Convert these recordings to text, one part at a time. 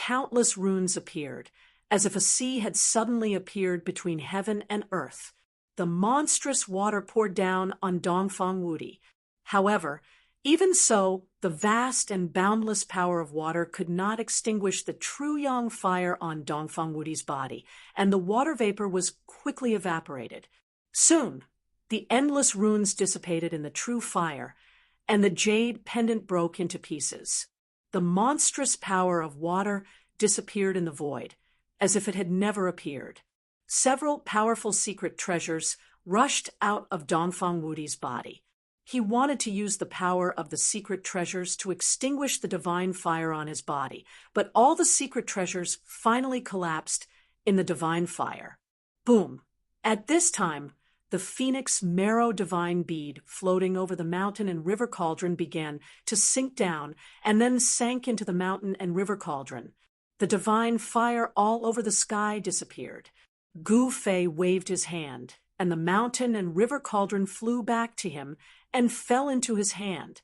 countless runes appeared, as if a sea had suddenly appeared between heaven and earth. The monstrous water poured down on Dongfang Wudi. However, even so, the vast and boundless power of water could not extinguish the true yang fire on Dongfang Wudi's body, and the water vapor was quickly evaporated. Soon, the endless runes dissipated in the true fire, and the jade pendant broke into pieces. The monstrous power of water disappeared in the void, as if it had never appeared. Several powerful secret treasures rushed out of Dongfang Wudi's body. He wanted to use the power of the secret treasures to extinguish the divine fire on his body, but all the secret treasures finally collapsed in the divine fire. Boom! At this time, the phoenix marrow divine bead floating over the mountain and river cauldron began to sink down and then sank into the mountain and river cauldron. The divine fire all over the sky disappeared. Gu Fei waved his hand, and the mountain and river cauldron flew back to him and fell into his hand.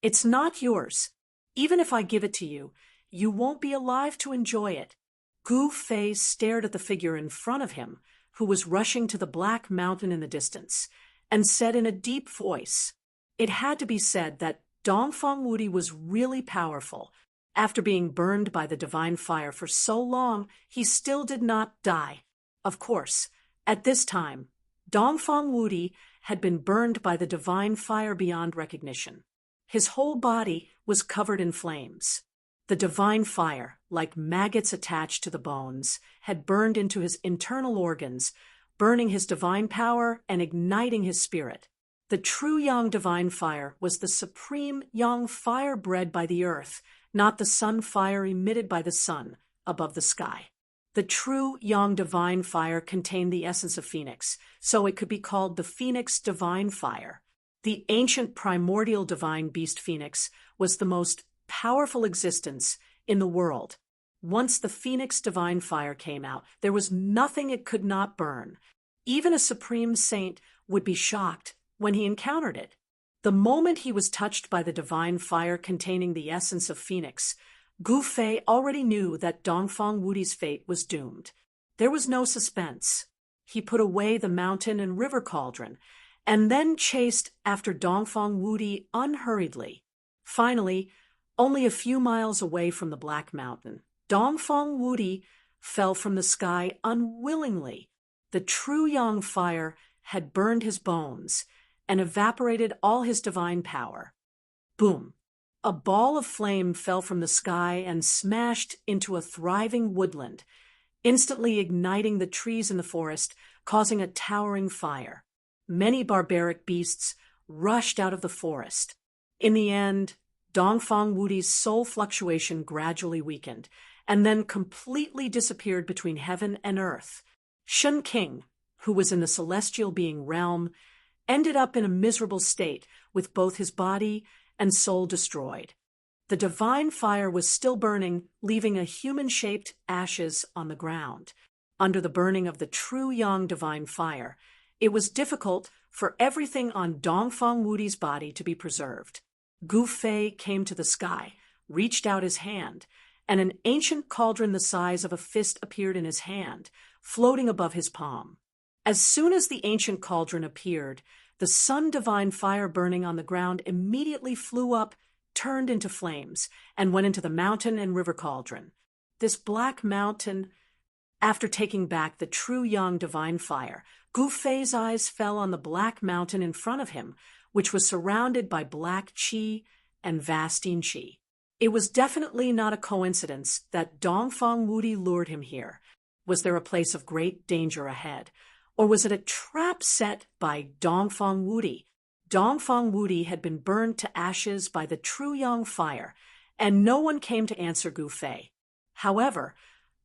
"It's not yours. Even if I give it to you, you won't be alive to enjoy it." Gu Fei stared at the figure in front of him, who was rushing to the black mountain in the distance, and said in a deep voice, it had to be said that Dongfang Wudi was really powerful. After being burned by the divine fire for so long, he still did not die. Of course, at this time, Dongfang Wudi had been burned by the divine fire beyond recognition. His whole body was covered in flames. The divine fire, like maggots attached to the bones, had burned into his internal organs, burning his divine power and igniting his spirit. The true yang divine fire was the supreme yang fire bred by the earth, not the sun fire emitted by the sun above the sky. The true yang divine fire contained the essence of phoenix, so it could be called the phoenix divine fire. The ancient primordial divine beast phoenix was the most powerful existence in the world. Once the phoenix divine fire came out, there was nothing it could not burn. Even a supreme saint would be shocked when he encountered it. The moment he was touched by the divine fire containing the essence of phoenix, Gu Fei already knew that Dongfang Wudi's fate was doomed. There was no suspense. He put away the mountain and river cauldron, and then chased after Dongfang Wudi unhurriedly. Finally, only a few miles away from the Black Mountain, Dongfang Wudi fell from the sky unwillingly. The true yang fire had burned his bones and evaporated all his divine power. Boom! A ball of flame fell from the sky and smashed into a thriving woodland, instantly igniting the trees in the forest, causing a towering fire. Many barbaric beasts rushed out of the forest. In the end, Dongfang Wudi's soul fluctuation gradually weakened, and then completely disappeared between heaven and earth. Shun King, who was in the celestial being realm, ended up in a miserable state, with both his body and soul destroyed. The divine fire was still burning, leaving a human-shaped ashes on the ground. Under the burning of the true yang divine fire, it was difficult for everything on Dongfang Wudi's body to be preserved. Gu Fei came to the sky, reached out his hand, and an ancient cauldron the size of a fist appeared in his hand, floating above his palm. As soon as the ancient cauldron appeared, the sun divine fire burning on the ground immediately flew up, turned into flames, and went into the mountain and river cauldron. This black mountain, after taking back the true yang divine fire, Gu Fei's eyes fell on the black mountain in front of him, which was surrounded by black qi and vastine qi. It was definitely not a coincidence that Dongfang Wudi lured him here. Was there a place of great danger ahead? Or was it a trap set by Dongfang Wudi? Dongfang Wudi had been burned to ashes by the true yang fire, and no one came to answer Gu Fei. However,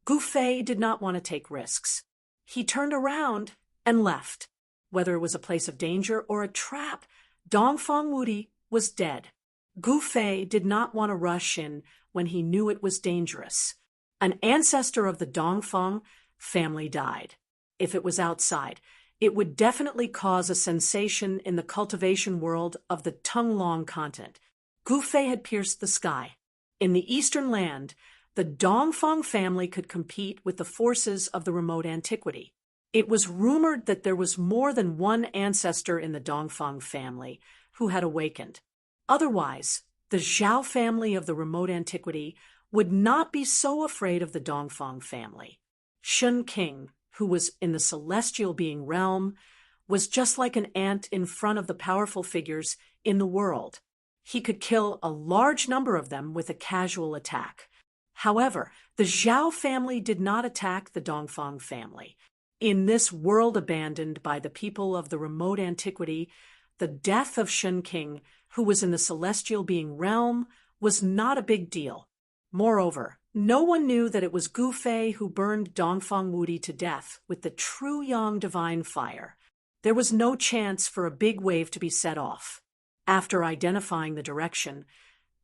Gu Fei did not want to take risks. He turned around and left. Whether it was a place of danger or a trap, Dongfang Wudi was dead. Gu Fei did not want to rush in when he knew it was dangerous. An ancestor of the Dongfang family died. If it was outside, it would definitely cause a sensation in the cultivation world of the Tunglong continent. Gu Fei had pierced the sky. In the eastern land, the Dongfang family could compete with the forces of the remote antiquity. It was rumored that there was more than one ancestor in the Dongfang family who had awakened. Otherwise, the Zhao family of the remote antiquity would not be so afraid of the Dongfang family. Shun King, who was in the celestial being realm, was just like an ant in front of the powerful figures in the world. He could kill a large number of them with a casual attack. However, the Zhao family did not attack the Dongfang family. In this world abandoned by the people of the remote antiquity, the death of Shun King, who was in the celestial being realm, was not a big deal. Moreover, no one knew that it was Gu Fei who burned Dongfang Wudi to death with the true Yang divine fire. There was no chance for a big wave to be set off. After identifying the direction,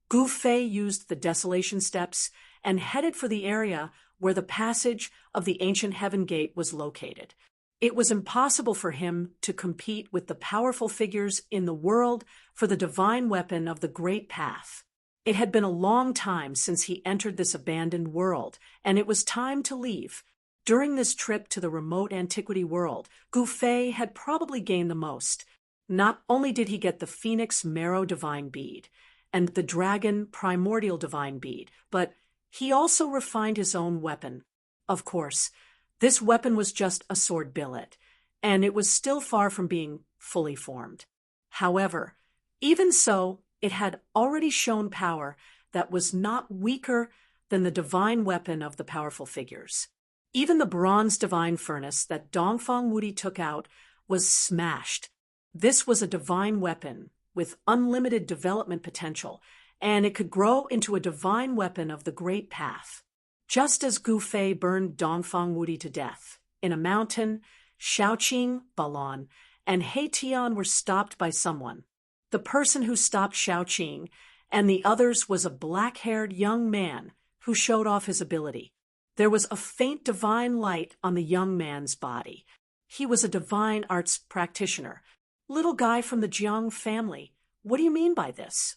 Gu Fei used the desolation steps and headed for the area where the passage of the ancient heaven gate was located. It was impossible for him to compete with the powerful figures in the world for the divine weapon of the great path. It had been a long time since he entered this abandoned world, and it was time to leave. During this trip to the remote antiquity world, Gu Fei had probably gained the most. Not only did he get the Phoenix Marrow Divine Bead and the Dragon Primordial Divine Bead, but he also refined his own weapon. Of course, this weapon was just a sword billet, and it was still far from being fully formed. However, even so, it had already shown power that was not weaker than the divine weapon of the powerful figures. Even the bronze divine furnace that Dongfang Wudi took out was smashed. This was a divine weapon with unlimited development potential, and it could grow into a divine weapon of the great path. Just as Gu Fei burned Dongfang Wudi to death, in a mountain, Shaoqing, Balon, and He Tian were stopped by someone. The person who stopped Shaoqing and the others was a black-haired young man who showed off his ability. There was a faint divine light on the young man's body. He was a divine arts practitioner. Little guy from the Jiang family. What do you mean by this?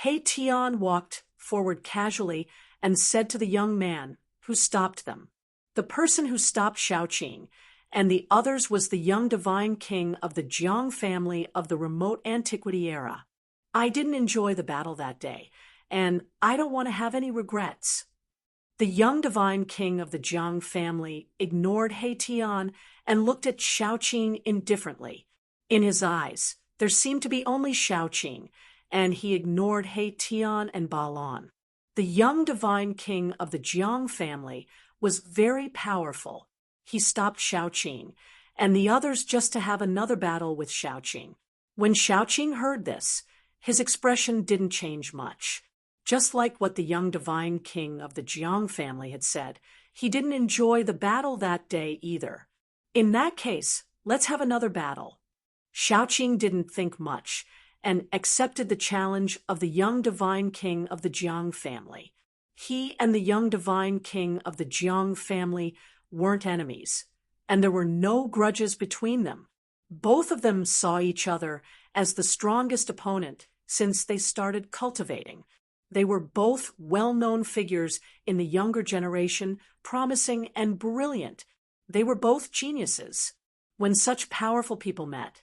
He Tian walked forward casually and said to the young man who stopped them. The person who stopped Shaoqing and the others was the young divine king of the Jiang family of the remote antiquity era. I didn't enjoy the battle that day, and I don't want to have any regrets. The young divine king of the Jiang family ignored He Tian and looked at Shaoqing indifferently. In his eyes, there seemed to be only Shaoqing, and he ignored He Tian and Balon. The young divine king of the Jiang family was very powerful. He stopped Shaoqing, and the others just to have another battle with Shaoqing. When Shaoqing heard this, his expression didn't change much. Just like what the young divine king of the Jiang family had said, he didn't enjoy the battle that day either. In that case, let's have another battle. Shaoqing didn't think much and accepted the challenge of the young divine king of the Jiang family. He and the young divine king of the Jiang family weren't enemies, and there were no grudges between them. Both of them saw each other as the strongest opponent since they started cultivating. They were both well-known figures in the younger generation, promising and brilliant. They were both geniuses. When such powerful people met,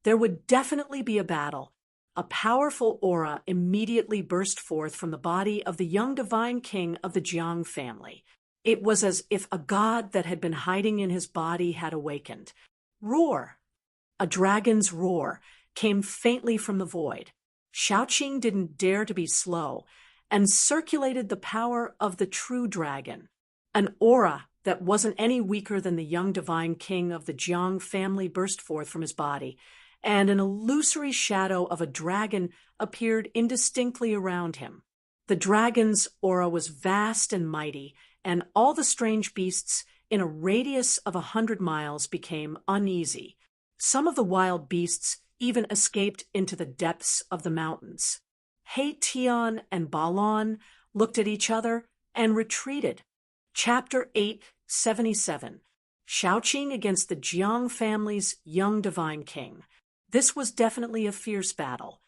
there would definitely be a battle. A powerful aura immediately burst forth from the body of the young divine king of the Jiang family. It was as if a god that had been hiding in his body had awakened. Roar! A dragon's roar came faintly from the void. Shaoqing didn't dare to be slow and circulated the power of the true dragon. An aura that wasn't any weaker than the young divine king of the Jiang family burst forth from his body, and an illusory shadow of a dragon appeared indistinctly around him. The dragon's aura was vast and mighty, and all the strange beasts in a radius of 100 miles became uneasy. Some of the wild beasts even escaped into the depths of the mountains. He Tian and Balon looked at each other and retreated. Chapter 877. Shaoqing against the Jiang family's young divine king. This was definitely a fierce battle.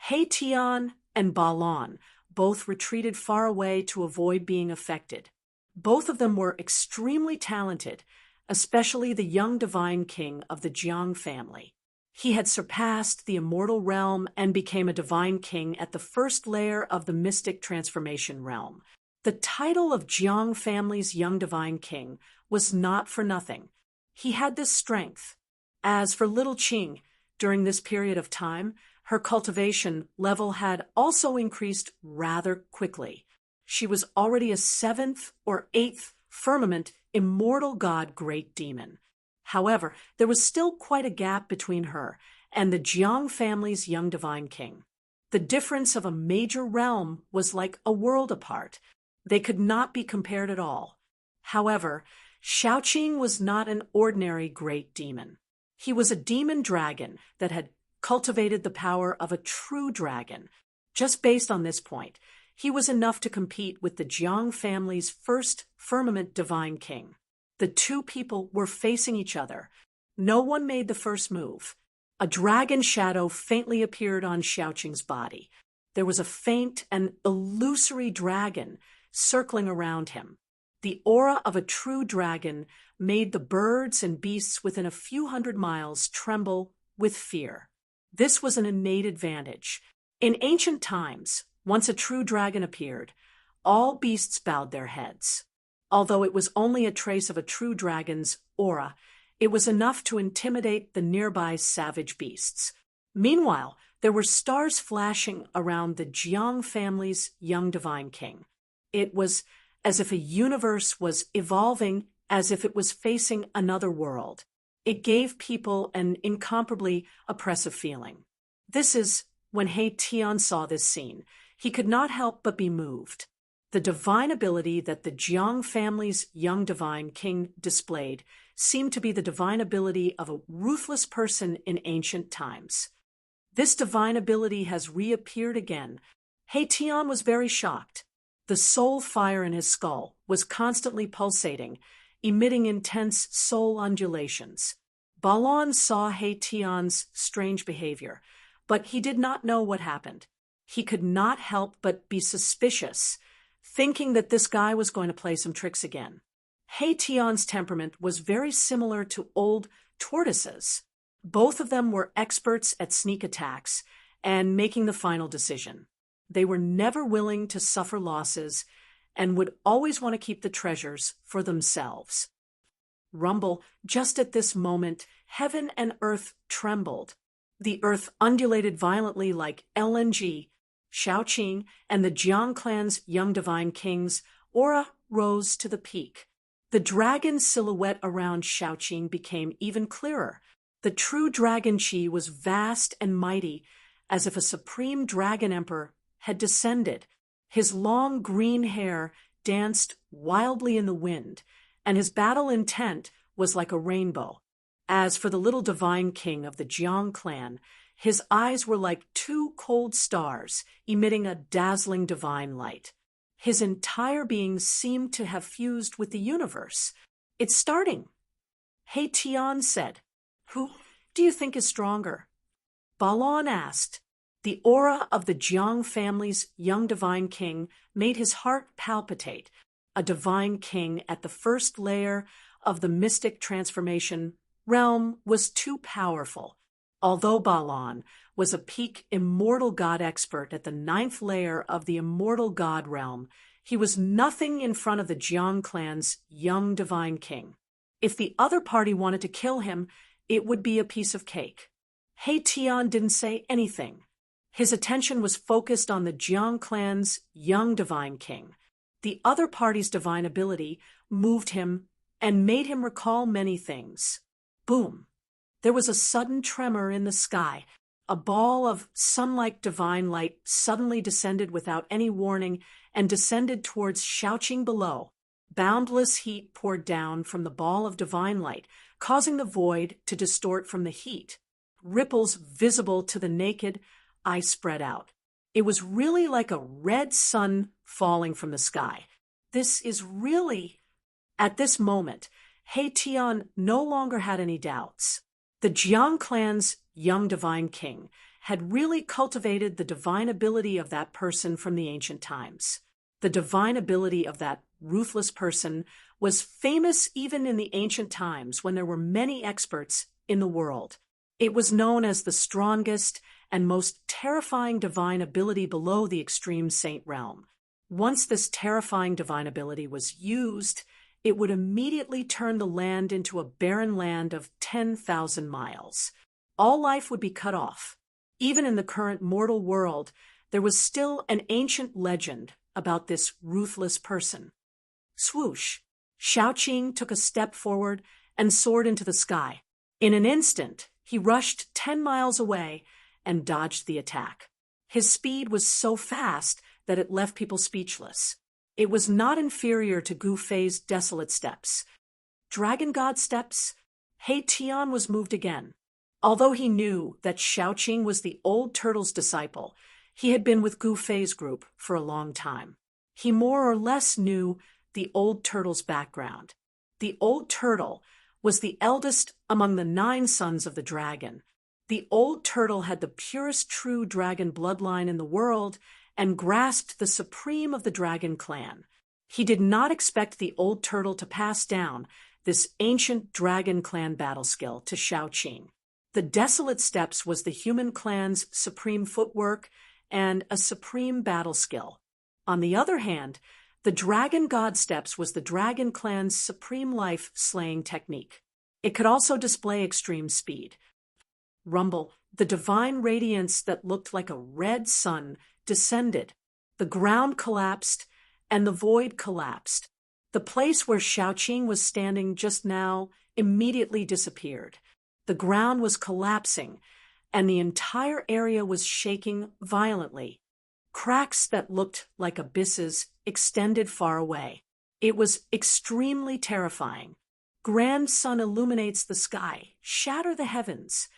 He Tian and Balon both retreated far away to avoid being affected. Both of them were extremely talented, especially the young divine king of the Jiang family. He had surpassed the immortal realm and became a divine king at the first layer of the mystic transformation realm. The title of Jiang family's young divine king was not for nothing. He had this strength. As for little Qing, during this period of time, her cultivation level had also increased rather quickly. She was already a 7th or 8th firmament immortal god great demon. However, there was still quite a gap between her and the Jiang family's young divine king. The difference of a major realm was like a world apart. They could not be compared at all. However, Shaoqing was not an ordinary great demon. He was a demon dragon that had cultivated the power of a true dragon. Just based on this point, he was enough to compete with the Jiang family's first firmament divine king. The two people were facing each other. No one made the first move. A dragon shadow faintly appeared on Shaoqing's body. There was a faint and illusory dragon circling around him. The aura of a true dragon made the birds and beasts within a few hundred miles tremble with fear. This was an innate advantage. In ancient times, once a true dragon appeared, all beasts bowed their heads. Although it was only a trace of a true dragon's aura, it was enough to intimidate the nearby savage beasts. Meanwhile, there were stars flashing around the Jiang family's young divine king. It was as if a universe was evolving, as if it was facing another world. It gave people an incomparably oppressive feeling. This is when He Tian saw this scene. He could not help but be moved. The divine ability that the Jiang family's young divine king displayed seemed to be the divine ability of a ruthless person in ancient times. This divine ability has reappeared again. He Tian was very shocked. The soul fire in his skull was constantly pulsating, emitting intense soul undulations. Balon saw He Tian's strange behavior, but he did not know what happened. He could not help but be suspicious, thinking that this guy was going to play some tricks again. He Tian's temperament was very similar to old tortoises. Both of them were experts at sneak attacks and making the final decision. They were never willing to suffer losses and would always want to keep the treasures for themselves. Rumble, just at this moment, heaven and earth trembled. The earth undulated violently like LNG. Shaoqing and the Jiang clan's young divine king's aura rose to the peak. The dragon silhouette around Shaoqing became even clearer. The true dragon chi was vast and mighty, as if a supreme dragon emperor had descended. His long green hair danced wildly in the wind, and his battle intent was like a rainbow. As for the little divine king of the Jiang clan, his eyes were like two cold stars, emitting a dazzling divine light. His entire being seemed to have fused with the universe. "It's starting," He Tian said. "Who do you think is stronger?" Balon asked. The aura of the Jiang family's young divine king made his heart palpitate. A divine king at the first layer of the mystic transformation realm was too powerful. Although Balon was a peak immortal god expert at the 9th layer of the immortal god realm, he was nothing in front of the Jiang clan's young divine king. If the other party wanted to kill him, it would be a piece of cake. He Tian didn't say anything. His attention was focused on the Jiang clan's young divine king. The other party's divine ability moved him and made him recall many things. Boom! There was a sudden tremor in the sky. A ball of sun-like divine light suddenly descended without any warning and descended towards Shaoqing below. Boundless heat poured down from the ball of divine light, causing the void to distort from the heat. Ripples visible to the naked eye spread out. It was really like a red sun falling from the sky. This is really... At this moment, He Tian no longer had any doubts. The Jiang clan's young divine king had really cultivated the divine ability of that person from the ancient times. The divine ability of that ruthless person was famous even in the ancient times when there were many experts in the world. It was known as the strongest and most terrifying divine ability below the extreme saint realm. Once this terrifying divine ability was used, it would immediately turn the land into a barren land of 10,000 miles. All life would be cut off. Even in the current mortal world, there was still an ancient legend about this ruthless person. Swoosh! Shaoqing took a step forward and soared into the sky. In an instant, he rushed 10 miles away and dodged the attack. His speed was so fast that it left people speechless. It was not inferior to Gu Fei's desolate steps. Dragon God steps? He Tian was moved again. Although he knew that Shaoqing was the old turtle's disciple, he had been with Gu Fei's group for a long time. He more or less knew the old turtle's background. The old turtle was the eldest among the 9 sons of the dragon. The old turtle had the purest true dragon bloodline in the world and grasped the supreme of the dragon clan. He did not expect the old turtle to pass down this ancient dragon clan battle skill to Shaoqing. The desolate steps was the human clan's supreme footwork and a supreme battle skill. On the other hand, the dragon god steps was the dragon clan's supreme life-slaying technique. It could also display extreme speed. Rumble, the divine radiance that looked like a red sun, descended. The ground collapsed, and the void collapsed. The place where Shaoqing was standing just now immediately disappeared. The ground was collapsing, and the entire area was shaking violently. Cracks that looked like abysses extended far away. It was extremely terrifying. Grand sun illuminates the sky, shatter the heavens.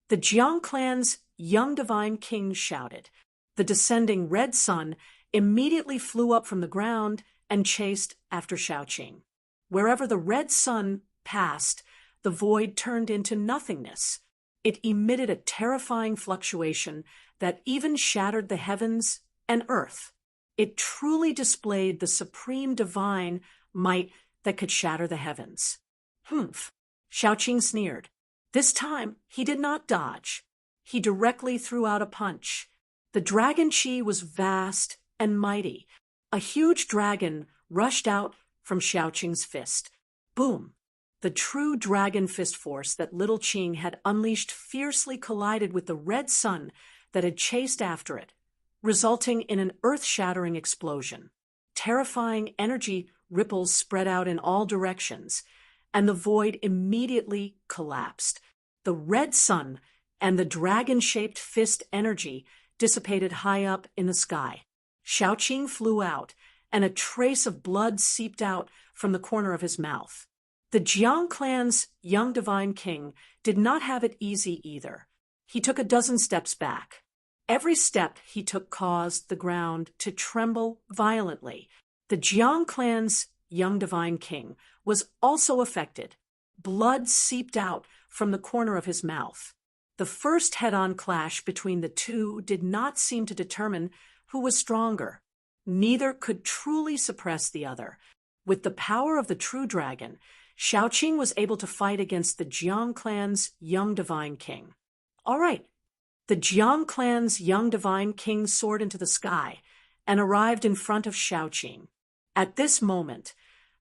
The Jiang clan's young divine king shouted. The descending red sun immediately flew up from the ground and chased after Shaoqing. Wherever the red sun passed, the void turned into nothingness. It emitted a terrifying fluctuation that even shattered the heavens and earth. It truly displayed the supreme divine might that could shatter the heavens. Humph! Shaoqing sneered. This time, he did not dodge. He directly threw out a punch. The dragon chi was vast and mighty. A huge dragon rushed out from Shaoqing's fist. Boom! The true dragon fist force that little Qing had unleashed fiercely collided with the red sun that had chased after it, resulting in an earth-shattering explosion. Terrifying energy ripples spread out in all directions, and the void immediately collapsed. The red sun and the dragon-shaped fist energy dissipated high up in the sky. Shaoqing flew out, and a trace of blood seeped out from the corner of his mouth. The Jiang clan's young divine king did not have it easy either. He took a dozen steps back. Every step he took caused the ground to tremble violently. The Jiang clan's young divine king was also affected. Blood seeped out from the corner of his mouth. The first head-on clash between the two did not seem to determine who was stronger. Neither could truly suppress the other. With the power of the true dragon, Shaoqing was able to fight against the Jiang clan's young divine king. All right. The Jiang clan's young divine king soared into the sky and arrived in front of Shaoqing. At this moment,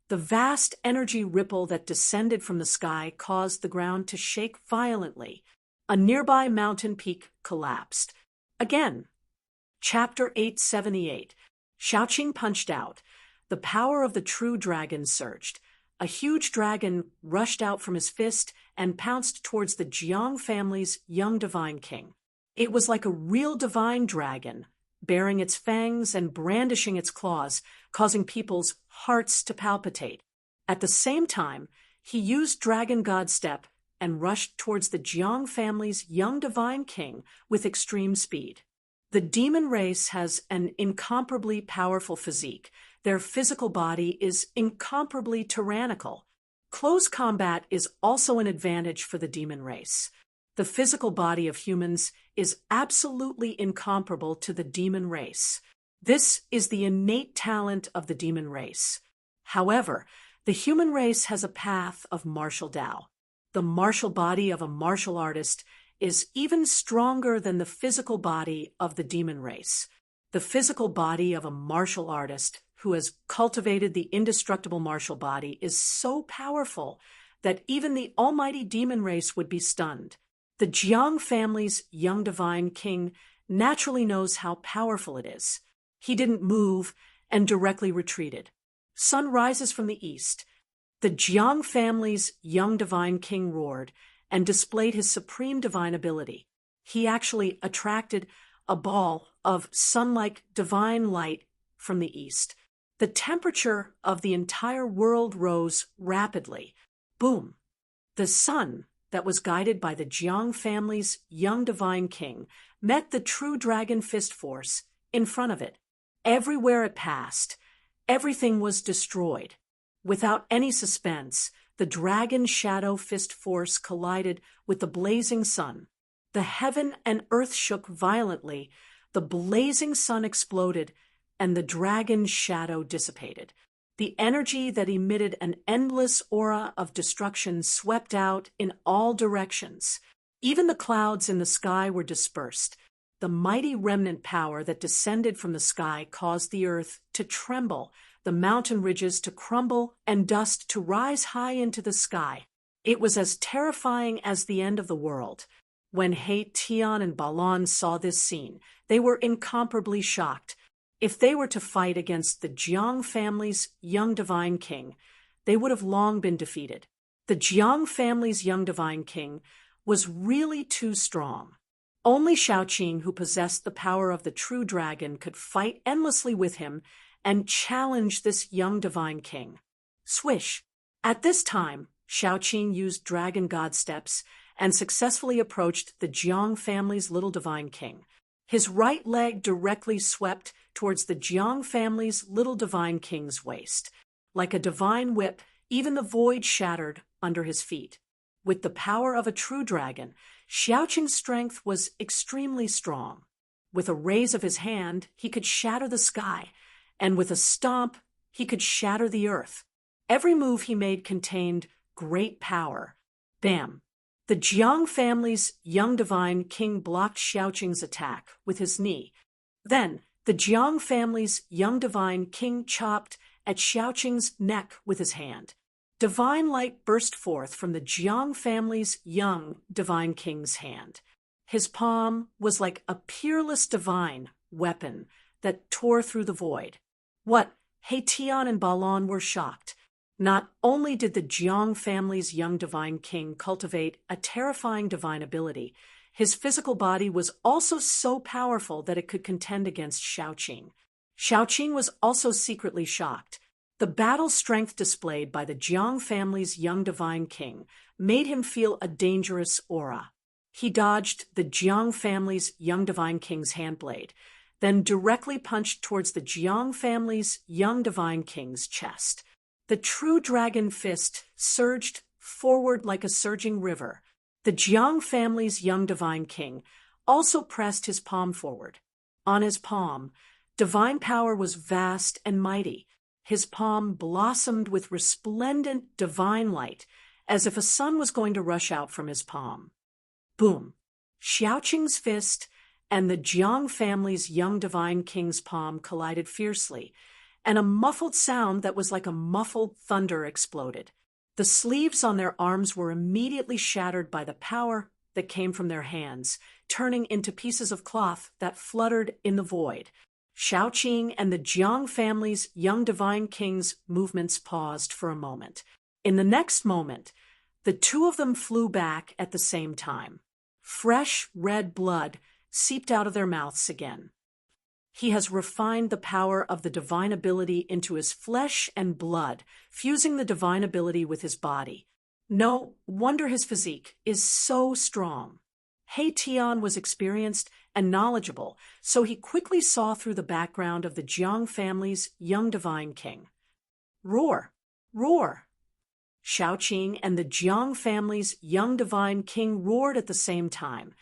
the vast energy ripple that descended from the sky caused the ground to shake violently. A nearby mountain peak collapsed. Again. Chapter 878. Shaoqing punched out. The power of the true dragon surged. A huge dragon rushed out from his fist and pounced towards the Jiang family's young divine king. It was like a real divine dragon, baring its fangs and brandishing its claws, causing people's hearts to palpitate. At the same time, he used Dragon God Step and rushed towards the Jiang family's young divine king with extreme speed. The demon race has an incomparably powerful physique. Their physical body is incomparably tyrannical. Close combat is also an advantage for the demon race. The physical body of humans is absolutely incomparable to the demon race. This is the innate talent of the demon race. However, the human race has a path of martial Tao. The martial body of a martial artist is even stronger than the physical body of the demon race. The physical body of a martial artist who has cultivated the indestructible martial body is so powerful that even the almighty demon race would be stunned. The Jiang family's young divine king naturally knows how powerful it is. He didn't move and directly retreated. Sun rises from the east. The Jiang family's young divine king roared and displayed his supreme divine ability. He actually attracted a ball of sun-like divine light from the east. The temperature of the entire world rose rapidly. Boom! The sun that was guided by the Jiang family's young divine king met the true dragon fist force in front of it. Everywhere it passed, everything was destroyed. Without any suspense, the dragon shadow fist force collided with the blazing sun. The heaven and earth shook violently, the blazing sun exploded, and the dragon shadow dissipated. The energy that emitted an endless aura of destruction swept out in all directions. Even the clouds in the sky were dispersed. The mighty remnant power that descended from the sky caused the earth to tremble, the mountain ridges to crumble, and dust to rise high into the sky. It was as terrifying as the end of the world. When He Tian and Balan saw this scene, they were incomparably shocked. If they were to fight against the Jiang family's young divine king, they would have long been defeated. The Jiang family's young divine king was really too strong. Only Shaoqing, who possessed the power of the true dragon, could fight endlessly with him and challenge this young divine king. Swish! At this time, Shaoqing used dragon god steps and successfully approached the Jiang family's little divine king. His right leg directly swept towards the Jiang family's little divine king's waist. Like a divine whip, even the void shattered under his feet. With the power of a true dragon, Shaoqing's strength was extremely strong. With a raise of his hand, he could shatter the sky, and with a stomp, he could shatter the earth. Every move he made contained great power. Bam! The Jiang family's young divine king blocked Shaoqing's attack with his knee. Then, the Jiang family's young divine king chopped at Shaoqing's neck with his hand. Divine light burst forth from the Jiang family's young divine king's hand. His palm was like a peerless divine weapon that tore through the void. What? He Tian and Balan were shocked. Not only did the Jiang family's young divine king cultivate a terrifying divine ability, his physical body was also so powerful that it could contend against Shaoqing. Shaoqing was also secretly shocked. The battle strength displayed by the Jiang family's young divine king made him feel a dangerous aura. He dodged the Jiang family's young divine king's handblade, then directly punched towards the Jiang family's young divine king's chest. The true dragon fist surged forward like a surging river. The Jiang family's young divine king also pressed his palm forward. On his palm, divine power was vast and mighty. His palm blossomed with resplendent divine light, as if a sun was going to rush out from his palm. Boom! Shaoqing's fist and the Jiang family's young divine king's palm collided fiercely, and a muffled sound that was like a muffled thunder exploded. The sleeves on their arms were immediately shattered by the power that came from their hands, turning into pieces of cloth that fluttered in the void. Shaoqing and the Jiang family's young divine king's movements paused for a moment. In the next moment, the two of them flew back at the same time. Fresh red blood seeped out of their mouths again. He has refined the power of the divine ability into his flesh and blood, fusing the divine ability with his body. No wonder his physique is so strong. He Tian was experienced and knowledgeable, so he quickly saw through the background of the Jiang family's young divine king. Roar! Roar! Shaoqing and the Jiang family's young divine king roared at the same time.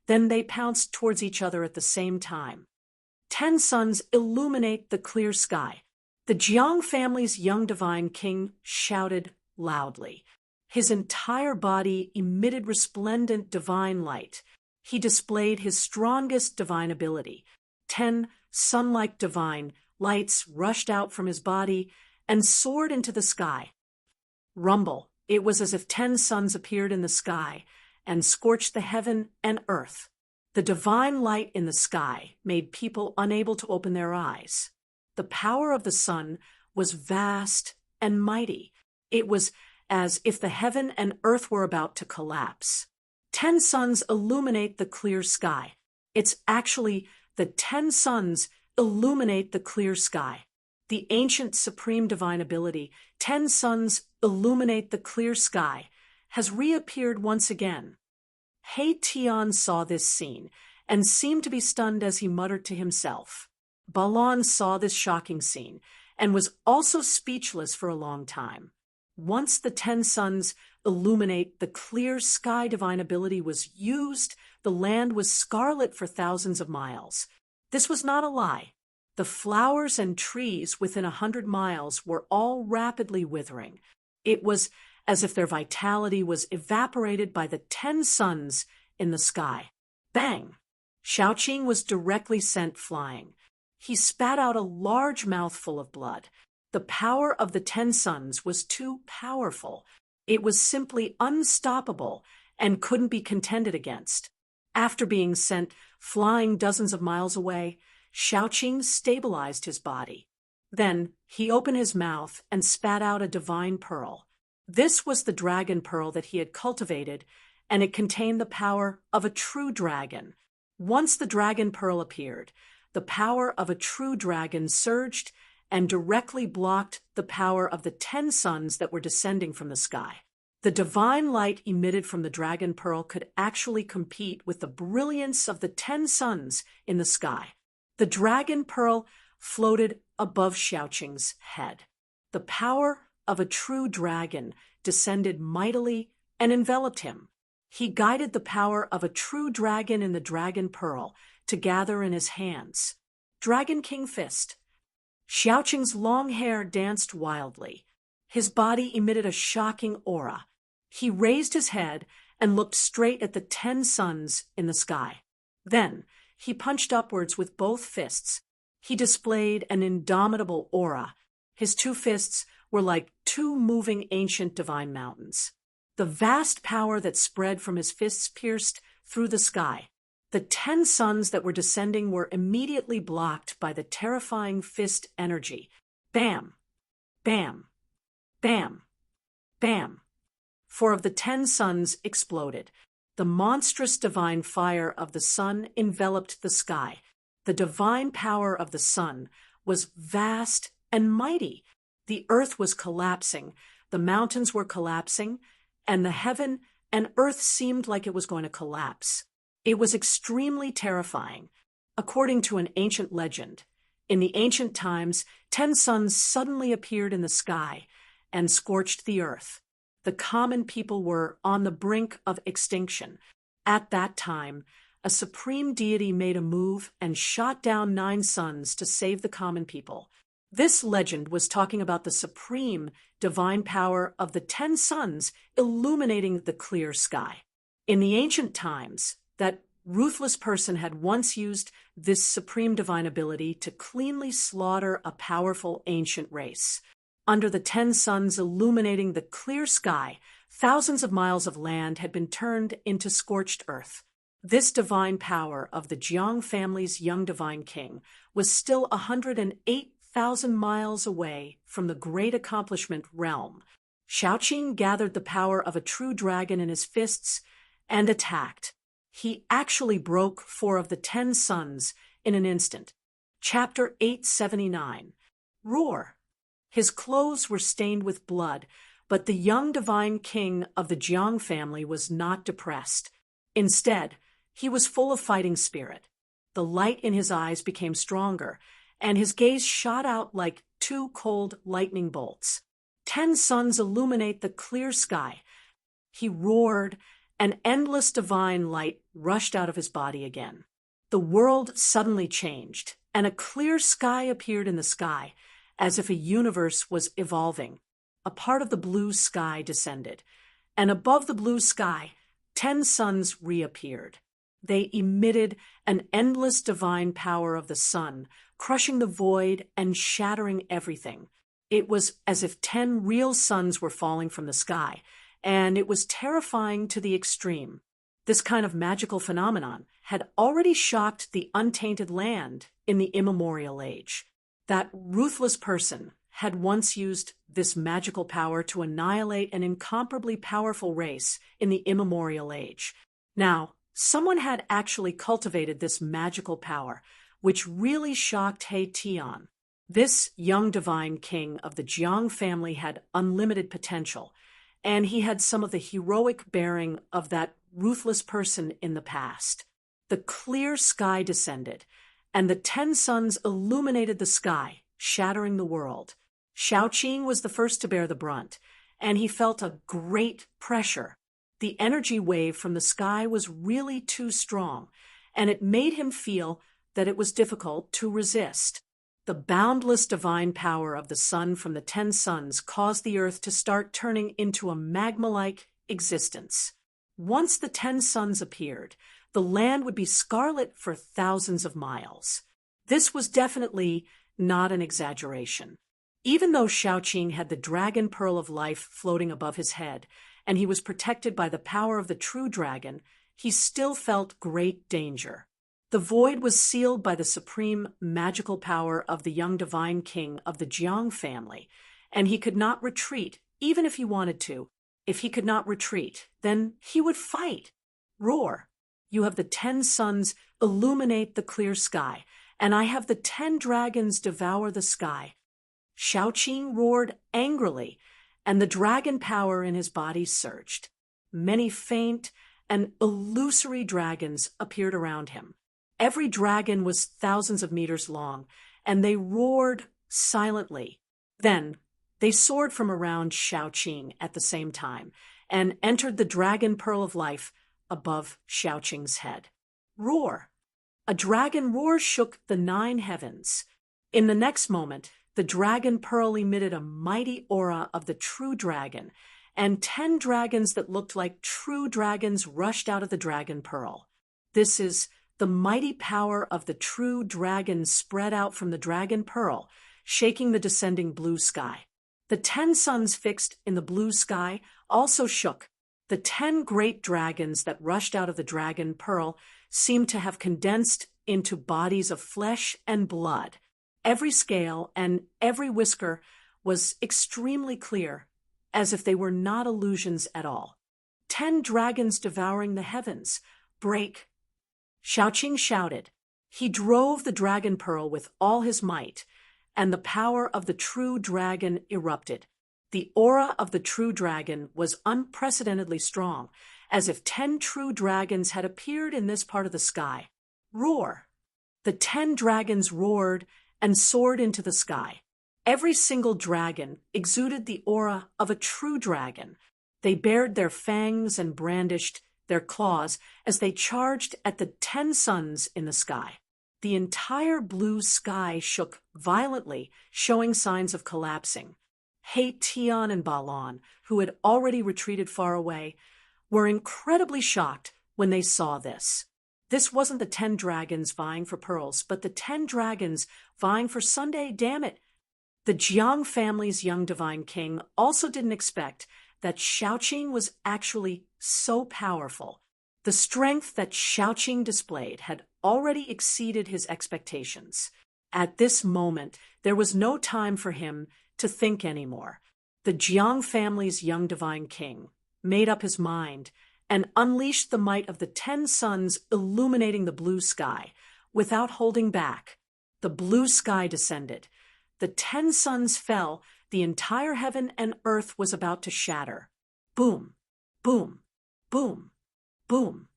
Then they pounced towards each other at the same time. 10 suns illuminate the clear sky. The Jiang family's young divine king shouted loudly. His entire body emitted resplendent divine light. He displayed his strongest divine ability. 10 sun-like divine lights rushed out from his body and soared into the sky. Rumble! It was as if 10 suns appeared in the sky and scorched the heaven and earth. The divine light in the sky made people unable to open their eyes. The power of the sun was vast and mighty. It was as if the heaven and earth were about to collapse. 10 suns illuminate the clear sky. It's actually the 10 suns illuminate the clear sky. The ancient supreme divine ability, 10 suns illuminate the clear sky, has reappeared once again. He Tian saw this scene and seemed to be stunned as he muttered to himself. Balan saw this shocking scene and was also speechless for a long time. Once the 10 suns illuminate the clear sky divine ability was used, the land was scarlet for thousands of miles. This was not a lie. The flowers and trees within 100 miles were all rapidly withering. It was as if their vitality was evaporated by the 10 suns in the sky. Bang! Shaoqing was directly sent flying. He spat out a large mouthful of blood. The power of the 10 suns was too powerful. It was simply unstoppable and couldn't be contended against. After being sent flying dozens of miles away, Shaoqing stabilized his body. Then he opened his mouth and spat out a divine pearl. This was the dragon pearl that he had cultivated, and it contained the power of a true dragon. Once the dragon pearl appeared, the power of a true dragon surged and directly blocked the power of the 10 suns that were descending from the sky. The divine light emitted from the dragon pearl could actually compete with the brilliance of the 10 suns in the sky. The dragon pearl floated above Shaoqing's head. The power of a true dragon descended mightily and enveloped him. He guided the power of a true dragon in the dragon pearl to gather in his hands. Dragon King Fist. Xiaoqing's long hair danced wildly. His body emitted a shocking aura. He raised his head and looked straight at the 10 suns in the sky. Then he punched upwards with both fists. He displayed an indomitable aura. His 2 fists were like 2 moving ancient divine mountains. The vast power that spread from his fists pierced through the sky. The 10 suns that were descending were immediately blocked by the terrifying fist energy. Bam! Bam! Bam! Bam! 4 of the 10 suns exploded. The monstrous divine fire of the sun enveloped the sky. The divine power of the sun was vast and mighty. The earth was collapsing, the mountains were collapsing, and the heaven and earth seemed like it was going to collapse. It was extremely terrifying. According to an ancient legend, in the ancient times, 10 suns suddenly appeared in the sky and scorched the earth. The common people were on the brink of extinction. At that time, a supreme deity made a move and shot down 9 suns to save the common people. This legend was talking about the supreme divine power of the 10 suns illuminating the clear sky. In the ancient times, that ruthless person had once used this supreme divine ability to cleanly slaughter a powerful ancient race. Under the 10 suns illuminating the clear sky, thousands of miles of land had been turned into scorched earth. This divine power of the Jiang family's young divine king was still 108,000 miles away from the great accomplishment realm. Shaoqing gathered the power of a true dragon in his fists and attacked. He actually broke 4 of the 10 suns in an instant. Chapter 879. Roar. His clothes were stained with blood, but the young divine king of the Jiang family was not depressed. Instead, he was full of fighting spirit. The light in his eyes became stronger, and his gaze shot out like 2 cold lightning bolts. 10 suns illuminate the clear sky. He roared, and endless divine light rushed out of his body again. The world suddenly changed, and a clear sky appeared in the sky, as if a universe was evolving. A part of the blue sky descended, and above the blue sky, 10 suns reappeared. They emitted an endless divine power of the sun, crushing the void and shattering everything. It was as if 10 real suns were falling from the sky, and it was terrifying to the extreme. This kind of magical phenomenon had already shocked the untainted land in the immemorial age. That ruthless person had once used this magical power to annihilate an incomparably powerful race in the immemorial age. Now, someone had actually cultivated this magical power, which really shocked He Tian. This young divine king of the Jiang family had unlimited potential, and he had some of the heroic bearing of that ruthless person in the past. The clear sky descended, and the 10 suns illuminated the sky, shattering the world. Shaoqing was the first to bear the brunt, and he felt a great pressure. The energy wave from the sky was really too strong, and it made him feel that it was difficult to resist. The boundless divine power of the sun from the 10 suns caused the earth to start turning into a magma-like existence. Once the 10 suns appeared, the land would be scarlet for thousands of miles. This was definitely not an exaggeration. Even though Shaoqing had the dragon pearl of life floating above his head, and he was protected by the power of the true dragon, he still felt great danger. The void was sealed by the supreme magical power of the young divine king of the Jiang family, and he could not retreat, even if he wanted to. If he could not retreat, then he would fight. Roar. You have the 10 suns illuminate the clear sky, and I have the 10 dragons devour the sky. Shaoqing roared angrily, and the dragon power in his body surged. Many faint and illusory dragons appeared around him. Every dragon was thousands of meters long, and they roared silently. Then they soared from around Shaoqing at the same time and entered the dragon pearl of life above Shaoqing's head. Roar! A dragon roar shook the 9 heavens. In the next moment, the dragon pearl emitted a mighty aura of the true dragon, and 10 dragons that looked like true dragons rushed out of the dragon pearl. This is the mighty power of the true dragon spread out from the dragon pearl, shaking the descending blue sky. The 10 suns fixed in the blue sky also shook. The 10 great dragons that rushed out of the dragon pearl seemed to have condensed into bodies of flesh and blood. Every scale and every whisker was extremely clear, as if they were not illusions at all. 10 dragons devouring the heavens. Break! Shaoqing shouted. He drove the dragon pearl with all his might, and the power of the true dragon erupted. The aura of the true dragon was unprecedentedly strong, as if 10 true dragons had appeared in this part of the sky. Roar! The 10 dragons roared and soared into the sky. Every single dragon exuded the aura of a true dragon. They bared their fangs and brandished their claws as they charged at the 10 suns in the sky. The entire blue sky shook violently, showing signs of collapsing. He Tian and Balan, who had already retreated far away, were incredibly shocked when they saw this. This wasn't the 10 dragons vying for pearls, but the 10 dragons vying for Sunday, damn it. The Jiang family's young divine king also didn't expect that Shaoqing was actually so powerful. The strength that Shaoqing displayed had already exceeded his expectations. At this moment, there was no time for him to think anymore. The Jiang family's young divine king made up his mind and unleashed the might of the 10 suns illuminating the blue sky without holding back. The blue sky descended. The 10 suns fell. The entire heaven and earth was about to shatter. Boom, boom, boom, boom,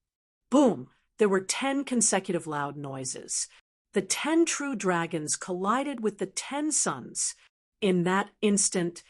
boom. There were 10 consecutive loud noises. The 10 true dragons collided with the 10 suns. In that instant,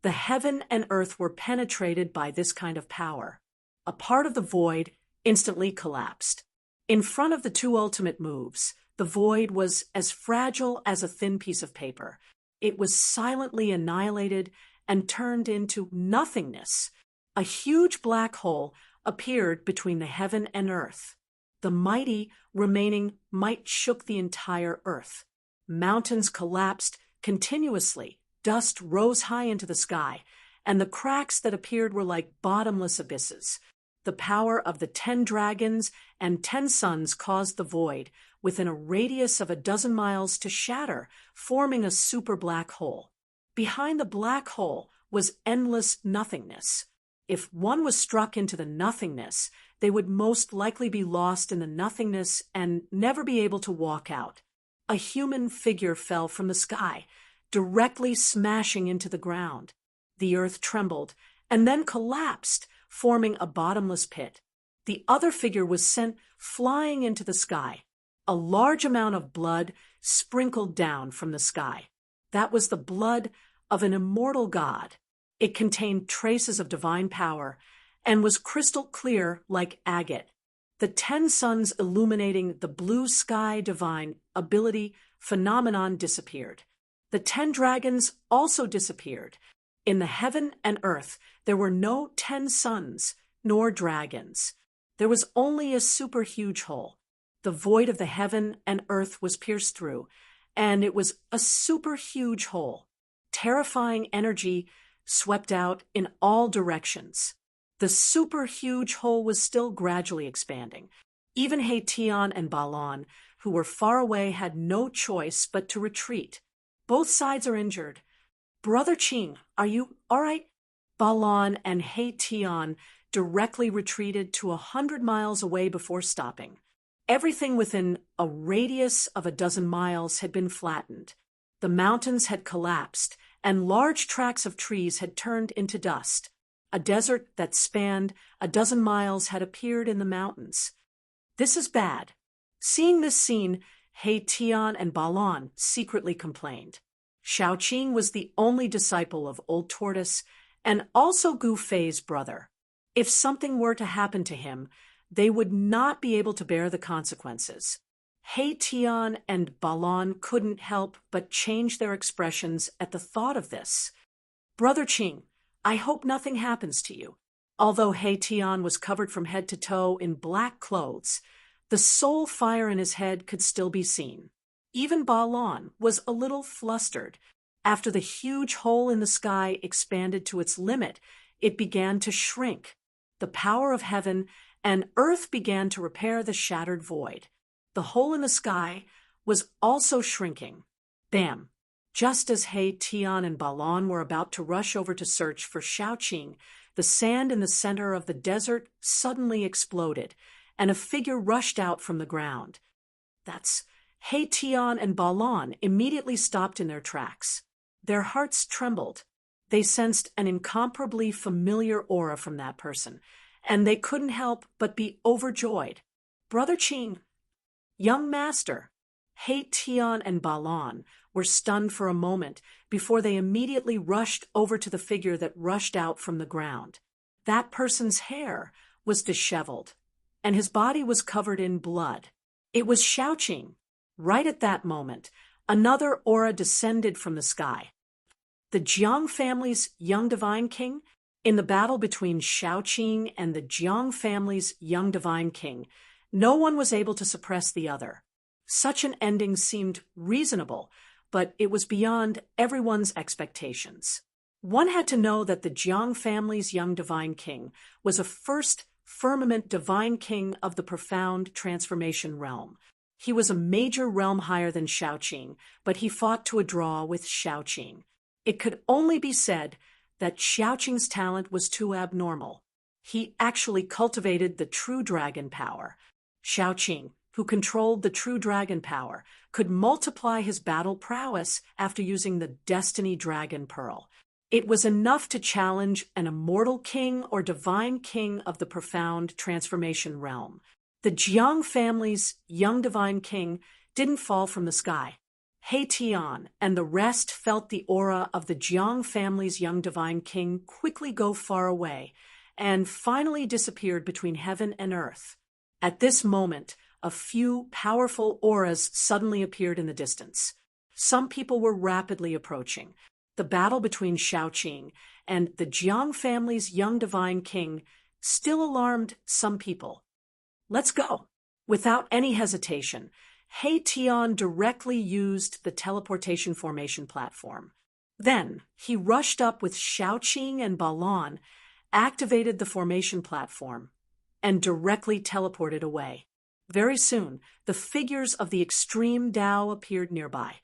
The heaven and earth were penetrated by this kind of power. A part of the void instantly collapsed. In front of the two ultimate moves, the void was as fragile as a thin piece of paper. It was silently annihilated and turned into nothingness. A huge black hole appeared between the heaven and earth. The mighty remaining might shook the entire earth. Mountains collapsed continuously, dust rose high into the sky, and the cracks that appeared were like bottomless abysses. The power of the 10 dragons and 10 suns caused the void, within a radius of 12 miles, to shatter, forming a super black hole. Behind the black hole was endless nothingness. If one was struck into the nothingness, they would most likely be lost in the nothingness and never be able to walk out. A human figure fell from the sky, directly smashing into the ground. The earth trembled and then collapsed, forming a bottomless pit. The other figure was sent flying into the sky. A large amount of blood sprinkled down from the sky. That was the blood of an immortal god. It contained traces of divine power and was crystal clear like agate. The 10 suns illuminating the blue sky divine ability phenomenon disappeared. The 10 dragons also disappeared. In the heaven and earth, there were no 10 suns nor dragons. There was only a super huge hole. The void of the heaven and earth was pierced through, and it was a super huge hole. Terrifying energy swept out in all directions. The super huge hole was still gradually expanding. Even Haitian and Balan, who were far away, had no choice but to retreat. Both sides are injured. Brother Ching, are you all right? Balan and Haitian directly retreated to 100 miles away before stopping. Everything within a radius of 12 miles had been flattened. The mountains had collapsed, and large tracts of trees had turned into dust. A desert that spanned 12 miles had appeared in the mountains. This is bad. Seeing this scene, Haitian and Balan secretly complained. Shaoqing was the only disciple of Old Tortoise and also Gu Fei's brother. If something were to happen to him, they would not be able to bear the consequences. Haitian and Balan couldn't help but change their expressions at the thought of this. Brother Ching, I hope nothing happens to you. Although Haitian was covered from head to toe in black clothes, the soul fire in his head could still be seen. Even Balan was a little flustered. After the huge hole in the sky expanded to its limit, it began to shrink. The power of heaven and earth began to repair the shattered void. The hole in the sky was also shrinking. Bam! Just as Haitian and Balan were about to rush over to search for Shaoqing, the sand in the center of the desert suddenly exploded, and a figure rushed out from the ground. That's Haitian and Balan immediately stopped in their tracks. Their hearts trembled. They sensed an incomparably familiar aura from that person, and they couldn't help but be overjoyed. Brother Ching, young master, Haitian and Balan were stunned for a moment before they immediately rushed over to the figure that rushed out from the ground. That person's hair was disheveled, and his body was covered in blood. It was Shaoqing. Right at that moment, another aura descended from the sky. The Jiang family's young divine king. In the battle between Shaoqing and the Jiang family's young divine king, no one was able to suppress the other. Such an ending seemed reasonable, but it was beyond everyone's expectations. One had to know that the Jiang family's young divine king was a first firmament divine king of the profound transformation realm. He was a major realm higher than Shaoqing, but he fought to a draw with Shaoqing. It could only be said that Shaoqing's talent was too abnormal. He actually cultivated the true dragon power. Shaoqing, who controlled the true dragon power, could multiply his battle prowess after using the Destiny Dragon Pearl. It was enough to challenge an immortal king or divine king of the profound transformation realm. The Jiang family's young divine king didn't fall from the sky. He Tian and the rest felt the aura of the Jiang family's young divine king quickly go far away and finally disappeared between heaven and earth. At this moment, a few powerful auras suddenly appeared in the distance. Some people were rapidly approaching. The battle between Shaoqing and the Jiang family's young divine king still alarmed some people. "Let's go." Without any hesitation, He Tian directly used the teleportation formation platform. Then, he rushed up with Shaoqing and Balan, activated the formation platform, and directly teleported away. Very soon, the figures of the extreme Tao appeared nearby.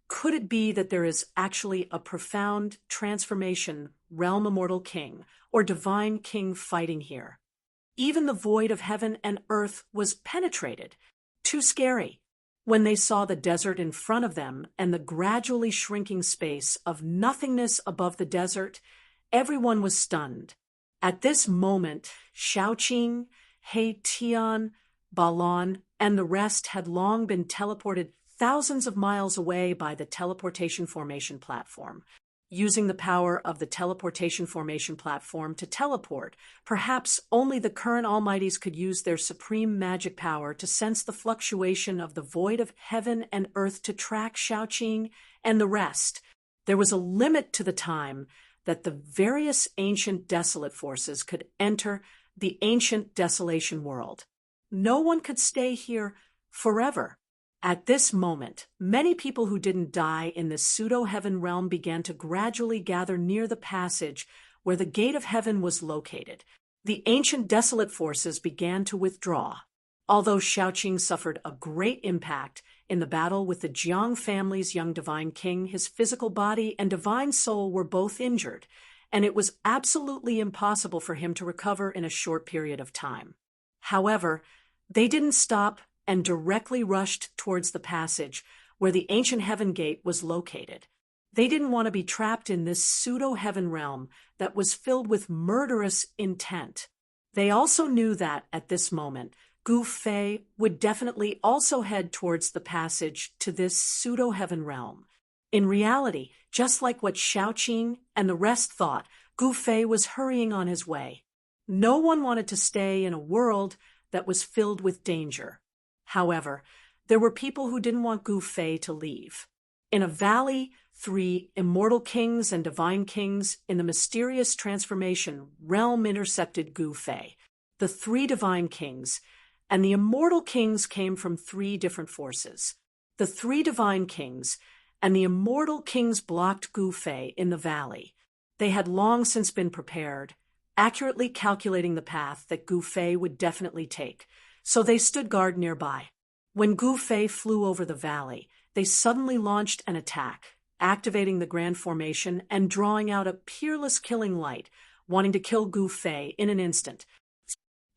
Could it be that there is actually a profound transformation realm immortal king or divine king fighting here? Even the void of heaven and earth was penetrated. Too scary. When they saw the desert in front of them and the gradually shrinking space of nothingness above the desert, everyone was stunned. At this moment, Shaoqing, He Tian, Balan, and the rest had long been teleported thousands of miles away by the teleportation formation platform. Using the power of the teleportation formation platform to teleport, perhaps only the current Almighties could use their supreme magic power to sense the fluctuation of the void of heaven and earth to track Shaoqing and the rest. There was a limit to the time that the various ancient desolate forces could enter the ancient desolation world. No one could stay here forever. At this moment, many people who didn't die in this pseudo-heaven realm began to gradually gather near the passage where the gate of heaven was located. The ancient desolate forces began to withdraw. Although Shaoqing suffered a great impact in the battle with the Jiang family's young divine king, his physical body and divine soul were both injured, and it was absolutely impossible for him to recover in a short period of time. However, they didn't stop and directly rushed towards the passage where the ancient heaven gate was located. They didn't want to be trapped in this pseudo-heaven realm that was filled with murderous intent. They also knew that, at this moment, Gu Fei would definitely also head towards the passage to this pseudo-heaven realm. In reality, just like what Shaoqing and the rest thought, Gu Fei was hurrying on his way. No one wanted to stay in a world that was filled with danger. However, there were people who didn't want Gu Fei to leave. In a valley, 3 immortal kings and divine kings in the mysterious transformation realm intercepted Gu Fei. The 3 divine kings and the immortal kings came from 3 different forces. The 3 divine kings and the immortal kings blocked Gu Fei in the valley. They had long since been prepared, accurately calculating the path that Gu Fei would definitely take, so they stood guard nearby. When Gu Fei flew over the valley, they suddenly launched an attack, activating the Grand Formation and drawing out a peerless killing light, wanting to kill Gu Fei in an instant.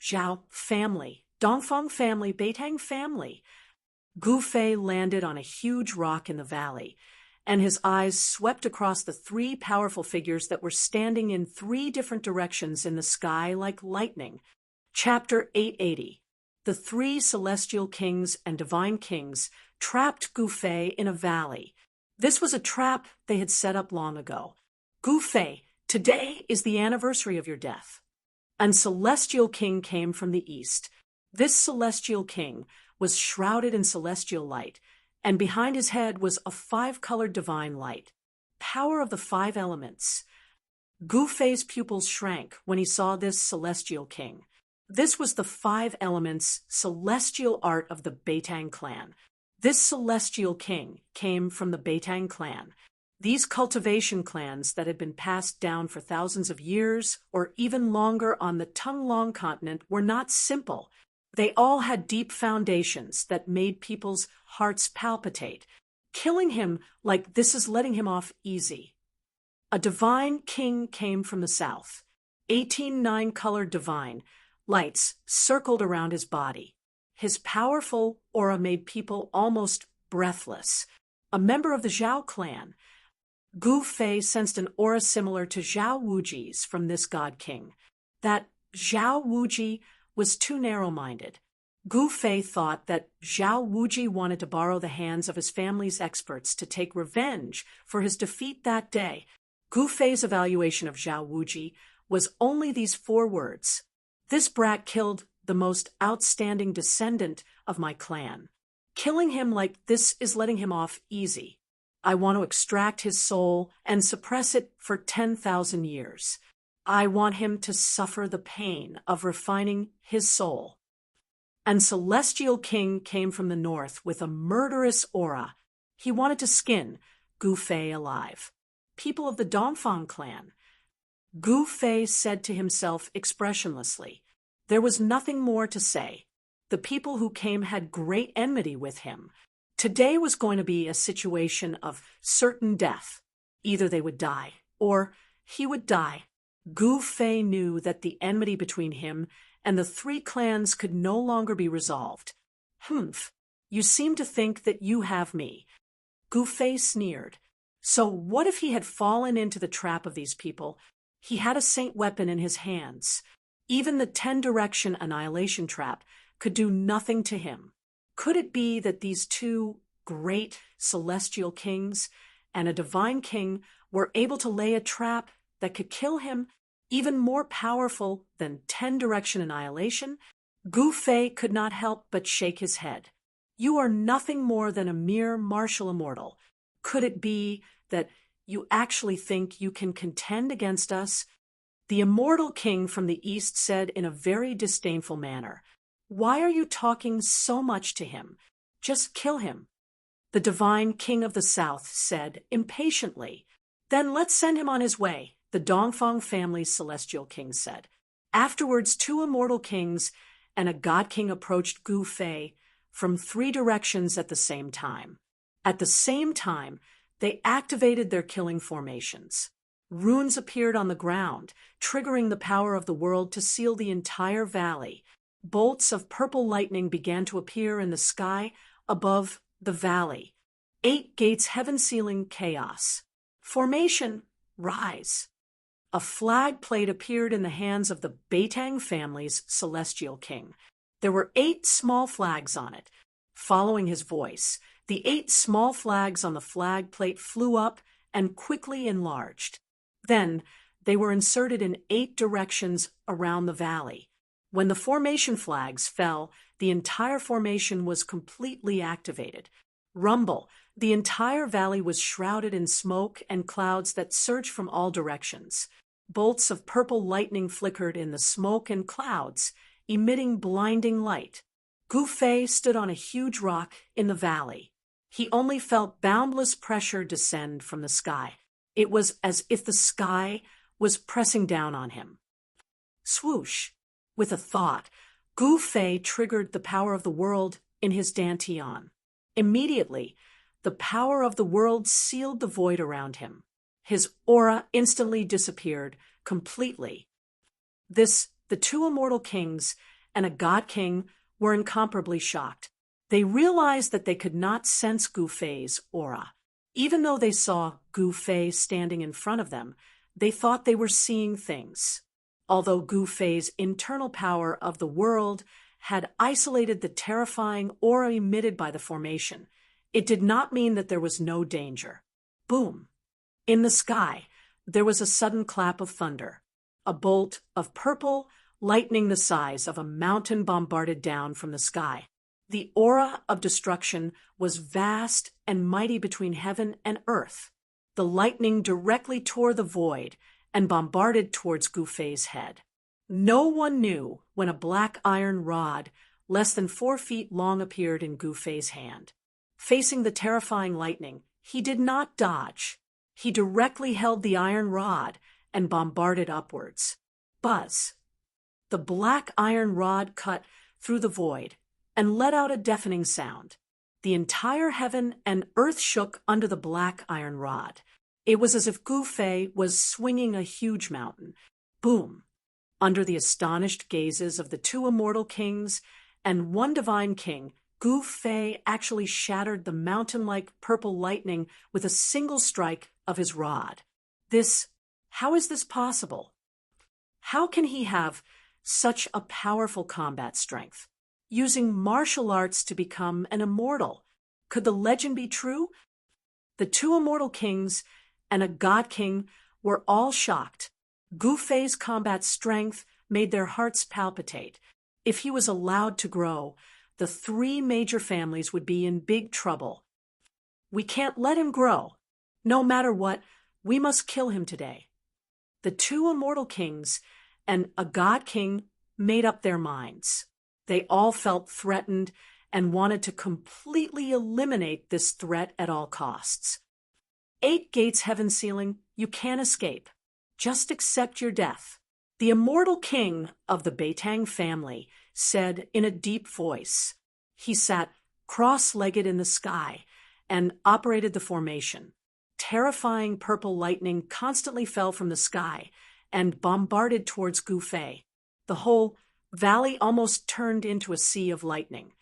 Zhao family, Dongfang family, Beitang family. Gu Fei landed on a huge rock in the valley, and his eyes swept across the 3 powerful figures that were standing in 3 different directions in the sky like lightning. Chapter 880. The 3 celestial kings and divine kings trapped Gu Fei in a valley. This was a trap they had set up long ago. Gu Fei, today is the anniversary of your death. A celestial king came from the east. This celestial king was shrouded in celestial light, and behind his head was a 5-colored divine light. Power of the 5 elements. Gu Fei's pupils shrank when he saw this celestial king. This was the 5 elements celestial art of the Beitang clan. This celestial king came from the Beitang clan. These cultivation clans that had been passed down for thousands of years or even longer on the Tunglong continent were not simple. They all had deep foundations that made people's hearts palpitate. Killing him like this is letting him off easy. A divine king came from the south. 18 9-colored divine lights circled around his body. His powerful aura made people almost breathless. A member of the Zhao clan, Gu Fei sensed an aura similar to Zhao Wuji's from this god king. That Zhao Wuji was too narrow-minded. Gu Fei thought that Zhao Wuji wanted to borrow the hands of his family's experts to take revenge for his defeat that day. Gu Fei's evaluation of Zhao Wuji was only these 4 words: "This brat killed the most outstanding descendant of my clan. Killing him like this is letting him off easy. I want to extract his soul and suppress it for 10,000 years. I want him to suffer the pain of refining his soul." And Celestial King came from the north with a murderous aura. He wanted to skin Gu Fei alive. "People of the Dongfang clan," Gu Fei said to himself expressionlessly. There was nothing more to say. The people who came had great enmity with him. Today was going to be a situation of certain death. Either they would die, or he would die. Gu Fei knew that the enmity between him and the 3 clans could no longer be resolved. "Humph, you seem to think that you have me." Gu Fei sneered. So what if he had fallen into the trap of these people? He had a saint weapon in his hands. Even the 10-direction annihilation trap could do nothing to him. Could it be that these 2 great celestial kings and a divine king were able to lay a trap that could kill him, even more powerful than 10-direction annihilation? Gu Fei could not help but shake his head. "You are nothing more than a mere martial immortal. Could it be that you actually think you can contend against us?" The immortal king from the east said in a very disdainful manner, "Why are you talking so much to him? Just kill him." The divine king of the south said impatiently, "Then let's send him on his way," the Dongfang family's celestial king said. Afterwards, 2 immortal kings and a god king approached Gu Fei from 3 directions at the same time. At the same time, they activated their killing formations. Runes appeared on the ground, triggering the power of the world to seal the entire valley. Bolts of purple lightning began to appear in the sky above the valley. 8 gates heaven-sealing chaos. Formation, rise. A flag plate appeared in the hands of the Beitang family's celestial king. There were 8 small flags on it. Following his voice, the 8 small flags on the flag plate flew up and quickly enlarged. Then they were inserted in 8 directions around the valley. When the formation flags fell, the entire formation was completely activated. Rumble, the entire valley was shrouded in smoke and clouds that surged from all directions. Bolts of purple lightning flickered in the smoke and clouds, emitting blinding light. Gu Fei stood on a huge rock in the valley. He only felt boundless pressure descend from the sky. It was as if the sky was pressing down on him. Swoosh! With a thought, Gu Fei triggered the power of the world in his dantian. Immediately, the power of the world sealed the void around him. His aura instantly disappeared completely. The 2 immortal kings and a god king were incomparably shocked. They realized that they could not sense Gu Fei's aura. Even though they saw Gu Fei standing in front of them, they thought they were seeing things. Although Gu Fei's internal power of the world had isolated the terrifying aura emitted by the formation, it did not mean that there was no danger. Boom! In the sky, there was a sudden clap of thunder. A bolt of purple lightning the size of a mountain bombarded down from the sky. The aura of destruction was vast and mighty between heaven and earth. The lightning directly tore the void and bombarded towards Gu Fei's head. No one knew when a black iron rod, less than 4 feet long, appeared in Gu Fei's hand. Facing the terrifying lightning, he did not dodge. He directly held the iron rod and bombarded upwards. Buzz! The black iron rod cut through the void and let out a deafening sound. The entire heaven and earth shook under the black iron rod. It was as if Gu Fei was swinging a huge mountain. Boom! Under the astonished gazes of the 2 immortal kings and 1 divine king, Gu Fei actually shattered the mountain-like purple lightning with a single strike of his rod. How is this possible? How can he have such a powerful combat strength? using martial arts to become an immortal. Could the legend be true? The two immortal kings and a god king were all shocked. Gu Fei's combat strength made their hearts palpitate. If he was allowed to grow, the three major families would be in big trouble. We can't let him grow. No matter what, we must kill him today. The two immortal kings and a god king made up their minds. They all felt threatened and wanted to completely eliminate this threat at all costs. 8 gates heaven ceiling, you can't escape. Just accept your death. The immortal king of the Beitang family said in a deep voice. He sat cross-legged in the sky and operated the formation. Terrifying purple lightning constantly fell from the sky and bombarded towards Gu Fei. The whole valley almost turned into a sea of lightning.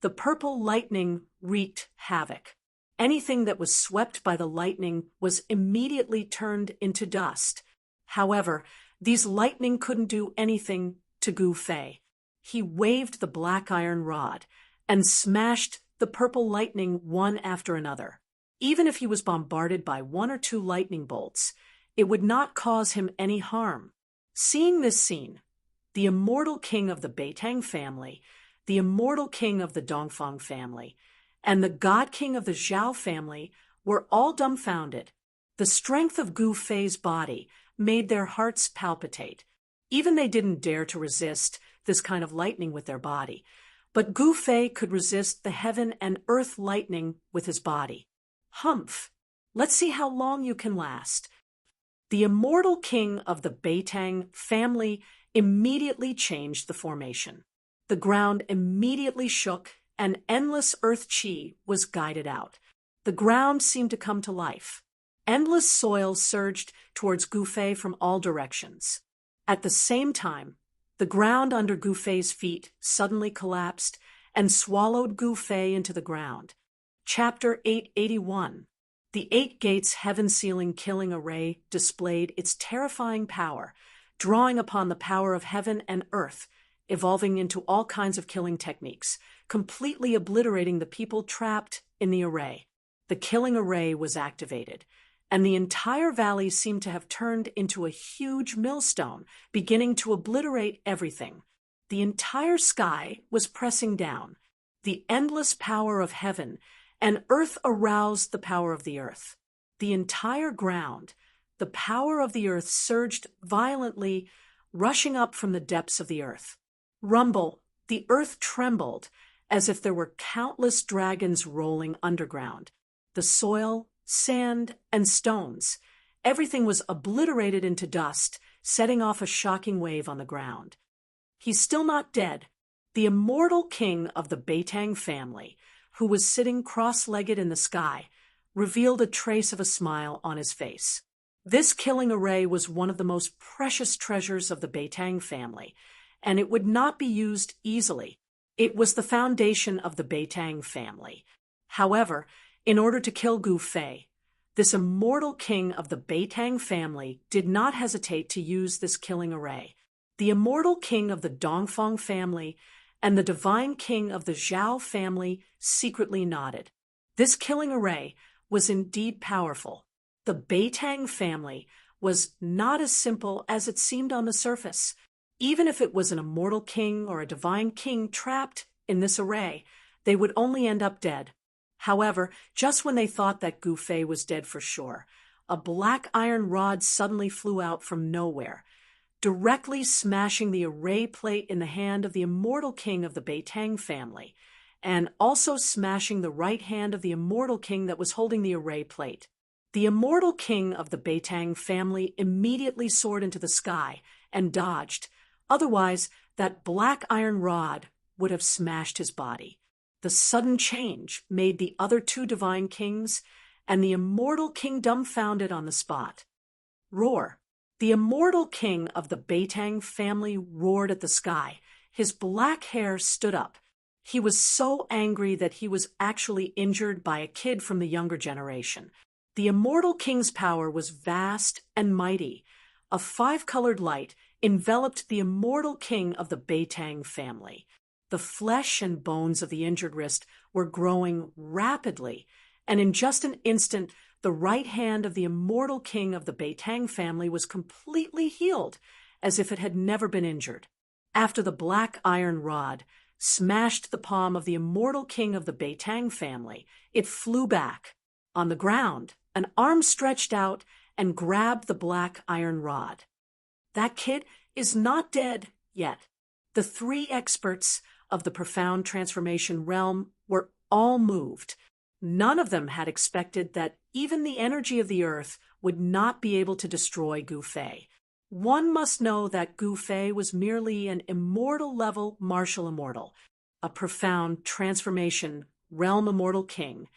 The purple lightning wreaked havoc. Anything that was swept by the lightning was immediately turned into dust. However, these lightning couldn't do anything to Gu Fei. He waved the black iron rod and smashed the purple lightning one after another. Even if he was bombarded by 1 or 2 lightning bolts, it would not cause him any harm. Seeing this scene, the immortal king of the Beitang family, the immortal king of the Dongfang family, and the god king of the Zhao family were all dumbfounded. The strength of Gu Fei's body made their hearts palpitate. Even they didn't dare to resist this kind of lightning with their body. But Gu Fei could resist the heaven and earth lightning with his body. Humph! Let's see how long you can last. The immortal king of the Beitang family immediately changed the formation. The ground immediately shook and endless earth chi was guided out. The ground seemed to come to life. Endless soil surged towards Gu Fei from all directions. At the same time, the ground under Gu Fei's feet suddenly collapsed and swallowed Gu Fei into the ground. Chapter 881. The 8 gates heaven ceiling killing array displayed its terrifying power, drawing upon the power of heaven and earth, evolving into all kinds of killing techniques, completely obliterating the people trapped in the array. The killing array was activated, and the entire valley seemed to have turned into a huge millstone, beginning to obliterate everything. The entire sky was pressing down. The endless power of heaven and earth aroused the power of the earth. The entire ground, the power of the earth surged violently, rushing up from the depths of the earth. Rumble, the earth trembled, as if there were countless dragons rolling underground. The soil, sand, and stones, everything was obliterated into dust, setting off a shocking wave on the ground. He's still not dead. The immortal king of the Beitang family, who was sitting cross-legged in the sky, revealed a trace of a smile on his face. This killing array was one of the most precious treasures of the Beitang family, and it would not be used easily. It was the foundation of the Beitang family. However, in order to kill Gu Fei, this immortal king of the Beitang family did not hesitate to use this killing array. The immortal king of the Dongfang family and the divine king of the Zhao family secretly nodded. This killing array was indeed powerful. The Beitang family was not as simple as it seemed on the surface. Even if it was an immortal king or a divine king trapped in this array, they would only end up dead. However, just when they thought that Gu Fei was dead for sure, a black iron rod suddenly flew out from nowhere, directly smashing the array plate in the hand of the immortal king of the Beitang family, and also smashing the right hand of the immortal king that was holding the array plate. The immortal king of the Beitang family immediately soared into the sky and dodged. Otherwise, that black iron rod would have smashed his body. The sudden change made the other 2 divine kings and the immortal king dumbfounded on the spot. Roar! The immortal king of the Beitang family roared at the sky. His black hair stood up. He was so angry that he was actually injured by a kid from the younger generation. The immortal king's power was vast and mighty. A 5-colored light enveloped the immortal king of the Beitang family. The flesh and bones of the injured wrist were growing rapidly, and in just an instant, the right hand of the immortal king of the Beitang family was completely healed, as if it had never been injured. After the black iron rod smashed the palm of the immortal king of the Beitang family, it flew back. On the ground, an arm stretched out and grabbed the black iron rod. That kid is not dead yet. The three experts of the profound transformation realm were all moved. None of them had expected that even the energy of the earth would not be able to destroy Gu Fei. One must know that Gu Fei was merely an immortal-level martial immortal, a profound transformation realm immortal king,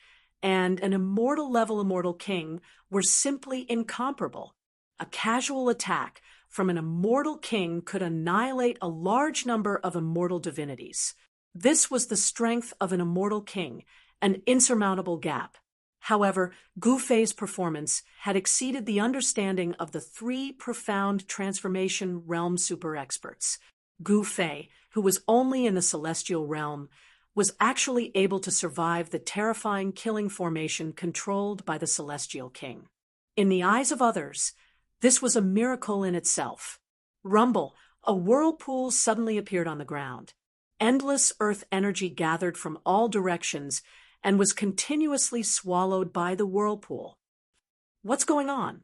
and an immortal-level immortal king were simply incomparable. A casual attack from an immortal king could annihilate a large number of immortal divinities. This was the strength of an immortal king, an insurmountable gap. However, Gu Fei's performance had exceeded the understanding of the three profound transformation realm super experts. Gu Fei, who was only in the celestial realm, was actually able to survive the terrifying killing formation controlled by the celestial king. In the eyes of others, this was a miracle in itself. Rumble, a whirlpool suddenly appeared on the ground. Endless earth energy gathered from all directions and was continuously swallowed by the whirlpool. What's going on?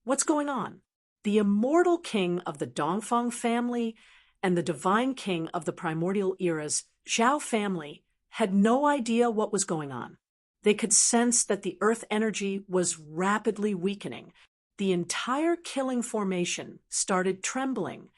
What's going on? The immortal king of the Dongfang family and the divine king of the primordial era's Zhao family had no idea what was going on. They could sense that the earth energy was rapidly weakening. The entire killing formation started trembling.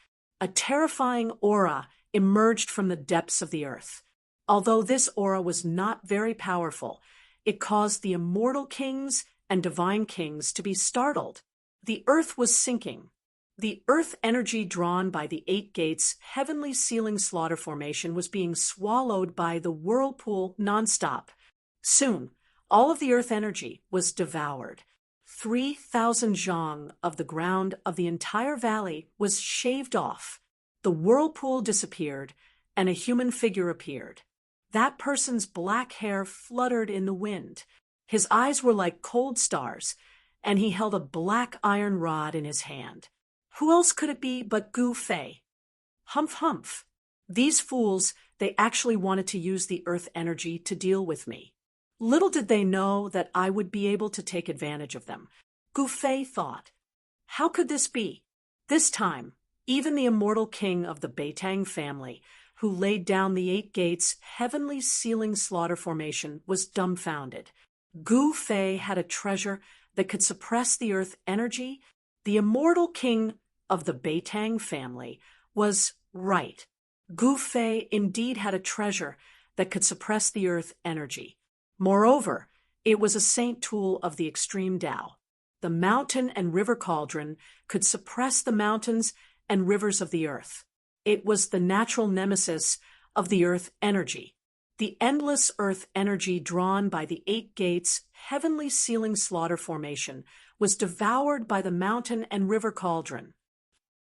A terrifying aura emerged from the depths of the earth. Although this aura was not very powerful, it caused the immortal kings and divine kings to be startled. The earth was sinking. The earth energy drawn by the Eight Gates heavenly ceiling slaughter formation was being swallowed by the whirlpool nonstop. Soon, all of the earth energy was devoured. 3,000 zhang of the ground of the entire valley was shaved off. The whirlpool disappeared, and a human figure appeared. That person's black hair fluttered in the wind. His eyes were like cold stars, and he held a black iron rod in his hand. Who else could it be but Gu Fei? Humph, humph. These fools, they actually wanted to use the earth energy to deal with me. Little did they know that I would be able to take advantage of them. Gu Fei thought. How could this be? This time, even the immortal king of the Beitang family, who laid down the Eight Gates heavenly ceiling slaughter formation, was dumbfounded. Gu Fei had a treasure that could suppress the earth energy. The immortal king of the Beitang family was right. Gu Fei indeed had a treasure that could suppress the earth energy. Moreover, it was a saint tool of the extreme Tao. The mountain and river cauldron could suppress the mountains and rivers of the earth. It was the natural nemesis of the earth energy. The endless earth energy drawn by the Eight Gates heavenly ceiling slaughter formation was devoured by the mountain and river cauldron.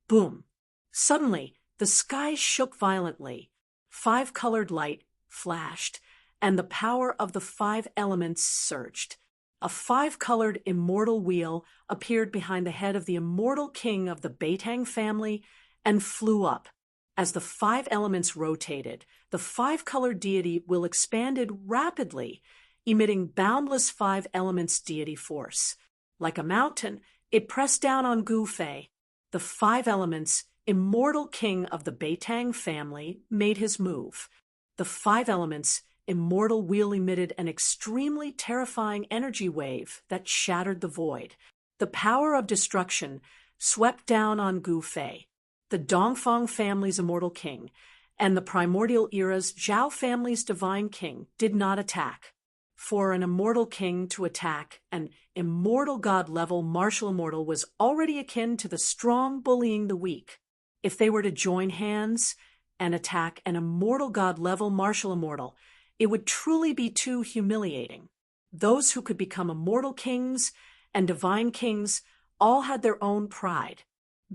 Boom! Suddenly, the sky shook violently. 5-colored light flashed, and the power of the 5 elements surged. A 5-colored immortal wheel appeared behind the head of the immortal king of the Beitang family and flew up. As the 5 elements rotated, the 5-colored deity will expanded rapidly, emitting boundless 5 elements deity force. Like a mountain, it pressed down on Gu Fei. The 5 elements, immortal king of the Beitang family, made his move. The 5 elements, immortal wheel emitted an extremely terrifying energy wave that shattered the void. The power of destruction swept down on Gu Fei. The Dongfang family's immortal king and the primordial era's Zhao family's divine king did not attack. For an immortal king to attack an immortal god-level martial immortal was already akin to the strong bullying the weak. If they were to join hands and attack an immortal god-level martial immortal, it would truly be too humiliating. Those who could become immortal kings and divine kings all had their own pride.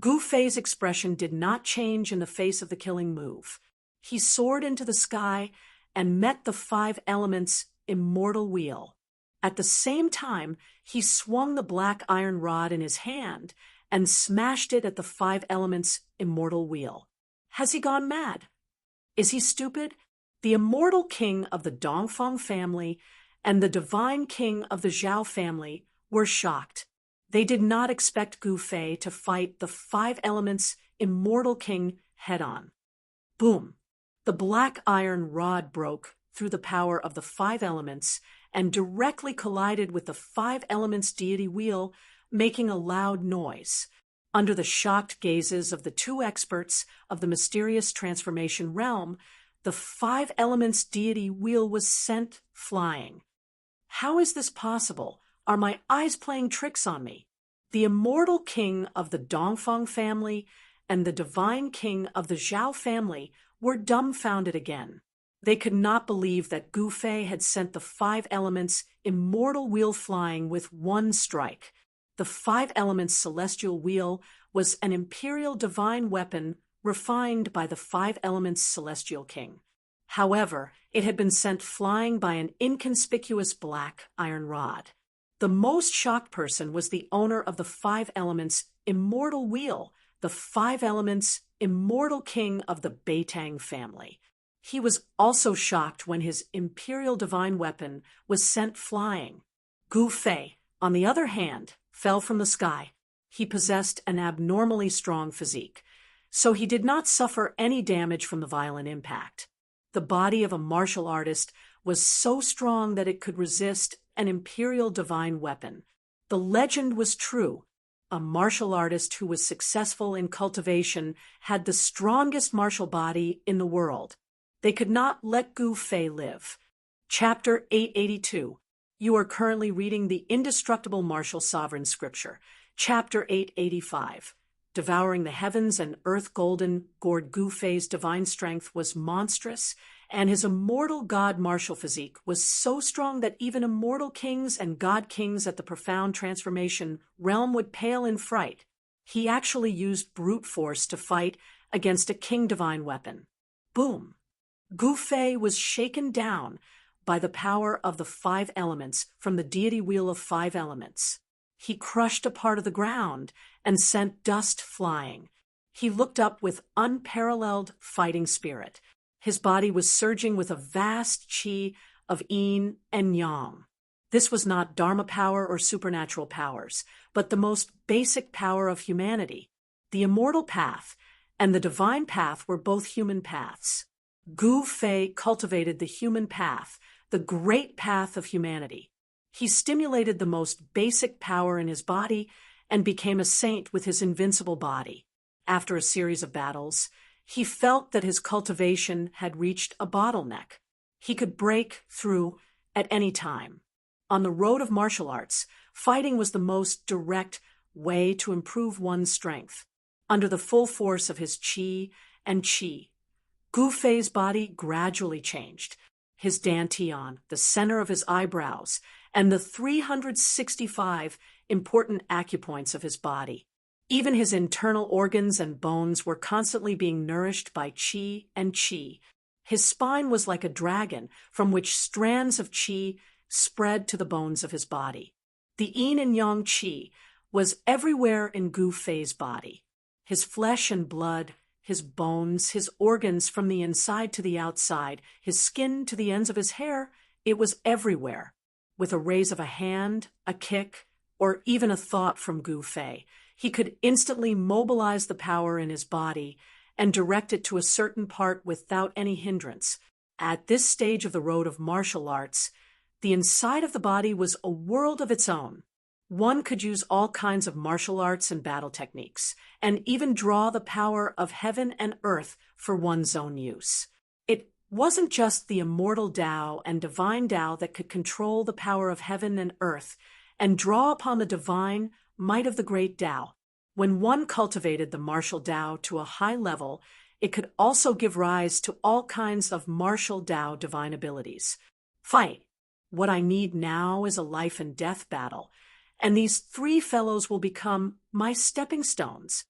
Gu Fei's expression did not change in the face of the killing move. He soared into the sky and met the five elements' immortal wheel. At the same time, he swung the black iron rod in his hand and smashed it at the five elements' immortal wheel. Has he gone mad? Is he stupid? The immortal king of the Dongfang family and the divine king of the Zhao family were shocked. They did not expect Gu Fei to fight the five elements' immortal king head-on. Boom! The black iron rod broke through the power of the five elements and directly collided with the five elements' deity wheel, making a loud noise. Under the shocked gazes of the two experts of the mysterious transformation realm, the five elements' deity wheel was sent flying. How is this possible? Are my eyes playing tricks on me? The immortal king of the Dongfang family and the divine king of the Zhao family were dumbfounded again. They could not believe that Gu Fei had sent the five elements' immortal wheel flying with one strike. The five elements' celestial wheel was an imperial divine weapon refined by the five elements' celestial king. However, it had been sent flying by an inconspicuous black iron rod. The most shocked person was the owner of the five elements' immortal wheel, the five elements' immortal king of the Beitang family. He was also shocked when his imperial divine weapon was sent flying. Gu Fei, on the other hand, fell from the sky. He possessed an abnormally strong physique, so he did not suffer any damage from the violent impact. The body of a martial artist was so strong that it could resist an imperial divine weapon. The legend was true. A martial artist who was successful in cultivation had the strongest martial body in the world. They could not let Gu Fei live. Chapter 882. You are currently reading the Indestructible Martial Sovereign Scripture. Chapter 885. Devouring the heavens and earth golden gourd Gu Fei's divine strength was monstrous, and his immortal god martial physique was so strong that even immortal kings and god kings at the profound transformation realm would pale in fright. He actually used brute force to fight against a king divine weapon. Boom! Gu Fei was shaken down by the power of the five elements from the deity wheel of five elements. He crushed a part of the ground and sent dust flying. He looked up with unparalleled fighting spirit. His body was surging with a vast qi of yin and yang. This was not dharma power or supernatural powers, but the most basic power of humanity. The immortal path and the divine path were both human paths. Gu Fei cultivated the human path, the great path of humanity. He stimulated the most basic power in his body and became a saint with his invincible body. After a series of battles, he felt that his cultivation had reached a bottleneck. He could break through at any time. On the road of martial arts, fighting was the most direct way to improve one's strength. Under the full force of his qi and qi, Gu Fei's body gradually changed. His dantian, the center of his eyebrows, and the 365 important acupoints of his body. Even his internal organs and bones were constantly being nourished by qi and qi. His spine was like a dragon from which strands of qi spread to the bones of his body. The yin and yang qi was everywhere in Gu Fei's body. His flesh and blood, his bones, his organs from the inside to the outside, his skin to the ends of his hair, it was everywhere. With a raise of a hand, a kick, or even a thought from Gu Fei, he could instantly mobilize the power in his body and direct it to a certain part without any hindrance. At this stage of the road of martial arts, the inside of the body was a world of its own. One could use all kinds of martial arts and battle techniques, and even draw the power of heaven and earth for one's own use. It wasn't just the immortal Tao and divine Tao that could control the power of heaven and earth and draw upon the divine might of the great Tao. When one cultivated the martial Tao to a high level, it could also give rise to all kinds of martial Tao divine abilities. Fight. What I need now is a life and death battle, and these three fellows will become my stepping stones.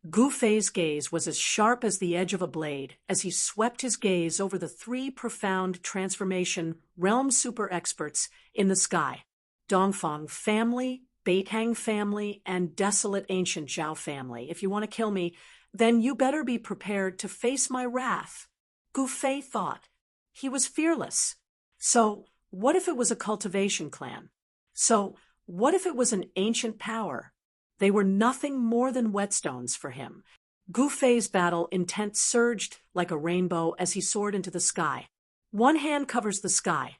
Gu Fei's gaze was as sharp as the edge of a blade as he swept his gaze over the three profound transformation realm super experts in the sky: Dongfang family, Beitang family, and desolate ancient Zhao family. If you want to kill me, then you better be prepared to face my wrath. Gu Fei thought. He was fearless. So, what if it was a cultivation clan? So, what if it was an ancient power? They were nothing more than whetstones for him. Gu Fei's battle intent surged like a rainbow as he soared into the sky. One hand covers the sky.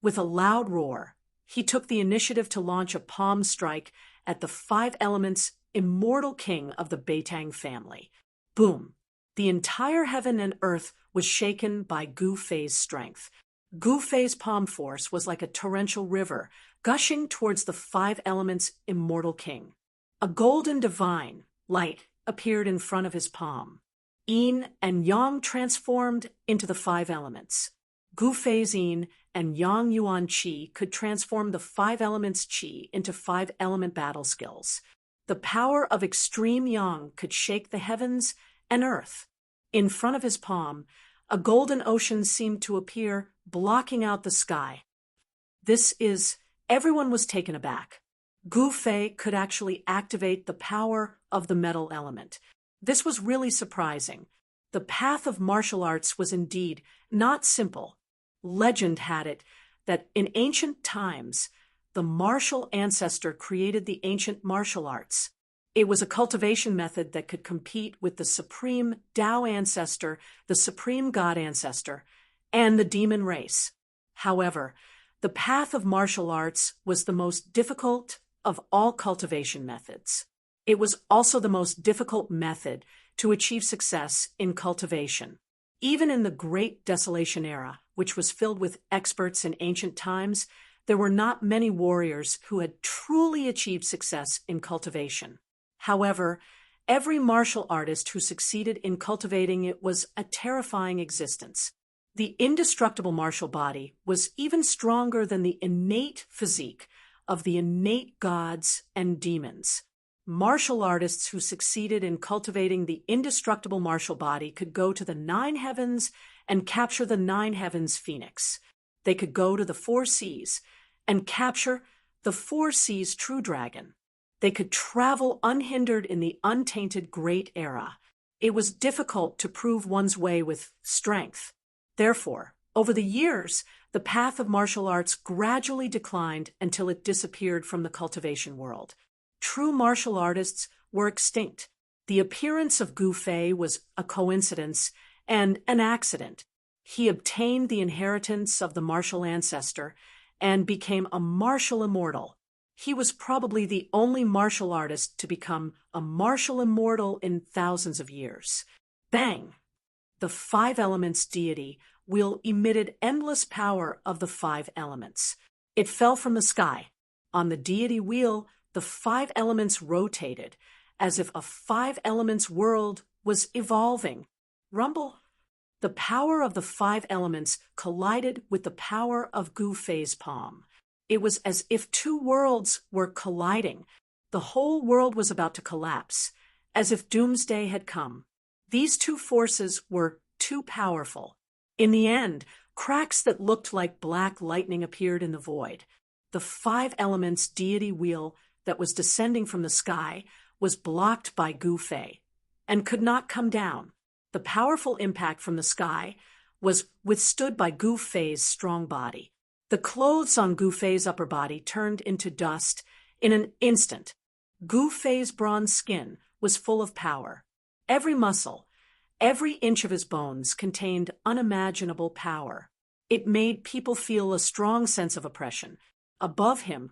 With a loud roar, he took the initiative to launch a palm strike at the five elements immortal king of the Beitang family. Boom! The entire heaven and earth was shaken by Gu Fei's strength. Gu Fei's palm force was like a torrential river, gushing towards the five elements immortal king. A golden divine light appeared in front of his palm. Yin and Yang transformed into the five elements. Gu Fei's Yin and Yang Yuan Qi could transform the five elements Qi into five-element battle skills. The power of extreme Yang could shake the heavens and earth. In front of his palm, a golden ocean seemed to appear, blocking out the sky. Everyone was taken aback. Gu Fei could actually activate the power of the metal element. This was really surprising. The path of martial arts was indeed not simple. Legend had it that in ancient times, the martial ancestor created the ancient martial arts. It was a cultivation method that could compete with the supreme Tao ancestor, the supreme God ancestor, and the demon race. However, the path of martial arts was the most difficult of all cultivation methods. It was also the most difficult method to achieve success in cultivation. Even in the Great Desolation era, which was filled with experts in ancient times, there were not many warriors who had truly achieved success in cultivation. However, every martial artist who succeeded in cultivating it was a terrifying existence. The indestructible martial body was even stronger than the innate physique of the innate gods and demons. Martial artists who succeeded in cultivating the indestructible martial body could go to the nine heavens and capture the nine heavens phoenix. They could go to the four seas and capture the four seas true dragon. They could travel unhindered in the untainted great era. It was difficult to prove one's way with strength. Therefore, over the years, the path of martial arts gradually declined until it disappeared from the cultivation world. True martial artists were extinct. The appearance of Gu Fei was a coincidence and an accident. He obtained the inheritance of the martial ancestor and became a martial immortal. He was probably the only martial artist to become a martial immortal in thousands of years. Bang! The five elements deity wheel emitted endless power of the five elements. It fell from the sky. On the deity wheel, the five elements rotated, as if a five elements world was evolving. Rumble. The power of the five elements collided with the power of Gu Fei's palm. It was as if two worlds were colliding. The whole world was about to collapse, as if doomsday had come. These two forces were too powerful. In the end, cracks that looked like black lightning appeared in the void. The five elements deity wheel that was descending from the sky was blocked by Gu Fei and could not come down. The powerful impact from the sky was withstood by Gu Fei's strong body. The clothes on Gu Fei's upper body turned into dust in an instant. Gu Fei's bronze skin was full of power. Every muscle, every inch of his bones contained unimaginable power. It made people feel a strong sense of oppression. Above him,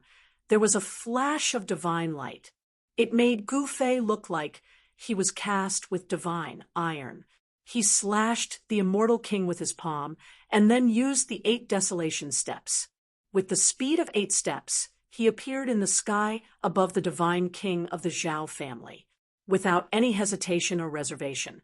there was a flash of divine light. It made Gu Fei look like he was cast with divine iron. He slashed the immortal king with his palm and then used the 8 desolation steps. With the speed of 8 steps, he appeared in the sky above the divine king of the Zhao family. Without any hesitation or reservation,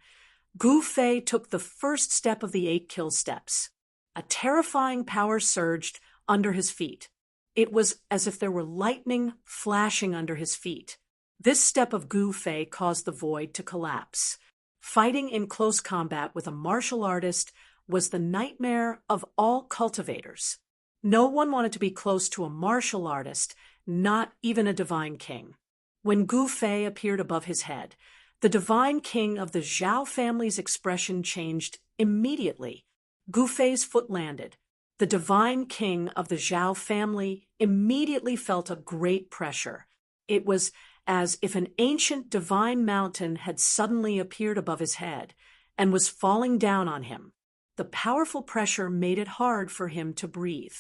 Gu Fei took the first step of the 8 kill steps. A terrifying power surged under his feet. It was as if there were lightning flashing under his feet. This step of Gu Fei caused the void to collapse. Fighting in close combat with a martial artist was the nightmare of all cultivators. No one wanted to be close to a martial artist, not even a divine king. When Gu Fei appeared above his head, the divine king of the Zhao family's expression changed immediately. Gu Fei's foot landed. The divine king of the Zhao family immediately felt a great pressure. It was as if an ancient divine mountain had suddenly appeared above his head and was falling down on him. The powerful pressure made it hard for him to breathe.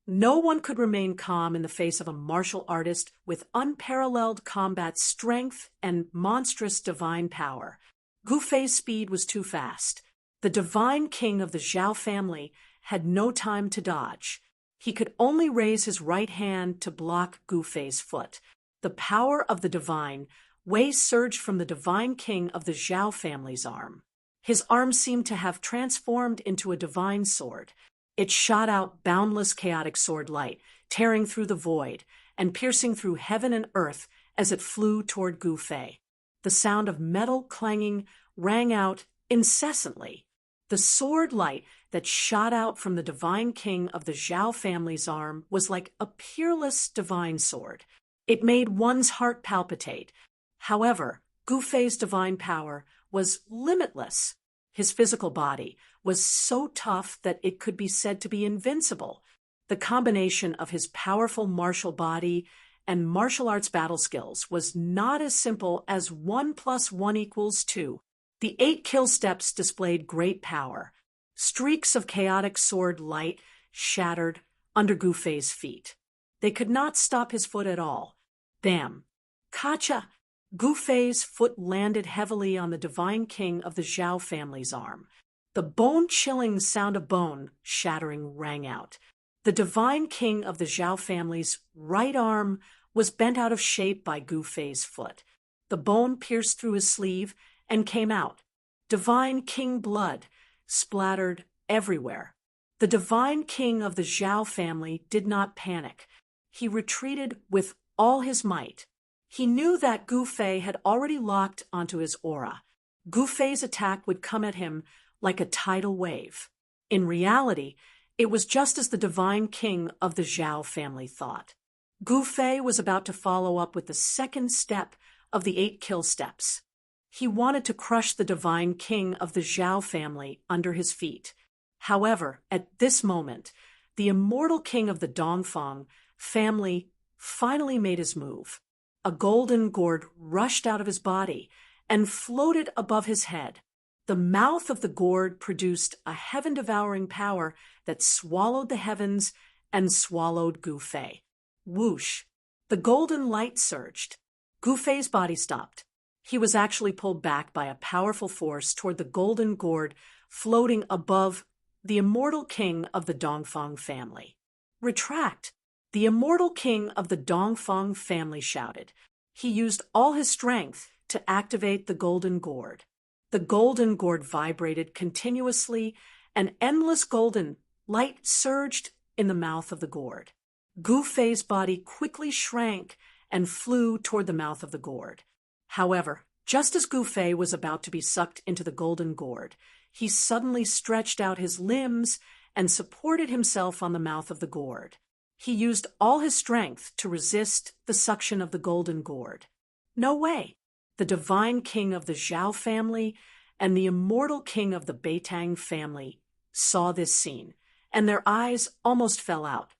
No one could remain calm in the face of a martial artist with unparalleled combat strength and monstrous divine power. Gu Fei's speed was too fast. The divine king of the Zhao family had no time to dodge. He could only raise his right hand to block Gu Fei's foot. The power of the divine Wei surged from the divine king of the Zhao family's arm. His arm seemed to have transformed into a divine sword. It shot out boundless chaotic sword light, tearing through the void and piercing through heaven and earth as it flew toward Gu Fei. The sound of metal clanging rang out incessantly. The sword light that shot out from the divine king of the Zhao family's arm was like a peerless divine sword. It made one's heart palpitate. However, Gu Fei's divine power was limitless. His physical body was so tough that it could be said to be invincible. The combination of his powerful martial body and martial arts battle skills was not as simple as 1 + 1 = 2. The 8 kill steps displayed great power. Streaks of chaotic sword light shattered under Gu Fei's feet. They could not stop his foot at all. Bam! Kacha! Gu Fei's foot landed heavily on the divine king of the Zhao family's arm. The bone-chilling sound of bone shattering rang out. The divine king of the Zhao family's right arm was bent out of shape by Gu Fei's foot. The bone pierced through his sleeve and came out. Divine king blood splattered everywhere. The divine king of the Zhao family did not panic. He retreated with all his might. He knew that Gu Fei had already locked onto his aura. Gu Fei's attack would come at him like a tidal wave. In reality, it was just as the divine king of the Zhao family thought. Gu Fei was about to follow up with the second step of the 8 kill steps. He wanted to crush the divine king of the Zhao family under his feet. However, at this moment, the immortal king of the Dongfang family finally made his move. A golden gourd rushed out of his body and floated above his head. The mouth of the gourd produced a heaven-devouring power that swallowed the heavens and swallowed Gu Fei. Whoosh! The golden light surged. Gu Fei's body stopped. He was actually pulled back by a powerful force toward the golden gourd floating above the immortal king of the Dongfang family. Retract! The immortal king of the Dongfang family shouted. He used all his strength to activate the golden gourd. The golden gourd vibrated continuously, and endless golden light surged in the mouth of the gourd. Gu Fei's body quickly shrank and flew toward the mouth of the gourd. However, just as Gu Fei was about to be sucked into the golden gourd, he suddenly stretched out his limbs and supported himself on the mouth of the gourd. He used all his strength to resist the suction of the golden gourd. No way! The divine king of the Zhao family and the immortal king of the Beitang family saw this scene, and their eyes almost fell out.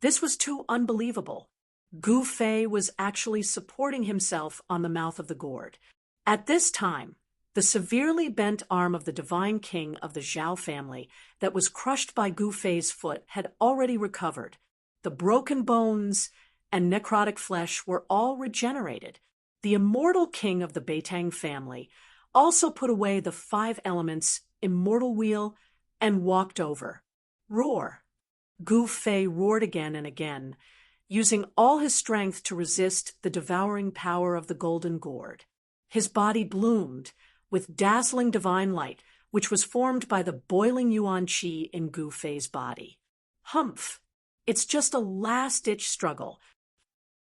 This was too unbelievable. Gu Fei was actually supporting himself on the mouth of the gourd. At this time, the severely bent arm of the divine king of the Zhao family that was crushed by Gu Fei's foot had already recovered. The broken bones and necrotic flesh were all regenerated. The immortal king of the Beitang family also put away the 5 elements immortal wheel and walked over. Roar! Gu Fei roared again and again, using all his strength to resist the devouring power of the golden gourd. His body bloomed with dazzling divine light, which was formed by the boiling yuan qi in Gu Fei's body. Humph! It's just a last-ditch struggle.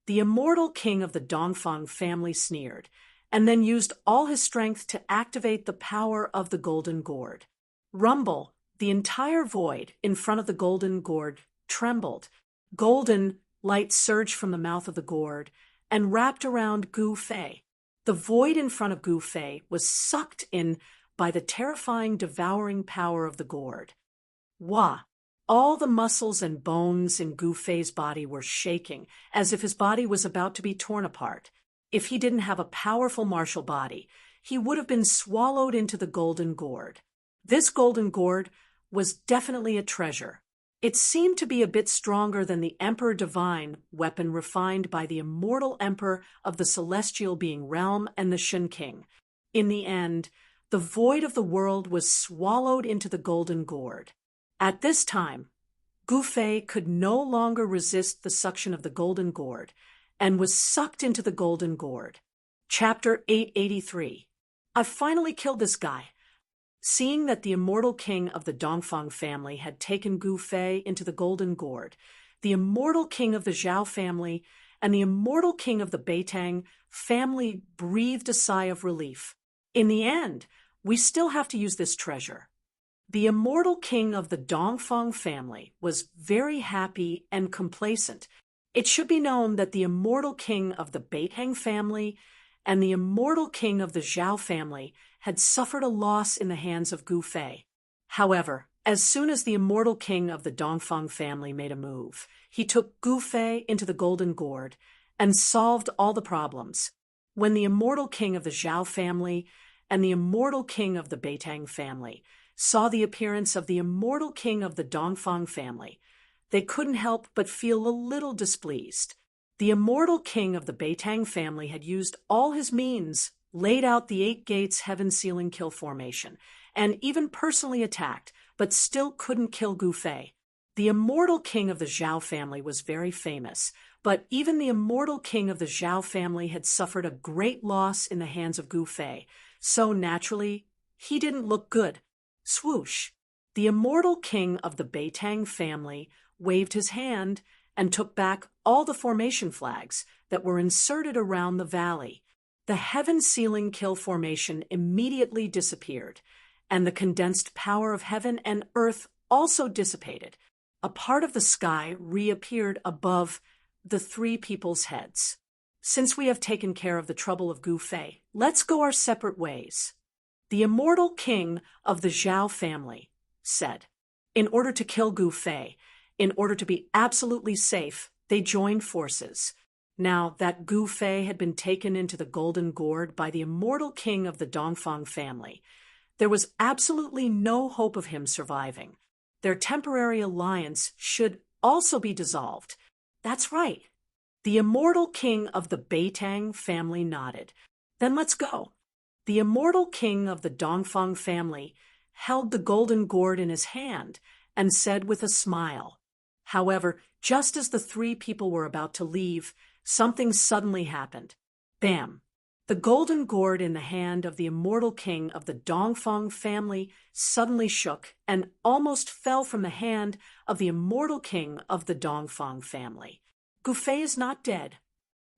The immortal king of the Dongfang family sneered, and then used all his strength to activate the power of the golden gourd. Rumble, the entire void in front of the golden gourd trembled. Golden light surged from the mouth of the gourd and wrapped around Gu Fei. The void in front of Gu Fei was sucked in by the terrifying devouring power of the gourd. Wah! All the muscles and bones in Gu Fei's body were shaking, as if his body was about to be torn apart. If he didn't have a powerful martial body, he would have been swallowed into the golden gourd. This golden gourd was definitely a treasure. It seemed to be a bit stronger than the Emperor Divine weapon refined by the immortal Emperor of the Celestial Being Realm and the Shun King. In the end, the void of the world was swallowed into the golden gourd. At this time, Gu Fei could no longer resist the suction of the golden gourd and was sucked into the golden gourd. Chapter 883. I've finally killed this guy. Seeing that the immortal king of the Dongfang family had taken Gu Fei into the golden gourd, the immortal king of the Zhao family and the immortal king of the Beitang family breathed a sigh of relief. In the end, we still have to use this treasure. The immortal king of the Dongfang family was very happy and complacent. It should be known that the immortal king of the Beitang family and the immortal king of the Zhao family had suffered a loss in the hands of Gu Fei. However, as soon as the immortal king of the Dongfang family made a move, he took Gu Fei into the golden gourd and solved all the problems. When the immortal king of the Zhao family and the immortal king of the Beitang family saw the appearance of the immortal king of the Dongfang family, they couldn't help but feel a little displeased. The immortal king of the Beitang family had used all his means, laid out the 8 gates heaven ceiling kill formation, and even personally attacked, but still couldn't kill Gu Fei. The immortal king of the Zhao family was very famous, but even the immortal king of the Zhao family had suffered a great loss in the hands of Gu Fei, so naturally, he didn't look good. Swoosh! The immortal king of the Beitang family waved his hand and took back all the formation flags that were inserted around the valley. The heaven ceiling kill formation immediately disappeared, and the condensed power of heaven and earth also dissipated. A part of the sky reappeared above the 3 people's heads. Since we have taken care of the trouble of Gu Fei, let's go our separate ways. The immortal king of the Zhao family said. In order to kill Gu Fei, in order to be absolutely safe, they joined forces. Now that Gu Fei had been taken into the golden gourd by the immortal king of the Dongfang family, there was absolutely no hope of him surviving. Their temporary alliance should also be dissolved. That's right. The immortal king of the Beitang family nodded. Then let's go. The immortal king of the Dongfang family held the golden gourd in his hand and said with a smile. However, just as the 3 people were about to leave, something suddenly happened. Bam! The golden gourd in the hand of the immortal king of the Dongfang family suddenly shook and almost fell from the hand of the immortal king of the Dongfang family. Gu Fei is not dead.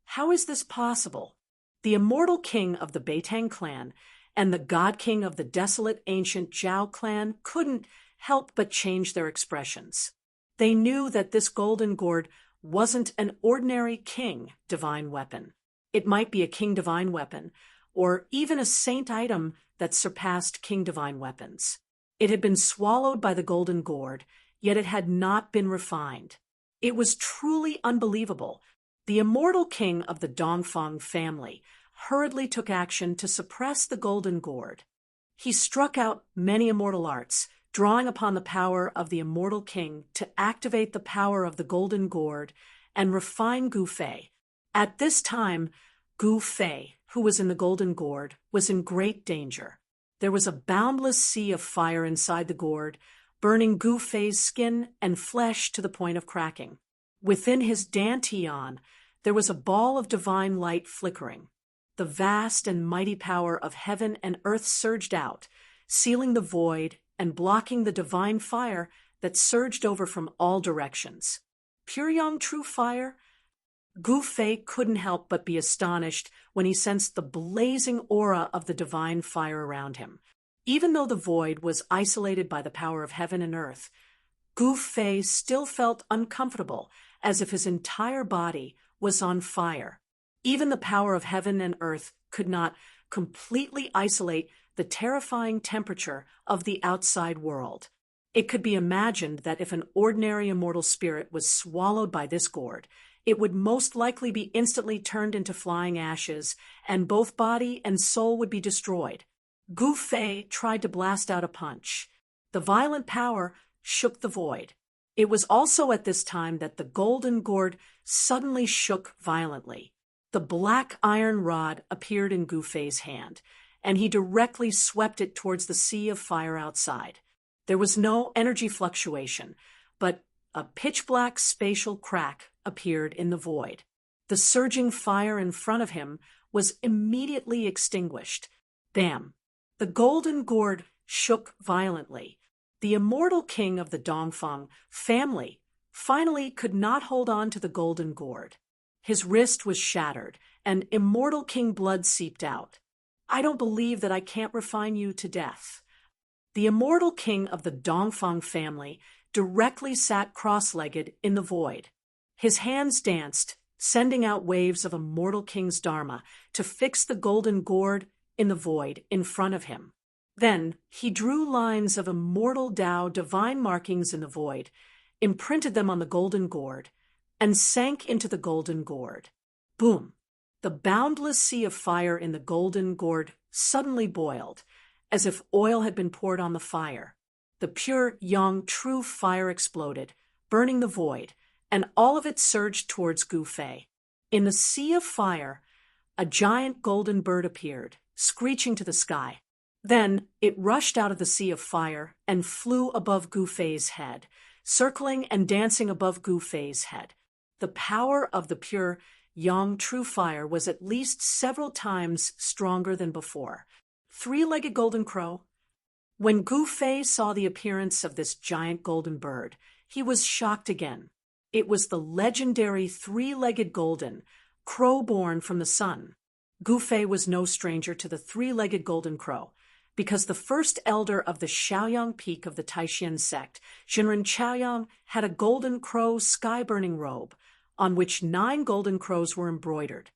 How is this possible? The immortal king of the Beitang clan and the god king of the desolate ancient Zhao clan couldn't help but change their expressions. They knew that this golden gourd wasn't an ordinary king divine weapon. It might be a king divine weapon, or even a saint item that surpassed king divine weapons. It had been swallowed by the golden gourd, yet it had not been refined. It was truly unbelievable. The immortal king of the Dongfang family hurriedly took action to suppress the golden gourd. He struck out many immortal arts, drawing upon the power of the immortal king to activate the power of the golden gourd and refine Gu Fei. At this time, Gu Fei, who was in the golden gourd, was in great danger. There was a boundless sea of fire inside the gourd, burning Gu Fei's skin and flesh to the point of cracking. Within his dantian, there was a ball of divine light flickering. The vast and mighty power of heaven and earth surged out, sealing the void and blocking the divine fire that surged over from all directions. Pure young true fire? Gu Fei couldn't help but be astonished when he sensed the blazing aura of the divine fire around him. Even though the void was isolated by the power of heaven and earth, Gu Fei still felt uncomfortable, as if his entire body was on fire. Even the power of heaven and earth could not completely isolate the terrifying temperature of the outside world. It could be imagined that if an ordinary immortal spirit was swallowed by this gourd, it would most likely be instantly turned into flying ashes, and both body and soul would be destroyed. Gu Fei tried to blast out a punch. The violent power shook the void. It was also at this time that the golden gourd suddenly shook violently. The black iron rod appeared in Gu Fei's hand, and he directly swept it towards the sea of fire outside. There was no energy fluctuation, but a pitch-black spatial crack appeared in the void. The surging fire in front of him was immediately extinguished. Bam! The golden gourd shook violently. The immortal king of the Dongfang family finally could not hold on to the golden gourd. His wrist was shattered, and immortal king blood seeped out. "I don't believe that I can't refine you to death." The immortal king of the Dongfang family directly sat cross-legged in the void. His hands danced, sending out waves of immortal king's dharma to fix the golden gourd in the void in front of him. Then he drew lines of immortal Tao divine markings in the void, imprinted them on the golden gourd, and sank into the golden gourd. Boom! The boundless sea of fire in the golden gourd suddenly boiled, as if oil had been poured on the fire. The pure, young, true fire exploded, burning the void, and all of it surged towards Gu Fei. In the sea of fire, a giant golden bird appeared, screeching to the sky. Then it rushed out of the sea of fire and flew above Gu Fei's head, circling and dancing above Gu Fei's head. The power of the pure, young, true fire was at least several times stronger than before. Three-legged golden crow. When Gu Fei saw the appearance of this giant golden bird, he was shocked again. It was the legendary three-legged golden crow born from the sun. Gu Fei was no stranger to the three-legged golden crow, because the first elder of the Shaoyang peak of the Taishan sect, Jinren Chaoyang, had a golden crow sky-burning robe, on which 9 golden crows were embroidered.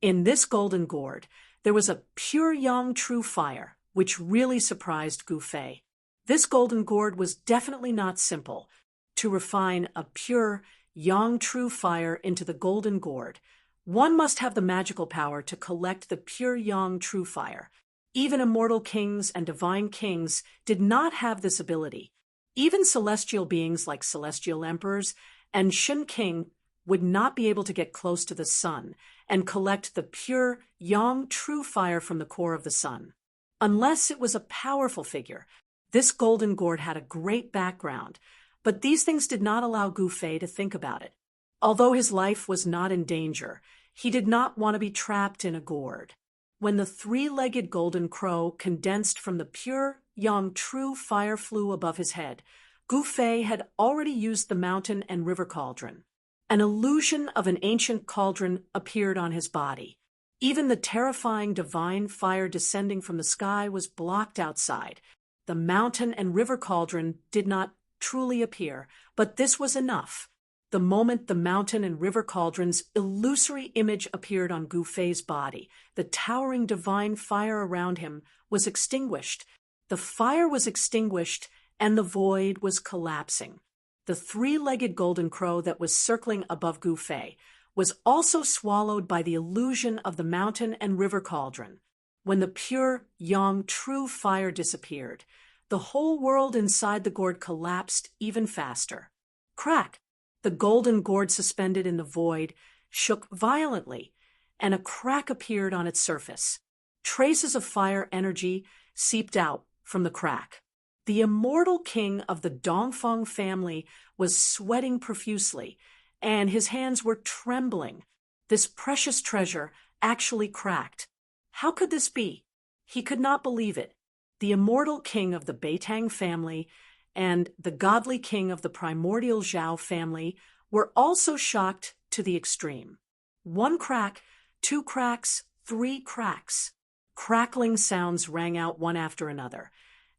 In this golden gourd, there was a pure yang true fire, which really surprised Gu Fei. This golden gourd was definitely not simple. To refine a pure yang true fire into the golden gourd, one must have the magical power to collect the pure yang true fire. Even immortal kings and divine kings did not have this ability. Even celestial beings like celestial emperors and Shen King would not be able to get close to the sun and collect the pure yang true fire from the core of the sun. Unless it was a powerful figure, this golden gourd had a great background, but these things did not allow Gu Fei to think about it. Although his life was not in danger, he did not want to be trapped in a gourd. When the three-legged golden crow condensed from the pure, yang true fire flew above his head, Gu Fei had already used the mountain and river cauldron. An illusion of an ancient cauldron appeared on his body. Even the terrifying divine fire descending from the sky was blocked outside. The mountain and river cauldron did not truly appear, but this was enough. The moment the mountain and river cauldron's illusory image appeared on Gu Fei's body, the towering divine fire around him was extinguished. The fire was extinguished, and the void was collapsing. The three-legged golden crow that was circling above Gu Fei was also swallowed by the illusion of the mountain and river cauldron. When the pure, yang, true fire disappeared, the whole world inside the gourd collapsed even faster. Crack! The golden gourd suspended in the void shook violently, and a crack appeared on its surface. Traces of fire energy seeped out from the crack. The immortal king of the Dongfang family was sweating profusely, and his hands were trembling. This precious treasure actually cracked. How could this be? He could not believe it. The immortal king of the Beitang family and the godly king of the primordial Zhao family were also shocked to the extreme. One crack, two cracks, three cracks. Crackling sounds rang out one after another,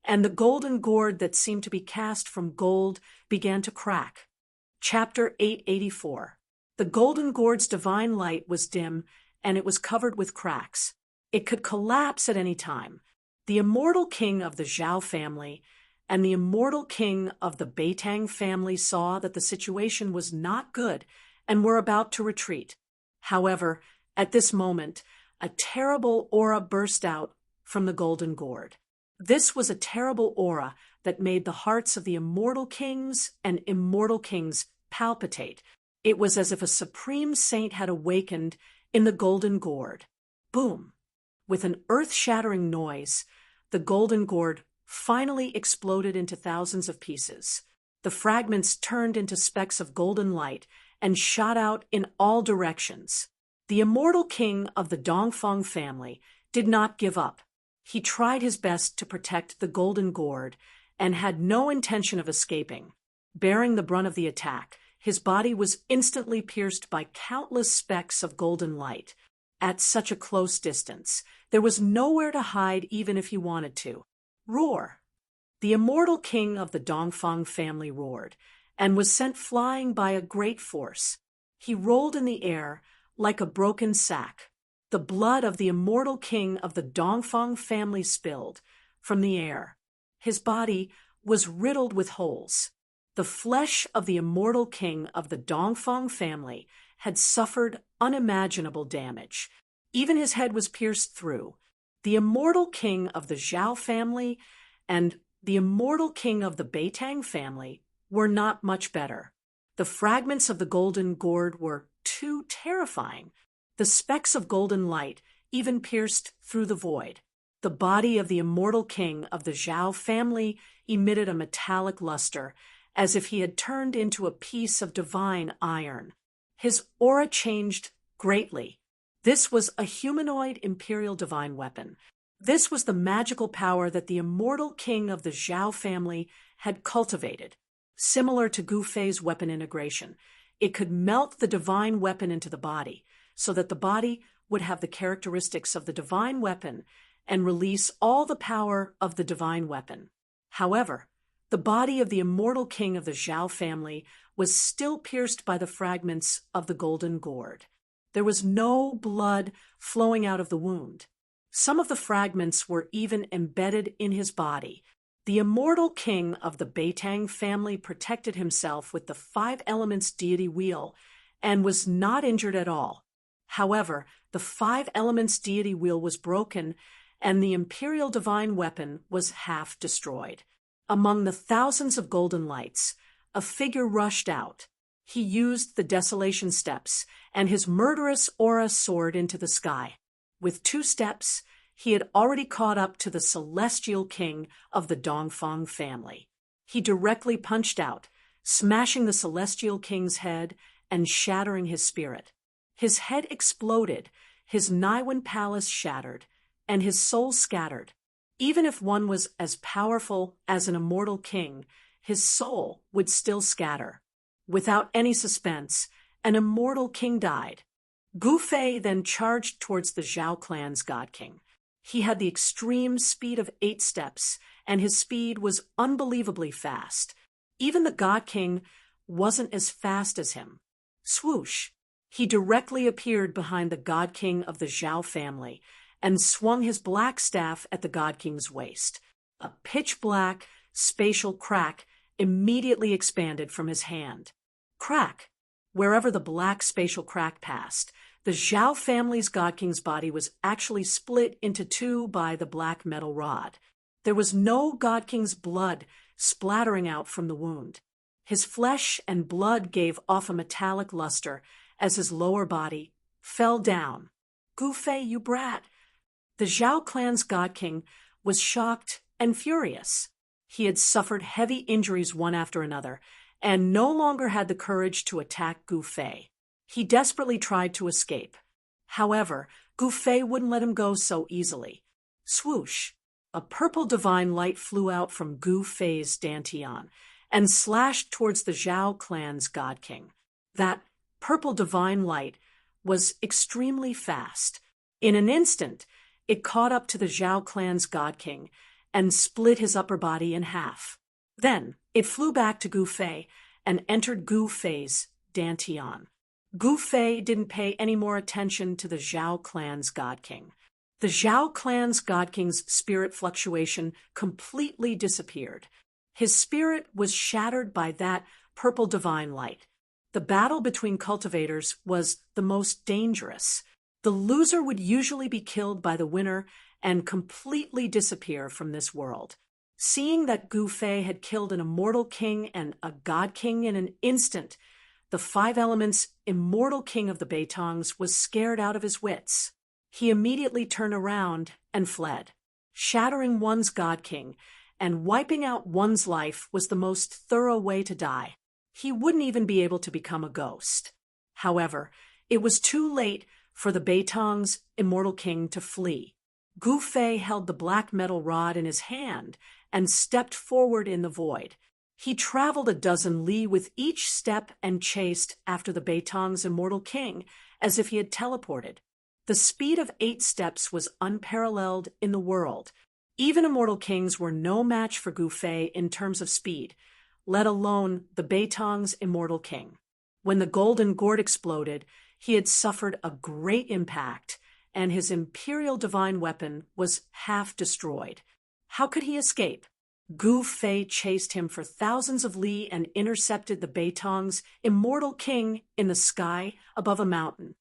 and the golden gourd that seemed to be cast from gold began to crack. Chapter 884. The golden gourd's divine light was dim, and it was covered with cracks. It could collapse at any time. The immortal king of the Zhao family and the immortal king of the Beitang family saw that the situation was not good and were about to retreat. However, at this moment, a terrible aura burst out from the golden gourd. This was a terrible aura that made the hearts of the immortal kings and immortal kings palpitate. It was as if a supreme saint had awakened in the golden gourd. Boom! With an earth-shattering noise, the golden gourd finally exploded into thousands of pieces. The fragments turned into specks of golden light and shot out in all directions. The immortal king of the Dongfang family did not give up. He tried his best to protect the golden gourd and had no intention of escaping. Bearing the brunt of the attack, his body was instantly pierced by countless specks of golden light. At such a close distance, there was nowhere to hide even if he wanted to. Roar! The immortal king of the Dongfang family roared, and was sent flying by a great force. He rolled in the air like a broken sack. The blood of the immortal king of the Dongfang family spilled from the air. His body was riddled with holes. The flesh of the immortal king of the Dongfang family had suffered unimaginable damage. Even his head was pierced through. The immortal king of the Zhao family and the immortal king of the Beitang family were not much better. The fragments of the golden gourd were too terrifying. The specks of golden light even pierced through the void. The body of the immortal king of the Zhao family emitted a metallic luster, as if he had turned into a piece of divine iron. His aura changed greatly. This was a humanoid imperial divine weapon. This was the magical power that the immortal king of the Zhao family had cultivated. Similar to Gu Fei's weapon integration, it could melt the divine weapon into the body, so that the body would have the characteristics of the divine weapon and release all the power of the divine weapon. However, the body of the immortal king of the Zhao family was still pierced by the fragments of the golden gourd. There was no blood flowing out of the wound. Some of the fragments were even embedded in his body. The immortal king of the Beitang family protected himself with the 5 elements deity wheel and was not injured at all. However, the 5 elements deity wheel was broken and the imperial divine weapon was half destroyed. Among the thousands of golden lights, a figure rushed out. He used the desolation steps, and his murderous aura soared into the sky. With 2 steps, he had already caught up to the celestial king of the Dongfang family. He directly punched out, smashing the celestial king's head and shattering his spirit. His head exploded, his Naiwan palace shattered, and his soul scattered. Even if one was as powerful as an immortal king, his soul would still scatter. Without any suspense, an immortal king died. Gu Fei then charged towards the Zhao clan's god king. He had the extreme speed of 8 steps, and his speed was unbelievably fast. Even the god king wasn't as fast as him. Swoosh! He directly appeared behind the god king of the Zhao family and swung his black staff at the god king's waist. A pitch-black, spatial crack immediately expanded from his hand. Crack! Wherever the black spatial crack passed, the Zhao family's god king's body was actually split into 2 by the black metal rod. There was no god king's blood splattering out from the wound. His flesh and blood gave off a metallic luster as his lower body fell down. Gu Fei, you brat! The Zhao clan's god king was shocked and furious. He had suffered heavy injuries one after another, and no longer had the courage to attack Gu Fei. He desperately tried to escape. However, Gu Fei wouldn't let him go so easily. Swoosh! A purple divine light flew out from Gu Fei's dantian and slashed towards the Zhao clan's god king. That purple divine light was extremely fast. In an instant, it caught up to the Zhao clan's God King and split his upper body in half. Then, it flew back to Gu Fei and entered Gu Fei's dantian. Gu Fei didn't pay any more attention to the Zhao clan's God King. The Zhao clan's God King's spirit fluctuation completely disappeared. His spirit was shattered by that purple divine light. The battle between cultivators was the most dangerous. The loser would usually be killed by the winner and completely disappear from this world. Seeing that Gu Fei had killed an immortal king and a god king in an instant, the Five Elements immortal king of the Beitongs was scared out of his wits. He immediately turned around and fled. Shattering one's god king and wiping out one's life was the most thorough way to die. He wouldn't even be able to become a ghost. However, it was too late for the Beitong's immortal king to flee. Gu Fei held the black metal rod in his hand and stepped forward in the void. He traveled a dozen li with each step and chased after the Beitong's immortal king as if he had teleported. The speed of 8 steps was unparalleled in the world. Even immortal kings were no match for Gu Fei in terms of speed, let alone the Beitong's immortal king. When the golden gourd exploded, he had suffered a great impact, and his imperial divine weapon was half destroyed. How could he escape? Gu Fei chased him for thousands of li and intercepted the Beitong's immortal king in the sky above a mountain.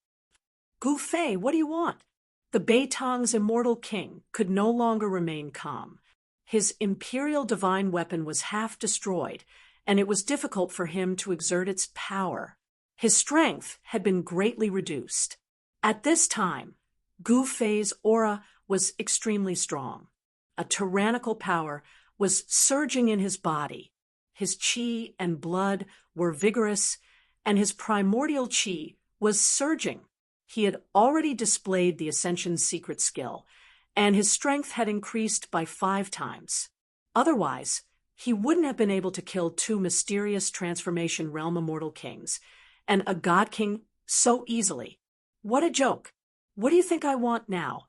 Gu Fei, what do you want? The Beitong's immortal king could no longer remain calm. His imperial divine weapon was half destroyed, and it was difficult for him to exert its power. His strength had been greatly reduced. At this time, Gu Fei's aura was extremely strong. A tyrannical power was surging in his body. His qi and blood were vigorous, and his primordial qi was surging. He had already displayed the Ascension's secret skill, and his strength had increased by 5 times. Otherwise, he wouldn't have been able to kill 2 mysterious transformation realm immortal kings and a god king so easily. What a joke! What do you think I want now?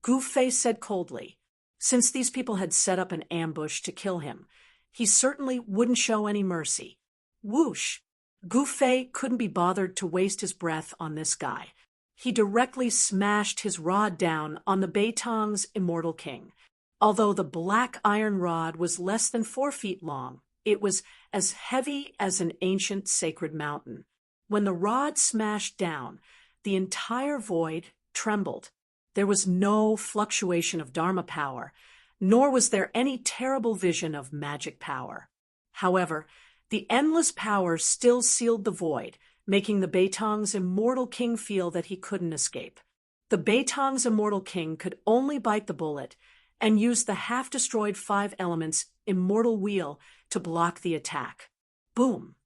Gu Fei said coldly. Since these people had set up an ambush to kill him, he certainly wouldn't show any mercy. Whoosh! Gu Fei couldn't be bothered to waste his breath on this guy. He directly smashed his rod down on the Beitong's immortal king. Although the black iron rod was less than 4 feet long, it was as heavy as an ancient sacred mountain. When the rod smashed down, the entire void trembled. There was no fluctuation of Dharma power, nor was there any terrible vision of magic power. However, the endless power still sealed the void, making the Beitong's immortal king feel that he couldn't escape. The Beitong's immortal king could only bite the bullet and use the half-destroyed 5 elements immortal wheel to block the attack. Boom!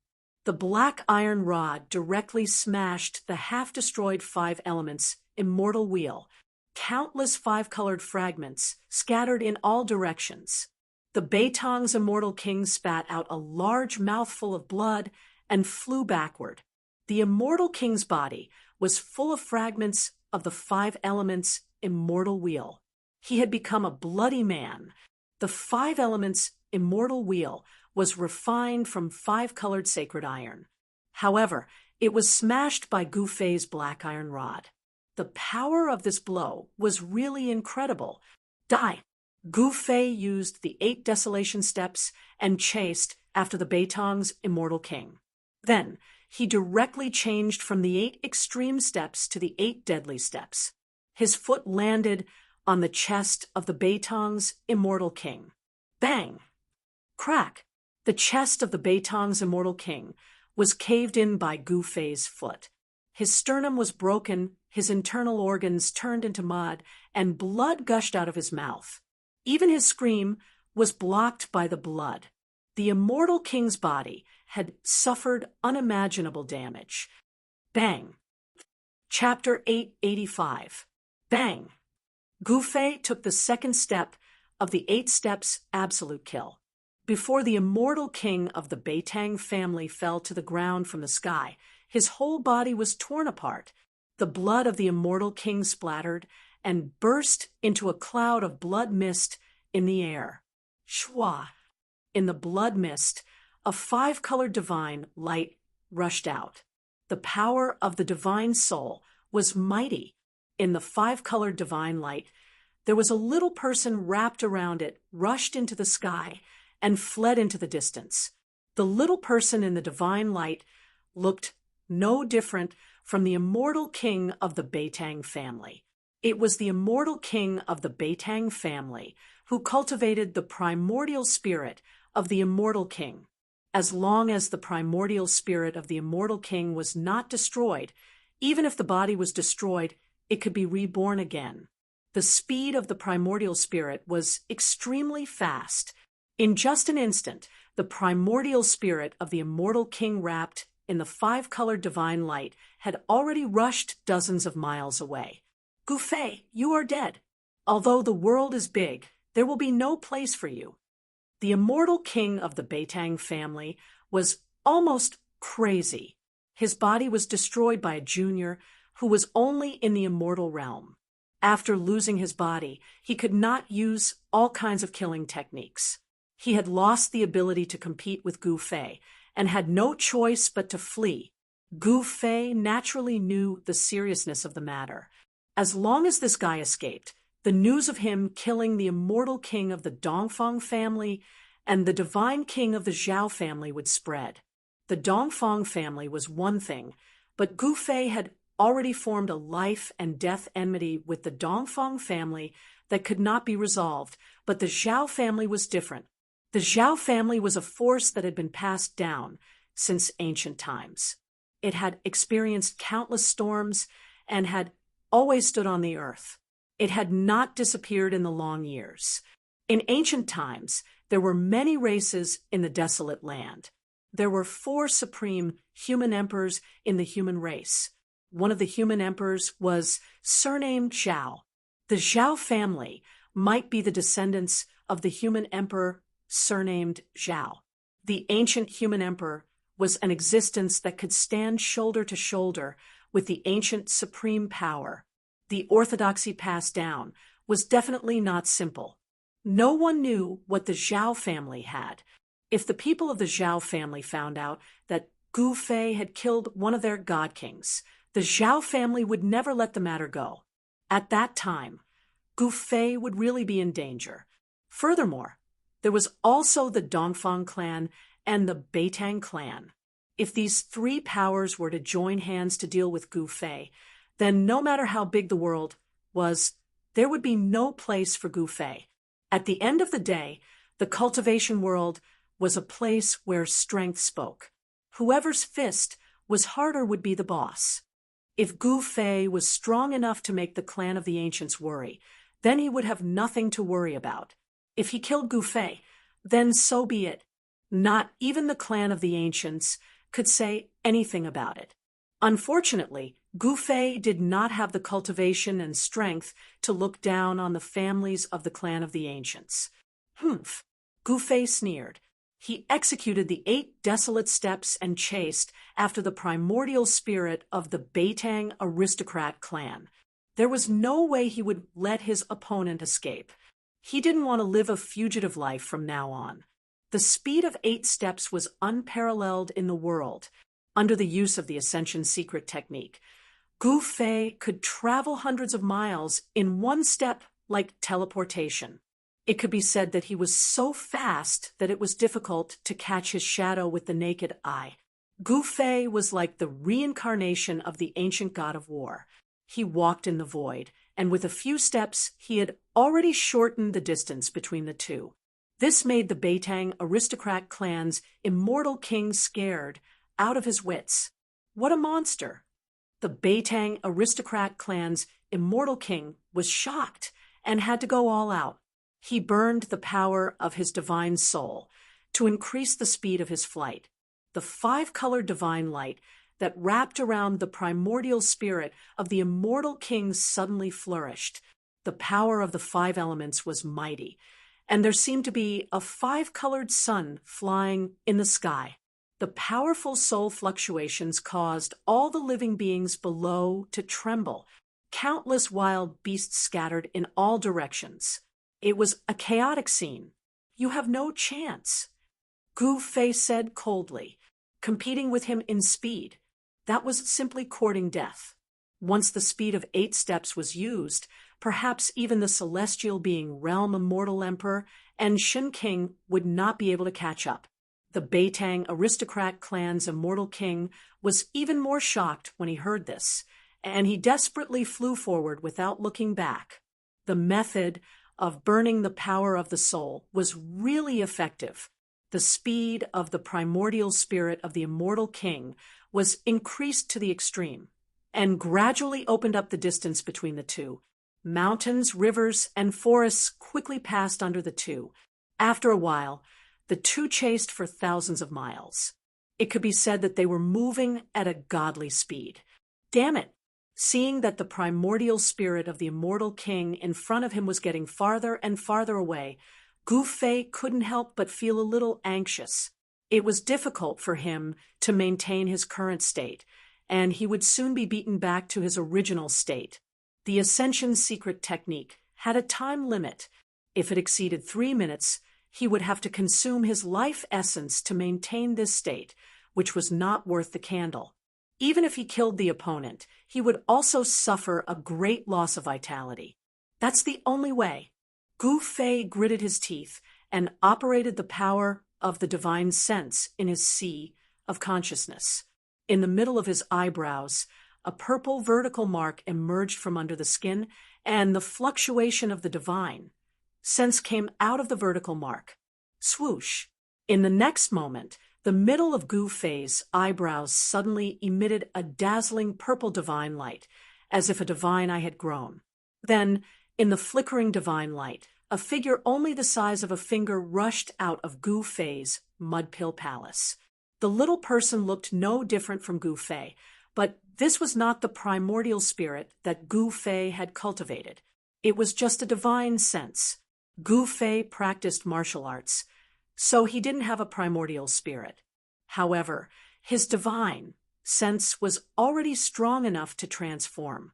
The black iron rod directly smashed the half-destroyed 5 elements immortal wheel. Countless 5-colored fragments scattered in all directions. The Beitong's immortal king spat out a large mouthful of blood and flew backward. The immortal king's body was full of fragments of the 5 elements immortal wheel. He had become a bloody man. The 5 elements immortal wheel was refined from 5-colored sacred iron. However, it was smashed by Gu Fei's black iron rod. The power of this blow was really incredible. Die! Gu Fei used the 8 desolation steps and chased after the Beitong's immortal king. Then, he directly changed from the 8 extreme steps to the 8 deadly steps. His foot landed on the chest of the Beitong's immortal king. Bang! Crack! The chest of the Beitong's immortal king was caved in by Gu Fei's foot. His sternum was broken, his internal organs turned into mud, and blood gushed out of his mouth. Even his scream was blocked by the blood. The immortal king's body had suffered unimaginable damage. Bang! Chapter 885. Bang! Gu Fei took the second step of the 8 steps absolute kill. Before the immortal king of the Beitang family fell to the ground from the sky, his whole body was torn apart. The blood of the immortal king splattered and burst into a cloud of blood mist in the air. Shwa! In the blood mist, a five-colored divine light rushed out. The power of the divine soul was mighty. In the five-colored divine light, there was a little person wrapped around it, rushed into the sky, and fled into the distance. The little person in the divine light looked no different from the immortal king of the Beitang family. It was the immortal king of the Beitang family who cultivated the primordial spirit of the immortal king. As long as the primordial spirit of the immortal king was not destroyed, even if the body was destroyed, it could be reborn again. The speed of the primordial spirit was extremely fast. In just an instant, the primordial spirit of the immortal king wrapped in the five-colored divine light had already rushed dozens of miles away. Gu Fei, you are dead. Although the world is big, there will be no place for you. The immortal king of the Beitang family was almost crazy. His body was destroyed by a junior who was only in the immortal realm. After losing his body, he could not use all kinds of killing techniques. He had lost the ability to compete with Gu Fei and had no choice but to flee. Gu Fei naturally knew the seriousness of the matter. As long as this guy escaped, the news of him killing the immortal king of the Dongfang family and the divine king of the Zhao family would spread. The Dongfang family was one thing, but Gu Fei had already formed a life and death enmity with the Dongfang family that could not be resolved, but the Zhao family was different. The Zhao family was a force that had been passed down since ancient times. It had experienced countless storms and had always stood on the earth. It had not disappeared in the long years. In ancient times, there were many races in the desolate land. There were 4 supreme human emperors in the human race. One of the human emperors was surnamed Zhao. The Zhao family might be the descendants of the human emperor surnamed Zhao. The ancient human emperor was an existence that could stand shoulder to shoulder with the ancient supreme power. The orthodoxy passed down was definitely not simple. No one knew what the Zhao family had. If the people of the Zhao family found out that Gu Fei had killed one of their god kings, the Zhao family would never let the matter go. At that time, Gu Fei would really be in danger. Furthermore, there was also the Dongfang clan and the Beitang clan. If these 3 powers were to join hands to deal with Gu Fei, then no matter how big the world was, there would be no place for Gu Fei. At the end of the day, the cultivation world was a place where strength spoke. Whoever's fist was harder would be the boss. If Gu Fei was strong enough to make the clan of the ancients worry, then he would have nothing to worry about. If he killed Gu Fei, then so be it. Not even the clan of the ancients could say anything about it. Unfortunately, Gu Fei did not have the cultivation and strength to look down on the families of the clan of the ancients. Humph! Gu Fei sneered. He executed the 8 desolate steps and chased after the primordial spirit of the Beitang aristocrat clan. There was no way he would let his opponent escape. He didn't want to live a fugitive life from now on. The speed of 8 steps was unparalleled in the world. Under the use of the Ascension Secret technique, Gu Fei could travel hundreds of miles in 1 step like teleportation. It could be said that he was so fast that it was difficult to catch his shadow with the naked eye. Gu Fei was like the reincarnation of the ancient god of war. He walked in the void, and with a few steps he had already shortened the distance between the two. This made the Beitang aristocrat clan's immortal king scared out of his wits. What a monster! The Beitang aristocrat clan's immortal king was shocked and had to go all out. He burned the power of his divine soul to increase the speed of his flight. The 5-colored divine light that wrapped around the primordial spirit of the immortal king suddenly flourished. The power of the 5 elements was mighty, and there seemed to be a 5-colored sun flying in the sky. The powerful soul fluctuations caused all the living beings below to tremble. Countless wild beasts scattered in all directions. It was a chaotic scene. "You have no chance," Gu Fei said coldly, competing with him in speed. That was simply courting death. Once the speed of 8 steps was used, perhaps even the celestial being Realm Immortal Emperor and Shen King would not be able to catch up. The Beitang aristocrat clan's immortal king was even more shocked when he heard this, and he desperately flew forward without looking back. The method of burning the power of the soul was really effective. The speed of the primordial spirit of the immortal king was increased to the extreme, and gradually opened up the distance between the two. Mountains, rivers, and forests quickly passed under the two. After a while, the two chased for thousands of miles. It could be said that they were moving at a godly speed. Damn it! Seeing that the primordial spirit of the immortal king in front of him was getting farther and farther away, Gu Fei couldn't help but feel a little anxious. It was difficult for him to maintain his current state, and he would soon be beaten back to his original state. The Ascension secret technique had a time limit. If it exceeded 3 minutes, he would have to consume his life essence to maintain this state, which was not worth the candle. Even if he killed the opponent, he would also suffer a great loss of vitality. That's the only way. Gu Fei gritted his teeth and operated the power of the divine sense in his sea of consciousness. In the middle of his eyebrows, a purple vertical mark emerged from under the skin, and the fluctuation of the divine sense came out of the vertical mark. Swoosh! In the next moment, the middle of Gu Fei's eyebrows suddenly emitted a dazzling purple divine light, as if a divine eye had grown. Then, in the flickering divine light, a figure only the size of a finger rushed out of Gu Fei's mud-pill palace. The little person looked no different from Gu Fei, but this was not the primordial spirit that Gu Fei had cultivated. It was just a divine sense. Gu Fei practiced martial arts, so he didn't have a primordial spirit. However, his divine sense was already strong enough to transform.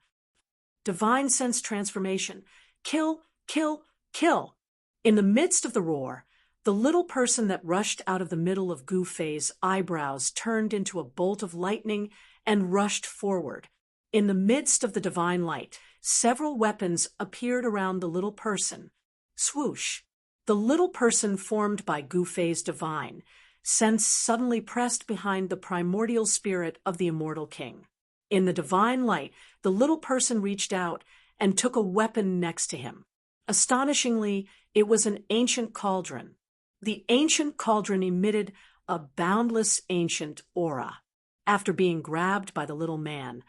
Divine sense transformation. Kill, kill, kill. In the midst of the roar, the little person that rushed out of the middle of Gu Fei's eyebrows turned into a bolt of lightning and rushed forward. In the midst of the divine light, several weapons appeared around the little person. Swoosh! The little person formed by Gu Fei's divine sense suddenly pressed behind the primordial spirit of the immortal king. In the divine light, the little person reached out and took a weapon next to him. Astonishingly, it was an ancient cauldron. The ancient cauldron emitted a boundless ancient aura. After being grabbed by the little man,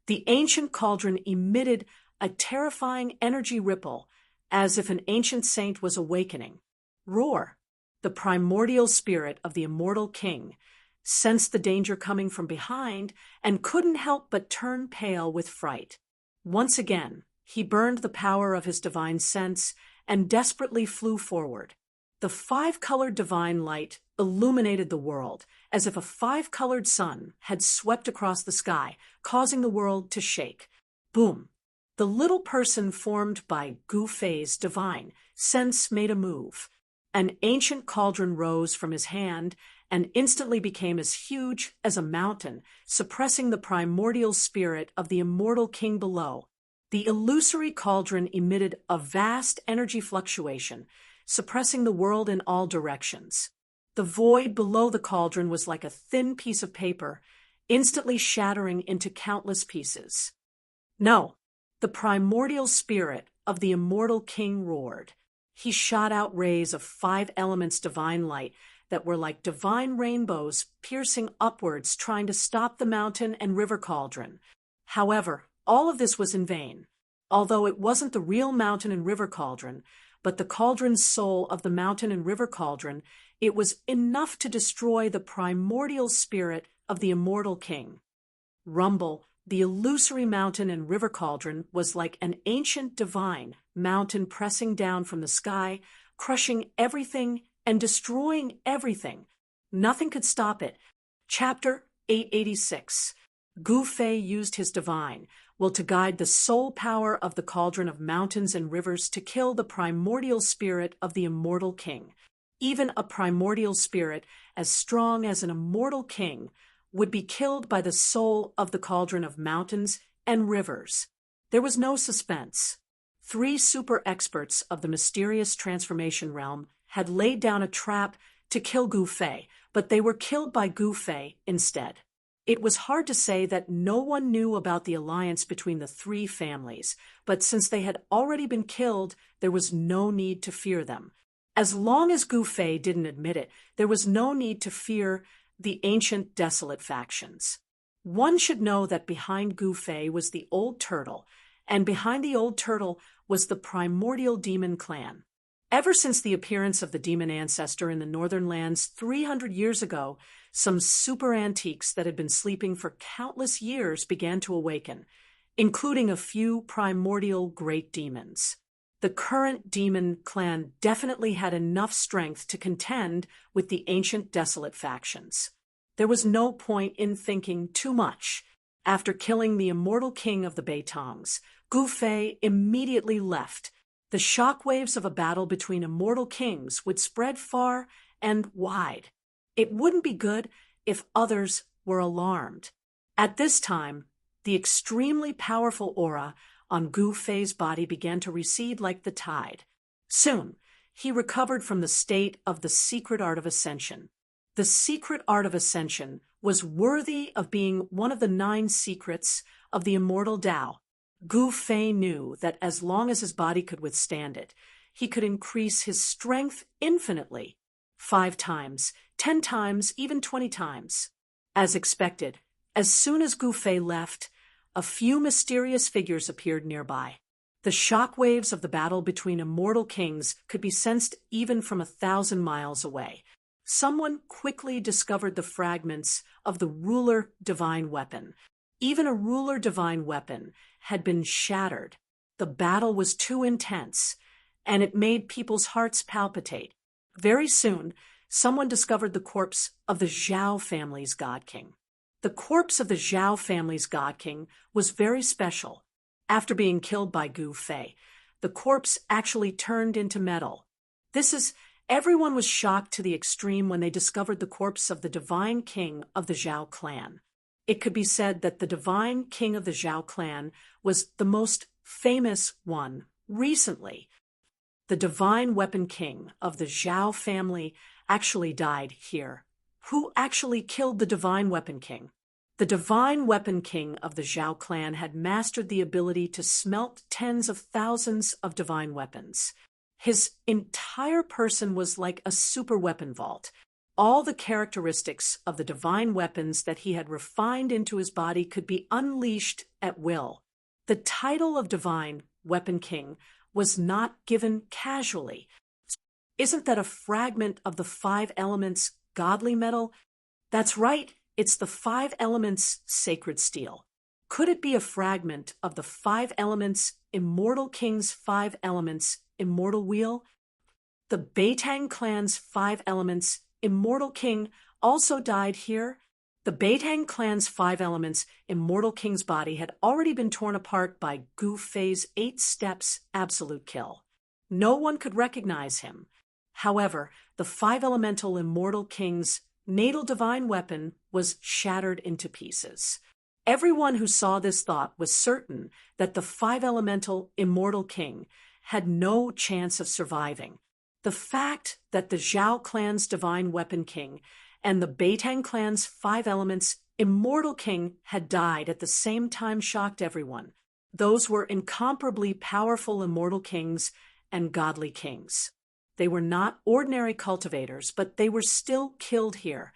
the ancient cauldron emitted a terrifying energy ripple, as if an ancient saint was awakening. Roar! The primordial spirit of the immortal king sensed the danger coming from behind and couldn't help but turn pale with fright. Once again, he burned the power of his divine sense and desperately flew forward. The 5-colored divine light illuminated the world, as if a 5-colored sun had swept across the sky, causing the world to shake. Boom! The little person formed by Gu Fei's divine sense made a move. An ancient cauldron rose from his hand and instantly became as huge as a mountain, suppressing the primordial spirit of the immortal king below. The illusory cauldron emitted a vast energy fluctuation, suppressing the world in all directions. The void below the cauldron was like a thin piece of paper, instantly shattering into countless pieces. No, the primordial spirit of the immortal king roared. He shot out rays of 5 elements divine light that were like divine rainbows piercing upwards, trying to stop the mountain and river cauldron. However, all of this was in vain. Although it wasn't the real mountain and river cauldron, but the cauldron's soul of the mountain and river cauldron, it was enough to destroy the primordial spirit of the immortal king. Rumble, the illusory mountain and river cauldron, was like an ancient divine mountain pressing down from the sky, crushing everything and destroying everything. Nothing could stop it. Chapter 886. Gu Fei used his divine will to guide the soul power of the cauldron of mountains and rivers to kill the primordial spirit of the immortal king. Even a primordial spirit as strong as an immortal king would be killed by the soul of the cauldron of mountains and rivers. There was no suspense. 3 super experts of the mysterious transformation realm had laid down a trap to kill Gu Fei, but they were killed by Gu Fei instead. It was hard to say that no one knew about the alliance between the 3 families, but since they had already been killed, there was no need to fear them. As long as Gu Fei didn't admit it, there was no need to fear the ancient desolate factions. One should know that behind Gu Fei was the Old Turtle, and behind the Old Turtle was the primordial demon clan. Ever since the appearance of the demon ancestor in the northern lands 300 years ago, some super antiques that had been sleeping for countless years began to awaken, including a few primordial great demons. The current demon clan definitely had enough strength to contend with the ancient desolate factions. There was no point in thinking too much. After killing the immortal king of the Beitongs, Gu Fei immediately left. The shockwaves of a battle between immortal kings would spread far and wide. It wouldn't be good if others were alarmed. At this time, the extremely powerful aura on Gu Fei's body began to recede like the tide. Soon, he recovered from the state of the secret art of ascension. The secret art of ascension was worthy of being one of the 9 secrets of the immortal Tao. Gu Fei knew that as long as his body could withstand it, he could increase his strength infinitely, 5 times, 10 times, even 20 times. As expected, as soon as Gu Fei left, a few mysterious figures appeared nearby. The shock waves of the battle between immortal kings could be sensed even from 1,000 miles away. Someone quickly discovered the fragments of the ruler divine weapon. Even a ruler divine weapon had been shattered. The battle was too intense, and it made people's hearts palpitate. Very soon, someone discovered the corpse of the Zhao family's god king. The corpse of the Zhao family's god king was very special. After being killed by Gu Fei, the corpse actually turned into metal. Everyone was shocked to the extreme when they discovered the corpse of the divine king of the Zhao clan. It could be said that the divine king of the Zhao clan was the most famous one recently. The divine weapon king of the Zhao family actually died here. Who actually killed the divine weapon king? The divine weapon king of the Zhao clan had mastered the ability to smelt tens of thousands of divine weapons. His entire person was like a super weapon vault. All the characteristics of the divine weapons that he had refined into his body could be unleashed at will. The title of divine weapon king was not given casually. Isn't that a fragment of the 5 elements godly metal? That's right, it's the 5 elements sacred steel. Could it be a fragment of the 5 elements immortal king's 5 elements immortal wheel? The Beitang clan's 5 elements immortal king also died here. The Beitang clan's 5 elements immortal king's body had already been torn apart by Gu Fei's 8 steps absolute kill. No one could recognize him. However, the 5 elemental immortal king's natal divine weapon was shattered into pieces. Everyone who saw this thought was certain that the 5 elemental immortal king had no chance of surviving. The fact that the Zhao clan's divine weapon king and the Beitang clan's 5 elements immortal king had died at the same time shocked everyone. Those were incomparably powerful immortal kings and godly kings. They were not ordinary cultivators, but they were still killed here.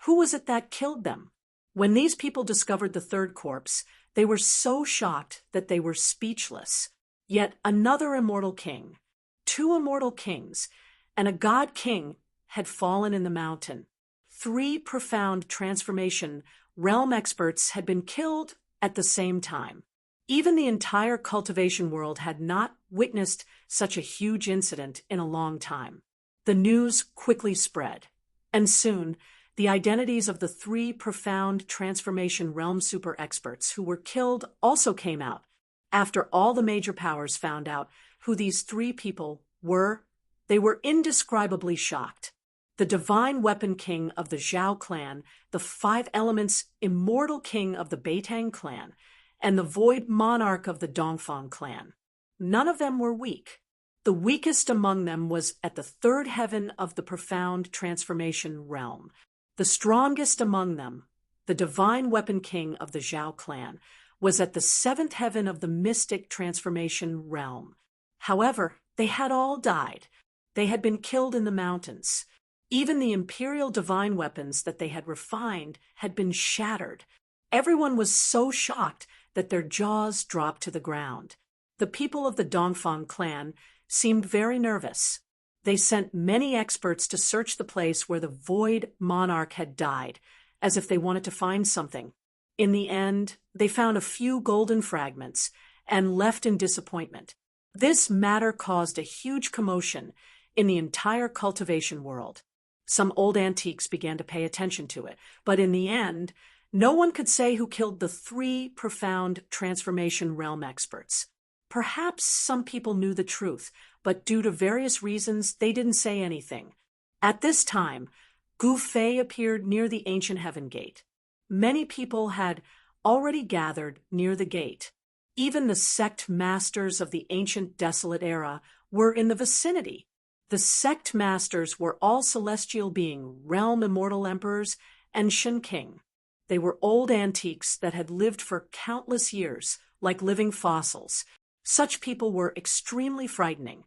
Who was it that killed them? When these people discovered the 3rd corpse, they were so shocked that they were speechless. Yet another immortal king, 2 immortal kings, and a god king had fallen in the mountain. 3 profound transformation realm experts had been killed at the same time. Even the entire cultivation world had not witnessed such a huge incident in a long time. The news quickly spread, and soon the identities of the 3 profound transformation realm super experts who were killed also came out. After all the major powers found out who these 3 people were, they were indescribably shocked. The divine weapon king of the Zhao clan, the 5 elements immortal king of the Beitang clan, and the void monarch of the Dongfang clan. None of them were weak. The weakest among them was at the 3rd heaven of the profound transformation realm. The strongest among them, the divine weapon king of the Zhao clan, was at the 7th heaven of the mystic transformation realm. However, they had all died. They had been killed in the mountains. Even the imperial divine weapons that they had refined had been shattered. Everyone was so shocked that their jaws dropped to the ground. The people of the Dongfang clan seemed very nervous. They sent many experts to search the place where the void monarch had died, as if they wanted to find something. In the end, they found a few golden fragments and left in disappointment. This matter caused a huge commotion in the entire cultivation world. Some old antiques began to pay attention to it, but in the end, no one could say who killed the 3 profound transformation realm experts. Perhaps some people knew the truth, but due to various reasons, they didn't say anything. At this time, Gu Fei appeared near the ancient heaven gate. Many people had already gathered near the gate. Even the sect masters of the ancient desolate era were in the vicinity. The sect masters were all celestial being, realm immortal emperors, and Shen King. They were old antiques that had lived for countless years, like living fossils. Such people were extremely frightening.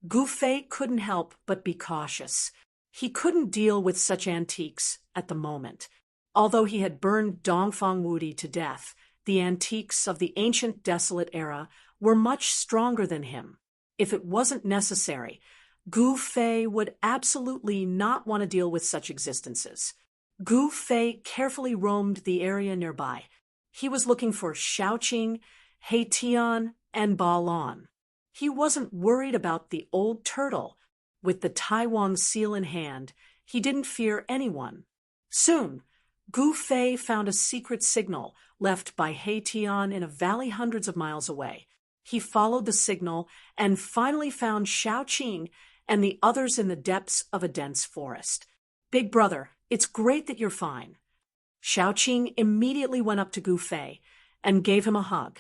Gu Fei couldn't help but be cautious. He couldn't deal with such antiques at the moment. Although he had burned Dongfang Wudi to death, the antiques of the ancient desolate era were much stronger than him. If it wasn't necessary, Gu Fei would absolutely not want to deal with such existences. Gu Fei carefully roamed the area nearby. He was looking for Shaoqing, He Tian, and Ba Lan. He wasn't worried about the old turtle. With the Taiwan seal in hand, he didn't fear anyone. Soon, Gu Fei found a secret signal left by He Tian in a valley hundreds of miles away. He followed the signal and finally found Shaoqing and the others in the depths of a dense forest. "Big brother, it's great that you're fine." Shaoqing immediately went up to Gu Fei and gave him a hug.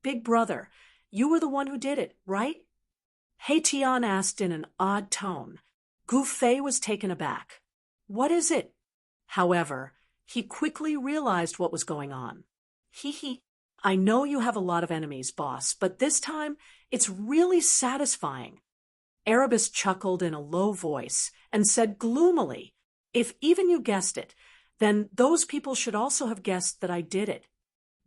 "Big brother, you were the one who did it, right?" He Tian asked in an odd tone. Gu Fei was taken aback. "What is it?" However, he quickly realized what was going on. Hee, I know you have a lot of enemies, boss, but this time it's really satisfying." Erebus chuckled in a low voice and said gloomily, "If even you guessed it, then those people should also have guessed that I did it."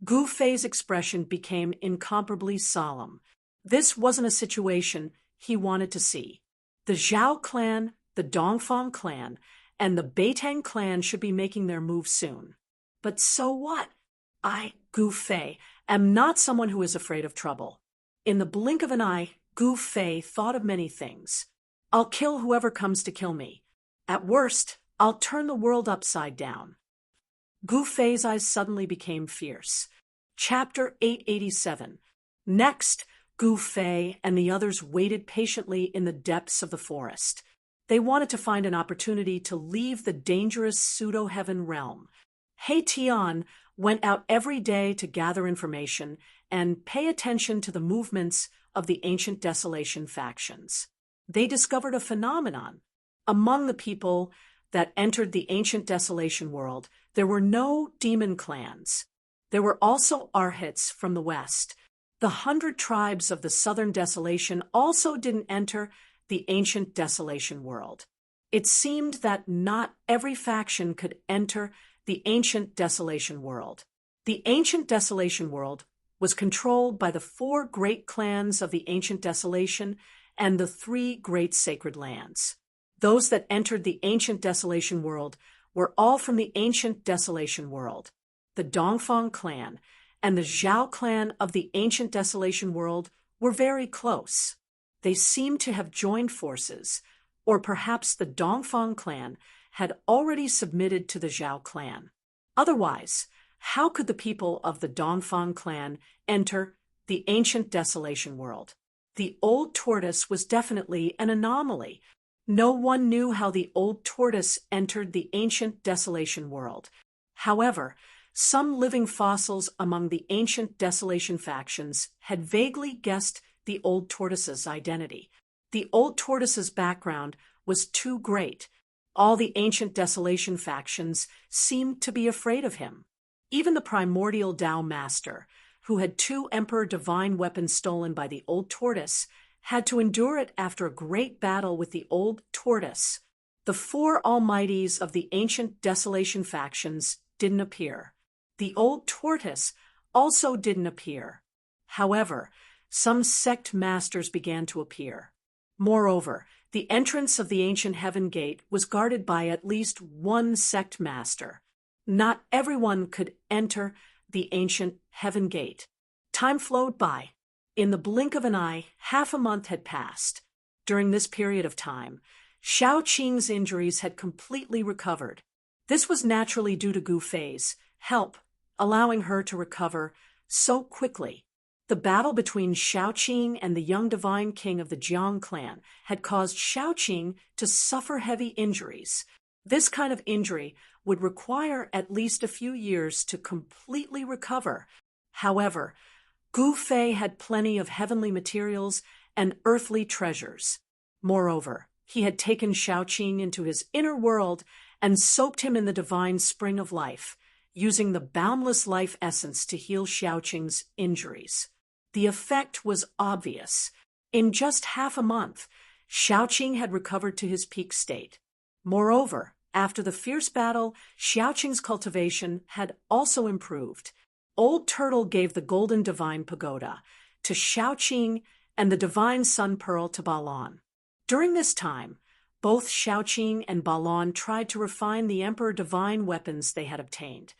Gu Fei's expression became incomparably solemn. This wasn't a situation he wanted to see. The Zhao clan, the Dongfang clan, and the Beitang clan should be making their move soon. But so what? I, Gu Fei, am not someone who is afraid of trouble. In the blink of an eye, Gu Fei thought of many things. I'll kill whoever comes to kill me. At worst, I'll turn the world upside down. Gu Fei's eyes suddenly became fierce. Chapter 887. Next, Gu Fei and the others waited patiently in the depths of the forest. They wanted to find an opportunity to leave the dangerous pseudo-heaven realm. He Tian went out every day to gather information and pay attention to the movements of the ancient desolation factions. They discovered a phenomenon. Among the people that entered the ancient desolation world, there were no demon clans. There were also Arhats from the west. The 100 tribes of the southern desolation also didn't enter the ancient desolation world. It seemed that not every faction could enter the ancient desolation world. The ancient desolation world was controlled by the 4 great clans of the ancient desolation and the 3 great sacred lands. Those that entered the ancient desolation world were all from the ancient desolation world. The Dongfang clan and the Zhao clan of the ancient desolation world were very close. They seemed to have joined forces, or perhaps the Dongfang clan had already submitted to the Zhao clan. Otherwise, how could the people of the Dongfang clan enter the ancient Desolation World? The old tortoise was definitely an anomaly. No one knew how the old tortoise entered the ancient Desolation World. However, some living fossils among the ancient Desolation factions had vaguely guessed the old tortoise's identity. The old tortoise's background was too great. All the ancient Desolation factions seemed to be afraid of him. Even the primordial Tao Master, who had 2 Emperor Divine weapons stolen by the old tortoise, had to endure it after a great battle with the old tortoise. The 4 almighties of the ancient Desolation factions didn't appear. The old tortoise also didn't appear. However, some sect masters began to appear. Moreover, the entrance of the ancient Heaven Gate was guarded by at least 1 sect master. Not everyone could enter the ancient Heaven Gate. Time flowed by. In the blink of an eye, half a month had passed. During this period of time, Xiao Qing's injuries had completely recovered. This was naturally due to Gu Fei's help, allowing her to recover so quickly. The battle between Xiao Qing and the young divine king of the Jiang clan had caused Xiao Qing to suffer heavy injuries. This kind of injury would require at least a few years to completely recover. However, Gu Fei had plenty of heavenly materials and earthly treasures. Moreover, he had taken Xiao Qing into his inner world and soaked him in the divine spring of life, using the boundless life essence to heal Xiao Qing's injuries. The effect was obvious. In just half a month, Xiao Qing had recovered to his peak state. Moreover, after the fierce battle, Xiao Qing's cultivation had also improved. Old Turtle gave the Golden Divine Pagoda to Xiao Qing and the Divine Sun Pearl to Balan. During this time, both Xiao Qing and Balan tried to refine the Emperor Divine weapons they had obtained.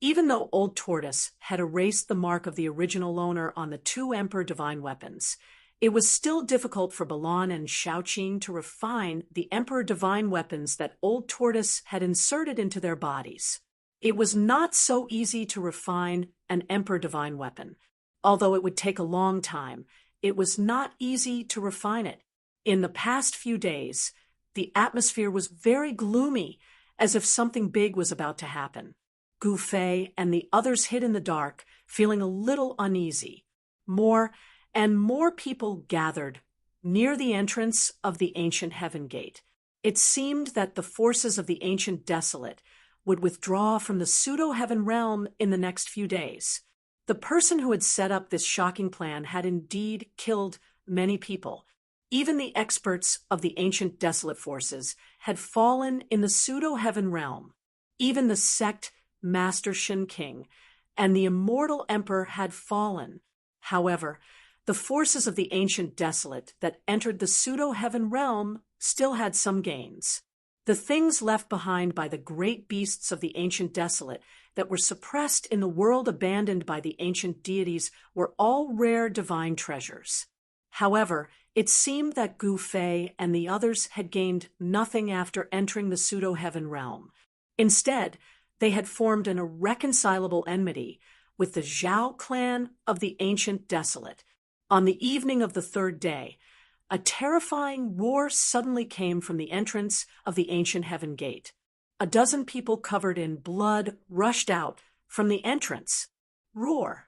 Even though Old Tortoise had erased the mark of the original owner on the 2 Emperor Divine weapons, it was still difficult for Balan and Xiao Qing to refine the Emperor Divine weapons that Old Tortoise had inserted into their bodies. It was not so easy to refine an Emperor Divine weapon. Although it would take a long time, it was not easy to refine it. In the past few days, the atmosphere was very gloomy, as if something big was about to happen. Gu Fei and the others hid in the dark, feeling a little uneasy. More and more people gathered near the entrance of the ancient Heaven Gate. It seemed that the forces of the ancient Desolate would withdraw from the pseudo-heaven realm in the next few days. The person who had set up this shocking plan had indeed killed many people. Even the experts of the ancient Desolate forces had fallen in the pseudo-heaven realm. Even the sect Master Shen King and the immortal emperor had fallen. However, the forces of the ancient Desolate that entered the pseudo-heaven realm still had some gains. The things left behind by the great beasts of the ancient Desolate that were suppressed in the world abandoned by the ancient deities were all rare divine treasures. However, it seemed that Gu Fei and the others had gained nothing after entering the pseudo-heaven realm. Instead, they had formed an irreconcilable enmity with the Zhao clan of the ancient Desolate. On the evening of the 3rd day, a terrifying roar suddenly came from the entrance of the ancient Heaven Gate. A dozen people covered in blood rushed out from the entrance. Roar.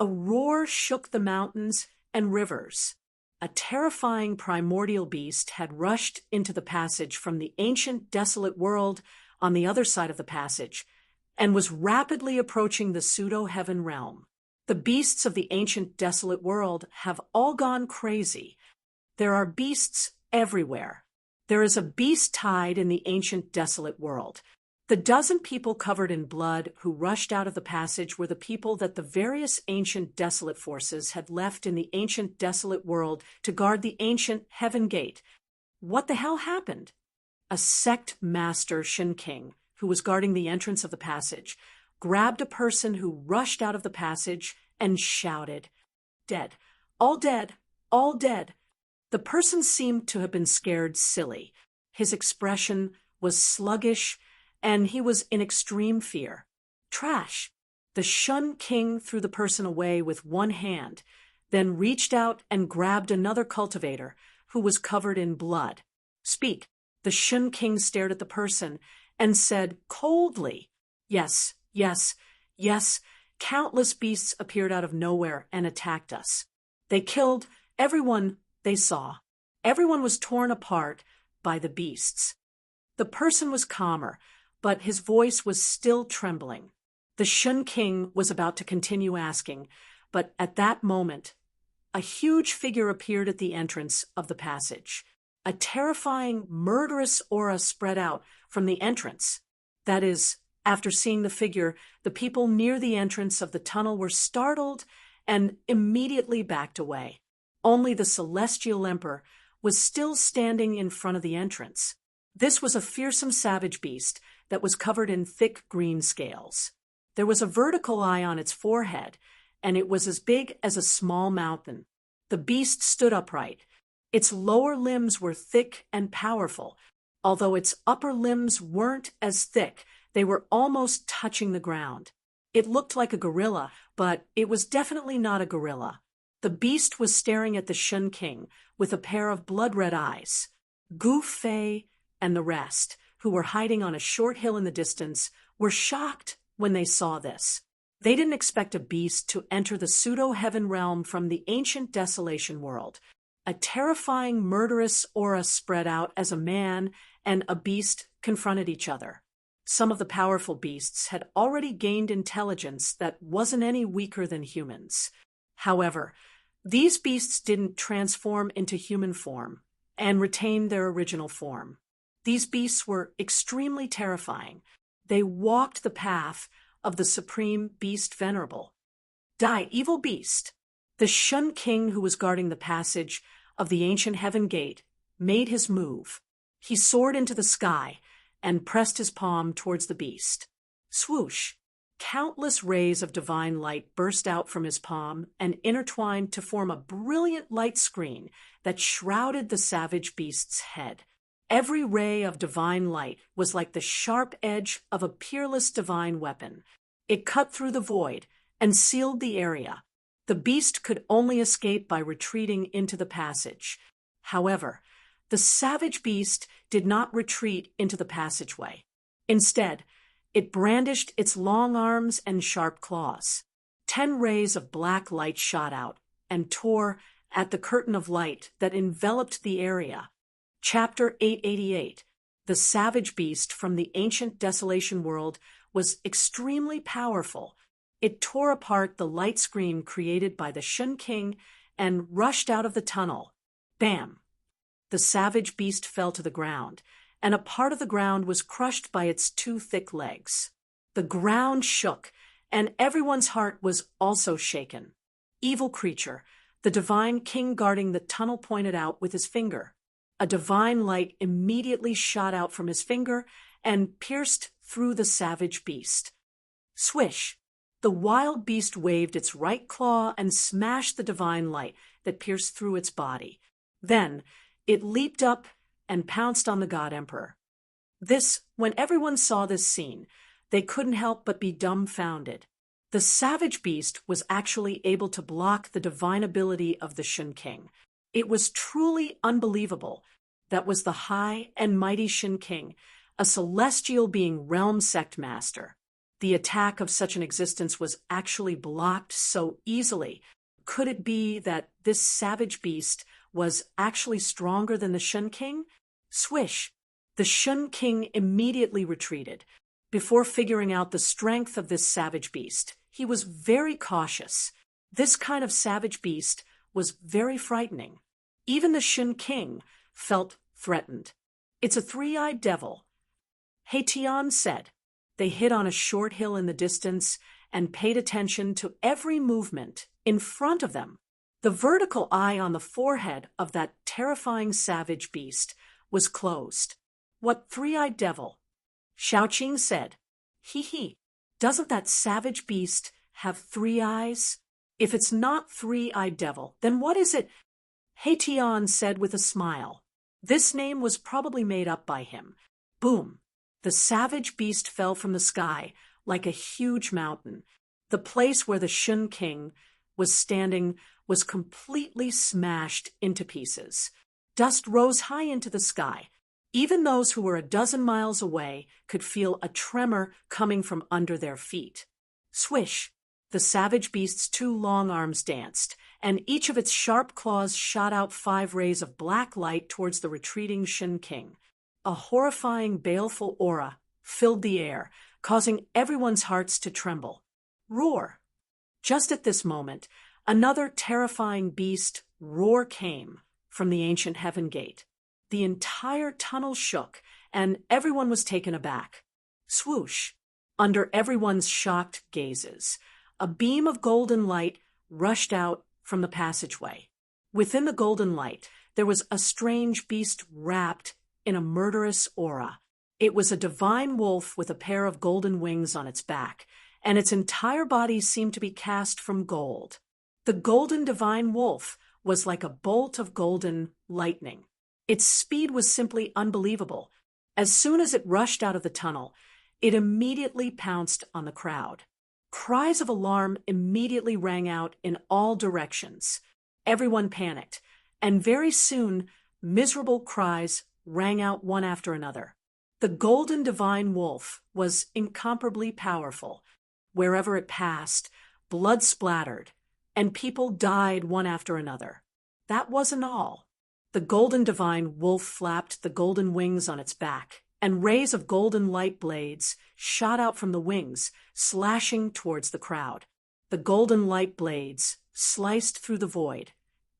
A roar shook the mountains and rivers. A terrifying primordial beast had rushed into the passage from the ancient Desolate world on the other side of the passage and was rapidly approaching the pseudo-heaven realm. The beasts of the ancient Desolate world have all gone crazy. There are beasts everywhere. There is a beast tide in the ancient Desolate world. The dozen people covered in blood who rushed out of the passage were the people that the various ancient Desolate forces had left in the ancient Desolate world to guard the ancient Heaven Gate. What the hell happened? A sect master, Shen King, who was guarding the entrance of the passage, grabbed a person who rushed out of the passage and shouted, "Dead, all dead, all dead." The person seemed to have been scared silly. His expression was sluggish, and he was in extreme fear. Trash! The Shun King threw the person away with one hand, then reached out and grabbed another cultivator who was covered in blood. Speak! The Shun King stared at the person and said coldly, "Yes, yes, yes." Countless beasts appeared out of nowhere and attacked us. They killed everyone they saw. Everyone was torn apart by the beasts. The person was calmer, but his voice was still trembling. The Shun King was about to continue asking, but at that moment, a huge figure appeared at the entrance of the passage. A terrifying, murderous aura spread out from the entrance. That is, after seeing the figure, the people near the entrance of the tunnel were startled and immediately backed away. Only the Celestial Emperor was still standing in front of the entrance. This was a fearsome savage beast that was covered in thick green scales. There was a vertical eye on its forehead, and it was as big as a small mountain. The beast stood upright. Its lower limbs were thick and powerful. Although its upper limbs weren't as thick, they were almost touching the ground. It looked like a gorilla, but it was definitely not a gorilla. The beast was staring at the Shun King with a pair of blood-red eyes. Gu Fei and the rest, who were hiding on a short hill in the distance, were shocked when they saw this. They didn't expect a beast to enter the pseudo-heaven realm from the ancient desolation world. A terrifying, murderous aura spread out as a man and a beast confronted each other. Some of the powerful beasts had already gained intelligence that wasn't any weaker than humans. However, these beasts didn't transform into human form and retained their original form. These beasts were extremely terrifying. They walked the path of the Supreme Beast Venerable. Die, evil beast! The Shun King, who was guarding the passage of the ancient heaven gate, made his move. He soared into the sky and pressed his palm towards the beast. Swoosh! Countless rays of divine light burst out from his palm and intertwined to form a brilliant light screen that shrouded the savage beast's head. Every ray of divine light was like the sharp edge of a peerless divine weapon. It cut through the void and sealed the area. The beast could only escape by retreating into the passage. However, the savage beast did not retreat into the passageway. Instead, it brandished its long arms and sharp claws. 10 rays of black light shot out and tore at the curtain of light that enveloped the area. Chapter 888. The savage beast from the ancient desolation world was extremely powerful. It tore apart the light screen created by the Shun King and rushed out of the tunnel. Bam! The savage beast fell to the ground, and a part of the ground was crushed by its 2 thick legs. The ground shook, and everyone's heart was also shaken. Evil creature, the divine king guarding the tunnel pointed out with his finger. A divine light immediately shot out from his finger and pierced through the savage beast. Swish! The wild beast waved its right claw and smashed the divine light that pierced through its body. Then, it leaped up and pounced on the God Emperor. When everyone saw this scene, they couldn't help but be dumbfounded. The savage beast was actually able to block the divine ability of the Shun King. It was truly unbelievable. That was the high and mighty Shun King, a celestial being realm sect master. The attack of such an existence was actually blocked so easily. Could it be that this savage beast was actually stronger than the Shun King? Swish! The Shun King immediately retreated. Before figuring out the strength of this savage beast, he was very cautious. This kind of savage beast was very frightening. Even the Shun King felt threatened. It's a 3-eyed devil. Haitian said. They hid on a short hill in the distance and paid attention to every movement in front of them. The vertical eye on the forehead of that terrifying savage beast was closed. What 3-eyed devil? Xiaoqing said. Hee, doesn't that savage beast have 3 eyes? If it's not 3-eyed devil, then what is it? Haitian said with a smile. This name was probably made up by him. Boom! The savage beast fell from the sky like a huge mountain. The place where the Shun King was standing was completely smashed into pieces. Dust rose high into the sky. Even those who were a dozen miles away could feel a tremor coming from under their feet. Swish! The savage beast's two long arms danced, and each of its sharp claws shot out 5 rays of black light towards the retreating Shin King. A horrifying, baleful aura filled the air, causing everyone's hearts to tremble. Roar! Just at this moment, another terrifying beast roar came from the ancient heaven gate. The entire tunnel shook, and everyone was taken aback. Swoosh! Under everyone's shocked gazes, a beam of golden light rushed out from the passageway. Within the golden light, there was a strange beast wrapped in a murderous aura. It was a divine wolf with a pair of golden wings on its back, and its entire body seemed to be cast from gold. The golden divine wolf was like a bolt of golden lightning. Its speed was simply unbelievable. As soon as it rushed out of the tunnel, it immediately pounced on the crowd. Cries of alarm immediately rang out in all directions. Everyone panicked, and very soon, miserable cries rang out one after another. The golden divine wolf was incomparably powerful. Wherever it passed, blood splattered, and people died one after another. That wasn't all. The golden divine wolf flapped the golden wings on its back, and rays of golden light blades shot out from the wings, slashing towards the crowd. The golden light blades sliced through the void,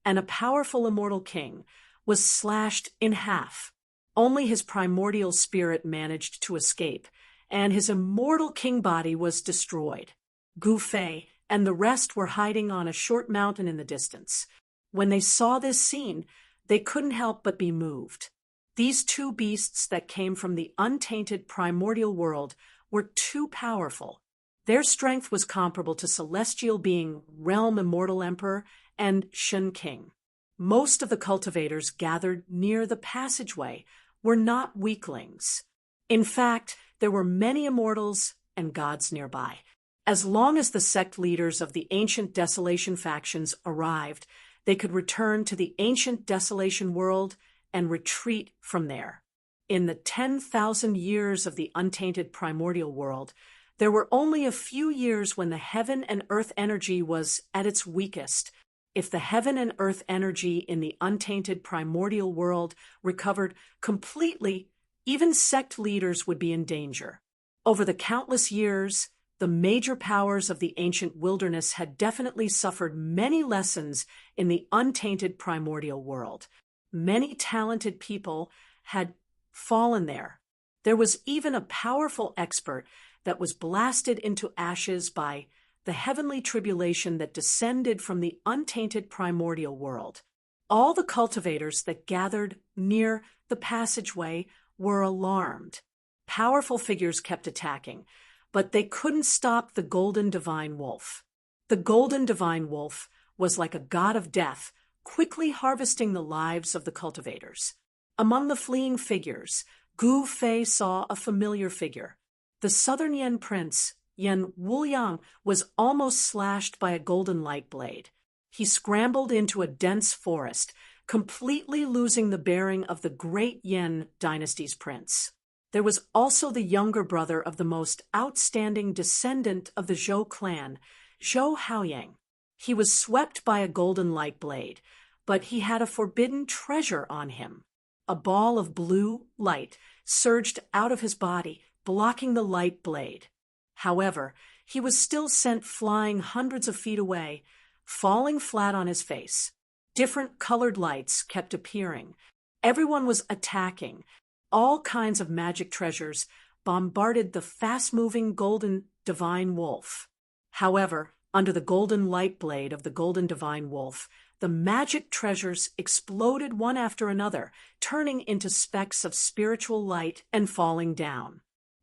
and a powerful immortal king was slashed in half. Only his primordial spirit managed to escape, and his immortal king body was destroyed. Gu Fei and the rest were hiding on a short mountain in the distance. When they saw this scene, they couldn't help but be moved. These two beasts that came from the untainted primordial world were too powerful. Their strength was comparable to celestial being Realm Immortal Emperor and Shun King. Most of the cultivators gathered near the passageway were not weaklings. In fact, there were many immortals and gods nearby. As long as the sect leaders of the ancient Desolation factions arrived, they could return to the ancient Desolation world and retreat from there. In the 10,000 years of the untainted primordial world, there were only a few years when the heaven and earth energy was at its weakest. If the heaven and earth energy in the untainted primordial world recovered completely, even sect leaders would be in danger. Over the countless years, the major powers of the ancient wilderness had definitely suffered many lessons in the untainted primordial world. Many talented people had fallen there. There was even a powerful expert that was blasted into ashes by the heavenly tribulation that descended from the untainted primordial world. All the cultivators that gathered near the passageway were alarmed. Powerful figures kept attacking, but they couldn't stop the golden divine wolf. The golden divine wolf was like a god of death, quickly harvesting the lives of the cultivators. Among the fleeing figures, Gu Fei saw a familiar figure. The southern Yan prince, Yan Wuliang, was almost slashed by a golden light blade. He scrambled into a dense forest, completely losing the bearing of the great Yan dynasty's prince. There was also the younger brother of the most outstanding descendant of the Zhou clan, Zhou Haoyang. He was swept by a golden light blade, but he had a forbidden treasure on him. A ball of blue light surged out of his body, blocking the light blade. However, he was still sent flying hundreds of feet away, falling flat on his face. Different colored lights kept appearing. Everyone was attacking. All kinds of magic treasures bombarded the fast-moving golden divine wolf. However, under the golden light blade of the golden divine wolf, the magic treasures exploded one after another, turning into specks of spiritual light and falling down.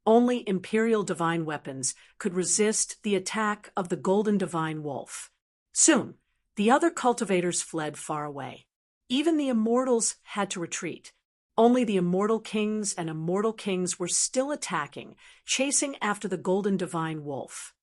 Only imperial divine weapons could resist the attack of the golden divine wolf. Soon, the other cultivators fled far away. Even the immortals had to retreat. Only the immortal kings and immortal kings were still attacking, chasing after the golden divine wolf.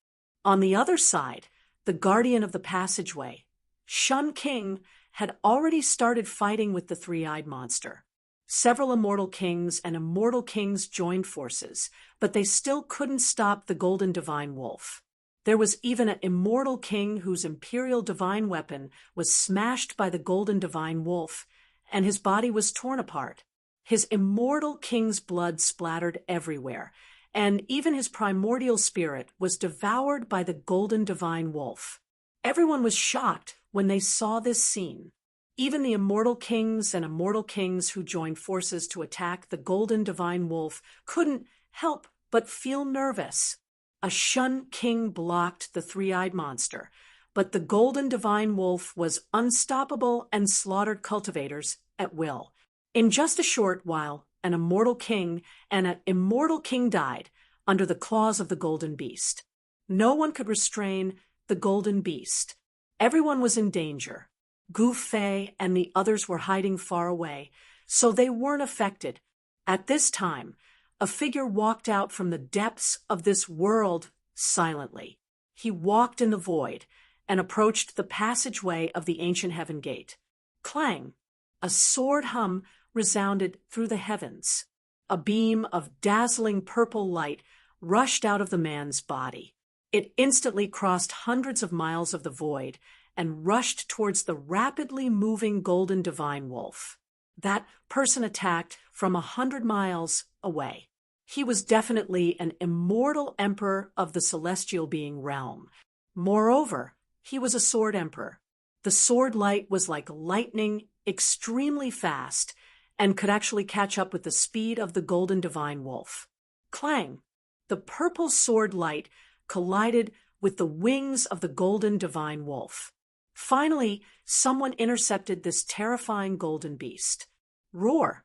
On the other side, the guardian of the passageway, Shun King, had already started fighting with the three-eyed monster. Several immortal kings and immortal kings joined forces, but they still couldn't stop the golden divine wolf. There was even an immortal king whose imperial divine weapon was smashed by the golden divine wolf, and his body was torn apart. His immortal king's blood splattered everywhere, and even his primordial spirit was devoured by the golden divine wolf. Everyone was shocked when they saw this scene. Even the immortal kings and immortal kings who joined forces to attack the golden divine wolf couldn't help but feel nervous. A Shun King blocked the three-eyed monster, but the golden divine wolf was unstoppable and slaughtered cultivators at will. In just a short while, an immortal king and an immortal king died under the claws of the golden beast. No one could restrain the golden beast. Everyone was in danger. Gu Fei and the others were hiding far away, so they weren't affected. At this time, a figure walked out from the depths of this world silently. He walked in the void and approached the passageway of the ancient heaven gate. Clang! A sword hum resounded through the heavens. A beam of dazzling purple light rushed out of the man's body. It instantly crossed hundreds of miles of the void and rushed towards the rapidly moving golden divine wolf. That person attacked from 100 miles away. He was definitely an immortal emperor of the celestial being realm. Moreover, he was a sword emperor. The sword light was like lightning, extremely fast, and could actually catch up with the speed of the golden divine wolf. Clang! The purple sword light collided with the wings of the golden divine wolf. Finally, someone intercepted this terrifying golden beast. Roar!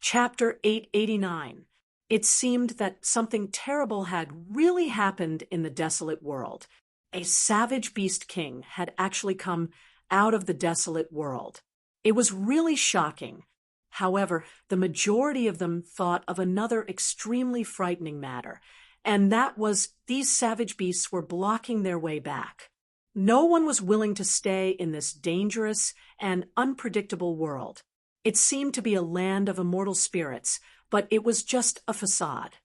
Chapter 889. It seemed that something terrible had really happened in the desolate world. A savage beast king had actually come out of the desolate world. It was really shocking. However, the majority of them thought of another extremely frightening matter, and that was these savage beasts were blocking their way back. No one was willing to stay in this dangerous and unpredictable world. It seemed to be a land of immortal spirits, but it was just a facade.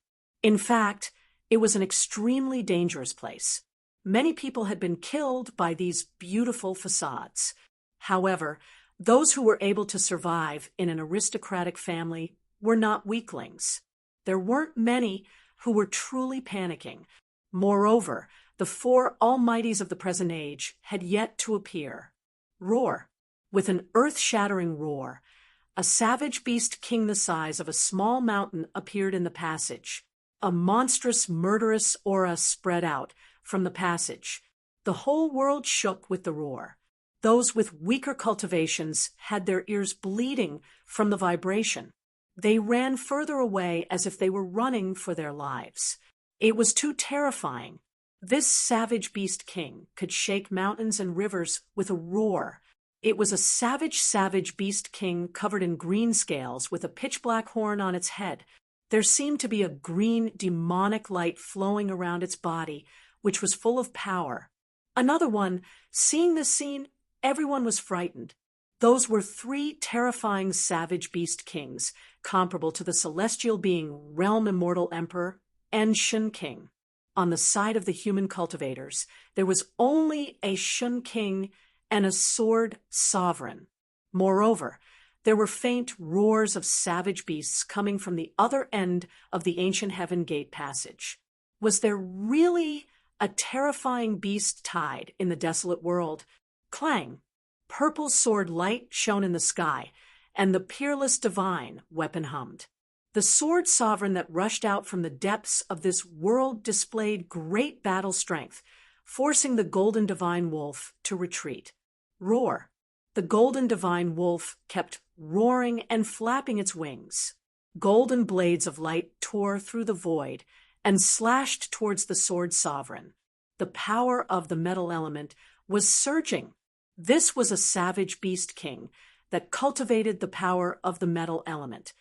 In fact, it was an extremely dangerous place. Many people had been killed by these beautiful facades. However, those who were able to survive in an aristocratic family were not weaklings. There weren't many who were truly panicking. Moreover, the four almighties of the present age had yet to appear. Roar! With an earth-shattering roar, a savage beast king the size of a small mountain appeared in the passage. A monstrous, murderous aura spread out from the passage. The whole world shook with the roar. Those with weaker cultivations had their ears bleeding from the vibration. They ran further away as if they were running for their lives. It was too terrifying. This savage beast king could shake mountains and rivers with a roar. It was a savage beast king covered in green scales with a pitch-black horn on its head. There seemed to be a green demonic light flowing around its body, which was full of power. Another one, seeing this scene, everyone was frightened. Those were three terrifying savage beast kings, comparable to the celestial being Realm Immortal Emperor and Shun King. On the side of the human cultivators, there was only a Shun King and a sword sovereign. Moreover, there were faint roars of savage beasts coming from the other end of the ancient heaven gate passage. Was there really a terrifying beast tide in the desolate world? Clang! Purple sword light shone in the sky, and the peerless divine weapon hummed. The sword sovereign that rushed out from the depths of this world displayed great battle strength, forcing the golden divine wolf to retreat. Roar! The golden divine wolf kept roaring and flapping its wings. Golden blades of light tore through the void and slashed towards the sword sovereign. The power of the metal element was surging. This was a savage beast king that cultivated the power of the metal element.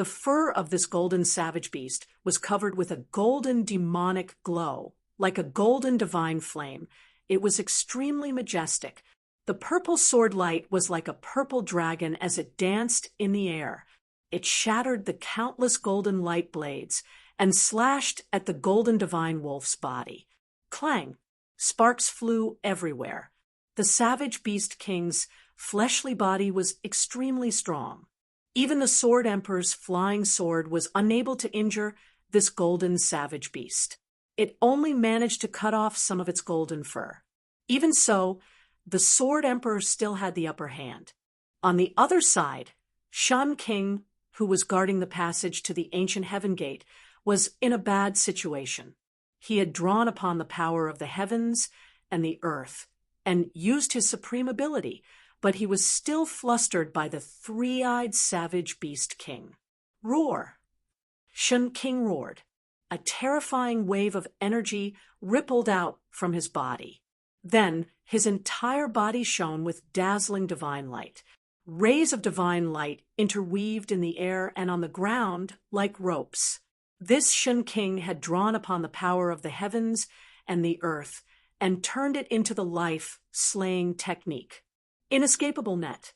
The fur of this golden savage beast was covered with a golden demonic glow, like a golden divine flame. It was extremely majestic. The purple sword light was like a purple dragon as it danced in the air. It shattered the countless golden light blades and slashed at the golden divine wolf's body. Clang! Sparks flew everywhere. The savage beast king's fleshly body was extremely strong. Even the Sword Emperor's flying sword was unable to injure this golden savage beast. It only managed to cut off some of its golden fur. Even so, the Sword Emperor still had the upper hand. On the other side, Shun King, who was guarding the passage to the ancient Heaven Gate, was in a bad situation. He had drawn upon the power of the heavens and the earth and used his supreme ability, but he was still flustered by the three-eyed savage beast king. Roar! Shun King roared. A terrifying wave of energy rippled out from his body. Then his entire body shone with dazzling divine light. Rays of divine light interweaved in the air and on the ground like ropes. This Shun King had drawn upon the power of the heavens and the earth and turned it into the life-slaying technique. Inescapable net.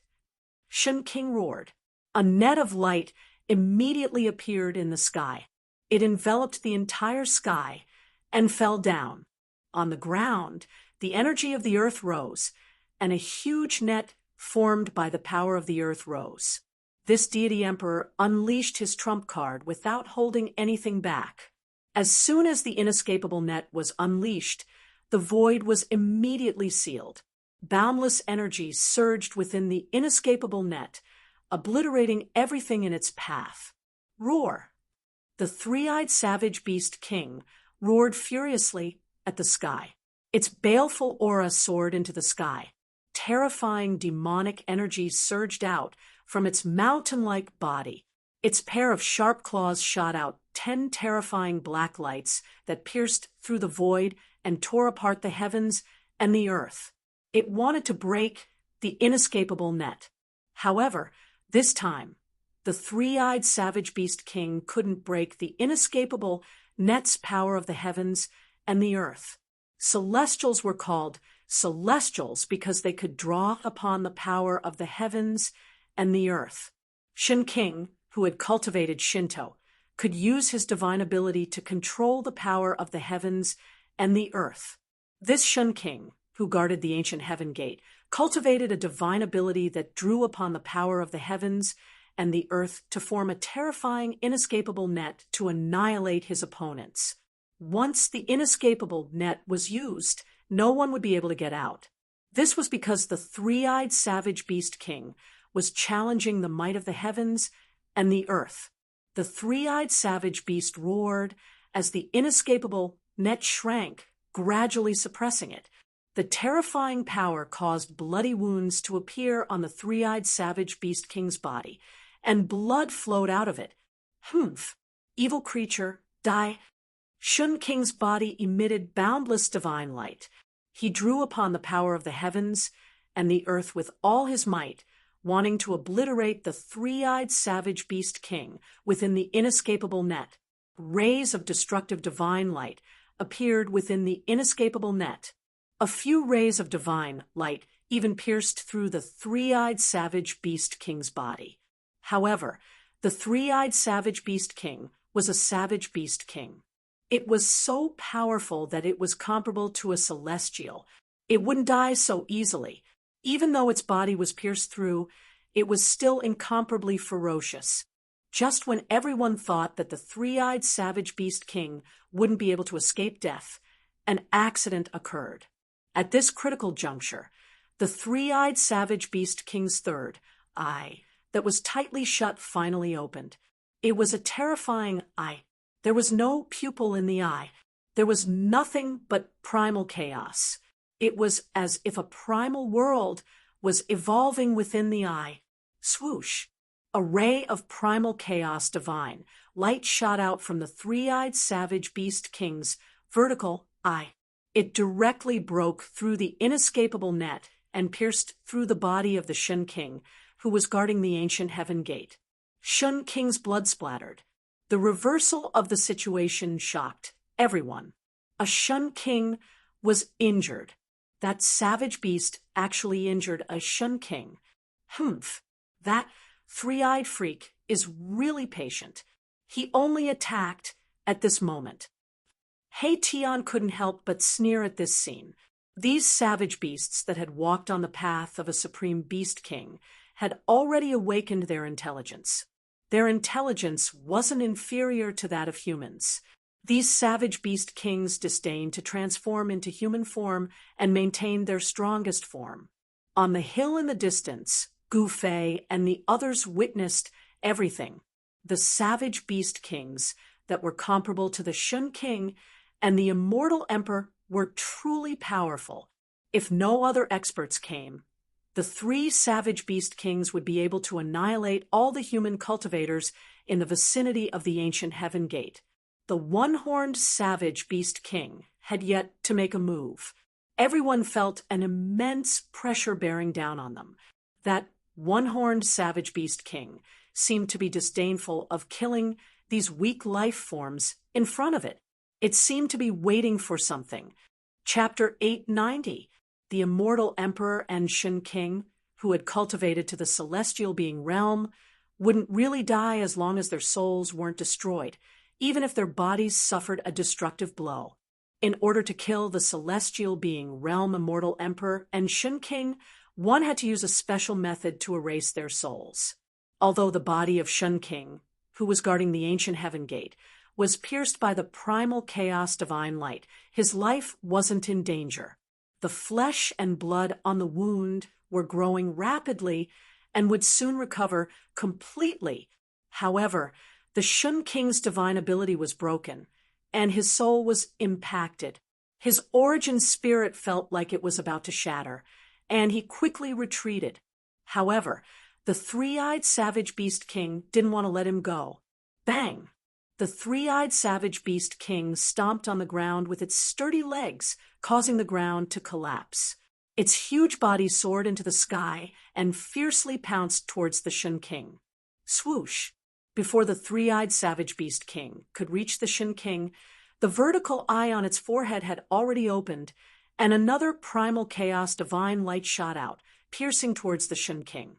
Shun King roared. A net of light immediately appeared in the sky. It enveloped the entire sky and fell down. On the ground, the energy of the earth rose, and a huge net formed by the power of the earth rose. This deity emperor unleashed his trump card without holding anything back. As soon as the inescapable net was unleashed, the void was immediately sealed. Boundless energy surged within the inescapable net, obliterating everything in its path. Roar! The three-eyed savage beast king roared furiously at the sky. Its baleful aura soared into the sky. Terrifying demonic energy surged out from its mountain-like body. Its pair of sharp claws shot out 10 terrifying black lights that pierced through the void and tore apart the heavens and the earth. It wanted to break the inescapable net. However, this time, the three-eyed savage beast king couldn't break the inescapable net's power of the heavens and the earth. Celestials were called celestials because they could draw upon the power of the heavens and the earth. Shun King, who had cultivated Shinto, could use his divine ability to control the power of the heavens and the earth. This Shun King, who guarded the ancient Heaven Gate, cultivated a divine ability that drew upon the power of the heavens and the earth to form a terrifying, inescapable net to annihilate his opponents. Once the inescapable net was used, no one would be able to get out. This was because the three-eyed savage beast king was challenging the might of the heavens and the earth. The three-eyed savage beast roared as the inescapable net shrank, gradually suppressing it. The terrifying power caused bloody wounds to appear on the three-eyed savage beast king's body, and blood flowed out of it. Humph! Evil creature, die! Shun King's body emitted boundless divine light. He drew upon the power of the heavens and the earth with all his might, wanting to obliterate the three-eyed savage beast king within the inescapable net. Rays of destructive divine light appeared within the inescapable net. A few rays of divine light even pierced through the three-eyed savage beast king's body. However, the three-eyed savage beast king was a savage beast king. It was so powerful that it was comparable to a celestial. It wouldn't die so easily. Even though its body was pierced through, it was still incomparably ferocious. Just when everyone thought that the three-eyed savage beast king wouldn't be able to escape death, an accident occurred. At this critical juncture, the three-eyed savage beast king's third eye that was tightly shut finally opened. It was a terrifying eye. There was no pupil in the eye. There was nothing but primal chaos. It was as if a primal world was evolving within the eye. Swoosh! A ray of primal chaos divine. Light shot out from the three-eyed savage beast king's vertical eye. It directly broke through the inescapable net and pierced through the body of the Shun King, who was guarding the ancient Heaven Gate. Shun King's blood splattered. The reversal of the situation shocked everyone. A Shun King was injured. That savage beast actually injured a Shun King. Humph, that three-eyed freak is really patient. He only attacked at this moment. Hey Tian couldn't help but sneer at this scene. These savage beasts that had walked on the path of a supreme beast king had already awakened their intelligence. Their intelligence wasn't inferior to that of humans. These savage beast kings disdained to transform into human form and maintain their strongest form. On the hill in the distance, Gu Fei and the others witnessed everything. The savage beast kings that were comparable to the Shun King and the immortal emperor were truly powerful. If no other experts came, the three savage beast kings would be able to annihilate all the human cultivators in the vicinity of the ancient Heaven Gate. The one-horned savage beast king had yet to make a move. Everyone felt an immense pressure bearing down on them. That one-horned savage beast king seemed to be disdainful of killing these weak life forms in front of it. It seemed to be waiting for something. Chapter 890, the immortal emperor and Shun King, who had cultivated to the celestial being realm, wouldn't really die as long as their souls weren't destroyed, even if their bodies suffered a destructive blow. In order to kill the celestial being realm immortal emperor and Shun King, one had to use a special method to erase their souls. Although the body of Shun King, who was guarding the ancient Heaven Gate, was pierced by the primal chaos divine light, his life wasn't in danger. The flesh and blood on the wound were growing rapidly and would soon recover completely. However, the Shun King's divine ability was broken, and his soul was impacted. His origin spirit felt like it was about to shatter, and he quickly retreated. However, the three-eyed savage beast king didn't want to let him go. Bang! The three-eyed savage beast king stomped on the ground with its sturdy legs, causing the ground to collapse. Its huge body soared into the sky and fiercely pounced towards the Shun King. Swoosh! Before the three-eyed savage beast king could reach the Shun King, the vertical eye on its forehead had already opened, and another primal chaos divine light shot out, piercing towards the Shun King.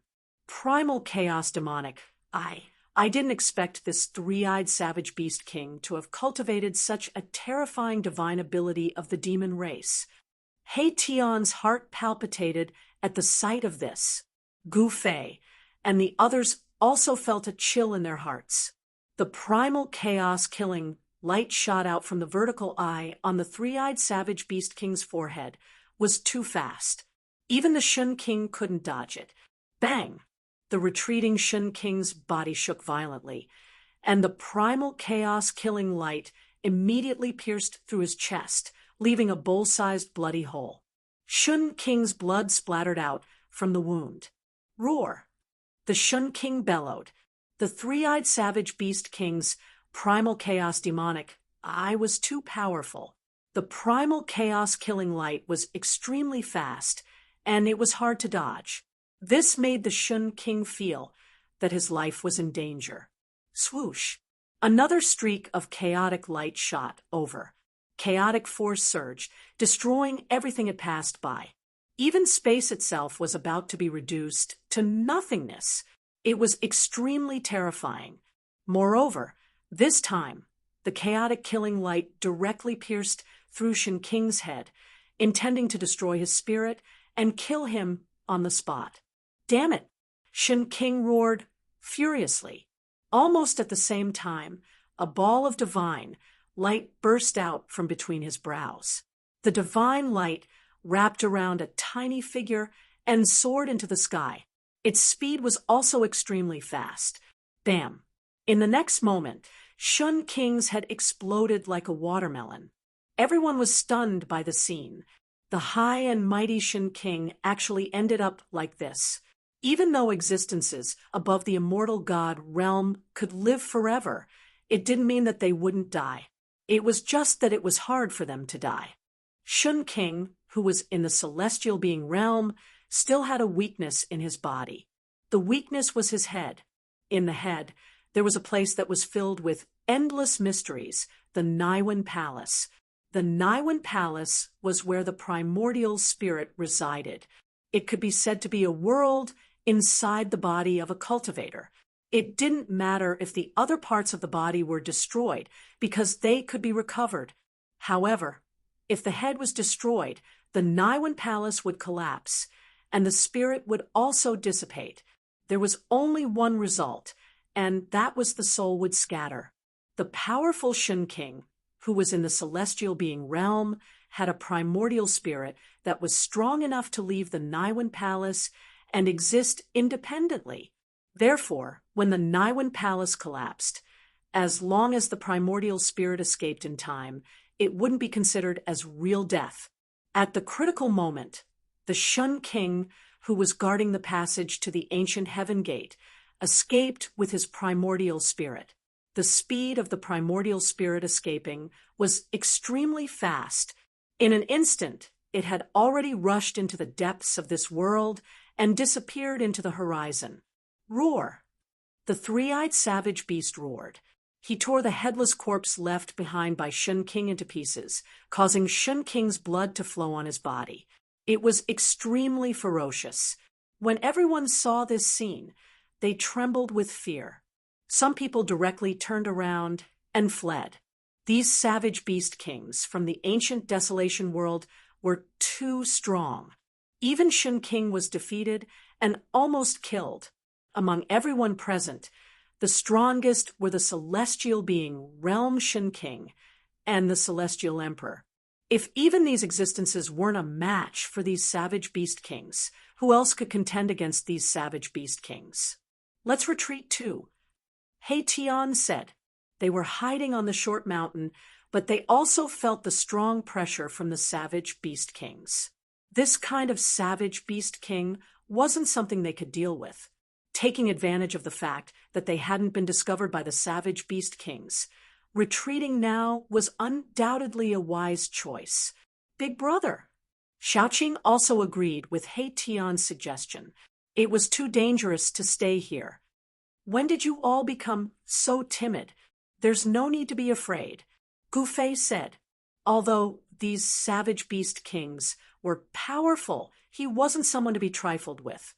Primal chaos demonic. I didn't expect this three-eyed savage beast king to have cultivated such a terrifying divine ability of the demon race. He Tian's heart palpitated at the sight of this. Gu Fei and the others also felt a chill in their hearts. The primal chaos-killing light shot out from the vertical eye on the three-eyed savage beast king's forehead was too fast. Even the Shun King couldn't dodge it. Bang! The retreating Shun King's body shook violently, and the primal chaos-killing light immediately pierced through his chest, leaving a bowl-sized bloody hole. Shun King's blood splattered out from the wound. Roar! The Shun King bellowed. The three-eyed savage beast king's primal chaos demonic eye was too powerful. The primal chaos-killing light was extremely fast, and it was hard to dodge. This made the Shun King feel that his life was in danger. Swoosh! Another streak of chaotic light shot over. Chaotic force surged, destroying everything it passed by. Even space itself was about to be reduced to nothingness. It was extremely terrifying. Moreover, this time, the chaotic killing light directly pierced through Shun King's head, intending to destroy his spirit and kill him on the spot. Damn it! Shun King roared furiously. Almost at the same time, a ball of divine light burst out from between his brows. The divine light wrapped around a tiny figure and soared into the sky. Its speed was also extremely fast. Bam! In the next moment, Shun King's had exploded like a watermelon. Everyone was stunned by the scene. The high and mighty Shun King actually ended up like this. Even though existences above the immortal god realm could live forever, it didn't mean that they wouldn't die. It was just that it was hard for them to die. Shun King, who was in the celestial being realm, still had a weakness in his body. The weakness was his head. In the head, there was a place that was filled with endless mysteries, the Niwen Palace. The Niwen Palace was where the primordial spirit resided. It could be said to be a world inside the body of a cultivator. It didn't matter if the other parts of the body were destroyed, because they could be recovered. However, if the head was destroyed, the Niwen Palace would collapse, and the spirit would also dissipate. There was only one result, and that was the soul would scatter. The powerful Shun King, who was in the celestial being realm, had a primordial spirit that was strong enough to leave the Niwen Palace and exist independently. Therefore, when the Niwen Palace collapsed, as long as the primordial spirit escaped in time, it wouldn't be considered as real death. At the critical moment, the Shun King, who was guarding the passage to the ancient heaven gate, escaped with his primordial spirit. The speed of the primordial spirit escaping was extremely fast. In an instant, it had already rushed into the depths of this world and disappeared into the horizon. Roar! The three-eyed savage beast roared. He tore the headless corpse left behind by Shun King into pieces, causing Shun King's blood to flow on his body. It was extremely ferocious. When everyone saw this scene, they trembled with fear. Some people directly turned around and fled. These savage beast kings from the ancient desolation world were too strong. Even Shun King was defeated and almost killed. Among everyone present, the strongest were the celestial being Realm Shun King and the celestial emperor. If even these existences weren't a match for these savage beast kings, who else could contend against these savage beast kings? Let's retreat too. Tian said. They were hiding on the short mountain, but they also felt the strong pressure from the savage beast kings. This kind of savage beast king wasn't something they could deal with. Taking advantage of the fact that they hadn't been discovered by the savage beast kings, retreating now was undoubtedly a wise choice. Big brother. Xiaoqing also agreed with Tian's suggestion. It was too dangerous to stay here. When did you all become so timid? There's no need to be afraid, Gu Fei said. Although these savage beast kings were powerful, he wasn't someone to be trifled with.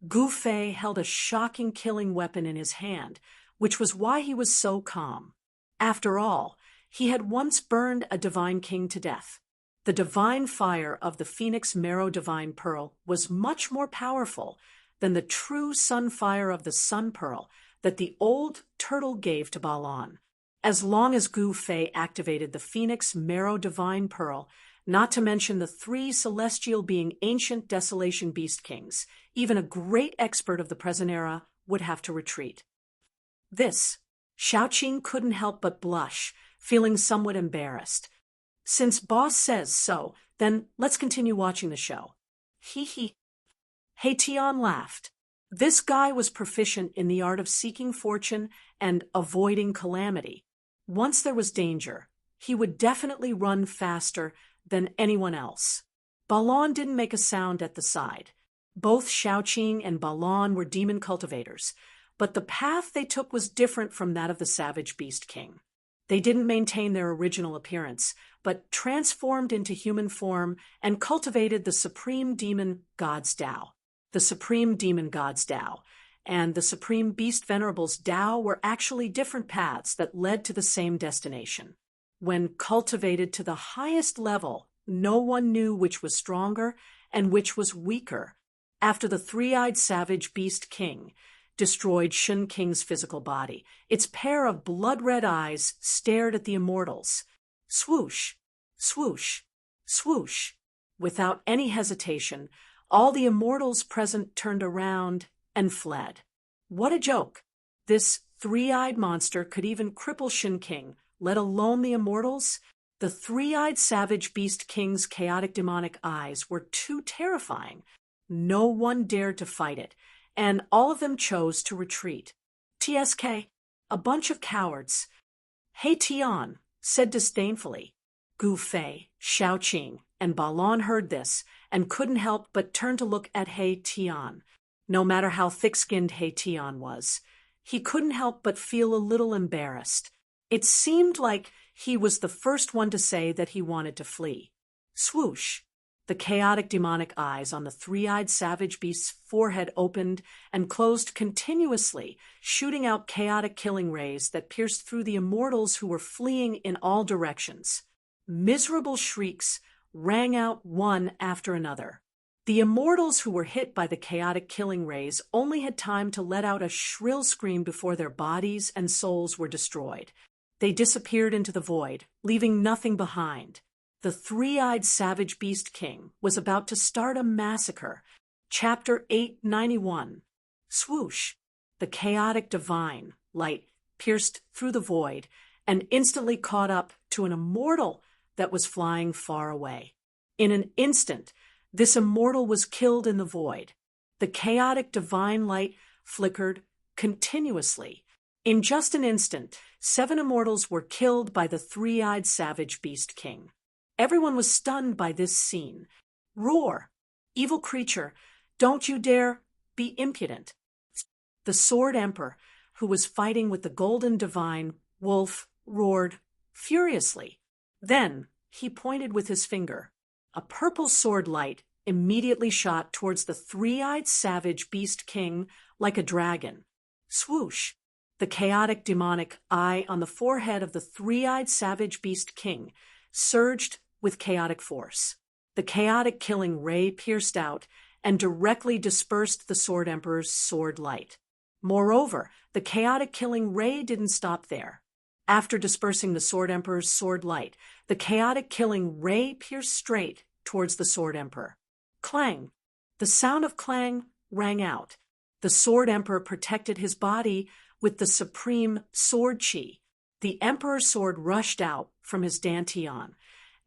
Gu Fei held a shocking killing weapon in his hand, which was why he was so calm. After all, he had once burned a divine king to death. The divine fire of the Phoenix Marrow Divine Pearl was much more powerful than the true sun fire of the Sun Pearl that the old turtle gave to Balan. As long as Gu Fei activated the Phoenix Marrow Divine Pearl, not to mention the three celestial being ancient desolation beast kings, even a great expert of the present era would have to retreat. Xiaoqing couldn't help but blush, feeling somewhat embarrassed. Since boss says so, then let's continue watching the show. Hee. Tian laughed. This guy was proficient in the art of seeking fortune and avoiding calamity. Once there was danger, he would definitely run faster than anyone else. Balan didn't make a sound at the side. Both Xiaoqing and Balan were demon cultivators, but the path they took was different from that of the savage beast king. They didn't maintain their original appearance, but transformed into human form and cultivated the supreme demon god's Tao. The supreme demon god's Tao and the supreme beast venerable's Tao were actually different paths that led to the same destination. When cultivated to the highest level, no one knew which was stronger and which was weaker. After the three-eyed savage beast king destroyed Shun King's physical body, its pair of blood-red eyes stared at the immortals. Swoosh, swoosh, swoosh. Without any hesitation, all the immortals present turned around and fled. What a joke! This three-eyed monster could even cripple Shun King, let alone the immortals. The three-eyed savage beast king's chaotic demonic eyes were too terrifying. No one dared to fight it, and all of them chose to retreat. TSK, a bunch of cowards. Tian said disdainfully. Gu Fei, Xiaoqing, and Balan heard this and couldn't help but turn to look at Tian. No matter how thick-skinned Tian was, he couldn't help but feel a little embarrassed. It seemed like he was the first one to say that he wanted to flee. Swoosh! The chaotic demonic eyes on the three-eyed savage beast's forehead opened and closed continuously, shooting out chaotic killing rays that pierced through the immortals who were fleeing in all directions. Miserable shrieks rang out one after another. The immortals who were hit by the chaotic killing rays only had time to let out a shrill scream before their bodies and souls were destroyed. They disappeared into the void, leaving nothing behind. The three-eyed savage beast king was about to start a massacre. Chapter 891. Swoosh! The chaotic divine light pierced through the void and instantly caught up to an immortal that was flying far away. In an instant, this immortal was killed in the void. The chaotic divine light flickered continuously. In just an instant, 7 immortals were killed by the three-eyed savage beast king. Everyone was stunned by this scene. Roar! Evil creature, don't you dare be impudent. The Sword Emperor, who was fighting with the golden divine wolf, roared furiously. Then he pointed with his finger. A purple sword light immediately shot towards the three-eyed savage beast king like a dragon. Swoosh! The chaotic demonic eye on the forehead of the three-eyed savage beast king surged with chaotic force. The chaotic killing ray pierced out and directly dispersed the Sword Emperor's sword light. Moreover, the chaotic killing ray didn't stop there. After dispersing the Sword Emperor's sword light, the chaotic killing ray pierced straight towards the Sword Emperor. Clang! The sound of clang rang out. The Sword Emperor protected his body with the supreme sword chi. The Emperor's sword rushed out from his dantian,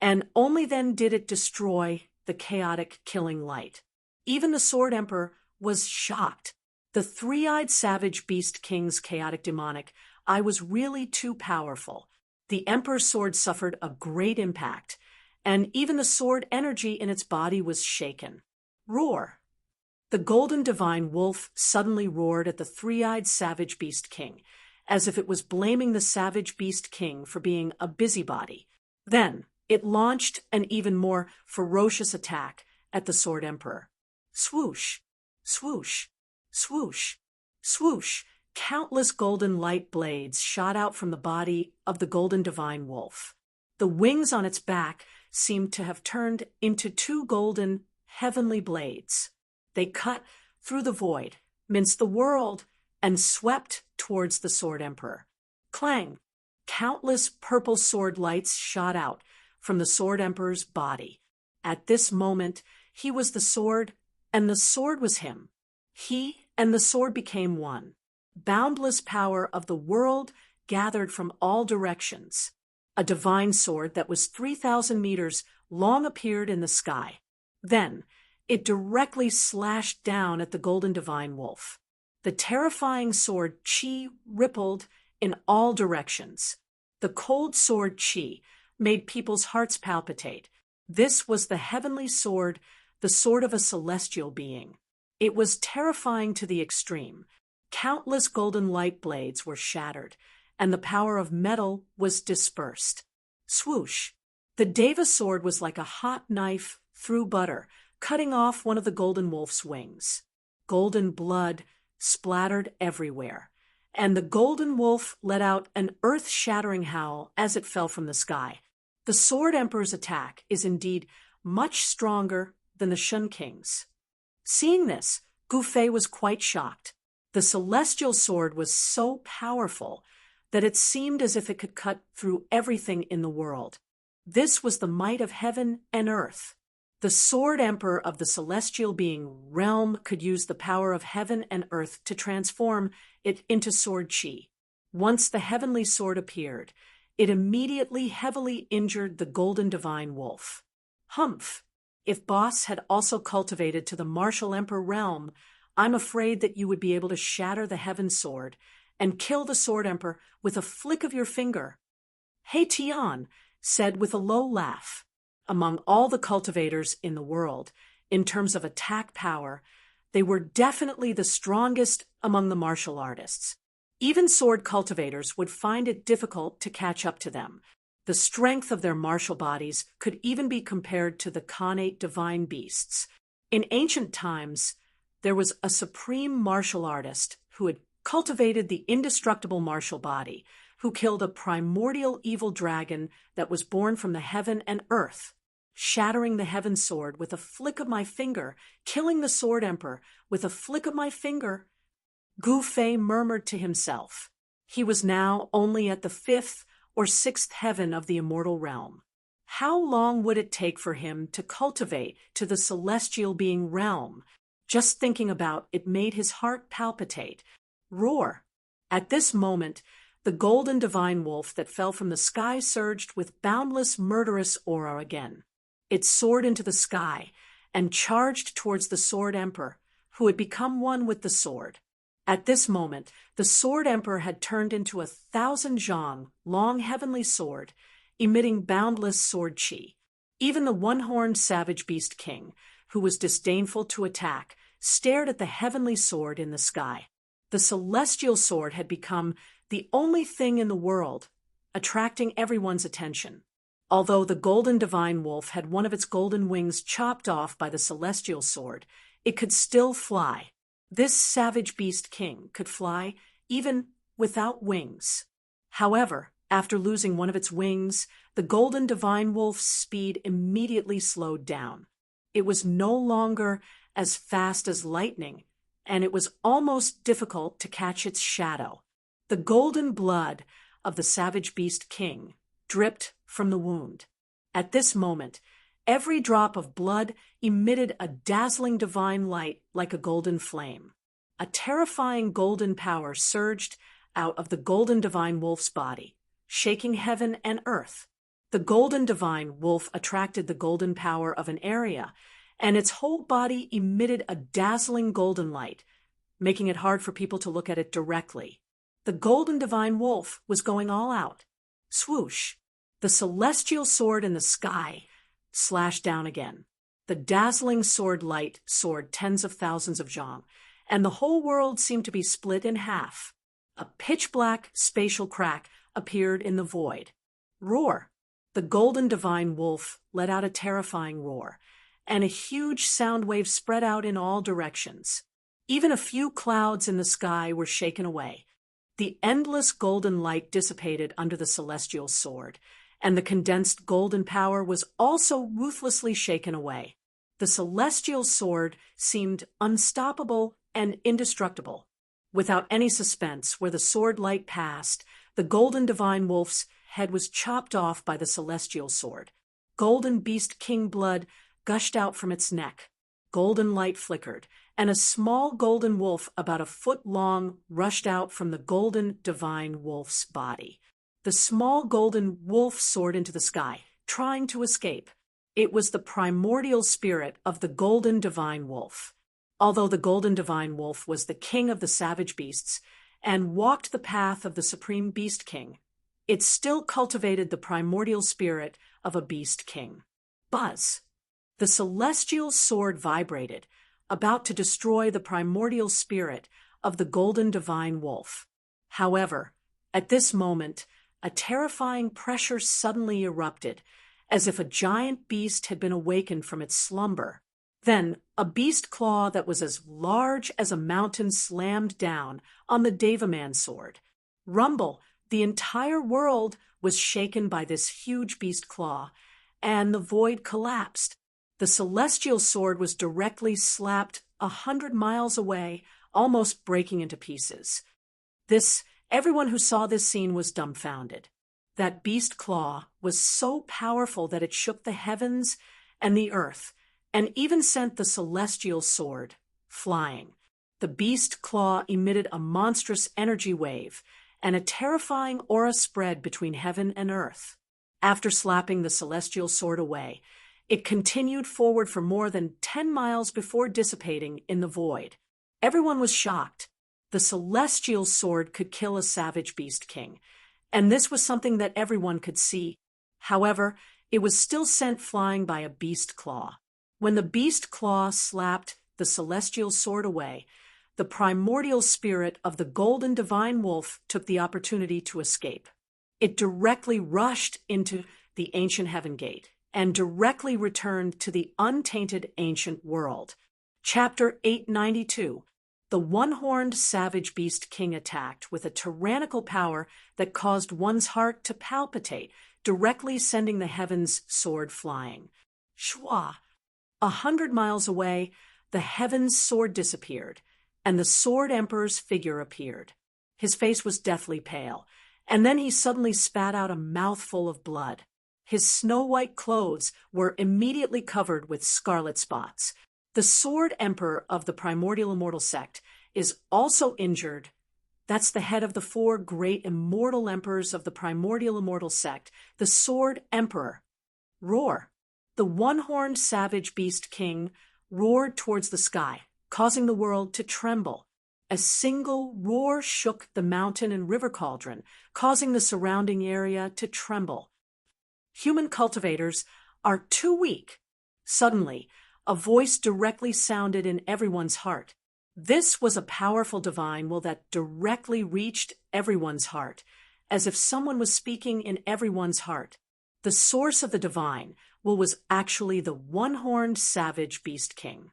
and only then did it destroy the chaotic killing light. Even the Sword Emperor was shocked. The three-eyed savage beast king's chaotic demonic eye was really too powerful. The Emperor's sword suffered a great impact, and even the sword energy in its body was shaken. Roar! The golden divine wolf suddenly roared at the three-eyed savage beast king, as if it was blaming the savage beast king for being a busybody. Then it launched an even more ferocious attack at the Sword Emperor. Swoosh! Swoosh! Swoosh! Swoosh! Countless golden light blades shot out from the body of the golden divine wolf. The wings on its back seemed to have turned into 2 golden, heavenly blades. They cut through the void, minced the world, and swept towards the Sword Emperor. Clang! Countless purple sword lights shot out from the Sword Emperor's body. At this moment, he was the sword, and the sword was him. He and the sword became one. Boundless power of the world gathered from all directions. A divine sword that was 3,000 meters long appeared in the sky. Then, it directly slashed down at the golden divine wolf. The terrifying sword chi rippled in all directions. The cold sword chi made people's hearts palpitate. This was the heavenly sword, the sword of a celestial being. It was terrifying to the extreme. Countless golden light blades were shattered, and the power of metal was dispersed. Swoosh! The Deva sword was like a hot knife through butter, cutting off one of the golden wolf's wings. Golden blood splattered everywhere, and the golden wolf let out an earth-shattering howl as it fell from the sky. The Sword Emperor's attack is indeed much stronger than the Shun King's. Seeing this, Gu Fei was quite shocked. The celestial sword was so powerful that it seemed as if it could cut through everything in the world. This was the might of heaven and earth. The Sword Emperor of the celestial being realm could use the power of heaven and earth to transform it into sword chi. Once the heavenly sword appeared, it immediately heavily injured the golden divine wolf. Humph! If Boss had also cultivated to the martial emperor realm, I'm afraid that you would be able to shatter the heaven sword and kill the Sword Emperor with a flick of your finger. He Tian said with a low laugh. Among all the cultivators in the world, in terms of attack power, they were definitely the strongest among the martial artists. Even sword cultivators would find it difficult to catch up to them. The strength of their martial bodies could even be compared to the connate divine beasts. In ancient times, there was a supreme martial artist who had cultivated the indestructible martial body, who killed a primordial evil dragon that was born from the heaven and earth, shattering the heaven sword with a flick of my finger, killing the sword emperor with a flick of my finger. Gu Fei murmured to himself. He was now only at the 5th or 6th heaven of the immortal realm. How long would it take for him to cultivate to the celestial being realm? Just thinking about it made his heart palpitate. Roar! At this moment, the golden divine wolf that fell from the sky surged with boundless murderous aura again. It soared into the sky and charged towards the sword emperor, who had become one with the sword. At this moment, the sword emperor had turned into a 1,000 zhang long heavenly sword, emitting boundless sword chi. Even the one-horned savage beast king, who was disdainful to attack, stared at the heavenly sword in the sky. The celestial sword had become the only thing in the world, attracting everyone's attention. Although the golden divine wolf had one of its golden wings chopped off by the celestial sword, it could still fly. This savage beast king could fly even without wings. However, after losing one of its wings, the golden divine wolf's speed immediately slowed down. It was no longer as fast as lightning, and it was almost difficult to catch its shadow. The golden blood of the savage beast king dripped from the wound. At this moment, every drop of blood emitted a dazzling divine light like a golden flame. A terrifying golden power surged out of the golden divine wolf's body, shaking heaven and earth. The golden divine wolf attracted the golden power of an area, and its whole body emitted a dazzling golden light, making it hard for people to look at it directly. The golden divine wolf was going all out. Swoosh! The celestial sword in the sky slashed down again. The dazzling sword light soared tens of thousands of zhang, and the whole world seemed to be split in half. A pitch-black spatial crack appeared in the void. Roar! The golden divine wolf let out a terrifying roar, and a huge sound wave spread out in all directions. Even a few clouds in the sky were shaken away. The endless golden light dissipated under the celestial sword, and the condensed golden power was also ruthlessly shaken away. The celestial sword seemed unstoppable and indestructible. Without any suspense, where the sword light passed, the golden divine wolf's head was chopped off by the celestial sword. Golden beast king blood gushed out from its neck. Golden light flickered, and a small golden wolf about a foot long rushed out from the golden divine wolf's body. The small golden wolf soared into the sky, trying to escape. It was the primordial spirit of the golden divine wolf. Although the golden divine wolf was the king of the savage beasts and walked the path of the supreme beast king, it still cultivated the primordial spirit of a beast king. Buzz! The celestial sword vibrated, about to destroy the primordial spirit of the golden divine wolf. However, at this moment, a terrifying pressure suddenly erupted, as if a giant beast had been awakened from its slumber. Then, a beast claw that was as large as a mountain slammed down on the Devaman sword. Rumble! The entire world was shaken by this huge beast claw, and the void collapsed. The celestial sword was directly slapped 100 miles away, almost breaking into pieces. Everyone who saw this scene was dumbfounded. That beast claw was so powerful that it shook the heavens and the earth, and even sent the celestial sword flying. The beast claw emitted a monstrous energy wave, and a terrifying aura spread between heaven and earth. After slapping the celestial sword away, it continued forward for more than 10 miles before dissipating in the void. Everyone was shocked. The celestial sword could kill a savage beast king, and this was something that everyone could see. However, it was still sent flying by a beast claw. When the beast claw slapped the celestial sword away, the primordial spirit of the golden divine wolf took the opportunity to escape. It directly rushed into the ancient heaven gate and directly returned to the untainted ancient world. Chapter 892. The one-horned savage beast king attacked with a tyrannical power that caused one's heart to palpitate, directly sending the heavens' sword flying. Shwa! 100 miles away, the heavens' sword disappeared, and the Sword Emperor's figure appeared. His face was deathly pale, and then he suddenly spat out a mouthful of blood. His snow-white clothes were immediately covered with scarlet spots. The Sword Emperor of the Primordial Immortal Sect is also injured. That's the head of the 4 great immortal emperors of the Primordial Immortal Sect, the Sword Emperor. Roar! The one-horned savage beast king roared towards the sky, causing the world to tremble. A single roar shook the mountain and river cauldron, causing the surrounding area to tremble. Human cultivators are too weak. Suddenly, a voice directly sounded in everyone's heart. This was a powerful divine will that directly reached everyone's heart, as if someone was speaking in everyone's heart. The source of the divine will was actually the one-horned savage beast king.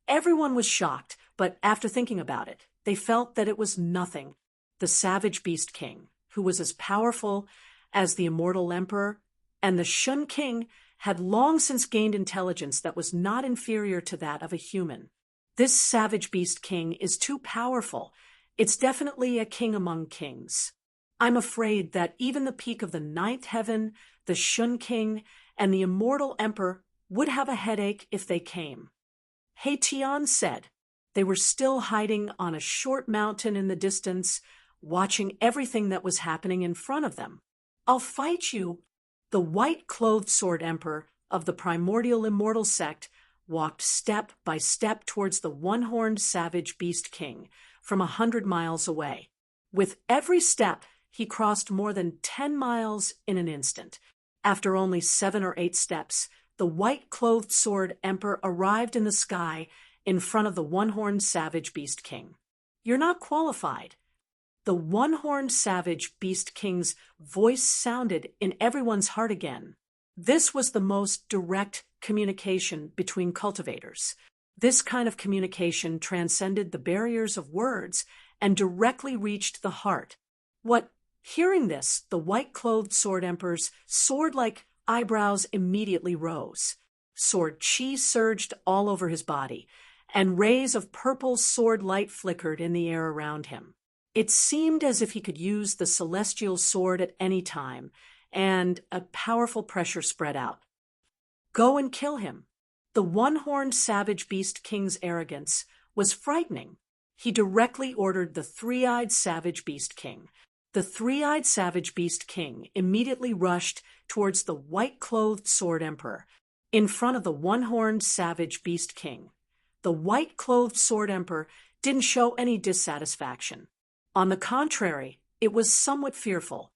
Everyone was shocked, but after thinking about it, they felt that it was nothing. The savage beast king, who was as powerful as the immortal emperor, and the Shun king had long since gained intelligence that was not inferior to that of a human. This savage beast king is too powerful. It's definitely a king among kings. I'm afraid that even the peak of the 9th heaven, the Shun king, and the immortal emperor would have a headache if they came. He Tian said. They were still hiding on a short mountain in the distance, watching everything that was happening in front of them. I'll fight you. The white-clothed Sword Emperor of the Primordial Immortal Sect walked step by step towards the one-horned savage beast king from 100 miles away. With every step, he crossed more than 10 miles in an instant. After only 7 or 8 steps, the white-clothed Sword Emperor arrived in the sky in front of the one-horned savage beast king. You're not qualified. The one-horned savage beast king's voice sounded in everyone's heart again. This was the most direct communication between cultivators. This kind of communication transcended the barriers of words and directly reached the heart. Hearing this, the white-clothed Sword Emperor's sword-like eyebrows immediately rose. Sword chi surged all over his body, and rays of purple sword light flickered in the air around him. It seemed as if he could use the celestial sword at any time, and a powerful pressure spread out. Go and kill him. The one-horned savage beast king's arrogance was frightening. He directly ordered the three-eyed savage beast king. The three-eyed savage beast king immediately rushed towards the white-clothed Sword Emperor, in front of the one-horned savage beast king. The white-clothed Sword Emperor didn't show any dissatisfaction. On the contrary, it was somewhat fearful.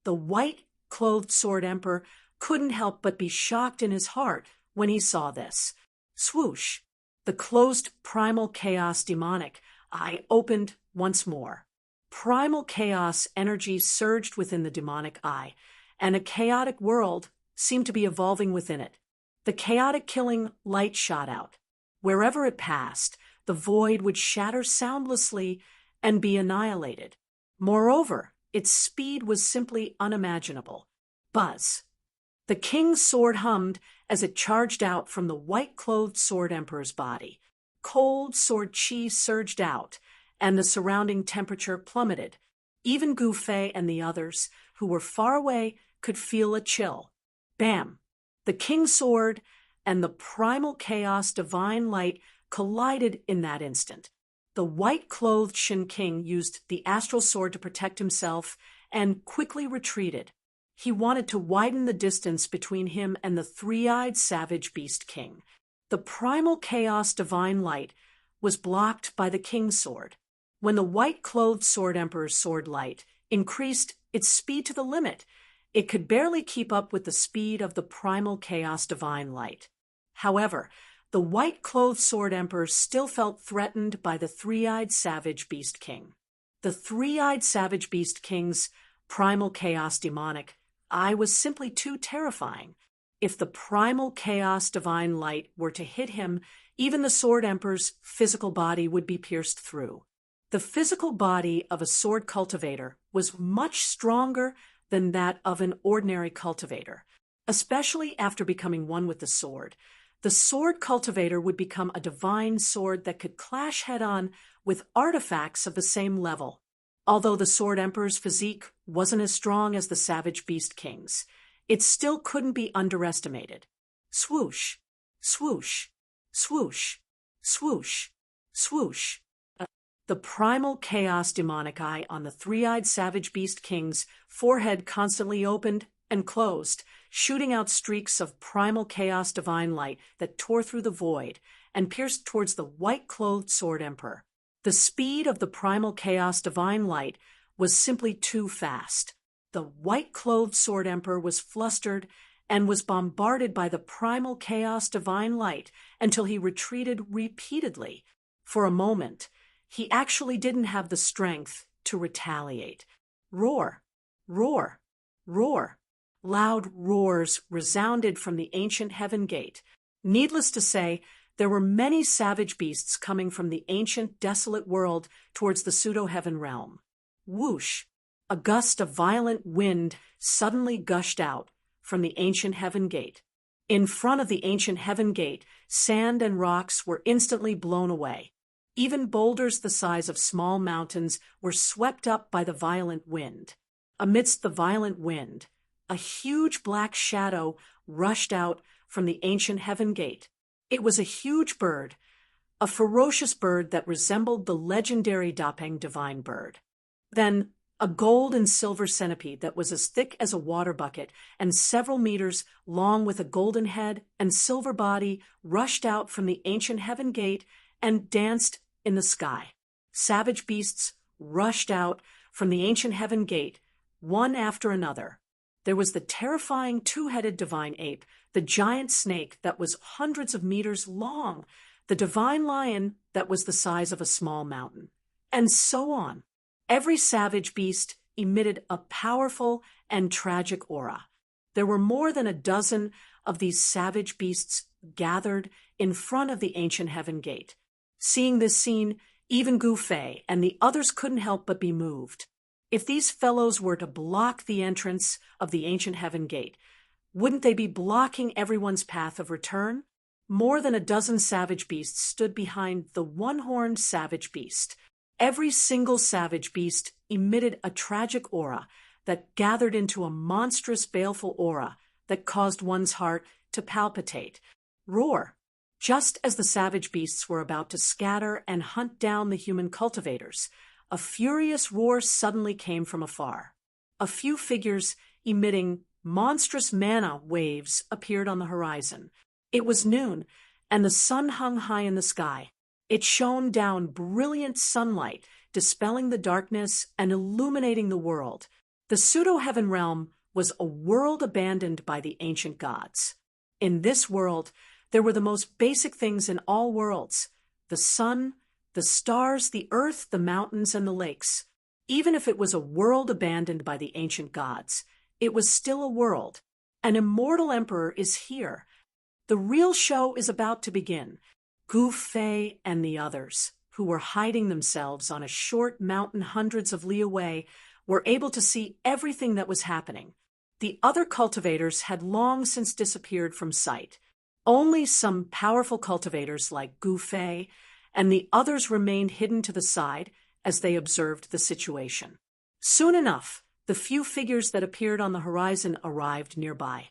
The white-clothed Sword Emperor couldn't help but be shocked in his heart when he saw this. Swoosh! The closed primal chaos demonic eye opened once more. Primal chaos energy surged within the demonic eye, and a chaotic world seemed to be evolving within it. The chaotic killing light shot out. Wherever it passed, the void would shatter soundlessly and be annihilated. Moreover, its speed was simply unimaginable. Buzz! The king's sword hummed as it charged out from the white-clothed Sword Emperor's body. Cold sword chi surged out, and the surrounding temperature plummeted. Even Gu Fei and the others, who were far away, could feel a chill. Bam! The king's sword and the primal chaos divine light collided in that instant. The white-clothed Shin King used the astral sword to protect himself and quickly retreated. He wanted to widen the distance between him and the three-eyed savage beast king. The primal chaos divine light was blocked by the king's sword. When the white-clothed Sword Emperor's sword light increased its speed to the limit, it could barely keep up with the speed of the primal chaos divine light. However, the white-clothed sword emperor still felt threatened by the three-eyed savage beast king. The three-eyed savage beast king's primal chaos demonic eye was simply too terrifying. If the primal chaos divine light were to hit him, even the sword emperor's physical body would be pierced through. The physical body of a sword cultivator was much stronger than that of an ordinary cultivator, especially after becoming one with the sword. The sword cultivator would become a divine sword that could clash head-on with artifacts of the same level. Although the sword emperor's physique wasn't as strong as the savage beast king's, it still couldn't be underestimated. Swoosh, swoosh, swoosh, swoosh, swoosh. The primal chaos demonic eye on the three-eyed savage beast king's forehead constantly opened and closed, shooting out streaks of primal chaos divine light that tore through the void and pierced towards the white-clothed sword emperor. The speed of the primal chaos divine light was simply too fast. The white-clothed sword emperor was flustered and was bombarded by the primal chaos divine light until he retreated repeatedly. For a moment, he actually didn't have the strength to retaliate. Roar, roar, roar. Loud roars resounded from the ancient heaven gate. Needless to say, there were many savage beasts coming from the ancient, desolate world towards the pseudo-heaven realm. Whoosh! A gust of violent wind suddenly gushed out from the ancient heaven gate. In front of the ancient heaven gate, sand and rocks were instantly blown away. Even boulders the size of small mountains were swept up by the violent wind. Amidst the violent wind, a huge black shadow rushed out from the ancient heaven gate. It was a huge bird, a ferocious bird that resembled the legendary Dapeng divine bird. Then, a gold and silver centipede that was as thick as a water bucket and several meters long with a golden head and silver body rushed out from the ancient heaven gate and danced in the sky. Savage beasts rushed out from the ancient heaven gate, one after another. There was the terrifying two-headed divine ape, the giant snake that was hundreds of meters long, the divine lion that was the size of a small mountain, and so on. Every savage beast emitted a powerful and tragic aura. There were more than a dozen of these savage beasts gathered in front of the ancient heaven gate. Seeing this scene, even Gu Fei and the others couldn't help but be moved. If these fellows were to block the entrance of the ancient heaven gate, wouldn't they be blocking everyone's path of return? More than a dozen savage beasts stood behind the one-horned savage beast. Every single savage beast emitted a tragic aura that gathered into a monstrous, baleful aura that caused one's heart to palpitate. Roar! Just as the savage beasts were about to scatter and hunt down the human cultivators, a furious roar suddenly came from afar. A few figures emitting monstrous mana waves appeared on the horizon. It was noon, and the sun hung high in the sky. It shone down brilliant sunlight, dispelling the darkness and illuminating the world. The pseudo-heaven realm was a world abandoned by the ancient gods. In this world, there were the most basic things in all worlds: the sun, the stars, the earth, the mountains, and the lakes. Even if it was a world abandoned by the ancient gods, it was still a world. An immortal emperor is here. The real show is about to begin. Gu Fei and the others, who were hiding themselves on a short mountain hundreds of li away, were able to see everything that was happening. The other cultivators had long since disappeared from sight. Only some powerful cultivators like Gu Fei and the others remained hidden to the side as they observed the situation. Soon enough, the few figures that appeared on the horizon arrived nearby.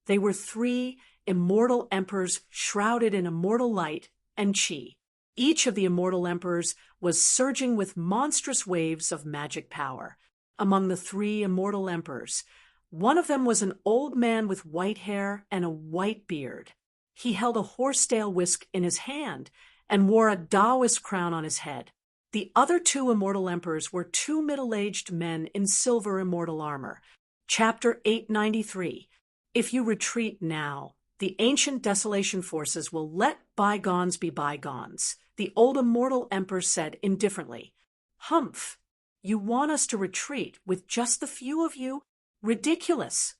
They were three immortal emperors shrouded in immortal light and chi. Each of the immortal emperors was surging with monstrous waves of magic power. Among the three immortal emperors, one of them was an old man with white hair and a white beard. He held a horsetail whisk in his hand and wore a Taoist crown on his head. The other two immortal emperors were two middle-aged men in silver immortal armor. Chapter 893. If you retreat now, The ancient desolation forces will let bygones be bygones, the old immortal emperor said indifferently. Humph! You want us to retreat with just the few of you? Ridiculous!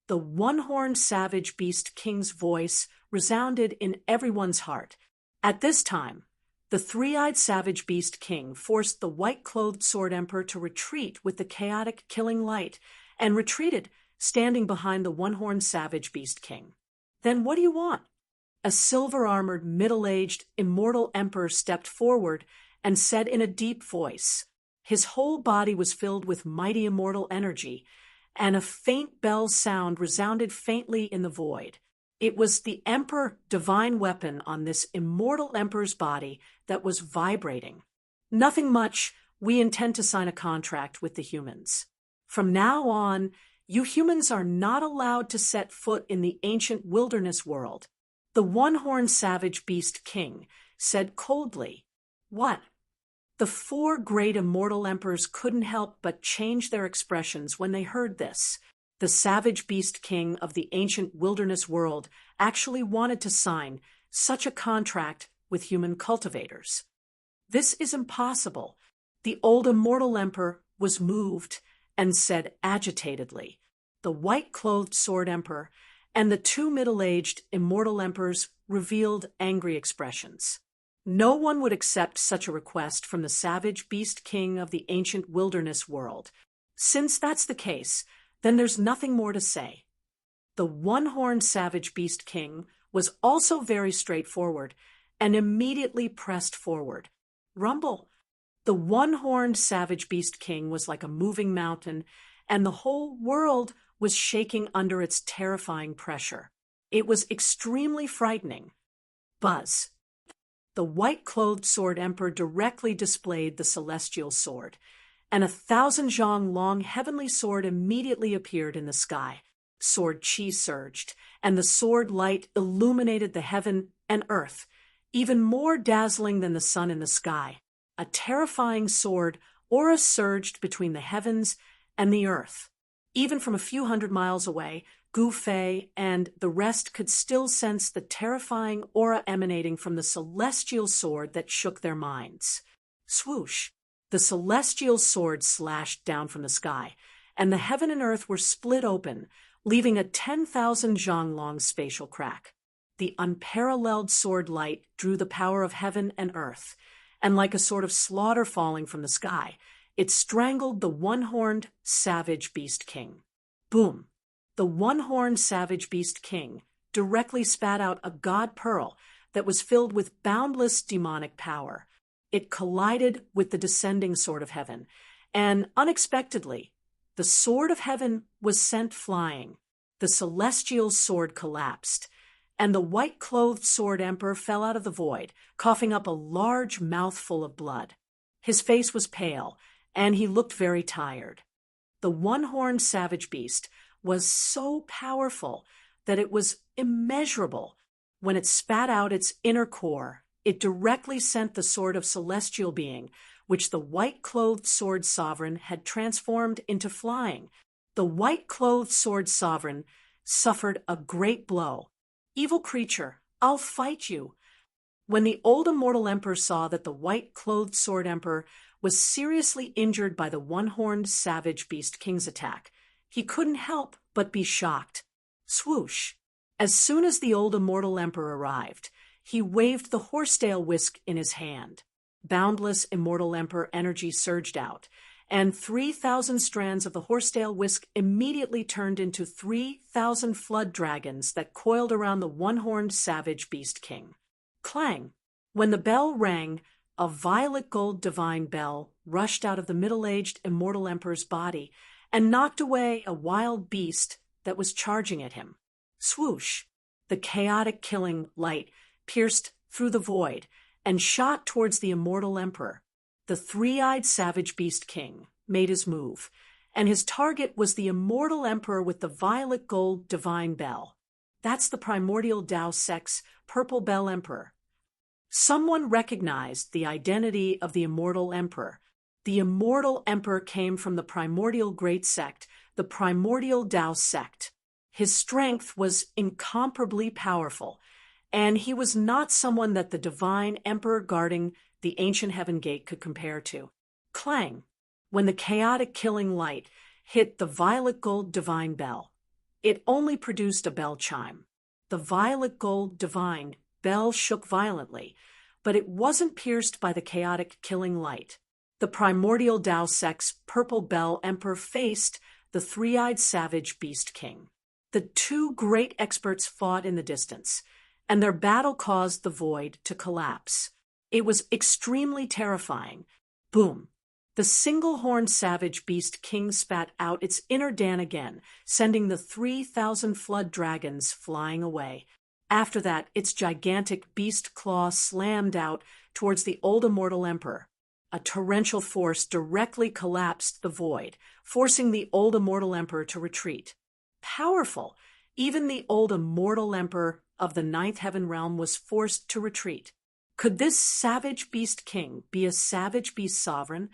The one-horned savage beast king's voice resounded in everyone's heart. At this time, the three-eyed savage beast king forced the white-clothed sword emperor to retreat with the chaotic killing light, and retreated, standing behind the one-horned savage beast king. Then what do you want? A silver-armored, middle-aged, immortal emperor stepped forward and said in a deep voice. His whole body was filled with mighty immortal energy, and a faint bell sound resounded faintly in the void. It was the emperor divine weapon on this immortal emperor's body that was vibrating. Nothing much. We intend to sign a contract with the humans. From now on, you humans are not allowed to set foot in the ancient wilderness world. The one-horned savage beast king said coldly. What? The four great immortal emperors couldn't help but change their expressions when they heard this. The savage beast king of the ancient wilderness world actually wanted to sign such a contract with human cultivators. This is impossible. The old immortal emperor was moved and said agitatedly. The white-clothed sword emperor and the two middle-aged immortal emperors revealed angry expressions. No one would accept such a request from the savage beast king of the ancient wilderness world. Since that's the case, then there's nothing more to say. The one-horned savage beast king was also very straightforward and immediately pressed forward. Rumble! The one-horned savage beast king was like a moving mountain, and the whole world was shaking under its terrifying pressure. It was extremely frightening. Buzz! The white-clothed sword emperor directly displayed the celestial sword, and 1,000-zhang-long heavenly sword immediately appeared in the sky. Sword chi surged, and the sword light illuminated the heaven and earth, even more dazzling than the sun in the sky. A terrifying sword aura surged between the heavens and the earth. Even from a few hundred miles away, Gu Fei and the rest could still sense the terrifying aura emanating from the celestial sword that shook their minds. Swoosh! The celestial sword slashed down from the sky, and the heaven and earth were split open, leaving a 10,000-zhang-long spatial crack. The unparalleled sword light drew the power of heaven and earth, and like a sort of slaughter falling from the sky, it strangled the one-horned savage beast king. Boom! The one-horned savage beast king directly spat out a god pearl that was filled with boundless demonic power. It collided with the descending sword of heaven, and unexpectedly, the sword of heaven was sent flying. The celestial sword collapsed, and the white-clothed sword emperor fell out of the void, coughing up a large mouthful of blood. His face was pale, and he looked very tired. The one-horned savage beast was so powerful that it was immeasurable. When it spat out its inner core, it directly sent the sword of celestial being, which the white-clothed sword sovereign had transformed into flying. The white-clothed sword sovereign suffered a great blow. Evil creature, I'll fight you. When the old immortal emperor saw that the white-clothed sword emperor was seriously injured by the one-horned savage beast king's attack, he couldn't help but be shocked. Swoosh! As soon as the old immortal emperor arrived, he waved the horsetail whisk in his hand. Boundless immortal emperor energy surged out, and 3,000 strands of the horsetail whisk immediately turned into 3,000 flood dragons that coiled around the one-horned savage beast king. Clang! When the bell rang, a violet gold divine bell rushed out of the middle-aged immortal emperor's body and knocked away a wild beast that was charging at him. Swoosh! The chaotic killing light pierced through the void and shot towards the immortal emperor. The three-eyed savage beast king made his move, and his target was the immortal emperor with the violet gold divine bell. That's the primordial Tao sect's purple bell emperor. Someone recognized the identity of the immortal emperor. The immortal emperor came from the primordial great sect, the primordial Tao sect. His strength was incomparably powerful, and he was not someone that the divine emperor guarding the ancient heaven gate could compare to. Clang! When the chaotic killing light hit the violet gold divine bell, it only produced a bell chime. The violet gold divine bell shook violently, but it wasn't pierced by the chaotic killing light. The primordial Dao Sect's purple bell emperor faced the three-eyed savage beast king. The two great experts fought in the distance, and their battle caused the void to collapse. It was extremely terrifying. Boom! The single-horned savage beast king spat out its inner Dan again, sending the 3,000 flood dragons flying away. After that, its gigantic beast claw slammed out towards the old immortal emperor. A torrential force directly collapsed the void, forcing the old immortal emperor to retreat. Powerful! Even the old immortal emperor of the ninth heaven realm was forced to retreat. Could this savage beast king be a savage beast sovereign?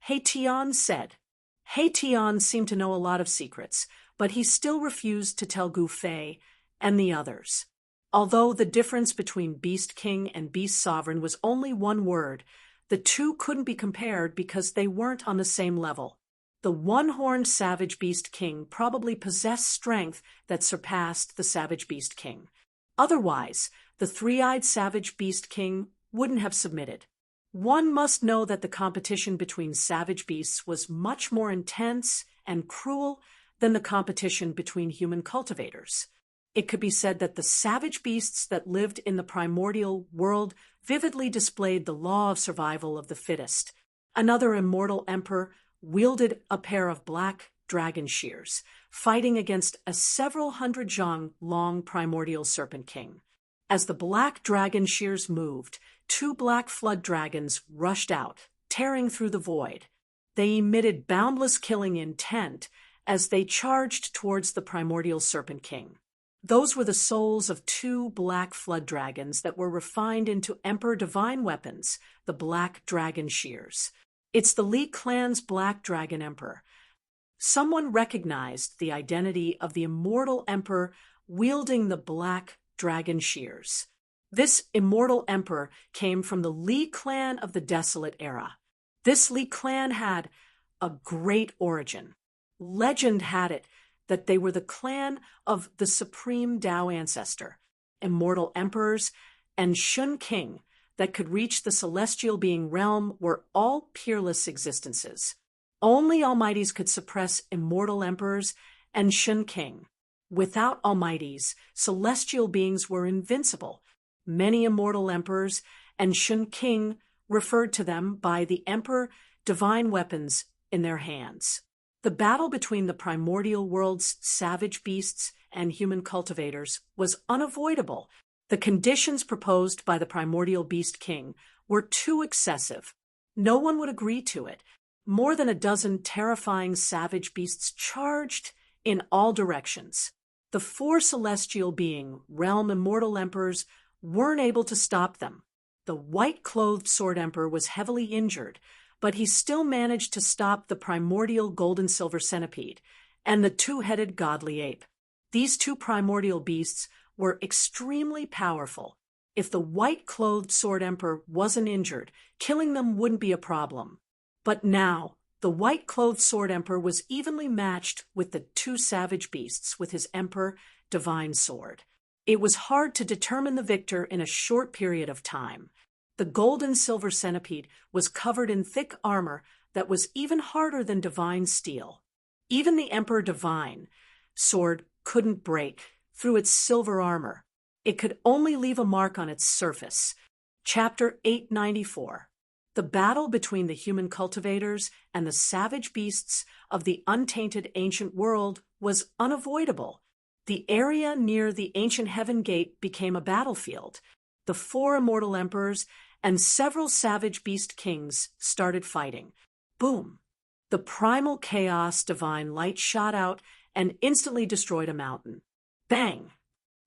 Tian said. Tian seemed to know a lot of secrets, but he still refused to tell Gu Fei and the others. Although the difference between Beast King and Beast Sovereign was only one word, the two couldn't be compared because they weren't on the same level. The one-horned Savage Beast King probably possessed strength that surpassed the Savage Beast King. Otherwise, the three-eyed Savage Beast King wouldn't have submitted. One must know that the competition between savage beasts was much more intense and cruel than the competition between human cultivators. It could be said that the savage beasts that lived in the primordial world vividly displayed the law of survival of the fittest. Another immortal emperor wielded a pair of black dragon shears, fighting against a several hundred zhang long primordial serpent king. As the black dragon shears moved, two black flood dragons rushed out, tearing through the void. They emitted boundless killing intent as they charged towards the primordial serpent king. Those were the souls of two black flood dragons that were refined into Emperor Divine weapons, the black dragon shears. It's the Li clan's black dragon emperor. Someone recognized the identity of the immortal emperor wielding the black dragon shears. This immortal emperor came from the Li clan of the Desolate Era. This Li clan had a great origin. Legend had it that they were the clan of the supreme Tao ancestor, immortal emperors, and Shun King that could reach the celestial being realm were all peerless existences. Only Almighties could suppress immortal emperors and Shun King. Without Almighties, celestial beings were invincible. Many immortal emperors and Shun King referred to them by the Emperor Divine weapons in their hands. The battle between the primordial world's savage beasts and human cultivators was unavoidable. The conditions proposed by the primordial beast king were too excessive. No one would agree to it. More than a dozen terrifying savage beasts charged in all directions. The four celestial being, realm immortal emperors weren't able to stop them. The white-clothed sword emperor was heavily injured, but he still managed to stop the primordial gold-and-silver centipede and the two-headed godly ape. These two primordial beasts were extremely powerful. If the white-clothed sword emperor wasn't injured, killing them wouldn't be a problem. But now, the white-clothed sword emperor was evenly matched with the two savage beasts with his emperor divine sword. It was hard to determine the victor in a short period of time. The gold and silver centipede was covered in thick armor that was even harder than divine steel. Even the Emperor Divine sword couldn't break through its silver armor. It could only leave a mark on its surface. Chapter 894. The battle between the human cultivators and the savage beasts of the untainted ancient world was unavoidable. The area near the ancient heaven gate became a battlefield. The four immortal emperors and several savage beast kings started fighting. Boom! The primal chaos divine light shot out and instantly destroyed a mountain. Bang!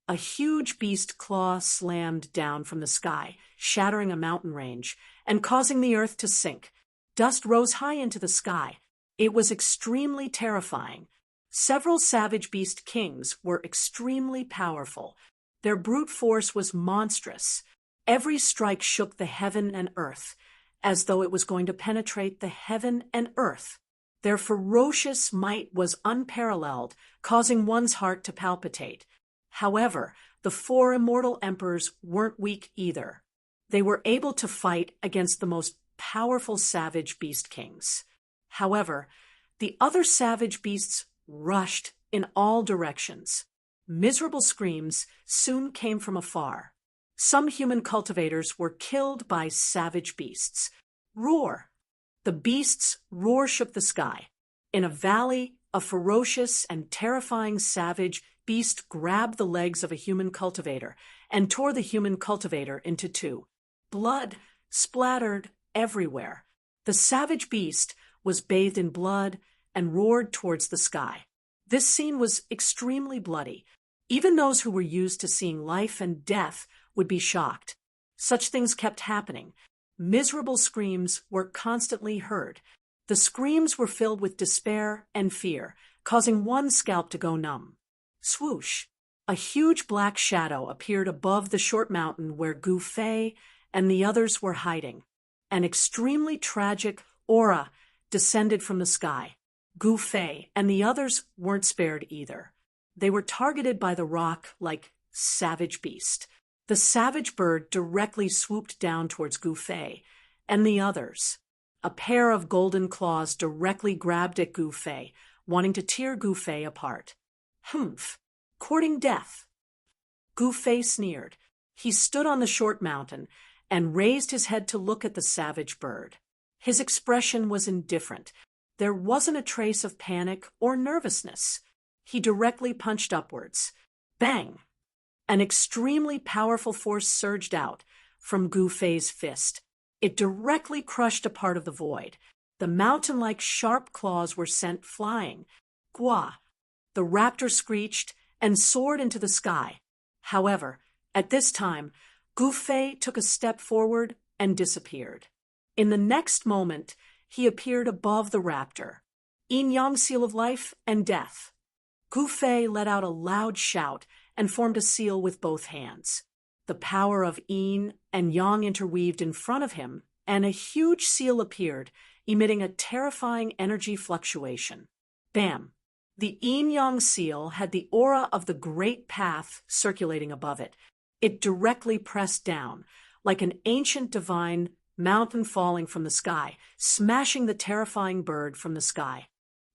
A huge beast claw slammed down from the sky, shattering a mountain range and causing the earth to sink. Dust rose high into the sky. It was extremely terrifying. Several savage beast kings were extremely powerful. Their brute force was monstrous. Every strike shook the heaven and earth, as though it was going to penetrate the heaven and earth. Their ferocious might was unparalleled, causing one's heart to palpitate. However, the four immortal emperors weren't weak either. They were able to fight against the most powerful savage beast kings. However, the other savage beasts rushed in all directions. Miserable screams soon came from afar. Some human cultivators were killed by savage beasts. Roar! The beast's roar shook the sky. In a valley, a ferocious and terrifying savage beast grabbed the legs of a human cultivator and tore the human cultivator into two. Blood splattered everywhere. The savage beast was bathed in blood and roared towards the sky. This scene was extremely bloody. Even those who were used to seeing life and death would be shocked. Such things kept happening. Miserable screams were constantly heard. The screams were filled with despair and fear, causing one's scalp to go numb. Swoosh! A huge black shadow appeared above the short mountain where Gu Fei and the others were hiding. An extremely tragic aura descended from the sky. Gu Fei and the others weren't spared either. They were targeted by the rock like savage beast. The savage bird directly swooped down towards Gu Fei and the others. A pair of golden claws directly grabbed at Gu Fei, wanting to tear Gu Fei apart. Humph! Courting death. Gu Fei sneered. He stood on the short mountain and raised his head to look at the savage bird. His expression was indifferent. There wasn't a trace of panic or nervousness. He directly punched upwards. Bang! An extremely powerful force surged out from Gu Fei's fist. It directly crushed a part of the void. The mountain-like sharp claws were sent flying. Gua! The raptor screeched and soared into the sky. However, at this time, Gu Fei took a step forward and disappeared. In the next moment, he appeared above the raptor. Yin-yang seal of life and death. Gu Fei let out a loud shout and formed a seal with both hands. The power of yin and yang interweaved in front of him, and a huge seal appeared, emitting a terrifying energy fluctuation. Bam! The yin-yang seal had the aura of the Great Path circulating above it. It directly pressed down, like an ancient divine mountain falling from the sky, smashing the terrifying bird from the sky.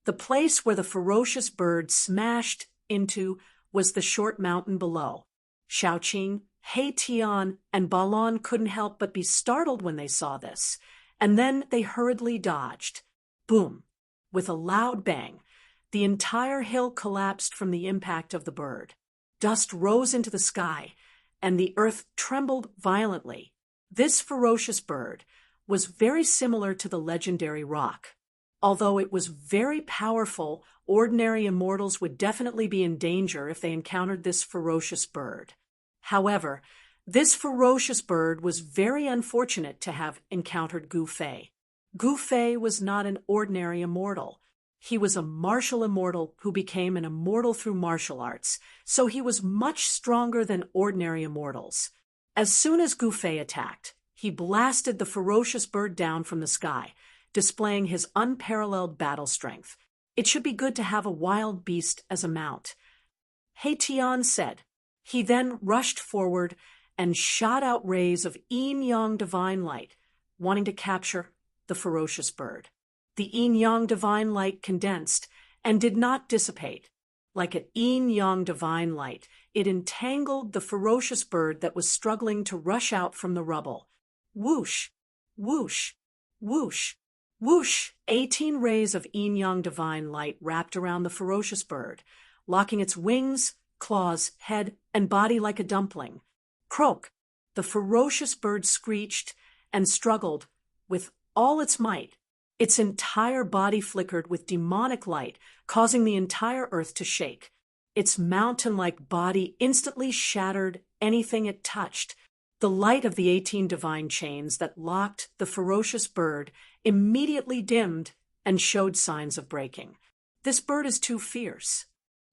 The place where the ferocious bird smashed into was the short mountain below. Shaoqing, He Tian, and Balon couldn't help but be startled when they saw this, and then they hurriedly dodged. Boom! With a loud bang, the entire hill collapsed from the impact of the bird. Dust rose into the sky, and the earth trembled violently. This ferocious bird was very similar to the legendary roc. Although it was very powerful, ordinary immortals would definitely be in danger if they encountered this ferocious bird. However, this ferocious bird was very unfortunate to have encountered Gu Fei. Gu Fei was not an ordinary immortal. He was a martial immortal who became an immortal through martial arts, so he was much stronger than ordinary immortals. As soon as Gu Fei attacked, he blasted the ferocious bird down from the sky, displaying his unparalleled battle strength. It should be good to have a wild beast as a mount. He Tian said. He then rushed forward and shot out rays of yin-yang divine light, wanting to capture the ferocious bird. The yin-yang divine light condensed and did not dissipate. Like an yin-yang divine light, it entangled the ferocious bird that was struggling to rush out from the rubble. Whoosh! Whoosh! Whoosh! Whoosh! 18 rays of yin-yang divine light wrapped around the ferocious bird, locking its wings, claws, head, and body like a dumpling. Croak! The ferocious bird screeched and struggled with all its might. Its entire body flickered with demonic light, causing the entire earth to shake. Its mountain-like body instantly shattered anything it touched. The light of the 18 divine chains that locked the ferocious bird immediately dimmed and showed signs of breaking. This bird is too fierce.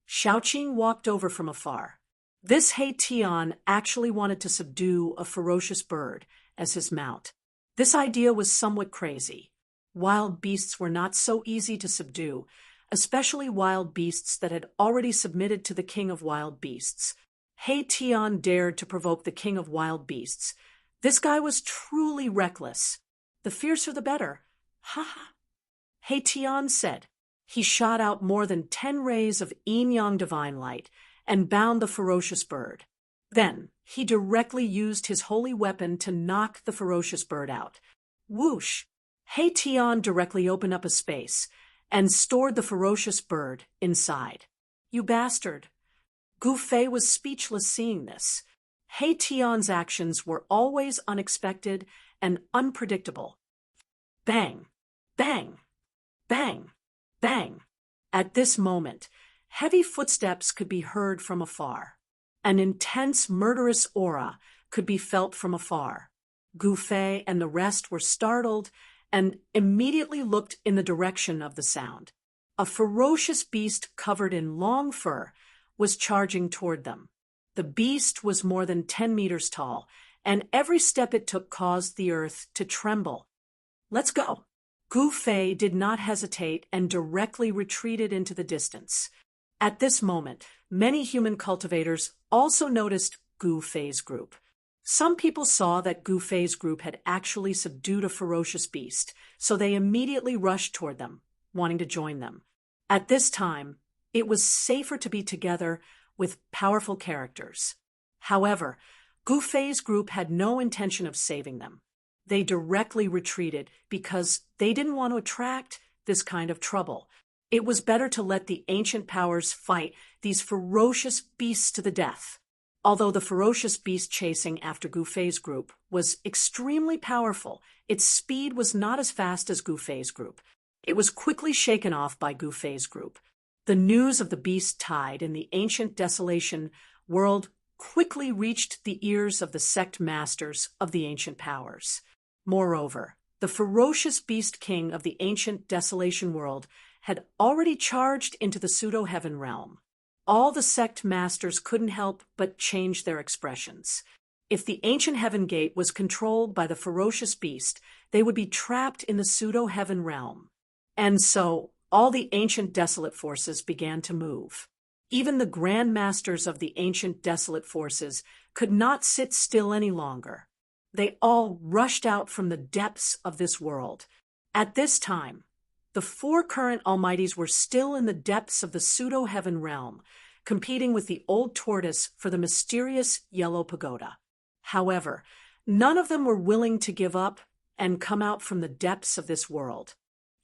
Shaoqing walked over from afar. This He Tian actually wanted to subdue a ferocious bird as his mount. This idea was somewhat crazy. Wild beasts were not so easy to subdue, especially wild beasts that had already submitted to the king of wild beasts. He Tian dared to provoke the king of wild beasts. This guy was truly reckless. The fiercer the better. Ha ha. He Tian said. He shot out more than 10 rays of yin-yang divine light and bound the ferocious bird. Then he directly used his holy weapon to knock the ferocious bird out. Whoosh! He Tian directly opened up a space and stored the ferocious bird inside. You bastard! Gu Fei was speechless seeing this. He Tian's actions were always unexpected and unpredictable. Bang! Bang! Bang! Bang! At this moment, heavy footsteps could be heard from afar. An intense, murderous aura could be felt from afar. Gu Fei and the rest were startled and immediately looked in the direction of the sound. A ferocious beast covered in long fur was charging toward them. The beast was more than 10 meters tall, and every step it took caused the earth to tremble. Let's go! Gu Fei did not hesitate and directly retreated into the distance. At this moment, many human cultivators also noticed Gu Fei's group. Some people saw that Gu Fei's group had actually subdued a ferocious beast, so they immediately rushed toward them, wanting to join them. At this time, it was safer to be together with powerful characters. However, Gu Fei's group had no intention of saving them. They directly retreated because they didn't want to attract this kind of trouble. It was better to let the ancient powers fight these ferocious beasts to the death. Although the ferocious beast chasing after Gu Fei's group was extremely powerful, its speed was not as fast as Gu Fei's group. It was quickly shaken off by Gu Fei's group. The news of the beast tide in the ancient desolation world quickly reached the ears of the sect masters of the ancient powers. Moreover, the ferocious beast king of the ancient desolation world had already charged into the pseudo-heaven realm. All the sect masters couldn't help but change their expressions. If the ancient heaven gate was controlled by the ferocious beast, they would be trapped in the pseudo-heaven realm. And so, all the ancient desolate forces began to move. Even the grand masters of the ancient desolate forces could not sit still any longer. They all rushed out from the depths of this world. At this time, the 4 current almighties were still in the depths of the pseudo-heaven realm, competing with the old tortoise for the mysterious yellow pagoda. However, none of them were willing to give up and come out from the depths of this world.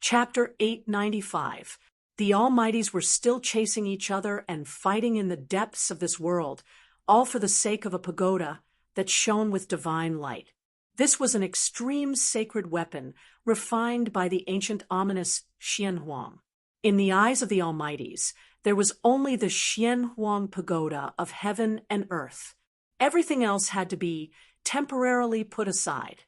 Chapter 895. The almighties were still chasing each other and fighting in the depths of this world, all for the sake of a pagoda that shone with divine light. This was an extreme sacred weapon refined by the ancient ominous Xianhuang. In the eyes of the almighties, there was only the Xianhuang pagoda of heaven and earth. Everything else had to be temporarily put aside.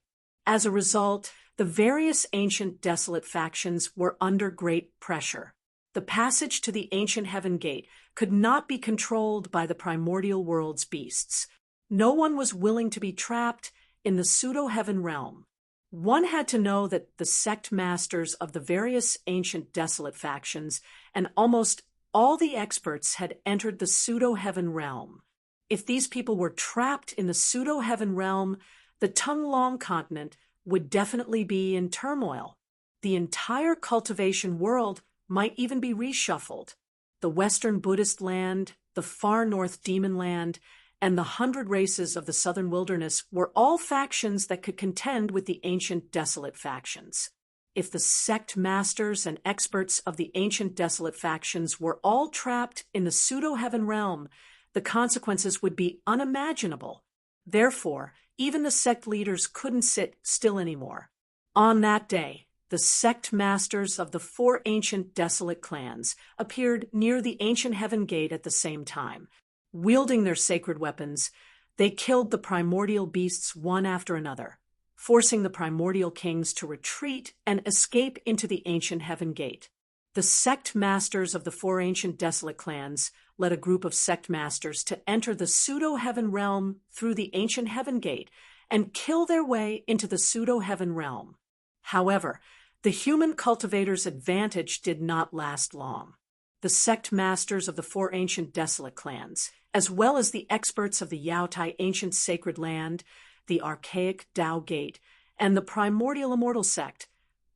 As a result, the various ancient desolate factions were under great pressure. The passage to the ancient heaven gate could not be controlled by the primordial world's beasts. No one was willing to be trapped in the pseudo-heaven realm. One had to know that the sect masters of the various ancient desolate factions and almost all the experts had entered the pseudo-heaven realm. If these people were trapped in the pseudo-heaven realm, the Tunglong continent would definitely be in turmoil. The entire cultivation world might even be reshuffled. The Western Buddhist land, the far north demon land, and the 100 races of the southern wilderness were all factions that could contend with the ancient desolate factions. If the sect masters and experts of the ancient desolate factions were all trapped in the pseudo-heaven realm, the consequences would be unimaginable. Therefore, even the sect leaders couldn't sit still anymore. On that day, the sect masters of the 4 ancient desolate clans appeared near the ancient heaven gate at the same time. Wielding their sacred weapons, they killed the primordial beasts one after another, forcing the primordial kings to retreat and escape into the ancient heaven gate. The sect masters of the four ancient desolate clans led a group of sect masters to enter the pseudo-heaven realm through the ancient heaven gate and kill their way into the pseudo-heaven realm. However, the human cultivators' advantage did not last long. The sect masters of the four ancient desolate clans, as well as the experts of the Yaotai ancient sacred land, the archaic Tao Gate, and the primordial immortal sect,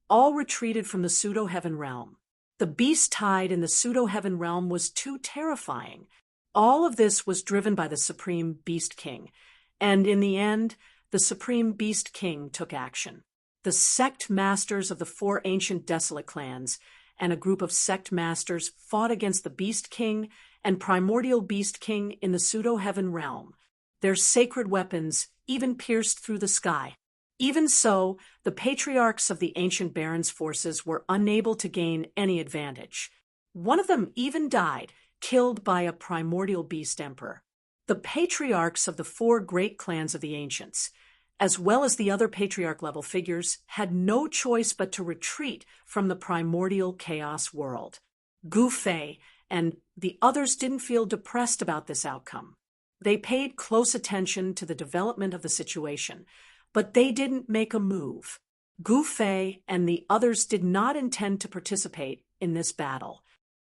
all retreated from the pseudo-heaven realm. The beast tide in the pseudo-heaven realm was too terrifying. All of this was driven by the Supreme Beast King, and in the end, the Supreme Beast King took action. The sect masters of the four ancient desolate clans and a group of sect masters fought against the Beast King and primordial Beast King in the pseudo-heaven realm. Their sacred weapons even pierced through the sky. Even so, the patriarchs of the ancient barons' forces were unable to gain any advantage. One of them even died, killed by a primordial beast emperor. The patriarchs of the four great clans of the ancients, as well as the other patriarch-level figures, had no choice but to retreat from the primordial chaos world. Gu Fei and the others didn't feel depressed about this outcome. They paid close attention to the development of the situation, but they didn't make a move. Gu Fei and the others did not intend to participate in this battle.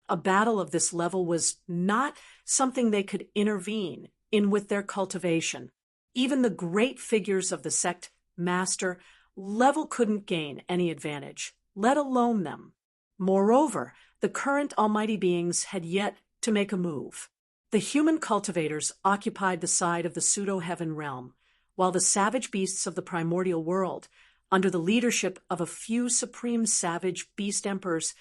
A battle of this level was not something they could intervene in with their cultivation. Even the great figures of the sect master level couldn't gain any advantage, let alone them. Moreover, the current almighty beings had yet to make a move. The human cultivators occupied the side of the pseudo-heaven realm, while the savage beasts of the primordial world, under the leadership of a few supreme savage beast emperors,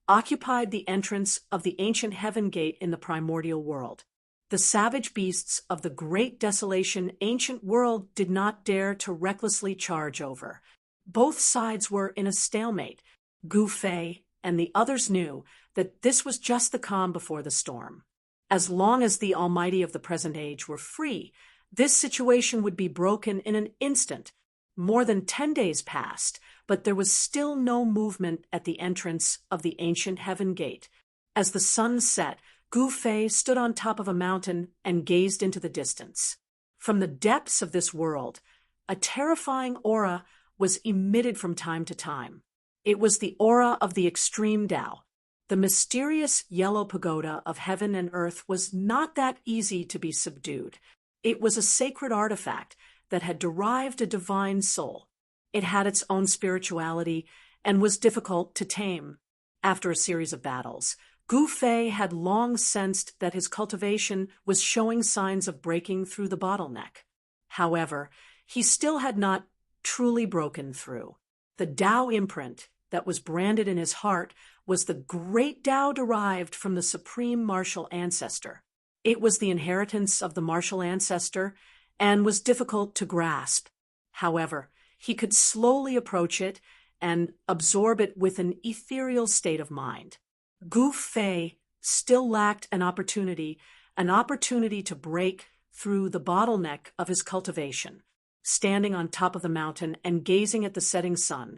occupied the entrance of the ancient heaven gate in the primordial world. The savage beasts of the great desolation ancient world did not dare to recklessly charge over. Both sides were in a stalemate. Gu Fei and the others knew that this was just the calm before the storm. As long as the almighty of the present age were free, this situation would be broken in an instant. More than 10 days passed, but there was still no movement at the entrance of the ancient heaven gate. As the sun set, Gu Fei stood on top of a mountain and gazed into the distance. From the depths of this world, a terrifying aura was emitted from time to time. It was the aura of the extreme Tao. The mysterious yellow pagoda of heaven and earth was not that easy to be subdued. It was a sacred artifact that had derived a divine soul. It had its own spirituality and was difficult to tame. After a series of battles, Gu Fei had long sensed that his cultivation was showing signs of breaking through the bottleneck. However, he still had not truly broken through. The Tao imprint that was branded in his heart was the great Tao derived from the supreme martial ancestor. It was the inheritance of the martial ancestor and was difficult to grasp. However, he could slowly approach it and absorb it with an ethereal state of mind. Gu Fei still lacked an opportunity to break through the bottleneck of his cultivation. Standing on top of the mountain and gazing at the setting sun,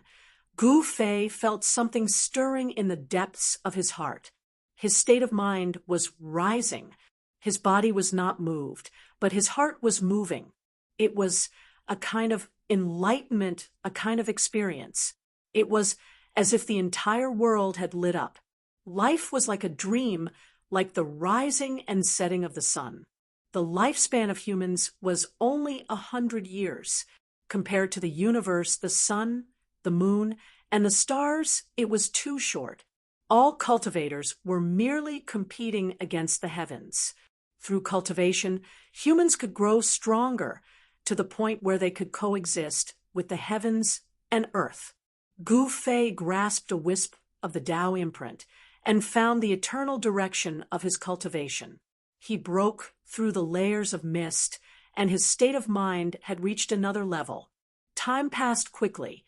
Gu Fei felt something stirring in the depths of his heart. His state of mind was rising. His body was not moved, but his heart was moving. It was a kind of enlightenment, a kind of experience. It was as if the entire world had lit up. Life was like a dream, like the rising and setting of the sun. The lifespan of humans was only 100 years. Compared to the universe, the sun, the moon, and the stars, it was too short. All cultivators were merely competing against the heavens. Through cultivation, humans could grow stronger to the point where they could coexist with the heavens and earth. Gu Fei grasped a wisp of the Tao imprint and found the eternal direction of his cultivation. He broke through the layers of mist, and his state of mind had reached another level. Time passed quickly.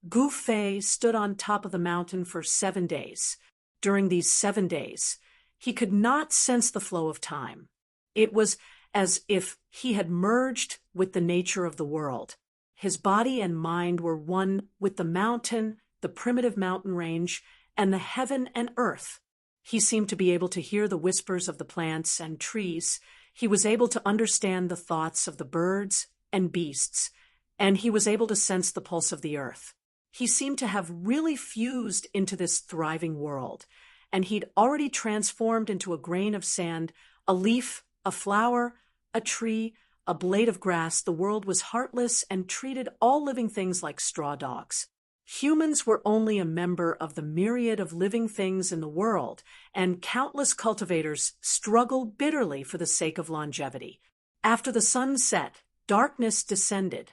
Gu Fei stood on top of the mountain for 7 days. During these 7 days, he could not sense the flow of time. It was as if he had merged with the nature of the world. His body and mind were one with the mountain, the primitive mountain range, and the heaven and earth. He seemed to be able to hear the whispers of the plants and trees. He was able to understand the thoughts of the birds and beasts, and he was able to sense the pulse of the earth. He seemed to have really fused into this thriving world, and he'd already transformed into a grain of sand, a leaf, a flower, a tree, a blade of grass. The world was heartless and treated all living things like straw dogs. Humans were only a member of the myriad of living things in the world, and countless cultivators struggled bitterly for the sake of longevity. After the sun set, darkness descended.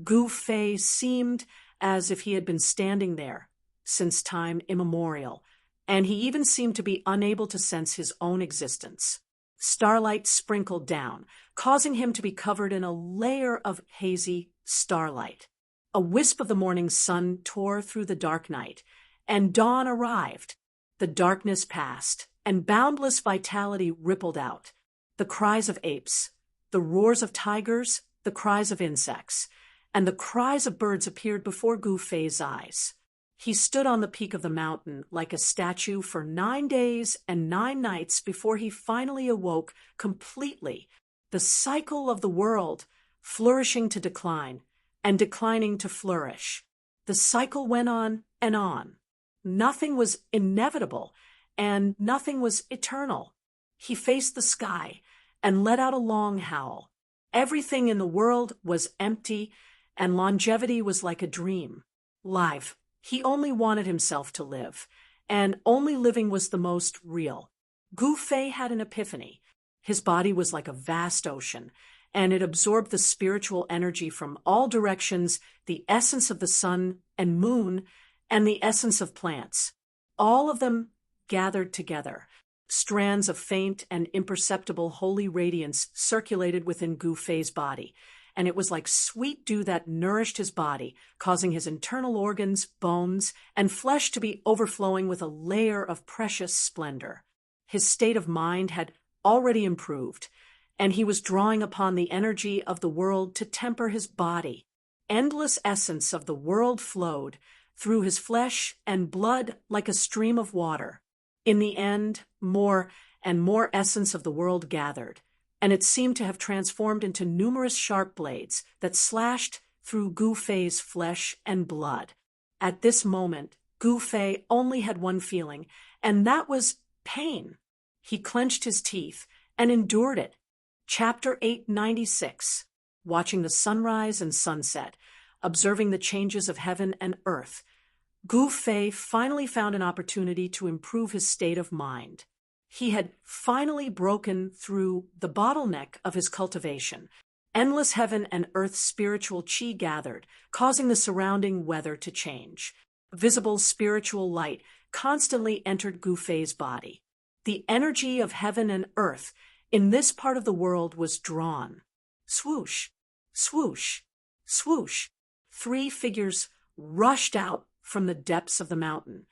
Gu Fei seemed as if he had been standing there since time immemorial, and he even seemed to be unable to sense his own existence. Starlight sprinkled down, causing him to be covered in a layer of hazy starlight. A wisp of the morning sun tore through the dark night, and dawn arrived. The darkness passed, and boundless vitality rippled out. The cries of apes, the roars of tigers, the cries of insects, and the cries of birds appeared before Gu Fei's eyes. He stood on the peak of the mountain like a statue for 9 days and 9 nights before he finally awoke completely. The cycle of the world, flourishing to decline, and declining to flourish. The cycle went on and on. Nothing was inevitable, and nothing was eternal. He faced the sky and let out a long howl. Everything in the world was empty, and longevity was like a dream. Life. He only wanted himself to live, and only living was the most real. Gu Fei had an epiphany. His body was like a vast ocean, and it absorbed the spiritual energy from all directions, the essence of the sun and moon, and the essence of plants. All of them gathered together. Strands of faint and imperceptible holy radiance circulated within Gu Fei's body, and it was like sweet dew that nourished his body, causing his internal organs, bones, and flesh to be overflowing with a layer of precious splendor. His state of mind had already improved, and he was drawing upon the energy of the world to temper his body. Endless essence of the world flowed through his flesh and blood like a stream of water. In the end, more and more essence of the world gathered, and it seemed to have transformed into numerous sharp blades that slashed through Gu Fei's flesh and blood. At this moment, Gu Fei only had one feeling, and that was pain. He clenched his teeth and endured it. Chapter 896. Watching the sunrise and sunset, observing the changes of heaven and earth, Gu Fei finally found an opportunity to improve his state of mind. He had finally broken through the bottleneck of his cultivation. Endless heaven and earth spiritual chi gathered, causing the surrounding weather to change. Visible spiritual light constantly entered Gu Fei's body. The energy of heaven and earth in this part of the world was drawn. Swoosh, swoosh, swoosh. 3 figures rushed out from the depths of the mountain.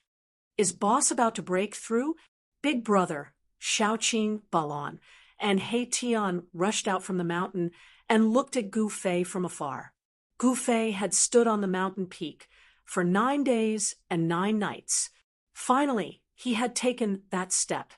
Is boss about to break through? Big brother, Shaoqing Balon, and He Tian rushed out from the mountain and looked at Gu Fei from afar. Gu Fei had stood on the mountain peak for 9 days and 9 nights. Finally, he had taken that step.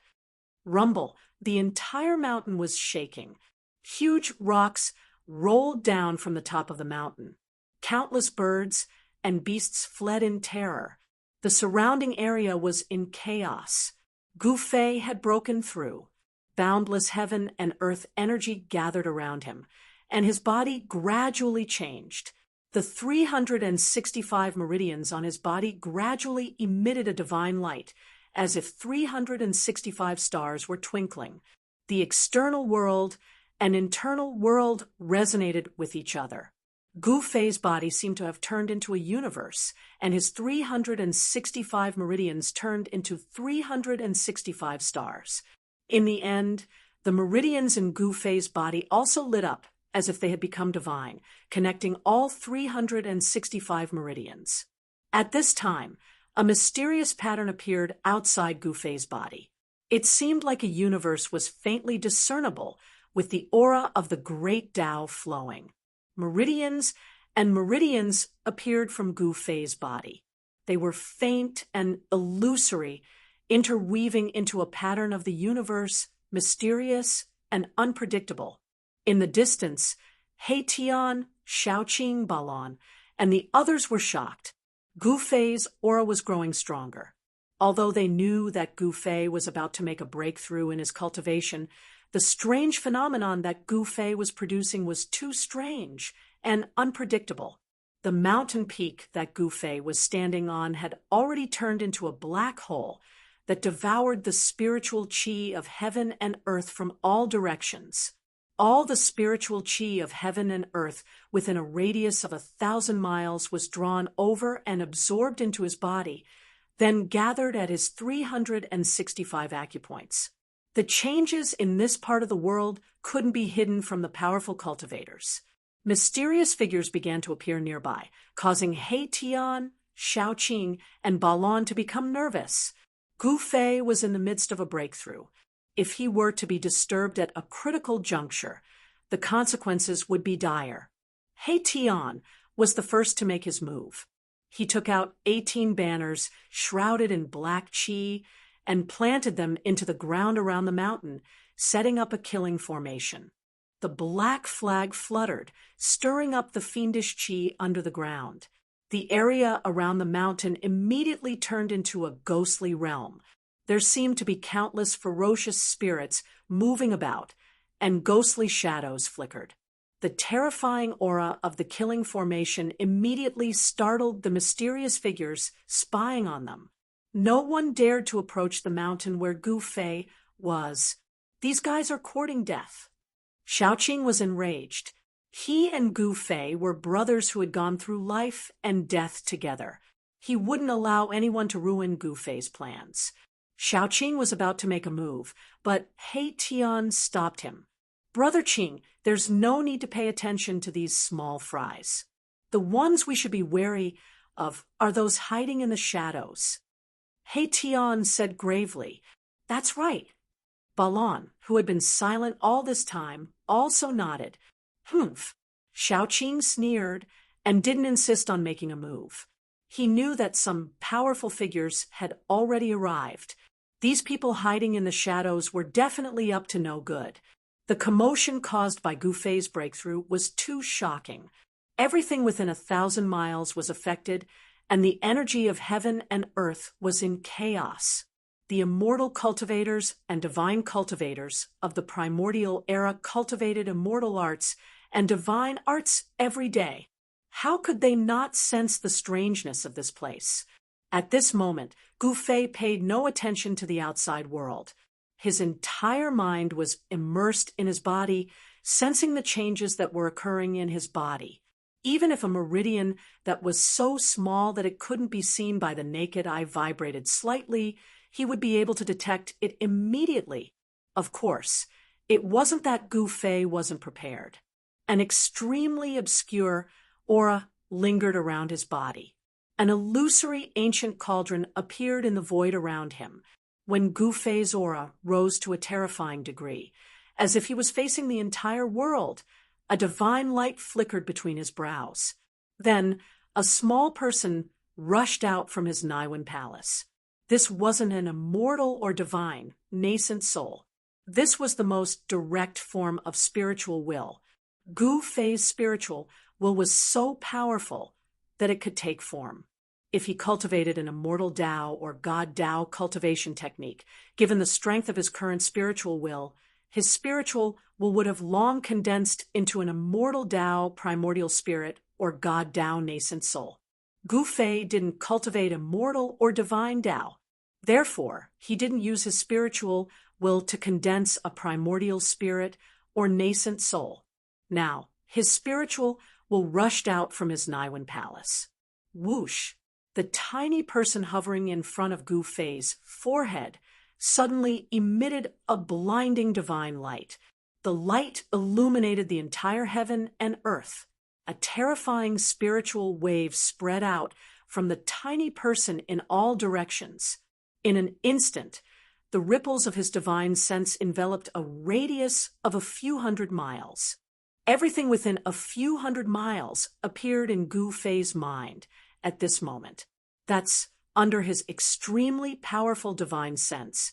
Rumble, the entire mountain was shaking. Huge rocks rolled down from the top of the mountain. Countless birds and beasts fled in terror. The surrounding area was in chaos. Gu Fei had broken through. Boundless heaven and earth energy gathered around him, and his body gradually changed. The 365 meridians on his body gradually emitted a divine light, as if 365 stars were twinkling. The external world and internal world resonated with each other. Gu Fei's body seemed to have turned into a universe, and his 365 meridians turned into 365 stars. In the end, the meridians in Gu Fei's body also lit up as if they had become divine, connecting all 365 meridians. At this time, a mysterious pattern appeared outside Gu Fei's body. It seemed like a universe was faintly discernible, with the aura of the great Tao flowing. Meridians and meridians appeared from Gu Fei's body. They were faint and illusory, interweaving into a pattern of the universe, mysterious and unpredictable. In the distance, Tian, Shaoqing, Balan, and the others were shocked. Gu Fei's aura was growing stronger. Although they knew that Gu Fei was about to make a breakthrough in his cultivation, the strange phenomenon that Gu Fei was producing was too strange and unpredictable. The mountain peak that Gu Fei was standing on had already turned into a black hole that devoured the spiritual qi of heaven and earth from all directions. All the spiritual qi of heaven and earth within a radius of 1,000 miles was drawn over and absorbed into his body, then gathered at his 365 acupoints. The changes in this part of the world couldn't be hidden from the powerful cultivators. Mysterious figures began to appear nearby, causing Tian, Shaoqing, and Balan to become nervous. Gu Fei was in the midst of a breakthrough. If he were to be disturbed at a critical juncture, the consequences would be dire. Tian was the first to make his move. He took out 18 banners shrouded in black qi and planted them into the ground around the mountain, setting up a killing formation. The black flag fluttered, stirring up the fiendish qi under the ground. The area around the mountain immediately turned into a ghostly realm. There seemed to be countless ferocious spirits moving about, and ghostly shadows flickered. The terrifying aura of the killing formation immediately startled the mysterious figures spying on them. No one dared to approach the mountain where Gu Fei was. These guys are courting death. Shaoqing was enraged. He and Gu Fei were brothers who had gone through life and death together. He wouldn't allow anyone to ruin Gu Fei's plans. Shaoqing was about to make a move, but Tian stopped him. Brother Qing, there's no need to pay attention to these small fries. The ones we should be wary of are those hiding in the shadows. Tian said gravely, "That's right." Balan, who had been silent all this time, also nodded. "Humph." Shaoqing sneered and didn't insist on making a move. He knew that some powerful figures had already arrived. These people hiding in the shadows were definitely up to no good. The commotion caused by Gu Fei's breakthrough was too shocking. Everything within 1,000 miles was affected, and the energy of heaven and earth was in chaos. The immortal cultivators and divine cultivators of the primordial era cultivated immortal arts and divine arts every day. How could they not sense the strangeness of this place? At this moment, Gu Fei paid no attention to the outside world. His entire mind was immersed in his body, sensing the changes that were occurring in his body. Even if a meridian that was so small that it couldn't be seen by the naked eye vibrated slightly, he would be able to detect it immediately. Of course, it wasn't that Gu Fei wasn't prepared. An extremely obscure aura lingered around his body. An illusory ancient cauldron appeared in the void around him, when Gu Fei's aura rose to a terrifying degree. As if he was facing the entire world, a divine light flickered between his brows. Then, a small person rushed out from his Niwen palace. This wasn't an immortal or divine, nascent soul. This was the most direct form of spiritual will. Gu Fei's spiritual will was so powerful that it could take form. If he cultivated an immortal Tao or God Tao cultivation technique, given the strength of his current spiritual will, his spiritual will would have long condensed into an immortal Tao primordial spirit or God Tao nascent soul. Gu Fei didn't cultivate immortal or divine Tao. Therefore, he didn't use his spiritual will to condense a primordial spirit or nascent soul. Now, his spiritual will rushed out from his Niwen palace. Whoosh! The tiny person hovering in front of Gu Fei's forehead suddenly emitted a blinding divine light. The light illuminated the entire heaven and earth. A terrifying spiritual wave spread out from the tiny person in all directions. In an instant, the ripples of his divine sense enveloped a radius of a few hundred miles. Everything within a few hundred miles appeared in Gu Fei's mind at this moment. That's under his extremely powerful divine sense.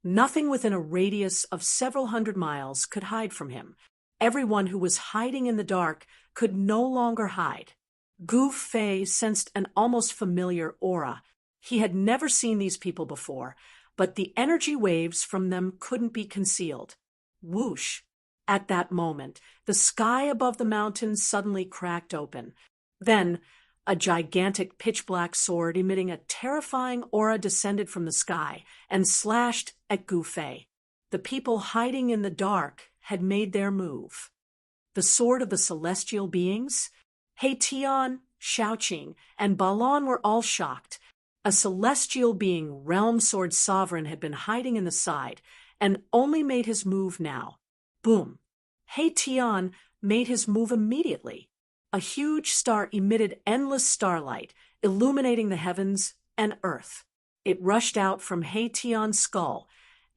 Nothing within a radius of several hundred miles could hide from him. Everyone who was hiding in the dark could no longer hide. Gu Fei sensed an almost familiar aura. He had never seen these people before, but the energy waves from them couldn't be concealed. Whoosh! At that moment, the sky above the mountains suddenly cracked open. Then, a gigantic pitch-black sword emitting a terrifying aura descended from the sky and slashed at Gu Fei. The people hiding in the dark had made their move. The sword of the celestial beings? He Tian, Shaoqing, and Balon were all shocked. A celestial being, Realm Sword Sovereign, had been hiding in the side and only made his move now. Boom! He Tian made his move immediately. A huge star emitted endless starlight, illuminating the heavens and earth. It rushed out from He Tian's skull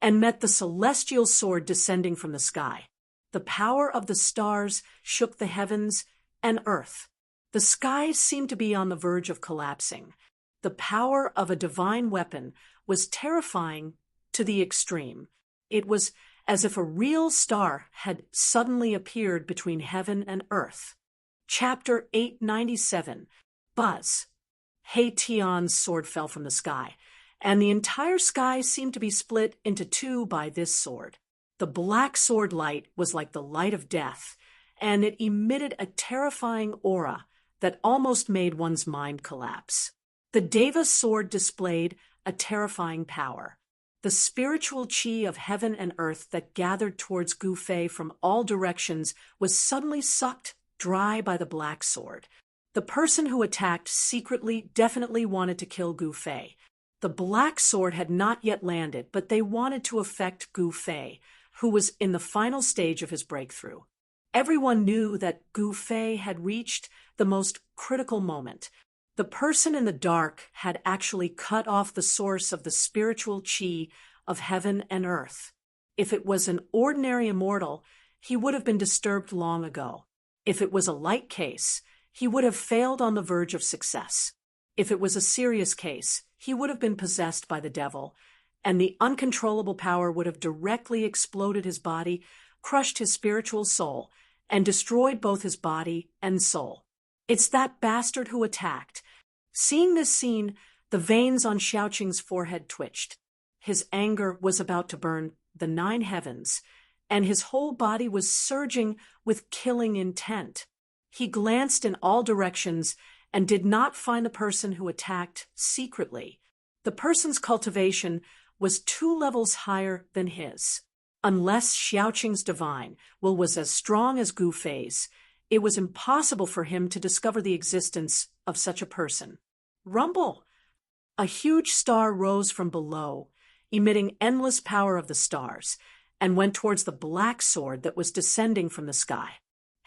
and met the celestial sword descending from the sky. The power of the stars shook the heavens and earth. The skies seemed to be on the verge of collapsing. The power of a divine weapon was terrifying to the extreme. It was as if a real star had suddenly appeared between heaven and earth. Chapter 897. Buzz. He Tian's sword fell from the sky, and the entire sky seemed to be split into two by this sword. The black sword light was like the light of death, and it emitted a terrifying aura that almost made one's mind collapse. The Deva sword displayed a terrifying power. The spiritual chi of heaven and earth that gathered towards Gu Fei from all directions was suddenly sucked dry by the black sword. The person who attacked secretly definitely wanted to kill Gu Fei. The black sword had not yet landed, but they wanted to affect Gu Fei, who was in the final stage of his breakthrough. Everyone knew that Gu Fei had reached the most critical moment. The person in the dark had actually cut off the source of the spiritual chi of heaven and earth. If it was an ordinary immortal, he would have been disturbed long ago. If it was a light case, he would have failed on the verge of success. If it was a serious case, he would have been possessed by the devil, and the uncontrollable power would have directly exploded his body, crushed his spiritual soul, and destroyed both his body and soul. It's that bastard who attacked. Seeing this scene, the veins on Shaoqing's forehead twitched. His anger was about to burn the 9 heavens, and his whole body was surging with killing intent. He glanced in all directions and did not find the person who attacked secretly. The person's cultivation was 2 levels higher than his. Unless Xiaoqing's divine will was as strong as Gu Fei's, it was impossible for him to discover the existence of such a person. Rumble! A huge star rose from below, emitting endless power of the stars, and went towards the black sword that was descending from the sky.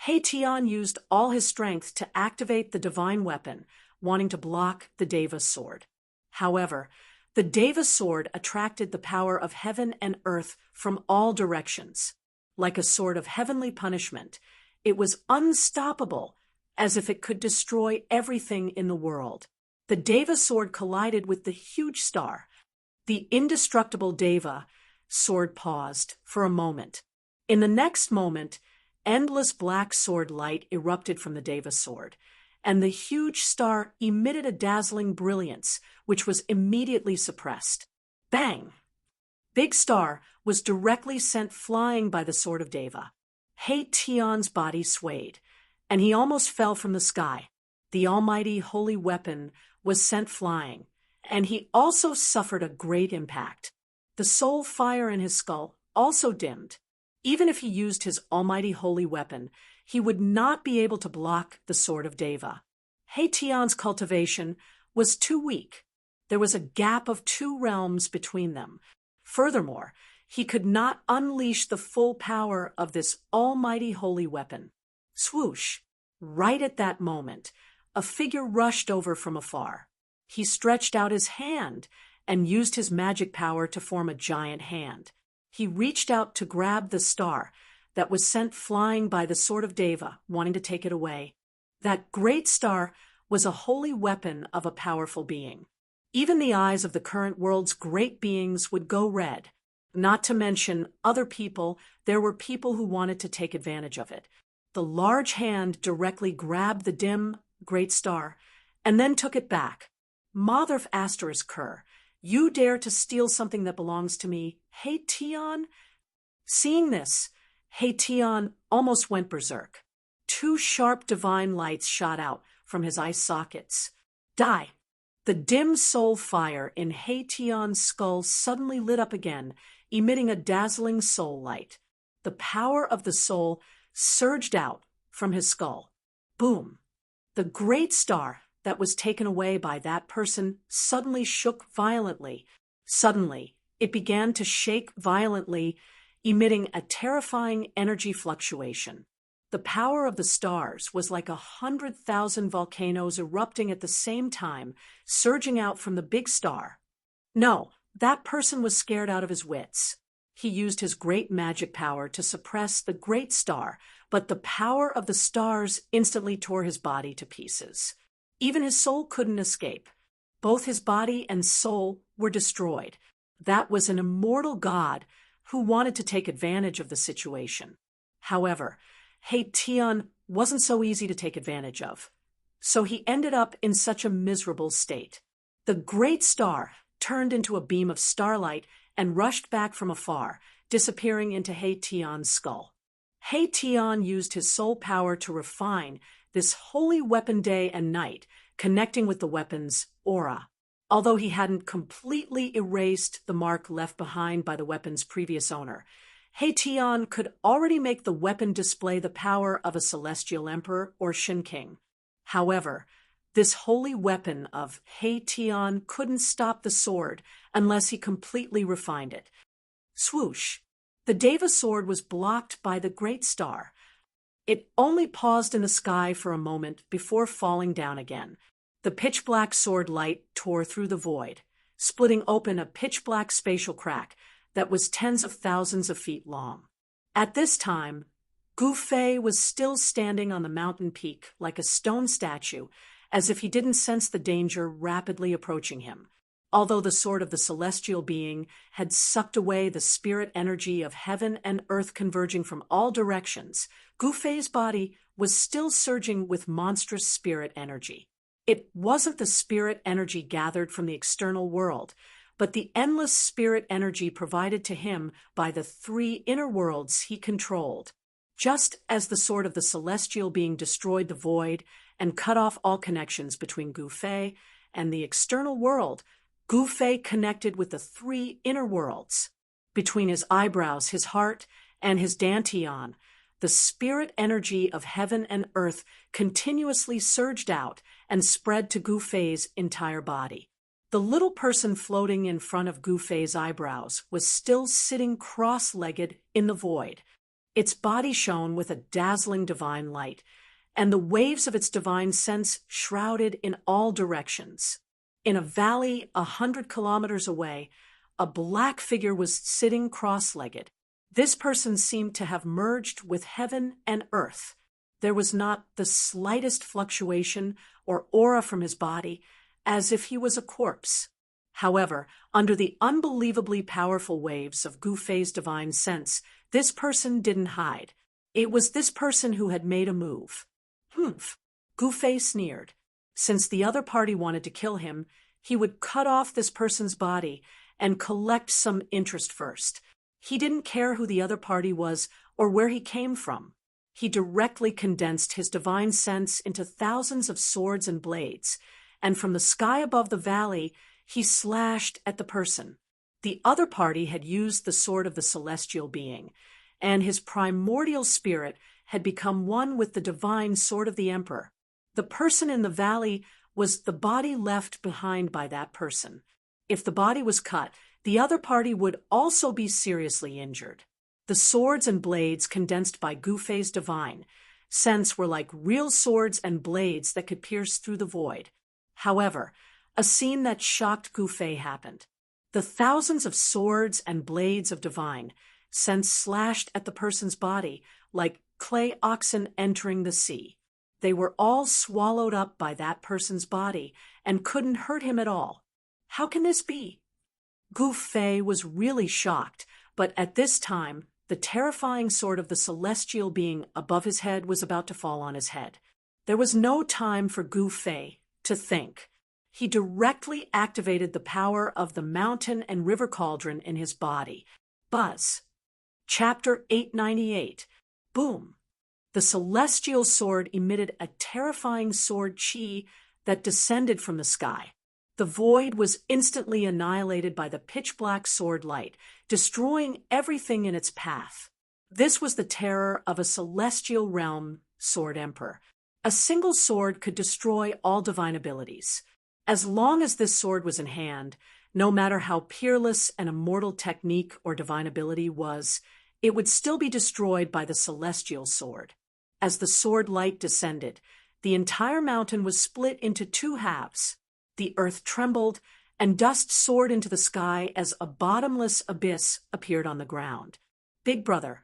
He Tian used all his strength to activate the divine weapon, wanting to block the Deva sword. However, the Deva sword attracted the power of heaven and earth from all directions. Like a sword of heavenly punishment, it was unstoppable, as if it could destroy everything in the world. The Deva sword collided with the huge star. The indestructible Deva sword paused for a moment. In the next moment, endless black sword light erupted from the Deva sword, and the huge star emitted a dazzling brilliance, which was immediately suppressed. Bang! Big Star was directly sent flying by the sword of Deva. He Tian's body swayed, and he almost fell from the sky. The almighty holy weapon was sent flying, and he also suffered a great impact. The soul fire in his skull also dimmed. Even if he used his almighty holy weapon, he would not be able to block the sword of Deva. He Tian's cultivation was too weak. There was a gap of 2 realms between them. Furthermore, he could not unleash the full power of this almighty holy weapon. Swoosh! Right at that moment, a figure rushed over from afar. He stretched out his hand and used his magic power to form a giant hand. He reached out to grab the star that was sent flying by the sword of Deva, wanting to take it away. That great star was a holy weapon of a powerful being. Even the eyes of the current world's great beings would go red. Not to mention other people, there were people who wanted to take advantage of it. The large hand directly grabbed the dim, great star, and then took it back. Mother asterisk Kerr, you dare to steal something that belongs to me? Hey, Tion? Seeing this, Hey Tion almost went berserk. Two sharp divine lights shot out from his eye sockets. Die! The dim soul fire in Hey Tion's skull suddenly lit up again, emitting a dazzling soul light. The power of the soul surged out from his skull. Boom! The great star that was taken away by that person suddenly shook violently. Suddenly, it began to shake violently, emitting a terrifying energy fluctuation. The power of the stars was like 100,000 volcanoes erupting at the same time, surging out from the big star. No, that person was scared out of his wits. He used his great magic power to suppress the great star, but the power of the stars instantly tore his body to pieces. Even his soul couldn't escape. Both his body and soul were destroyed. That was an immortal god who wanted to take advantage of the situation. However, Hey Tion wasn't so easy to take advantage of. So he ended up in such a miserable state. The great star turned into a beam of starlight and rushed back from afar, disappearing into Hey Tion's skull. Hey Tion used his soul power to refine this holy weapon day and night, connecting with the weapon's aura. Although he hadn't completely erased the mark left behind by the weapon's previous owner, Hey Tion could already make the weapon display the power of a celestial emperor or Shin King. However, this holy weapon of Hey Tion couldn't stop the sword unless he completely refined it. Swoosh! The Deva sword was blocked by the great star. It only paused in the sky for a moment before falling down again. The pitch-black sword light tore through the void, splitting open a pitch-black spatial crack that was tens of thousands of feet long. At this time, Gu Fei was still standing on the mountain peak like a stone statue, as if he didn't sense the danger rapidly approaching him. Although the sword of the celestial being had sucked away the spirit energy of heaven and earth converging from all directions, Gu Fei's body was still surging with monstrous spirit energy. It wasn't the spirit energy gathered from the external world, but the endless spirit energy provided to him by the three inner worlds he controlled. Just as the sword of the celestial being destroyed the void and cut off all connections between Gu Fei and the external world, Gu Fei connected with the three inner worlds. Between his eyebrows, his heart, and his dantian, the spirit energy of heaven and earth continuously surged out and spread to Gu Fei's entire body. The little person floating in front of Gu Fei's eyebrows was still sitting cross-legged in the void. Its body shone with a dazzling divine light, and the waves of its divine sense shrouded in all directions. In a valley 100 kilometers away, a black figure was sitting cross-legged. This person seemed to have merged with heaven and earth. There was not the slightest fluctuation or aura from his body, as if he was a corpse. However, under the unbelievably powerful waves of Gu Fei's divine sense, this person didn't hide. It was this person who had made a move. Humph! Gu Fei sneered. Since the other party wanted to kill him, he would cut off this person's body and collect some interest first. He didn't care who the other party was or where he came from. He directly condensed his divine sense into thousands of swords and blades, and from the sky above the valley, he slashed at the person. The other party had used the sword of the celestial being, and his primordial spirit had become one with the divine sword of the emperor. The person in the valley was the body left behind by that person. If the body was cut, the other party would also be seriously injured. The swords and blades condensed by Gu Fei's divine sense were like real swords and blades that could pierce through the void. However, a scene that shocked Gu Fei happened. The thousands of swords and blades of divine sense slashed at the person's body like clay oxen entering the sea. They were all swallowed up by that person's body and couldn't hurt him at all. How can this be? Gu Fei was really shocked, but at this time, the terrifying sword of the celestial being above his head was about to fall on his head. There was no time for Gu Fei to think. He directly activated the power of the mountain and river cauldron in his body. Buzz. Chapter 898. Boom. The celestial sword emitted a terrifying sword chi that descended from the sky. The void was instantly annihilated by the pitch-black sword light, destroying everything in its path. This was the terror of a celestial realm sword emperor. A single sword could destroy all divine abilities. As long as this sword was in hand, no matter how peerless an immortal technique or divine ability was, it would still be destroyed by the celestial sword. As the sword light descended, the entire mountain was split into two halves. The earth trembled, and dust soared into the sky as a bottomless abyss appeared on the ground. Big Brother,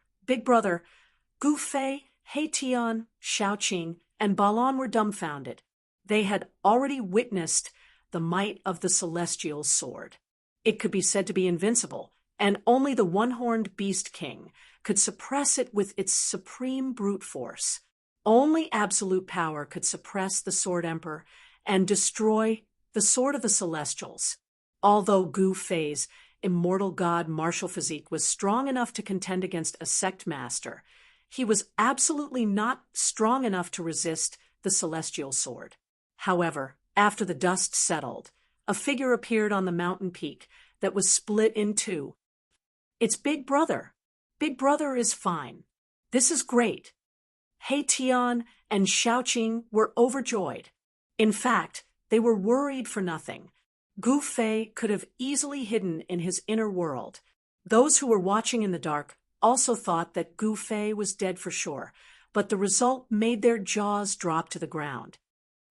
Gu Fei, He Tian, Shaoqing, and Balon were dumbfounded. They had already witnessed the might of the celestial sword. It could be said to be invincible, and only the one-horned beast king could suppress it with its supreme brute force. Only absolute power could suppress the sword emperor and destroy the sword of the celestials. Although Gu Fei's immortal god martial physique was strong enough to contend against a sect master, he was absolutely not strong enough to resist the celestial sword. However, after the dust settled, a figure appeared on the mountain peak that was split in two. It's Big Brother. Big Brother is fine. This is great. He Tian and Shaoqing were overjoyed. In fact, they were worried for nothing. Gu Fei could have easily hidden in his inner world. Those who were watching in the dark also thought that Gu Fei was dead for sure, but the result made their jaws drop to the ground.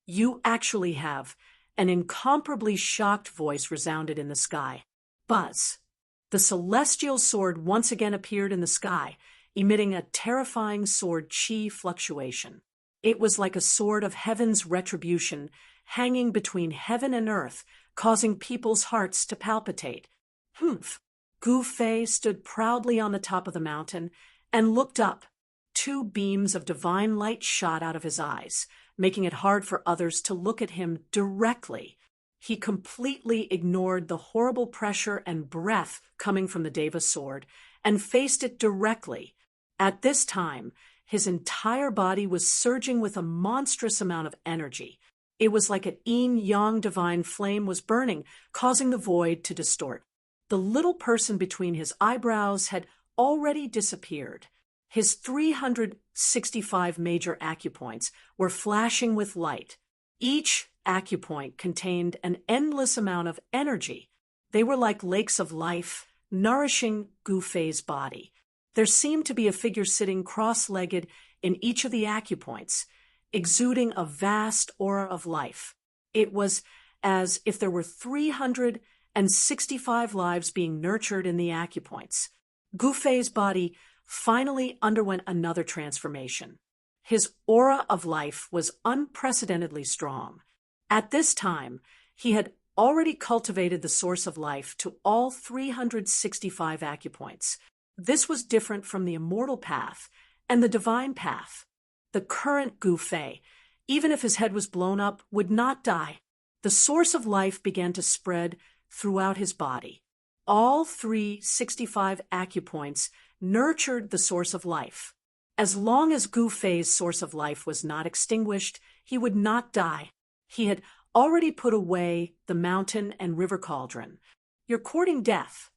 You actually have, an incomparably shocked voice resounded in the sky. Buzz. The celestial sword once again appeared in the sky, emitting a terrifying sword chi fluctuation. It was like a sword of heaven's retribution, hanging between heaven and earth, causing people's hearts to palpitate. Humph! Gu Fei stood proudly on the top of the mountain and looked up. Two beams of divine light shot out of his eyes, making it hard for others to look at him directly. He completely ignored the horrible pressure and breath coming from the Deva sword and faced it directly. At this time, his entire body was surging with a monstrous amount of energy. It was like an yin-yang divine flame was burning, causing the void to distort. The little person between his eyebrows had already disappeared. His 365 major acupoints were flashing with light. Each acupoint contained an endless amount of energy. They were like lakes of life, nourishing Gu Fei's body. There seemed to be a figure sitting cross-legged in each of the acupoints, exuding a vast aura of life. It was as if there were 365 lives being nurtured in the acupoints. Gu Fei's body finally underwent another transformation. His aura of life was unprecedentedly strong. At this time, he had already cultivated the source of life to all 365 acupoints. This was different from the immortal path and the divine path. The current Gu Fei, even if his head was blown up, would not die. The source of life began to spread throughout his body. All 365 acupoints nurtured the source of life. As long as Gu Fei's source of life was not extinguished, he would not die. He had already put away the mountain and river cauldron. You're courting death.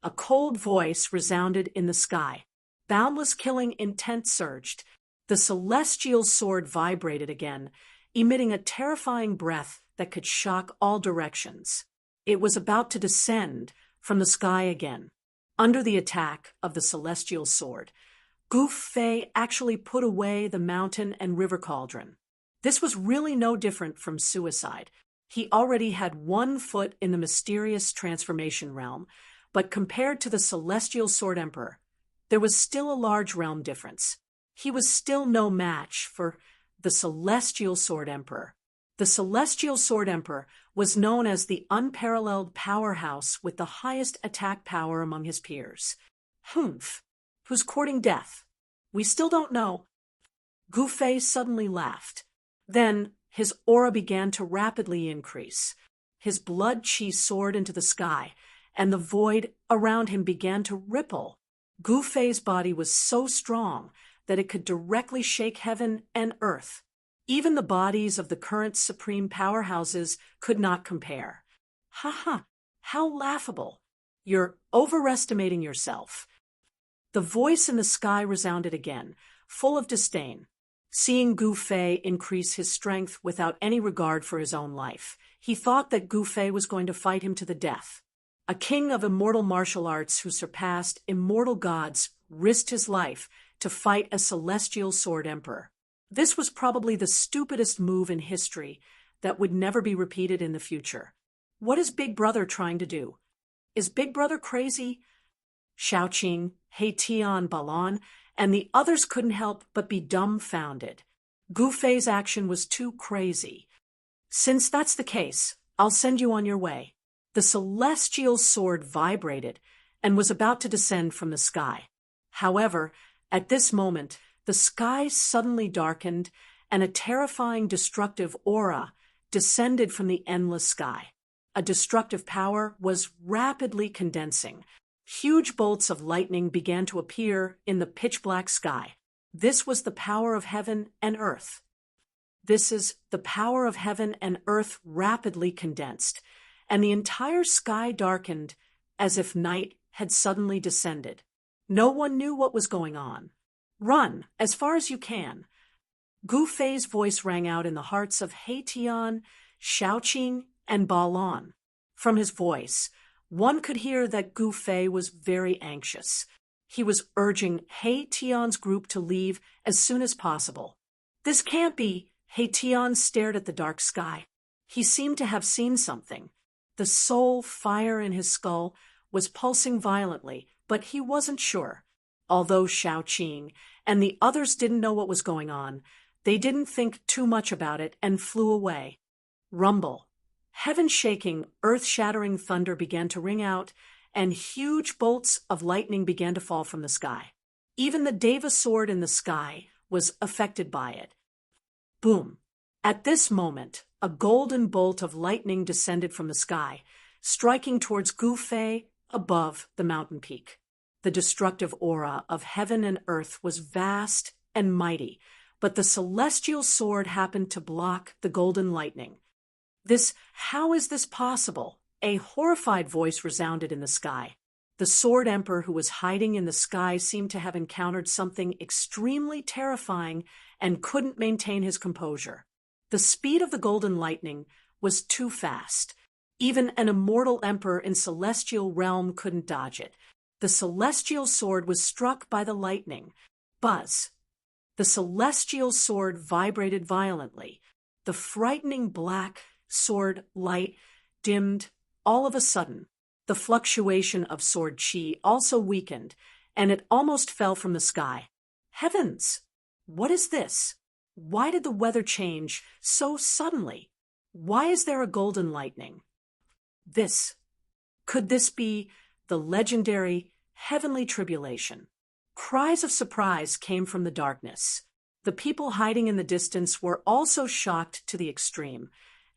A cold voice resounded in the sky. Boundless killing intent surged. The celestial sword vibrated again, emitting a terrifying breath that could shock all directions. It was about to descend from the sky again. Under the attack of the celestial sword, Gu Fei actually put away the mountain and river cauldron. This was really no different from suicide. He already had one foot in the mysterious transformation realm, but compared to the celestial sword emperor, there was still a large realm difference. He was still no match for the Celestial Sword Emperor. The Celestial Sword Emperor was known as the unparalleled powerhouse with the highest attack power among his peers. Humph! Who's courting death? We still don't know. Gu Fei suddenly laughed. Then his aura began to rapidly increase. His blood chi soared into the sky, and the void around him began to ripple. Gu Fei's body was so strong that it could directly shake heaven and earth. Even the bodies of the current supreme powerhouses could not compare. Ha ha! How laughable! You're overestimating yourself. The voice in the sky resounded again, full of disdain. Seeing Gu Fei increase his strength without any regard for his own life, he thought that Gu Fei was going to fight him to the death. A king of immortal martial arts who surpassed immortal gods risked his life to fight a celestial sword emperor. This was probably the stupidest move in history that would never be repeated in the future. What is Big Brother trying to do? Is Big Brother crazy? Xiaoqing, He-Tian, Balan, and the others couldn't help but be dumbfounded. Gu Fei's action was too crazy. Since that's the case, I'll send you on your way. The celestial sword vibrated and was about to descend from the sky. However, at this moment, the sky suddenly darkened and a terrifying destructive aura descended from the endless sky. A destructive power was rapidly condensing. Huge bolts of lightning began to appear in the pitch-black sky. This was the power of heaven and earth. This is the power of heaven and earth rapidly condensed, and the entire sky darkened as if night had suddenly descended. No one knew what was going on. Run, as far as you can. Gu Fei's voice rang out in the hearts of He-Tian, Xiaoqing, and Balan. From his voice, one could hear that Gu Fei was very anxious. He was urging He-Tian's group to leave as soon as possible. This can't be. He-Tian stared at the dark sky. He seemed to have seen something. The soul fire in his skull was pulsing violently, but he wasn't sure. Although Xiaoqing and the others didn't know what was going on, they didn't think too much about it and flew away. Rumble. Heaven-shaking, earth-shattering thunder began to ring out, and huge bolts of lightning began to fall from the sky. Even the Deva sword in the sky was affected by it. Boom! At this moment, a golden bolt of lightning descended from the sky, striking towards Gu Fei above the mountain peak. The destructive aura of heaven and earth was vast and mighty, but the celestial sword happened to block the golden lightning. How is this possible? A horrified voice resounded in the sky. The Sword Emperor who was hiding in the sky seemed to have encountered something extremely terrifying and couldn't maintain his composure. The speed of the golden lightning was too fast. Even an immortal emperor in celestial realm couldn't dodge it. The celestial sword was struck by the lightning. Buzz! The celestial sword vibrated violently. The frightening black sword light dimmed all of a sudden. The fluctuation of sword chi also weakened, and it almost fell from the sky. Heavens! What is this? Why did the weather change so suddenly? Why is there a golden lightning? Could this be the legendary heavenly tribulation? Cries of surprise came from the darkness. The people hiding in the distance were also shocked to the extreme,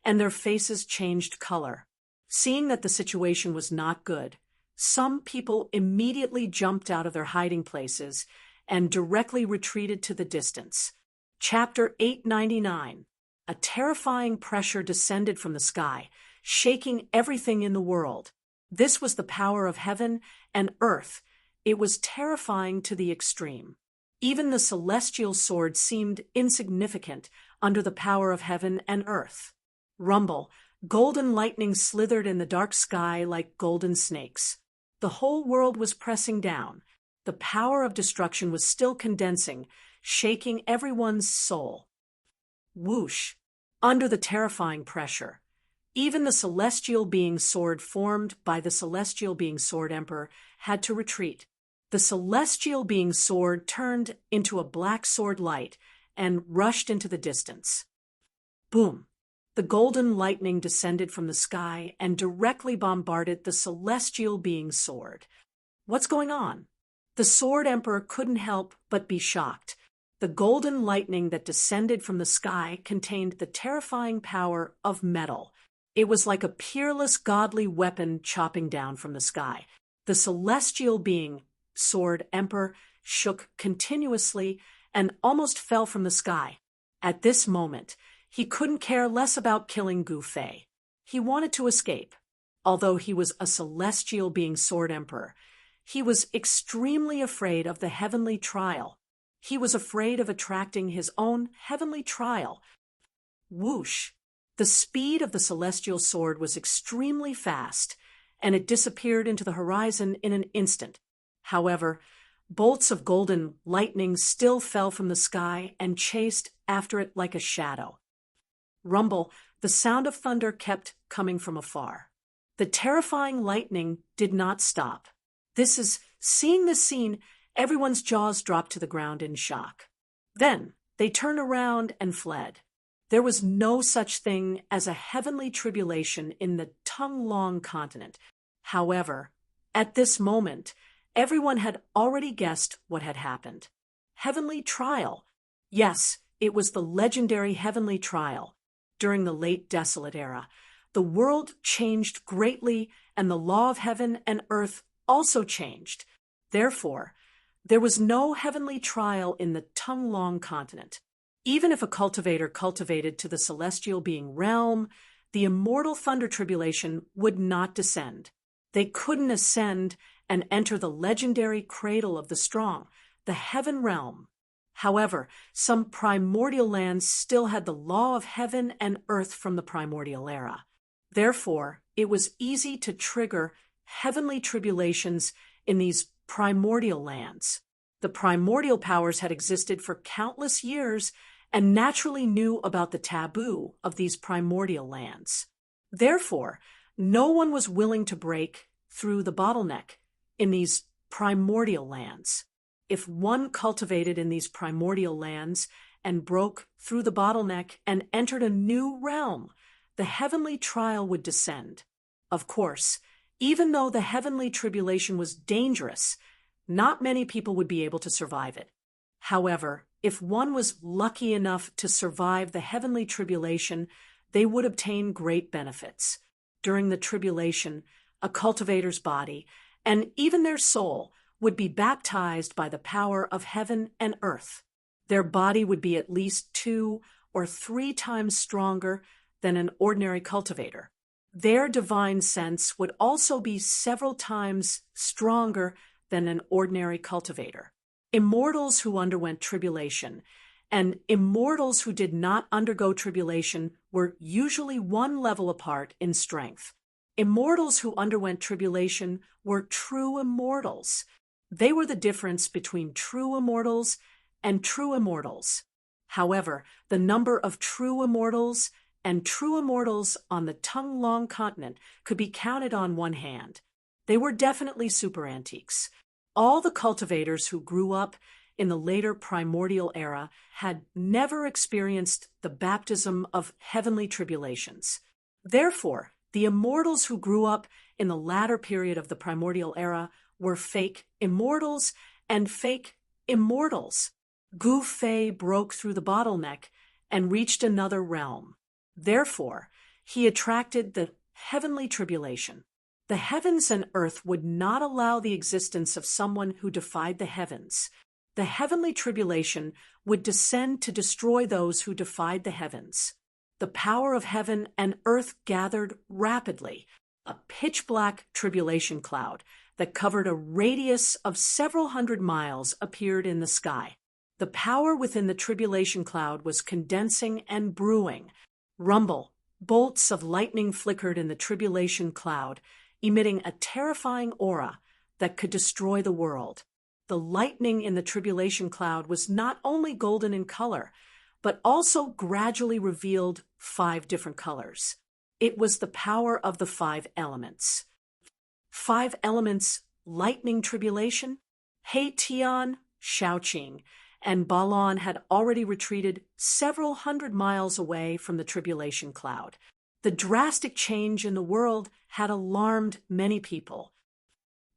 and their faces changed color. Seeing that the situation was not good, some people immediately jumped out of their hiding places and directly retreated to the distance. Chapter 899. A terrifying pressure descended from the sky, shaking everything in the world. This was the power of heaven and earth. It was terrifying to the extreme. Even the celestial sword seemed insignificant under the power of heaven and earth. Rumble. Golden lightning slithered in the dark sky like golden snakes. The whole world was pressing down. The power of destruction was still condensing, shaking everyone's soul. Whoosh! Under the terrifying pressure, even the celestial being sword formed by the celestial being sword emperor had to retreat. The celestial being sword turned into a black sword light and rushed into the distance. Boom! The golden lightning descended from the sky and directly bombarded the celestial being's sword. What's going on? The Sword Emperor couldn't help but be shocked. The golden lightning that descended from the sky contained the terrifying power of metal. It was like a peerless godly weapon chopping down from the sky. The celestial being, Sword Emperor, shook continuously and almost fell from the sky. At this moment, he couldn't care less about killing Gu Fei. He wanted to escape. Although he was a celestial being Sword Emperor, he was extremely afraid of the heavenly trial. He was afraid of attracting his own heavenly trial. Whoosh! The speed of the celestial sword was extremely fast, and it disappeared into the horizon in an instant. However, bolts of golden lightning still fell from the sky and chased after it like a shadow. Rumble, the sound of thunder kept coming from afar. The terrifying lightning did not stop. Seeing this scene, everyone's jaws dropped to the ground in shock. Then, they turned around and fled. There was no such thing as a heavenly tribulation in the Tonglong continent. However, at this moment, everyone had already guessed what had happened. Heavenly trial. Yes, it was the legendary heavenly trial. During the late Desolate Era, the world changed greatly, and the law of heaven and earth also changed. Therefore, there was no heavenly trial in the Tonglong continent. Even if a cultivator cultivated to the celestial being realm, the immortal thunder tribulation would not descend. They couldn't ascend and enter the legendary cradle of the strong, the heaven realm. However, some primordial lands still had the law of heaven and earth from the primordial era. Therefore, it was easy to trigger heavenly tribulations in these primordial lands. The primordial powers had existed for countless years and naturally knew about the taboo of these primordial lands. Therefore, no one was willing to break through the bottleneck in these primordial lands. If one cultivated in these primordial lands and broke through the bottleneck and entered a new realm, the heavenly trial would descend. Of course, even though the heavenly tribulation was dangerous, not many people would be able to survive it. However, if one was lucky enough to survive the heavenly tribulation, they would obtain great benefits. During the tribulation, a cultivator's body, and even their soul, would be baptized by the power of heaven and earth. Their body would be at least 2 or 3 times stronger than an ordinary cultivator. Their divine sense would also be several times stronger than an ordinary cultivator. Immortals who underwent tribulation and immortals who did not undergo tribulation were usually 1 level apart in strength. Immortals who underwent tribulation were true immortals. They were the difference between true immortals and true immortals. However, the number of true immortals and true immortals on the Tonglong continent could be counted on one hand. They were definitely super antiques. All the cultivators who grew up in the later primordial era had never experienced the baptism of heavenly tribulations. Therefore, the immortals who grew up in the latter period of the primordial era were fake immortals and fake immortals. Gu Fei broke through the bottleneck and reached another realm. Therefore, he attracted the heavenly tribulation. The heavens and earth would not allow the existence of someone who defied the heavens. The heavenly tribulation would descend to destroy those who defied the heavens. The power of heaven and earth gathered rapidly. A pitch-black tribulation cloud that covered a radius of several hundred miles appeared in the sky. The power within the tribulation cloud was condensing and brewing. Rumble, bolts of lightning flickered in the tribulation cloud, emitting a terrifying aura that could destroy the world. The lightning in the tribulation cloud was not only golden in color, but also gradually revealed 5 different colors. It was the power of the 5 elements. 5 elements, lightning tribulation, Hei Tian, Shaoqing, and Balaam had already retreated several hundred miles away from the tribulation cloud. The drastic change in the world had alarmed many people.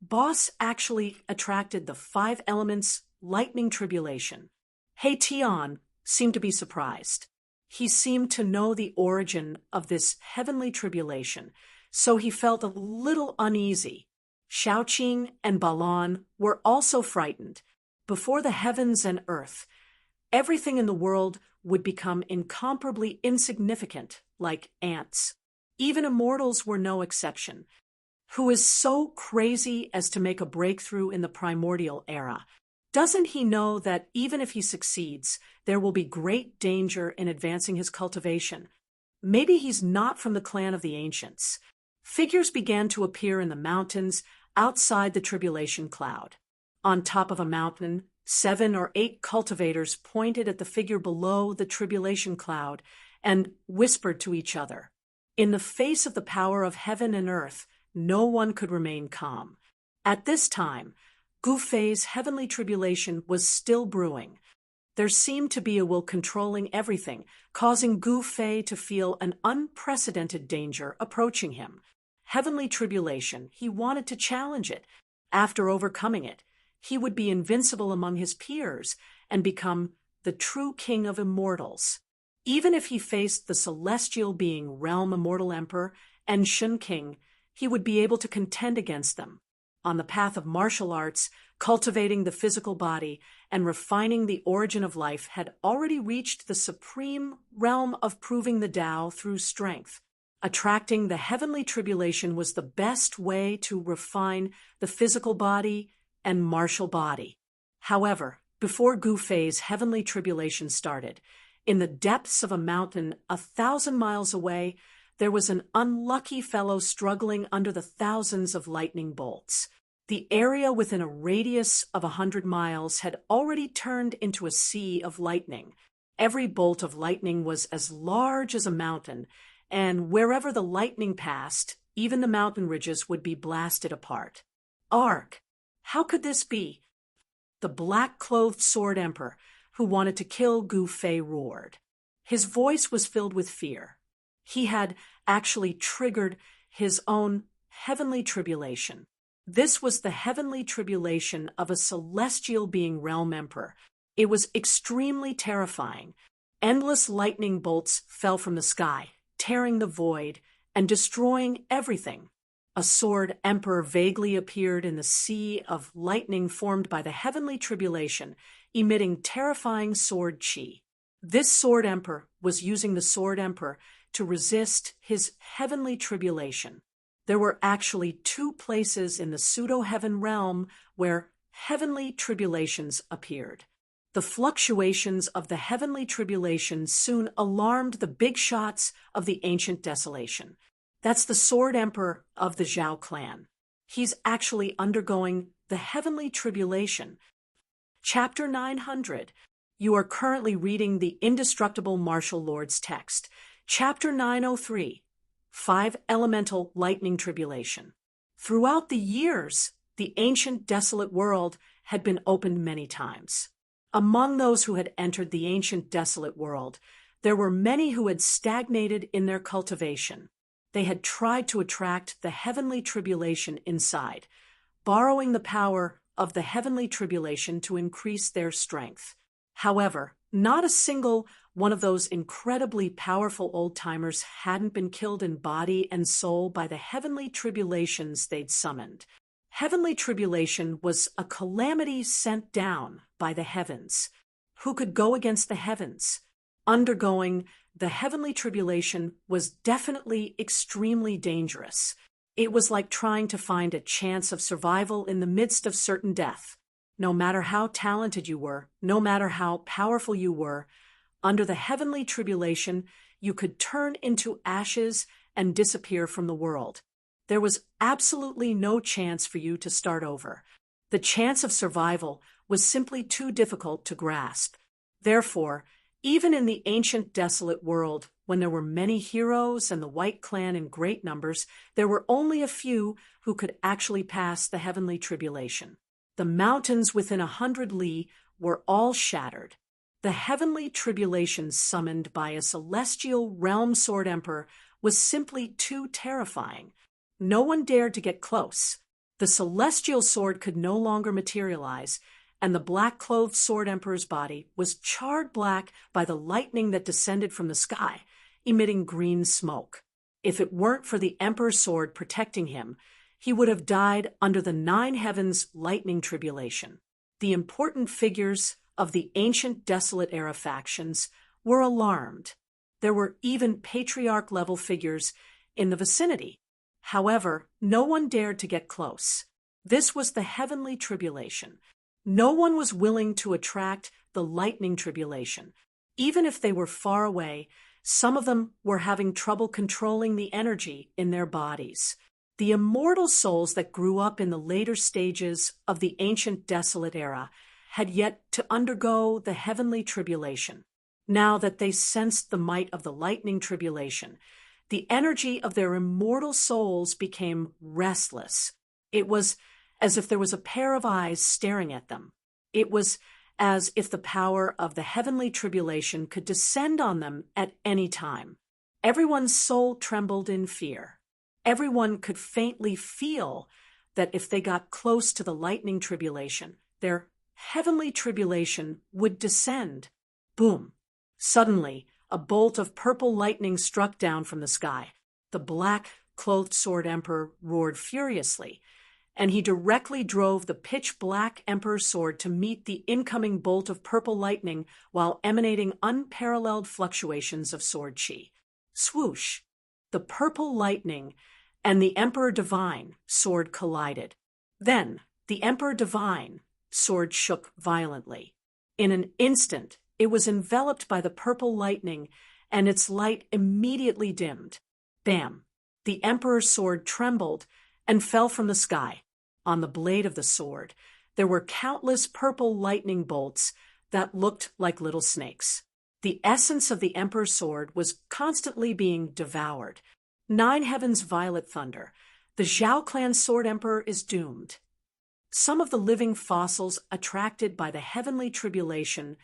Boss actually attracted the 5 elements lightning tribulation. Tion seemed to be surprised. He seemed to know the origin of this heavenly tribulation, so he felt a little uneasy. Shaoqing and Balan were also frightened. Before the heavens and earth, everything in the world would become incomparably insignificant, like ants. Even immortals were no exception. Who is so crazy as to make a breakthrough in the primordial era? Doesn't he know that even if he succeeds, there will be great danger in advancing his cultivation? Maybe he's not from the clan of the ancients. Figures began to appear in the mountains outside the tribulation cloud. On top of a mountain, 7 or 8 cultivators pointed at the figure below the tribulation cloud and whispered to each other. In the face of the power of heaven and earth, no one could remain calm. At this time, Gu Fei's heavenly tribulation was still brewing. There seemed to be a will controlling everything, causing Gu Fei to feel an unprecedented danger approaching him. Heavenly tribulation, he wanted to challenge it. After overcoming it, he would be invincible among his peers and become the true king of immortals. Even if he faced the celestial being Realm Immortal Emperor and Shun King, he would be able to contend against them. On the path of martial arts, cultivating the physical body and refining the origin of life had already reached the supreme realm of proving the Tao through strength. Attracting the heavenly tribulation was the best way to refine the physical body and martial body. However, before Gu Fei's heavenly tribulation started, in the depths of a mountain 1,000 miles away, there was an unlucky fellow struggling under the thousands of lightning bolts. The area within a radius of 100 miles had already turned into a sea of lightning. Every bolt of lightning was as large as a mountain, and wherever the lightning passed, even the mountain ridges would be blasted apart. Ark! How could this be? The black-clothed sword emperor, who wanted to kill Gu Fei, roared. His voice was filled with fear. He had actually triggered his own heavenly tribulation. This was the heavenly tribulation of a celestial being realm emperor. It was extremely terrifying. Endless lightning bolts fell from the sky, tearing the void and destroying everything. A sword emperor vaguely appeared in the sea of lightning formed by the heavenly tribulation, emitting terrifying sword chi. This sword emperor was using the sword emperor to resist his heavenly tribulation. There were actually 2 places in the pseudo-heaven realm where heavenly tribulations appeared. The fluctuations of the heavenly tribulation soon alarmed the big shots of the ancient desolation. That's the sword emperor of the Zhao clan. He's actually undergoing the heavenly tribulation. Chapter 900. You are currently reading the Indestructible Martial Lord's text. Chapter 903. 5 Elemental Lightning Tribulation. Throughout the years, the ancient desolate world had been opened many times. Among those who had entered the ancient desolate world, there were many who had stagnated in their cultivation. They had tried to attract the heavenly tribulation inside, borrowing the power of the heavenly tribulation to increase their strength. However, not a single one of those incredibly powerful old-timers hadn't been killed in body and soul by the heavenly tribulations they'd summoned. Heavenly tribulation was a calamity sent down by the heavens. Who could go against the heavens? Undergoing the heavenly tribulation was definitely extremely dangerous. It was like trying to find a chance of survival in the midst of certain death. No matter how talented you were, no matter how powerful you were, under the heavenly tribulation, you could turn into ashes and disappear from the world. There was absolutely no chance for you to start over. The chance of survival was simply too difficult to grasp. Therefore, even in the ancient desolate world, when there were many heroes and the White Clan in great numbers, there were only a few who could actually pass the heavenly tribulation. The mountains within 100 li were all shattered. The heavenly tribulation summoned by a celestial realm sword emperor was simply too terrifying. No one dared to get close. The celestial sword could no longer materialize, and the black-clothed sword emperor's body was charred black by the lightning that descended from the sky, emitting green smoke. If it weren't for the emperor's sword protecting him, he would have died under the 9 heavens lightning tribulation. The important figures of the ancient Desolate Era factions were alarmed. There were even patriarch-level figures in the vicinity. However, no one dared to get close. This was the heavenly tribulation. No one was willing to attract the lightning tribulation. Even if they were far away, some of them were having trouble controlling the energy in their bodies. The immortal souls that grew up in the later stages of the ancient Desolate Era had yet to undergo the heavenly tribulation. Now that they sensed the might of the lightning tribulation, the energy of their immortal souls became restless. It was as if there was a pair of eyes staring at them. It was as if the power of the heavenly tribulation could descend on them at any time. Everyone's soul trembled in fear. Everyone could faintly feel that if they got close to the lightning tribulation, their heavenly tribulation would descend. Boom! Suddenly, a bolt of purple lightning struck down from the sky. The black-clothed sword emperor roared furiously, and he directly drove the pitch-black emperor's sword to meet the incoming bolt of purple lightning while emanating unparalleled fluctuations of sword chi. Swoosh! The purple lightning and the Emperor Divine sword collided. Then, the Emperor Divine sword shook violently. In an instant, it was enveloped by the purple lightning, and its light immediately dimmed. Bam! The Emperor's sword trembled and fell from the sky. On the blade of the sword, there were countless purple lightning bolts that looked like little snakes. The essence of the Emperor's sword was constantly being devoured. 9 heavens violet thunder. The Zhao clan sword emperor is doomed. Some of the living fossils attracted by the heavenly tribulation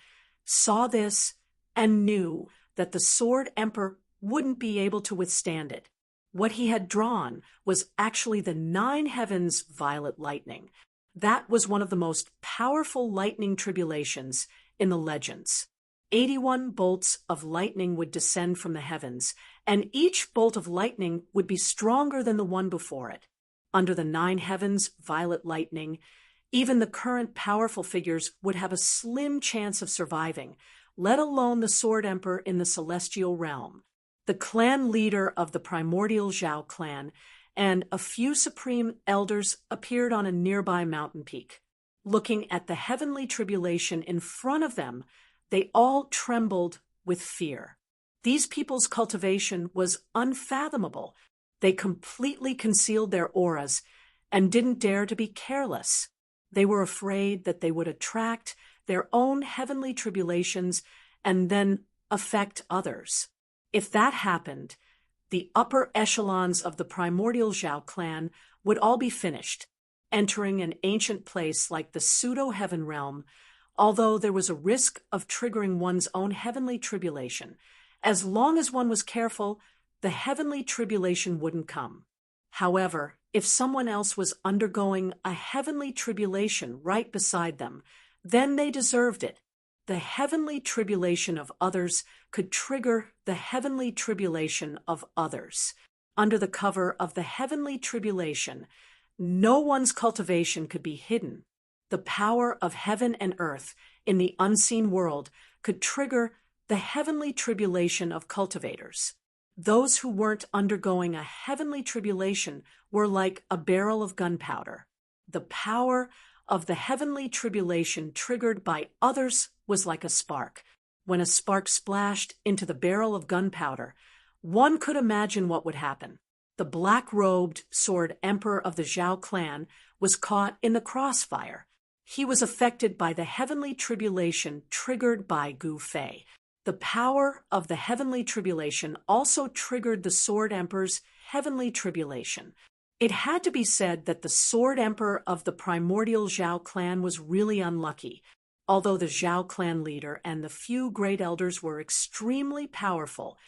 saw this and knew that the sword emperor wouldn't be able to withstand it. What he had drawn was actually the 9 heavens violet lightning. That was one of the most powerful lightning tribulations in the legends. 81 bolts of lightning would descend from the heavens, and each bolt of lightning would be stronger than the one before it. Under the 9 heavens violet lightning, even the current powerful figures would have a slim chance of surviving, let alone the sword emperor in the celestial realm. The clan leader of the primordial Zhao clan and a few supreme elders appeared on a nearby mountain peak. Looking at the heavenly tribulation in front of them, they all trembled with fear. These people's cultivation was unfathomable. They completely concealed their auras and didn't dare to be careless. They were afraid that they would attract their own heavenly tribulations and then affect others. If that happened, the upper echelons of the primordial Zhao clan would all be finished, entering an ancient place like the pseudo-heaven realm, although there was a risk of triggering one's own heavenly tribulation. As long as one was careful, the heavenly tribulation wouldn't come. However, if someone else was undergoing a heavenly tribulation right beside them, then they deserved it. The heavenly tribulation of others could trigger the heavenly tribulation of others. Under the cover of the heavenly tribulation, no one's cultivation could be hidden. The power of heaven and earth in the unseen world could trigger the heavenly tribulation of cultivators. Those who weren't undergoing a heavenly tribulation were like a barrel of gunpowder. The power of the heavenly tribulation triggered by others was like a spark. When a spark splashed into the barrel of gunpowder, one could imagine what would happen. The black-robed sword emperor of the Zhao clan was caught in the crossfire. He was affected by the heavenly tribulation triggered by Gu Fei. The power of the heavenly tribulation also triggered the sword emperor's heavenly tribulation. It had to be said that the Sword Emperor of the primordial Zhao clan was really unlucky. Although the Zhao clan leader and the few great elders were extremely powerful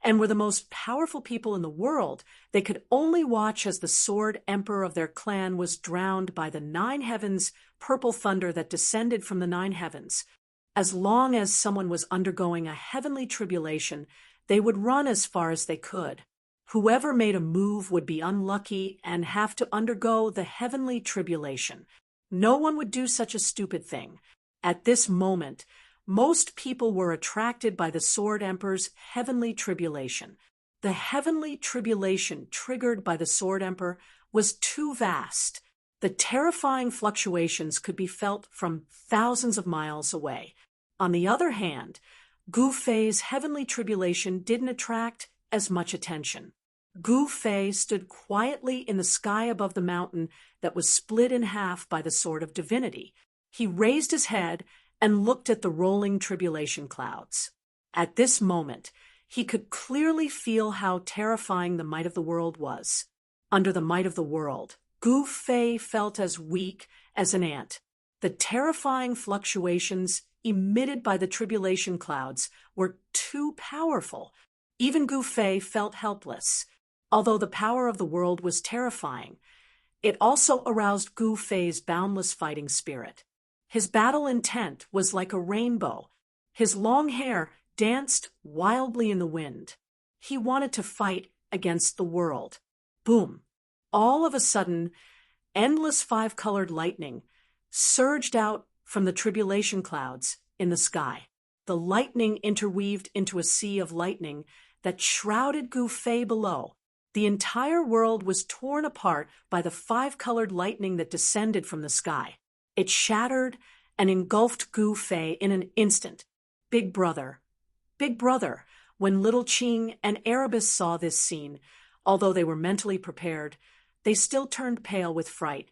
and were the most powerful people in the world, they could only watch as the Sword Emperor of their clan was drowned by the nine heavens' purple thunder that descended from the nine heavens. As long as someone was undergoing a heavenly tribulation, they would run as far as they could. Whoever made a move would be unlucky and have to undergo the heavenly tribulation. No one would do such a stupid thing. At this moment, most people were attracted by the Sword Emperor's heavenly tribulation. The heavenly tribulation triggered by the Sword Emperor was too vast. The terrifying fluctuations could be felt from thousands of miles away. On the other hand, Gu Fei's heavenly tribulation didn't attract as much attention. Gu Fei stood quietly in the sky above the mountain that was split in half by the Sword of Divinity. He raised his head and looked at the rolling tribulation clouds. At this moment, he could clearly feel how terrifying the might of the world was. Under the might of the world, Gu Fei felt as weak as an ant. The terrifying fluctuations emitted by the tribulation clouds were too powerful. Even Gu Fei felt helpless. Although the power of the world was terrifying, it also aroused Gu Fei's boundless fighting spirit. His battle intent was like a rainbow. His long hair danced wildly in the wind. He wanted to fight against the world. Boom! All of a sudden, endless five-colored lightning surged out from the tribulation clouds in the sky. The lightning interweaved into a sea of lightning that shrouded Gu Fei below. The entire world was torn apart by the five-colored lightning that descended from the sky. It shattered and engulfed Gu Fei in an instant. Big brother, when Little Qing and Erebus saw this scene, although they were mentally prepared, they still turned pale with fright.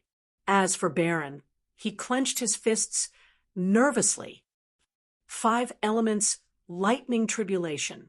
As for Baron, he clenched his fists nervously. 5 elements, lightning tribulation.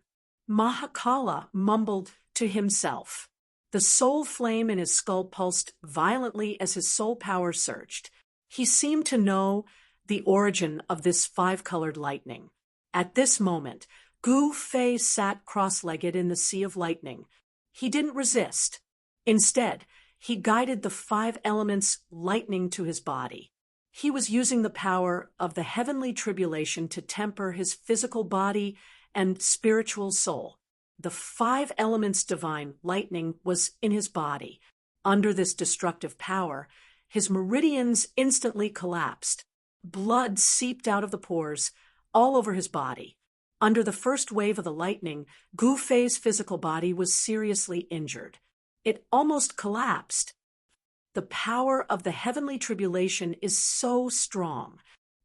Mahakala mumbled to himself. The soul flame in his skull pulsed violently as his soul power surged. He seemed to know the origin of this five-colored lightning. At this moment, Gu Fei sat cross-legged in the sea of lightning. He didn't resist. Instead, he guided the 5 elements lightning to his body. He was using the power of the heavenly tribulation to temper his physical body and spiritual soul. The 5 elements divine lightning was in his body. Under this destructive power, his meridians instantly collapsed. Blood seeped out of the pores all over his body. Under the first wave of the lightning, Gu Fei's physical body was seriously injured. It almost collapsed. The power of the heavenly tribulation is so strong.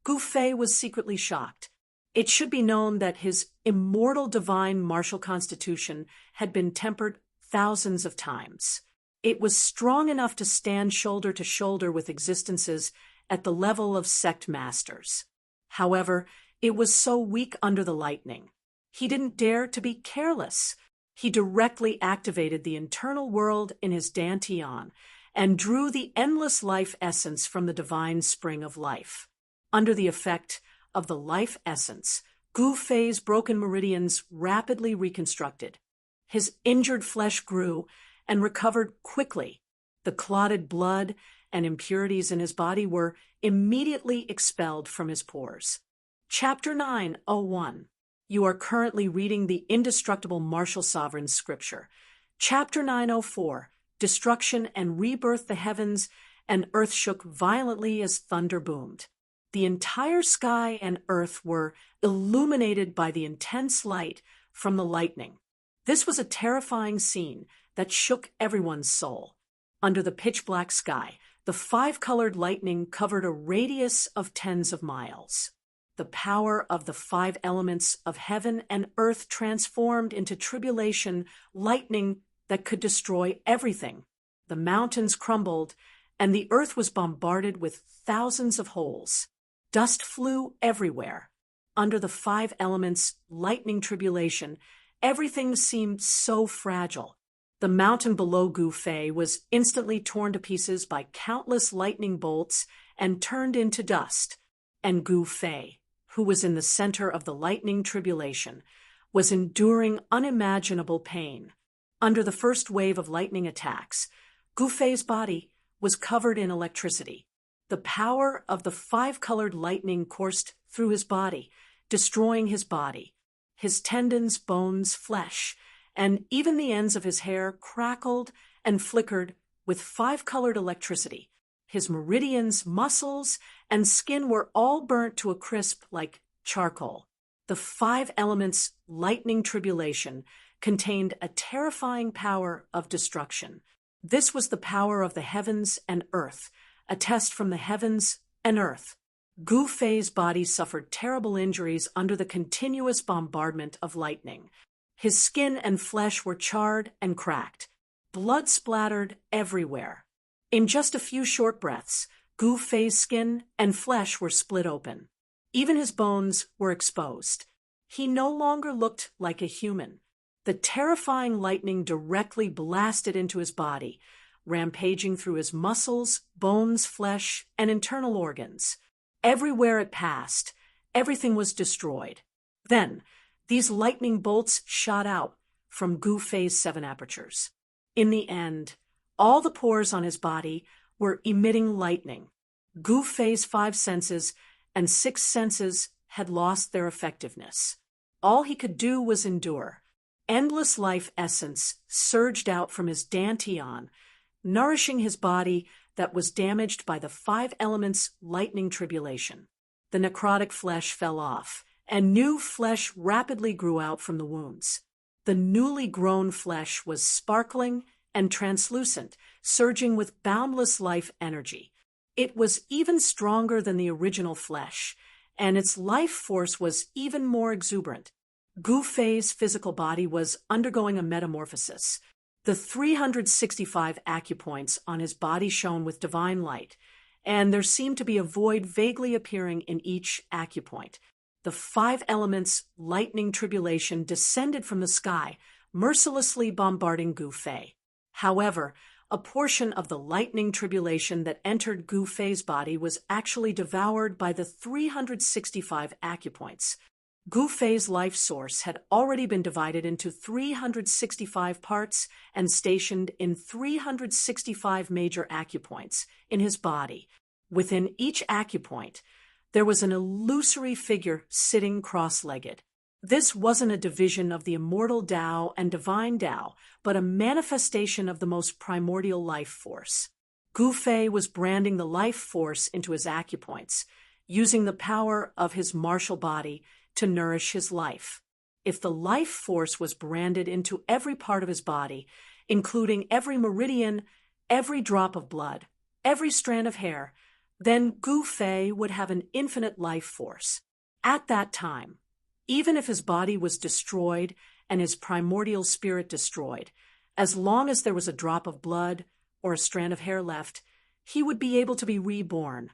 Gu Fei was secretly shocked. It should be known that his immortal divine martial constitution had been tempered thousands of times. It was strong enough to stand shoulder to shoulder with existences at the level of sect masters. However, it was so weak under the lightning. He didn't dare to be careless. He directly activated the internal world in his dantian and drew the endless life essence from the divine spring of life. Under the effect of the life essence, Gu Fei's broken meridians rapidly reconstructed. His injured flesh grew and recovered quickly. The clotted blood and impurities in his body were immediately expelled from his pores. Chapter 9:01. You are currently reading the Indestructible Martial Sovereign's scripture. Chapter 9:04. Destruction and rebirth. The heavens and earth shook violently as thunder boomed. The entire sky and earth were illuminated by the intense light from the lightning. This was a terrifying scene that shook everyone's soul. Under the pitch-black sky, the 5-colored lightning covered a radius of tens of miles. The power of the 5 elements of heaven and earth transformed into tribulation lightning that could destroy everything. The mountains crumbled, and the earth was bombarded with thousands of holes. Dust flew everywhere. Under the 5 elements lightning tribulation, everything seemed so fragile. The mountain below Gu Fei was instantly torn to pieces by countless lightning bolts and turned into dust. And Gu Fei, who was in the center of the lightning tribulation, was enduring unimaginable pain. Under the first wave of lightning attacks, Gu Fei's body was covered in electricity. The power of the five-colored lightning coursed through his body, destroying his body. His tendons, bones, flesh, and even the ends of his hair crackled and flickered with five-colored electricity. His meridians, muscles, and skin were all burnt to a crisp like charcoal. The five elements' lightning tribulation contained a terrifying power of destruction. This was the power of the heavens and earth, a test from the heavens and earth. Gu Fei's body suffered terrible injuries under the continuous bombardment of lightning. His skin and flesh were charred and cracked. Blood splattered everywhere. In just a few short breaths, Gu Fei's skin and flesh were split open. Even his bones were exposed. He no longer looked like a human. The terrifying lightning directly blasted into his body, rampaging through his muscles, bones, flesh, and internal organs. Everywhere it passed, everything was destroyed. Then, these lightning bolts shot out from Gu Fei's 7 apertures. In the end, all the pores on his body were emitting lightning. Gu Fei's 5 senses and 6 senses had lost their effectiveness. All he could do was endure. Endless life essence surged out from his dantian, nourishing his body that was damaged by the 5 elements' lightning tribulation. The necrotic flesh fell off, and new flesh rapidly grew out from the wounds. The newly grown flesh was sparkling and translucent, surging with boundless life energy. It was even stronger than the original flesh, and its life force was even more exuberant. Gu Fei's physical body was undergoing a metamorphosis. The 365 acupoints on his body shone with divine light, and there seemed to be a void vaguely appearing in each acupoint. The 5 elements' lightning tribulation descended from the sky, mercilessly bombarding Gu Fei. However, a portion of the lightning tribulation that entered Gu Fei's body was actually devoured by the 365 acupoints. Gu Fei's life source had already been divided into 365 parts and stationed in 365 major acupoints in his body. Within each acupoint, there was an illusory figure sitting cross-legged. This wasn't a division of the immortal Tao and divine Tao, but a manifestation of the most primordial life force. Gu Fei was branding the life force into his acupoints, using the power of his martial body to nourish his life. If the life force was branded into every part of his body, including every meridian, every drop of blood, every strand of hair, then Gu Fei would have an infinite life force. At that time, even if his body was destroyed and his primordial spirit destroyed, as long as there was a drop of blood or a strand of hair left, he would be able to be reborn.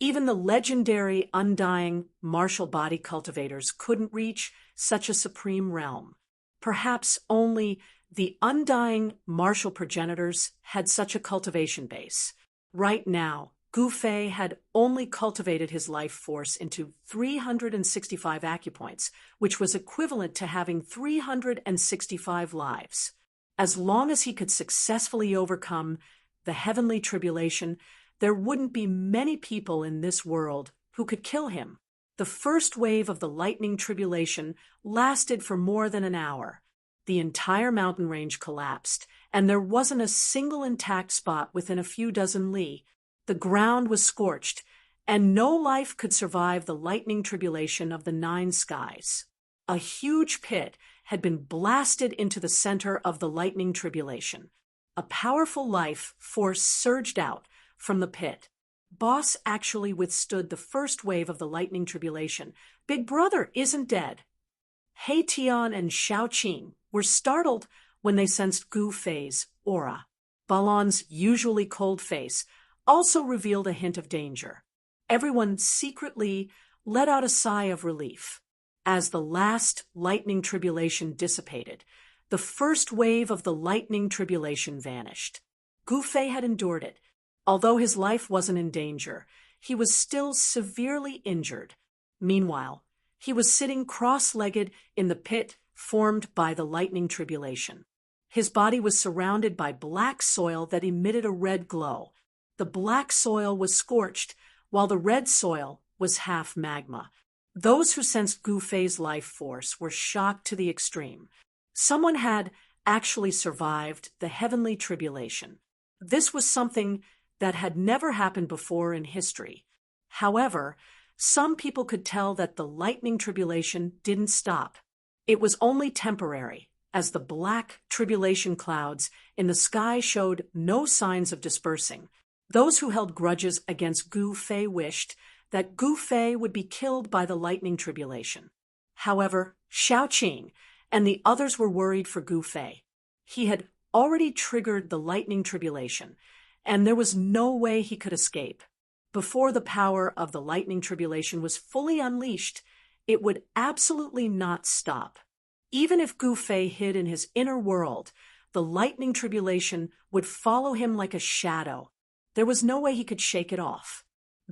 Even the legendary undying martial body cultivators couldn't reach such a supreme realm. Perhaps only the undying martial progenitors had such a cultivation base. Right now, Gu Fei had only cultivated his life force into 365 acupoints, which was equivalent to having 365 lives. As long as he could successfully overcome the heavenly tribulation, there wouldn't be many people in this world who could kill him. The first wave of the lightning tribulation lasted for more than an hour. The entire mountain range collapsed, and there wasn't a single intact spot within a few dozen li. The ground was scorched, and no life could survive the lightning tribulation of the 9 skies. A huge pit had been blasted into the center of the lightning tribulation. A powerful life force surged out from the pit. Boss actually withstood the first wave of the lightning tribulation. Big Brother isn't dead. Hei Tian and Xiao Qing were startled when they sensed Gu Fei's aura. Balan's usually cold face also revealed a hint of danger. Everyone secretly let out a sigh of relief. As the last lightning tribulation dissipated, The first wave of the lightning tribulation vanished. Gu Fei had endured it. Although his life wasn't in danger, he was still severely injured. Meanwhile, he was sitting cross-legged in the pit formed by the lightning tribulation. His body was surrounded by black soil that emitted a red glow. The black soil was scorched, while the red soil was half magma. Those who sensed Gu Fei's life force were shocked to the extreme. Someone had actually survived the heavenly tribulation. This was something that had never happened before in history. However, some people could tell that the lightning tribulation didn't stop. It was only temporary, as the black tribulation clouds in the sky showed no signs of dispersing. Those who held grudges against Gu Fei wished that Gu Fei would be killed by the lightning tribulation. However, Xiaoqing and the others were worried for Gu Fei. He had already triggered the lightning tribulation, and there was no way he could escape. Before the power of the lightning tribulation was fully unleashed, it would absolutely not stop. Even if Gu Fei hid in his inner world, the lightning tribulation would follow him like a shadow. There was no way he could shake it off.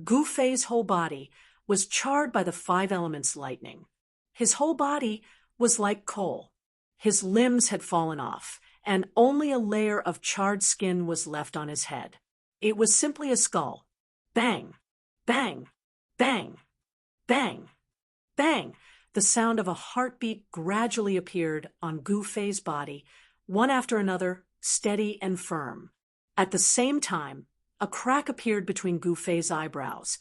Gu Fei's whole body was charred by the 5 elements lightning. His whole body was like coal. His limbs had fallen off, and only a layer of charred skin was left on his head. It was simply a skull. Bang! Bang! Bang! Bang! Bang! The sound of a heartbeat gradually appeared on Gu Fei's body, one after another, steady and firm. At the same time, a crack appeared between Gu Fei's eyebrows,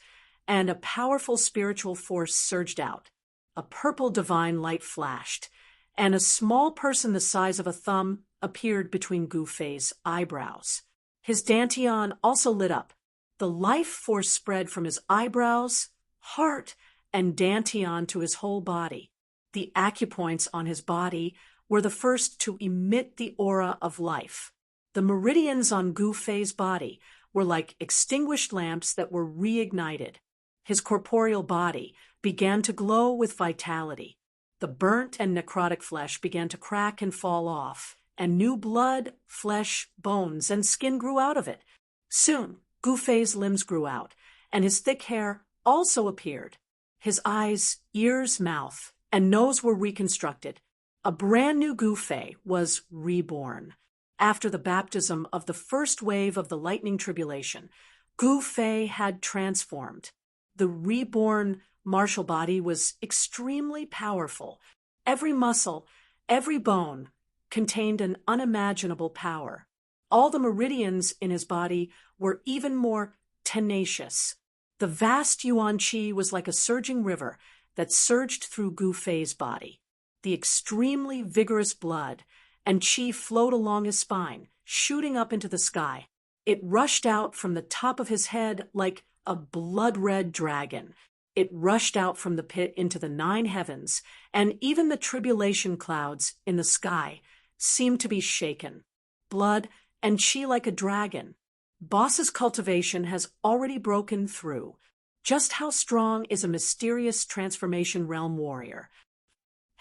and a powerful spiritual force surged out. A purple divine light flashed, and a small person the size of a thumb appeared between Gu Fei's eyebrows. His dantian also lit up. The life force spread from his eyebrows, heart, and dantian to his whole body. The acupoints on his body were the first to emit the aura of life. The meridians on Gu Fei's body were like extinguished lamps that were reignited. His corporeal body began to glow with vitality. The burnt and necrotic flesh began to crack and fall off, and new blood, flesh, bones, and skin grew out of it. Soon, Gu Fei's limbs grew out, and his thick hair also appeared. His eyes, ears, mouth, and nose were reconstructed. A brand new Gu Fei was reborn. After the baptism of the first wave of the lightning tribulation, Gu Fei had transformed. The reborn martial body was extremely powerful. Every muscle, every bone contained an unimaginable power. All the meridians in his body were even more tenacious. The vast Yuan Qi was like a surging river that surged through Gu Fei's body. The extremely vigorous blood and Qi flowed along his spine, shooting up into the sky. It rushed out from the top of his head like a blood-red dragon. It rushed out from the pit into the 9 heavens, and even the tribulation clouds in the sky seemed to be shaken. Blood and Qi like a dragon. Boss's cultivation has already broken through. Just how strong is a mysterious transformation realm warrior?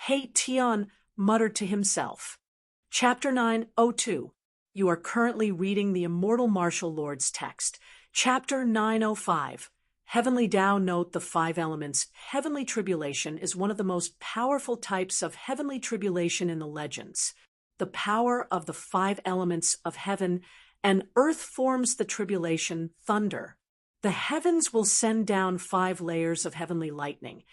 He Tian muttered to himself. Chapter 902. You are currently reading the Immortal Martial Lord's text. Chapter 905. Heavenly Tao note the 5 elements. Heavenly tribulation is one of the most powerful types of heavenly tribulation in the legends. The power of the 5 elements of heaven and earth forms the tribulation thunder. The heavens will send down 5 layers of heavenly lightning,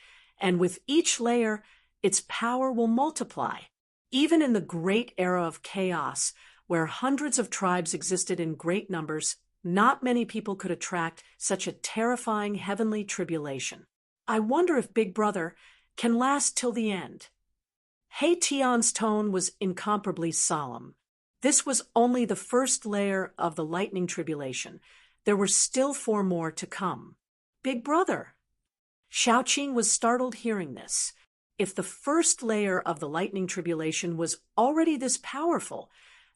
and with each layer, its power will multiply. Even in the great era of chaos, where hundreds of tribes existed in great numbers, not many people could attract such a terrifying heavenly tribulation. I wonder if Big Brother can last till the end. He Tian's tone was incomparably solemn. This was only the first layer of the lightning tribulation. There were still 4 more to come. Big Brother! Xiaoqing was startled hearing this. If the first layer of the lightning tribulation was already this powerful,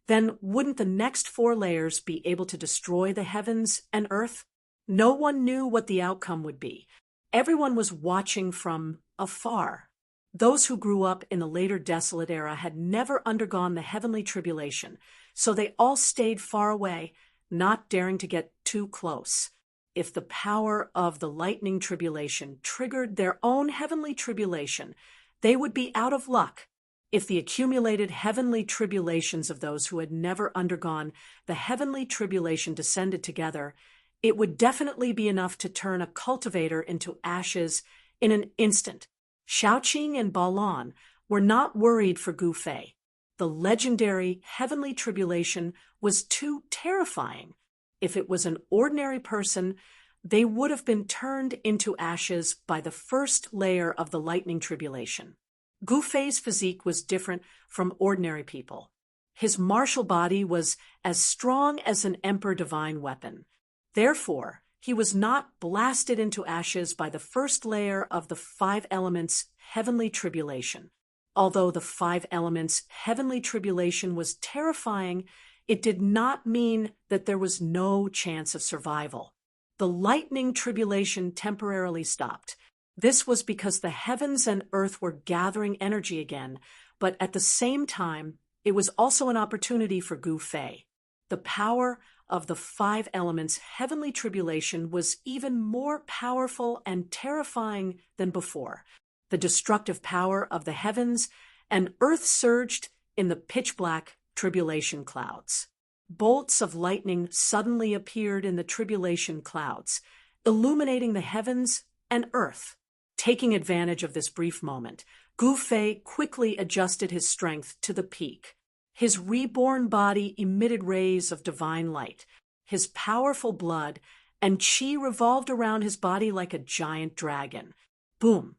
then wouldn't the next 4 layers be able to destroy the heavens and earth? No one knew what the outcome would be. Everyone was watching from afar. Those who grew up in the later desolate era had never undergone the heavenly tribulation, so they all stayed far away, not daring to get too close. If the power of the lightning tribulation triggered their own heavenly tribulation, they would be out of luck. If the accumulated heavenly tribulations of those who had never undergone the heavenly tribulation descended together, it would definitely be enough to turn a cultivator into ashes in an instant. Shaoqing and Balan were not worried for Gu Fei. The legendary heavenly tribulation was too terrifying. If it was an ordinary person, they would have been turned into ashes by the first layer of the lightning tribulation. Gu Fei's physique was different from ordinary people. His martial body was as strong as an Emperor divine weapon. Therefore, he was not blasted into ashes by the first layer of the five elements' heavenly tribulation. Although the five elements' heavenly tribulation was terrifying, it did not mean that there was no chance of survival. The lightning tribulation temporarily stopped. This was because the heavens and earth were gathering energy again, but at the same time, it was also an opportunity for Gu Fei. The power of the five elements' heavenly tribulation was even more powerful and terrifying than before. The destructive power of the heavens and earth surged in the pitch-black tribulation clouds. Bolts of lightning suddenly appeared in the tribulation clouds, illuminating the heavens and earth. Taking advantage of this brief moment, Gu Fei quickly adjusted his strength to the peak. His reborn body emitted rays of divine light. His powerful blood and qi revolved around his body like a giant dragon. Boom!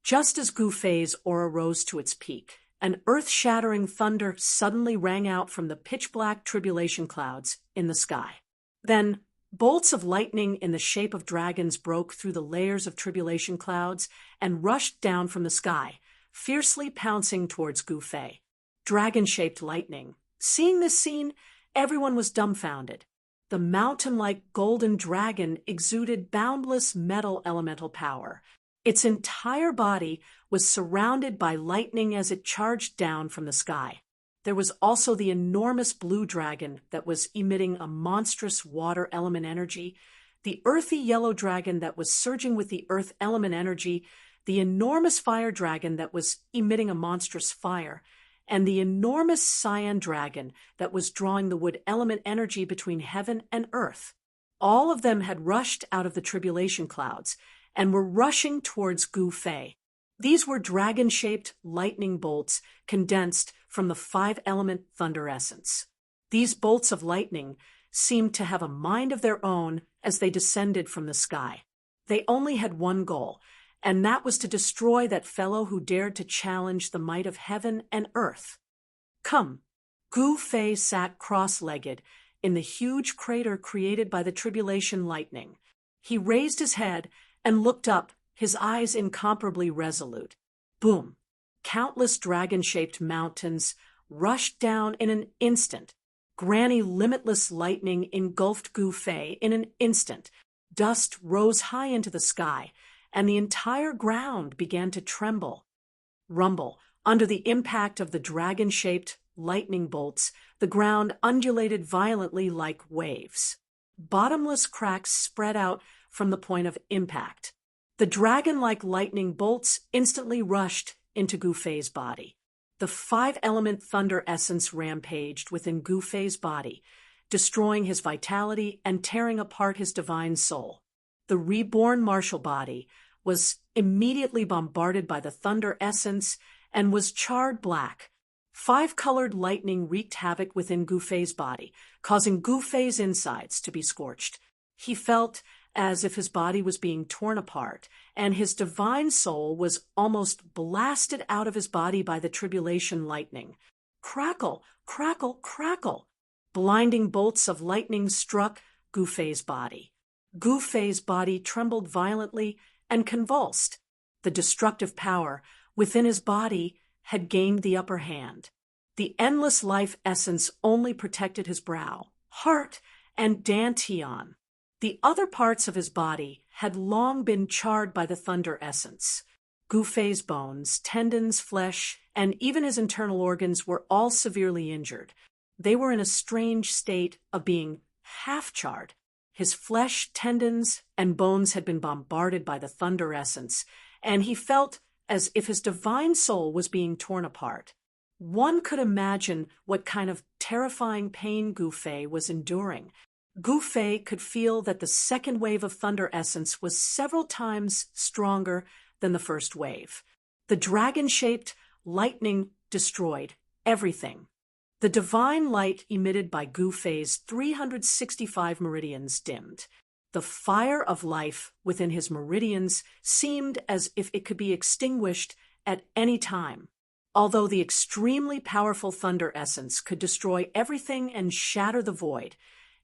Just as Gu Fei's aura rose to its peak, an earth-shattering thunder suddenly rang out from the pitch-black tribulation clouds in the sky. Then, bolts of lightning in the shape of dragons broke through the layers of tribulation clouds and rushed down from the sky, fiercely pouncing towards Gu Fei. Dragon-shaped lightning. Seeing this scene, everyone was dumbfounded. The mountain-like golden dragon exuded boundless metal elemental power. Its entire body was surrounded by lightning as it charged down from the sky. There was also the enormous blue dragon that was emitting a monstrous water element energy, the earthy yellow dragon that was surging with the earth element energy, the enormous fire dragon that was emitting a monstrous fire, and the enormous cyan dragon that was drawing the wood element energy between heaven and earth. All of them had rushed out of the tribulation clouds and were rushing towards Gu Fei. These were dragon-shaped lightning bolts condensed from the five-element thunder essence. These bolts of lightning seemed to have a mind of their own as they descended from the sky. They only had one goal, and that was to destroy that fellow who dared to challenge the might of heaven and earth. Come. Gu Fei sat cross-legged in the huge crater created by the tribulation lightning. He raised his head and looked up, his eyes incomparably resolute. Boom! Countless dragon-shaped mountains rushed down in an instant. Granny limitless lightning engulfed Gu Fei in an instant. Dust rose high into the sky, and the entire ground began to tremble. Rumble. Under the impact of the dragon-shaped lightning bolts, the ground undulated violently like waves. Bottomless cracks spread out from the point of impact. The dragon-like lightning bolts instantly rushed into Gu Fei's body. The five-element thunder essence rampaged within Gu Fei's body, destroying his vitality and tearing apart his divine soul. The reborn martial body was immediately bombarded by the thunder essence and was charred black. Five-colored lightning wreaked havoc within Gu Fei's body, causing Gu Fei's insides to be scorched. He felt as if his body was being torn apart, and his divine soul was almost blasted out of his body by the tribulation lightning. Crackle, crackle, crackle! Blinding bolts of lightning struck Gu Fei's body. Gu Fei's body trembled violently and convulsed. The destructive power within his body had gained the upper hand. The endless life essence only protected his brow, heart, and dantian. The other parts of his body had long been charred by the thunder essence. Gu Fei's bones, tendons, flesh, and even his internal organs were all severely injured. They were in a strange state of being half-charred. His flesh, tendons, and bones had been bombarded by the thunder essence, and he felt as if his divine soul was being torn apart. One could imagine what kind of terrifying pain Gu Fei was enduring. Gu Fei could feel that the second wave of thunder essence was several times stronger than the first wave. The dragon-shaped lightning destroyed everything. The divine light emitted by Gu Fei's 365 meridians dimmed. The fire of life within his meridians seemed as if it could be extinguished at any time. Although the extremely powerful thunder essence could destroy everything and shatter the void,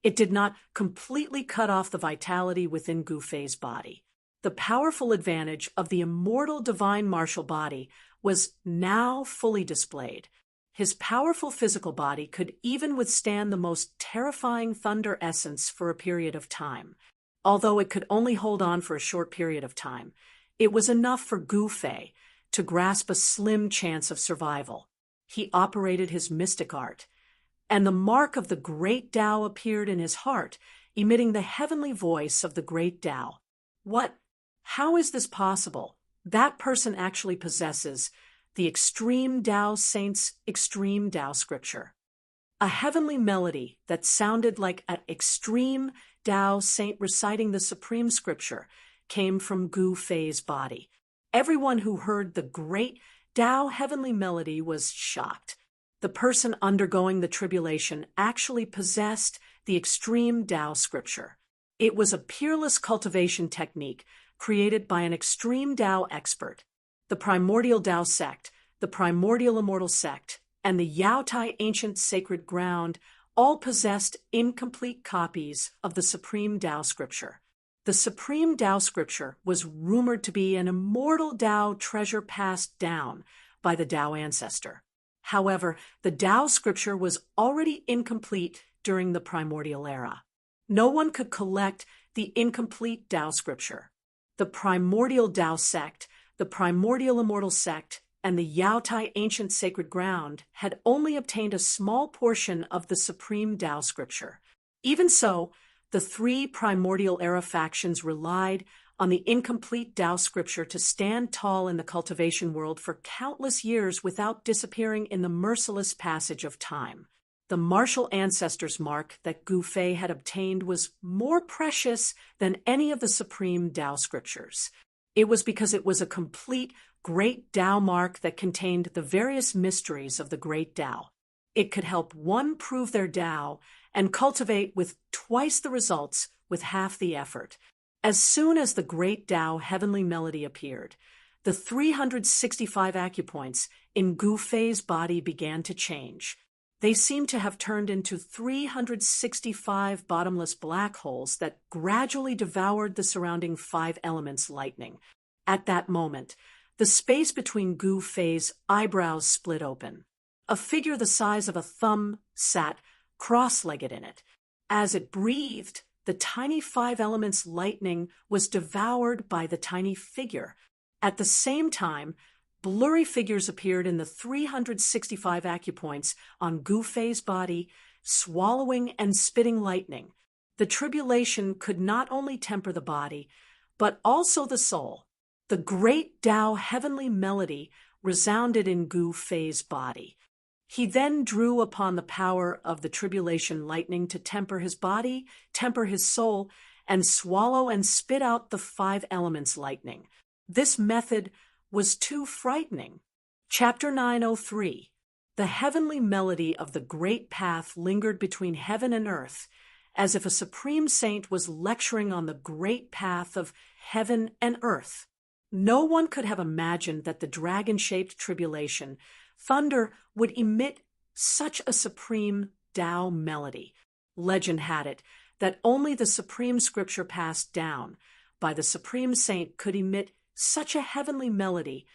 it did not completely cut off the vitality within Gu Fei's body. The powerful advantage of the immortal divine martial body was now fully displayed. His powerful physical body could even withstand the most terrifying thunder essence for a period of time. Although it could only hold on for a short period of time, it was enough for Gu Fei to grasp a slim chance of survival. He operated his mystic art, and the mark of the great Tao appeared in his heart, emitting the heavenly voice of the great Tao. What? How is this possible? That person actually possesses the Extreme Tao Saint's Extreme Tao Scripture. A heavenly melody that sounded like an extreme Tao Saint reciting the Supreme Scripture came from Gu Fei's body. Everyone who heard the great Tao heavenly melody was shocked. The person undergoing the tribulation actually possessed the Extreme Tao Scripture. It was a peerless cultivation technique created by an extreme Tao expert. The primordial Tao sect, the primordial immortal sect, and the Yao Tai ancient sacred ground all possessed incomplete copies of the Supreme Tao Scripture. The Supreme Tao Scripture was rumored to be an immortal Tao treasure passed down by the Tao ancestor. However, the Tao Scripture was already incomplete during the primordial era. No one could collect the incomplete Tao Scripture. The primordial Tao sect, the primordial immortal sect, and the Yao Tai ancient sacred ground had only obtained a small portion of the Supreme Tao Scripture. Even so, the three primordial era factions relied on the incomplete Tao Scripture to stand tall in the cultivation world for countless years without disappearing in the merciless passage of time. The martial ancestor's mark that Gu Fei had obtained was more precious than any of the Supreme Tao Scriptures. It was because it was a complete Great Tao mark that contained the various mysteries of the Great Tao. It could help one prove their Tao and cultivate with twice the results with half the effort. As soon as the Great Tao heavenly melody appeared, the 365 acupoints in Gu Fei's body began to change. They seemed to have turned into 365 bottomless black holes that gradually devoured the surrounding 5 elements lightning. At that moment, the space between Gu Fei's eyebrows split open. A figure the size of a thumb sat cross-legged in it. As it breathed, the tiny 5 elements lightning was devoured by the tiny figure. At the same time, blurry figures appeared in the 365 acupoints on Gu Fei's body, swallowing and spitting lightning. The tribulation could not only temper the body, but also the soul. The great Tao heavenly melody resounded in Gu Fei's body. He then drew upon the power of the tribulation lightning to temper his body, temper his soul, and swallow and spit out the 5 elements lightning. This method was too frightening. Chapter 903. The heavenly melody of the great path lingered between heaven and earth, as if a supreme saint was lecturing on the great path of heaven and earth. No one could have imagined that the dragon-shaped tribulation, thunder, would emit such a supreme Tao melody. Legend had it that only the Supreme Scripture passed down by the Supreme Saint could emit such a heavenly melody,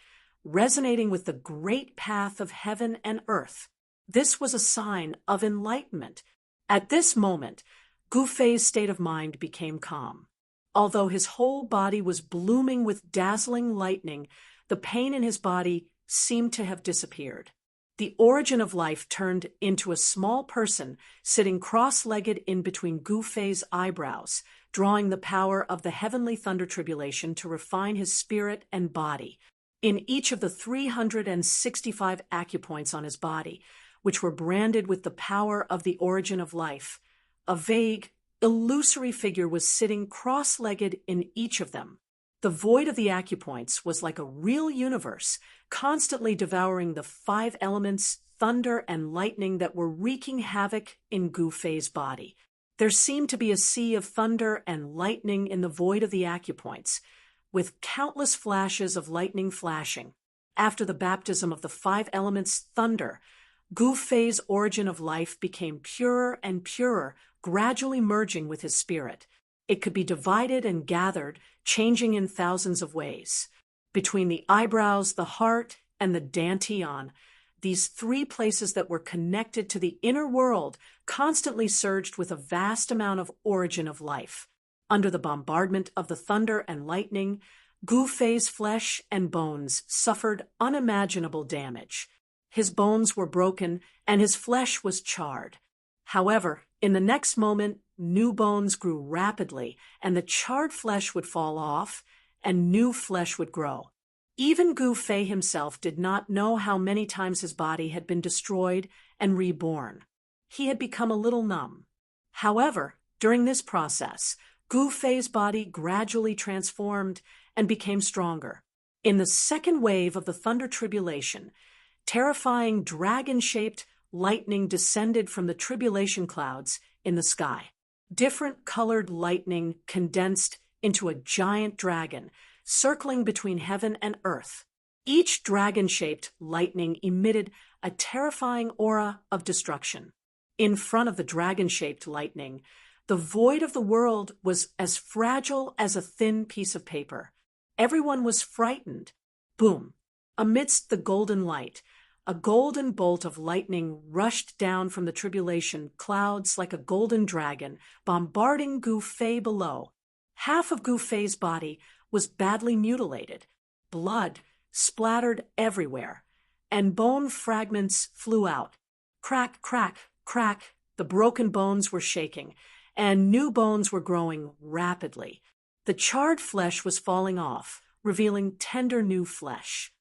resonating with the great path of heaven and earth. This was a sign of enlightenment. At this moment, Gu Fei's state of mind became calm. Although his whole body was blooming with dazzling lightning, The pain in his body seemed to have disappeared. The origin of life turned into a small person sitting cross-legged in between Gu Fei's eyebrows, drawing the power of the heavenly thunder tribulation to refine his spirit and body. In each of the 365 acupoints on his body, which were branded with the power of the origin of life, a vague, illusory figure was sitting cross-legged in each of them. The void of the acupoints was like a real universe, constantly devouring the 5 elements, thunder and lightning that were wreaking havoc in Gu Fei's body. There seemed to be a sea of thunder and lightning in the void of the acupoints, with countless flashes of lightning flashing. After the baptism of the 5 elements thunder, Gu Fei's origin of life became purer and purer, gradually merging with his spirit. It could be divided and gathered, changing in thousands of ways. Between the eyebrows, the heart, and the dantian, these 3 places that were connected to the inner world constantly surged with a vast amount of origin of life. Under the bombardment of the thunder and lightning, Gu Fei's flesh and bones suffered unimaginable damage. His bones were broken and his flesh was charred. However, in the next moment, new bones grew rapidly, and the charred flesh would fall off, and new flesh would grow. Even Gu Fei himself did not know how many times his body had been destroyed and reborn. He had become a little numb. However, during this process, Gu Fei's body gradually transformed and became stronger. In the second wave of the thunder tribulation, terrifying dragon-shaped lightning descended from the tribulation clouds in the sky. Different colored lightning condensed into a giant dragon, circling between heaven and earth. Each dragon-shaped lightning emitted a terrifying aura of destruction. In front of the dragon-shaped lightning, the void of the world was as fragile as a thin piece of paper. Everyone was frightened. Boom! Amidst the golden light, a golden bolt of lightning rushed down from the tribulation clouds like a golden dragon, bombarding Gu Fei below. Half of Gu Fei's body was badly mutilated. Blood splattered everywhere, and bone fragments flew out. Crack, crack, crack, the broken bones were shaking, and new bones were growing rapidly. The charred flesh was falling off, revealing tender new flesh.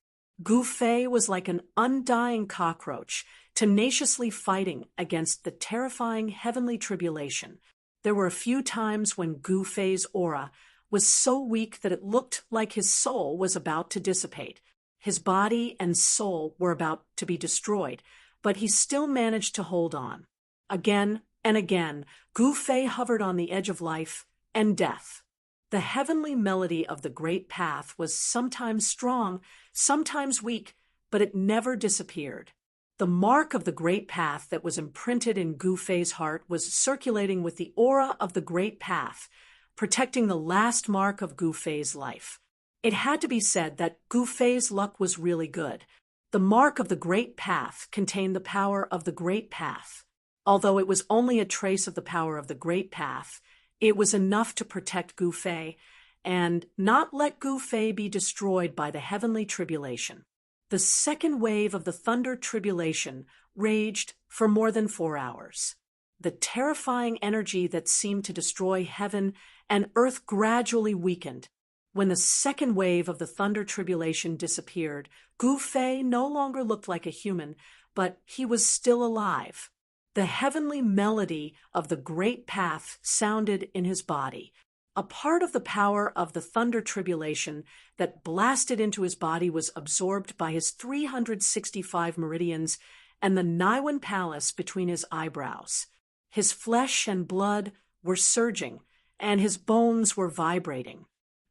Gu Fei was like an undying cockroach, tenaciously fighting against the terrifying heavenly tribulation. There were a few times when Gu Fei's aura was so weak that it looked like his soul was about to dissipate. His body and soul were about to be destroyed, but he still managed to hold on. Again and again, Gu Fei hovered on the edge of life and death. The heavenly melody of the great path was sometimes strong, sometimes weak, but it never disappeared. The mark of the great path that was imprinted in Gu Fei's heart was circulating with the aura of the great path, protecting the last mark of Gu Fei's life. It had to be said that Gu Fei's luck was really good. The mark of the great path contained the power of the great path. Although it was only a trace of the power of the great path, it was enough to protect Gu Fei and not let Gu Fei be destroyed by the heavenly tribulation. The second wave of the thunder tribulation raged for more than 4 hours. The terrifying energy that seemed to destroy heaven and earth gradually weakened. When the second wave of the thunder tribulation disappeared, Gu Fei no longer looked like a human, but he was still alive. The heavenly melody of the great path sounded in his body. A part of the power of the thunder tribulation that blasted into his body was absorbed by his 365 meridians and the Niwen palace between his eyebrows. His flesh and blood were surging, and his bones were vibrating.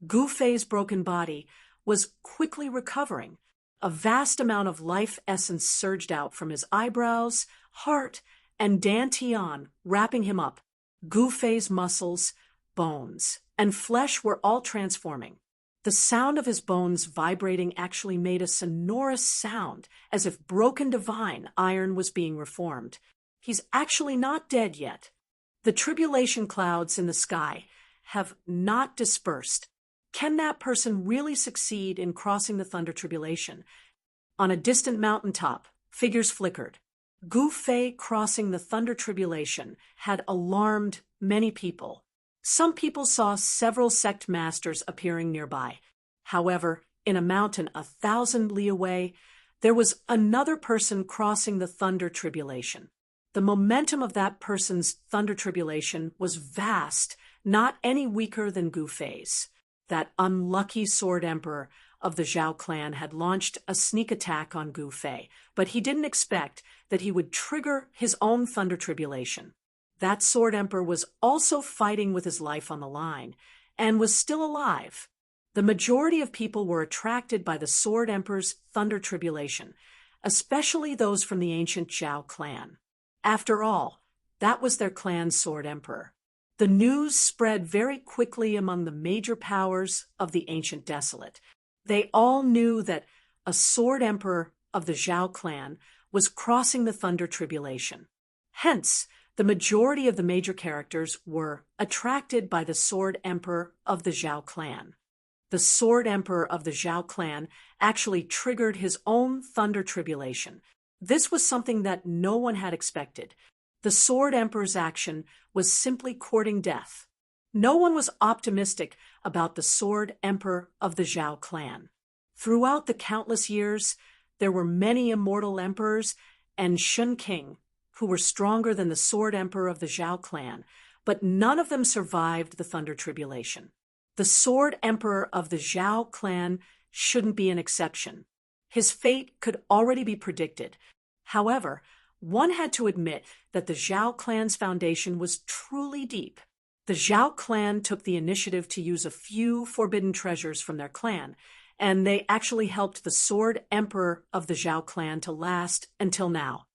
Gu Fei's broken body was quickly recovering. A vast amount of life essence surged out from his eyebrows, heart, and dantian, wrapping him up. Gu Fei's muscles, bones, and flesh were all transforming. The sound of his bones vibrating actually made a sonorous sound, as if broken divine iron was being reformed. He's actually not dead yet. The tribulation clouds in the sky have not dispersed. Can that person really succeed in crossing the thunder tribulation? On a distant mountaintop, figures flickered. Gu Fei crossing the thunder tribulation had alarmed many people. Some people saw several sect masters appearing nearby. However, in a mountain 1,000 li away, there was another person crossing the thunder tribulation. The momentum of that person's thunder tribulation was vast, not any weaker than Gu Fei's. That unlucky sword emperor of the Zhao clan had launched a sneak attack on Gu Fei, but he didn't expect that he would trigger his own thunder tribulation. That sword emperor was also fighting with his life on the line, and was still alive. The majority of people were attracted by the sword emperor's thunder tribulation, especially those from the ancient Zhao clan. After all, that was their clan's sword emperor. The news spread very quickly among the major powers of the ancient desolate. They all knew that a sword emperor of the Zhao clan was crossing the thunder tribulation. Hence, the majority of the major characters were attracted by the sword emperor of the Zhao clan. The sword emperor of the Zhao clan actually triggered his own thunder tribulation. This was something that no one had expected. The sword emperor's action was simply courting death. No one was optimistic about the sword emperor of the Zhao clan. Throughout the countless years, there were many immortal emperors and Shun King who were stronger than the sword emperor of the Zhao clan, but none of them survived the thunder tribulation. The sword emperor of the Zhao clan shouldn't be an exception. His fate could already be predicted. However, one had to admit that the Zhao clan's foundation was truly deep. The Zhao clan took the initiative to use a few forbidden treasures from their clan, and they actually helped the sword emperor of the Zhao clan to last until now.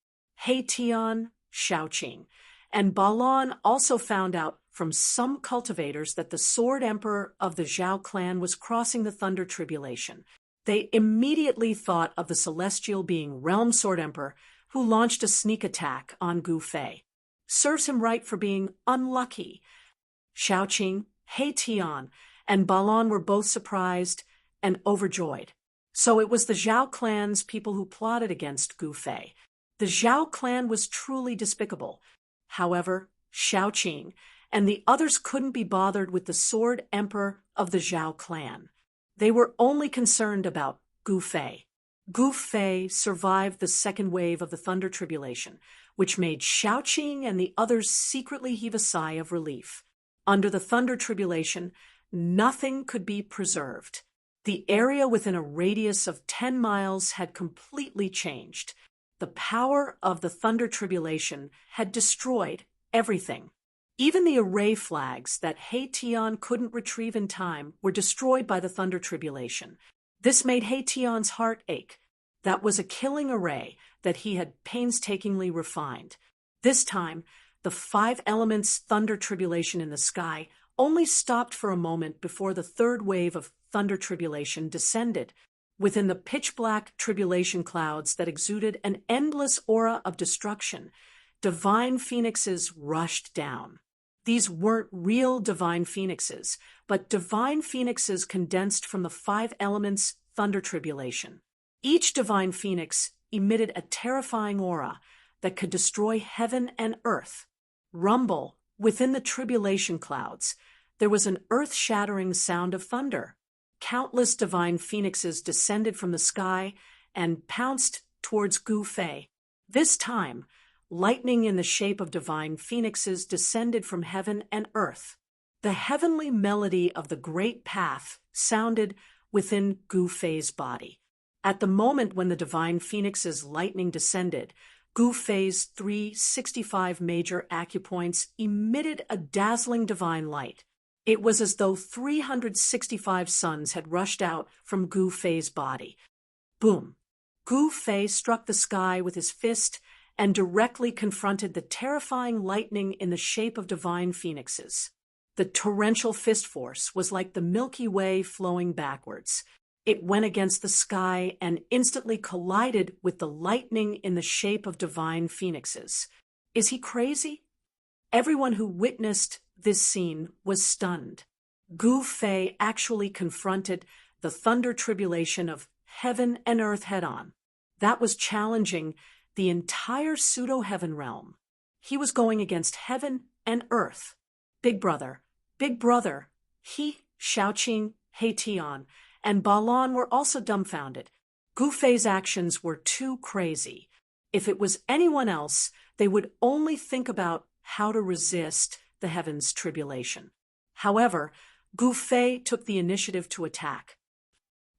He Tian, Shaoqing, and Balon also found out from some cultivators that the sword emperor of the Zhao clan was crossing the thunder tribulation. They immediately thought of the celestial being Realm Sword Emperor, who launched a sneak attack on Gu Fei. Serves him right for being unlucky. Shaoqing, He Tian, and Balon were both surprised and overjoyed. So it was the Zhao clan's people who plotted against Gu Fei. The Zhao clan was truly despicable. However, Shaoqing and the others couldn't be bothered with the sword emperor of the Zhao clan. They were only concerned about Gu Fei. Gu Fei survived the second wave of the thunder tribulation, which made Shaoqing and the others secretly heave a sigh of relief. Under the thunder tribulation, nothing could be preserved. The area within a radius of 10 miles had completely changed. The power of the thunder tribulation had destroyed everything. Even the array flags that He Tian couldn't retrieve in time were destroyed by the thunder tribulation. This made He Tian's heart ache. That was a killing array that he had painstakingly refined. This time, the 5 elements thunder tribulation in the sky only stopped for a moment before the third wave of thunder tribulation descended. Within the pitch-black tribulation clouds that exuded an endless aura of destruction, divine phoenixes rushed down. These weren't real divine phoenixes, but divine phoenixes condensed from the 5 elements thunder tribulation. Each divine phoenix emitted a terrifying aura that could destroy heaven and earth. Rumble, within the tribulation clouds, there was an earth-shattering sound of thunder. Countless divine phoenixes descended from the sky and pounced towards Gu Fei. This time, lightning in the shape of divine phoenixes descended from heaven and earth. The heavenly melody of the great path sounded within Gu Fei's body. At the moment when the divine phoenix's lightning descended, Gu Fei's 365 major acupoints emitted a dazzling divine light. It was as though 365 suns had rushed out from Gu Fei's body. Boom! Gu Fei struck the sky with his fist and directly confronted the terrifying lightning in the shape of divine phoenixes. The torrential fist force was like the Milky Way flowing backwards. It went against the sky and instantly collided with the lightning in the shape of divine phoenixes. Is he crazy? Everyone who witnessed this scene was stunned. Gu Fei actually confronted the thunder tribulation of heaven and earth head-on. That was challenging the entire pseudo-heaven realm. He was going against heaven and earth. Big brother, he, Shaoqing, He-Tian, and Balan were also dumbfounded. Gu Fei's actions were too crazy. If it was anyone else, they would only think about how to resist the heavens' tribulation. However, Gu Fei took the initiative to attack.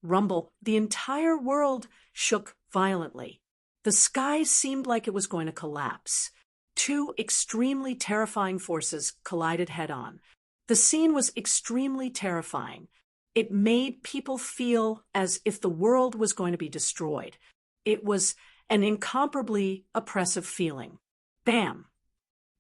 Rumble, the entire world shook violently. The sky seemed like it was going to collapse. Two extremely terrifying forces collided head-on. The scene was extremely terrifying. It made people feel as if the world was going to be destroyed. It was an incomparably oppressive feeling. Bam!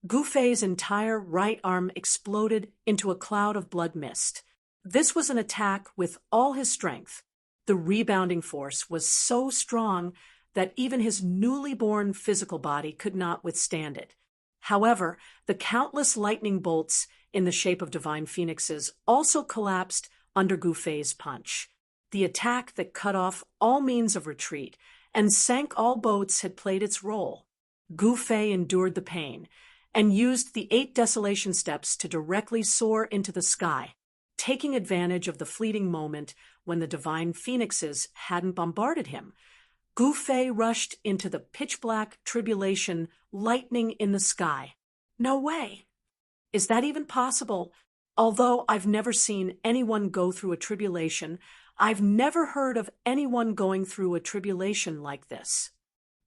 Gu Fei's entire right arm exploded into a cloud of blood mist. This was an attack with all his strength. The rebounding force was so strong that even his newly born physical body could not withstand it. However, the countless lightning bolts in the shape of divine phoenixes also collapsed under Gu Fei's punch. The attack that cut off all means of retreat and sank all boats had played its role. Gu Fei endured the pain and used the 8 desolation steps to directly soar into the sky, taking advantage of the fleeting moment when the divine phoenixes hadn't bombarded him. Gu Fei rushed into the pitch-black tribulation, lightning in the sky. No way! Is that even possible? Although I've never seen anyone go through a tribulation, I've never heard of anyone going through a tribulation like this.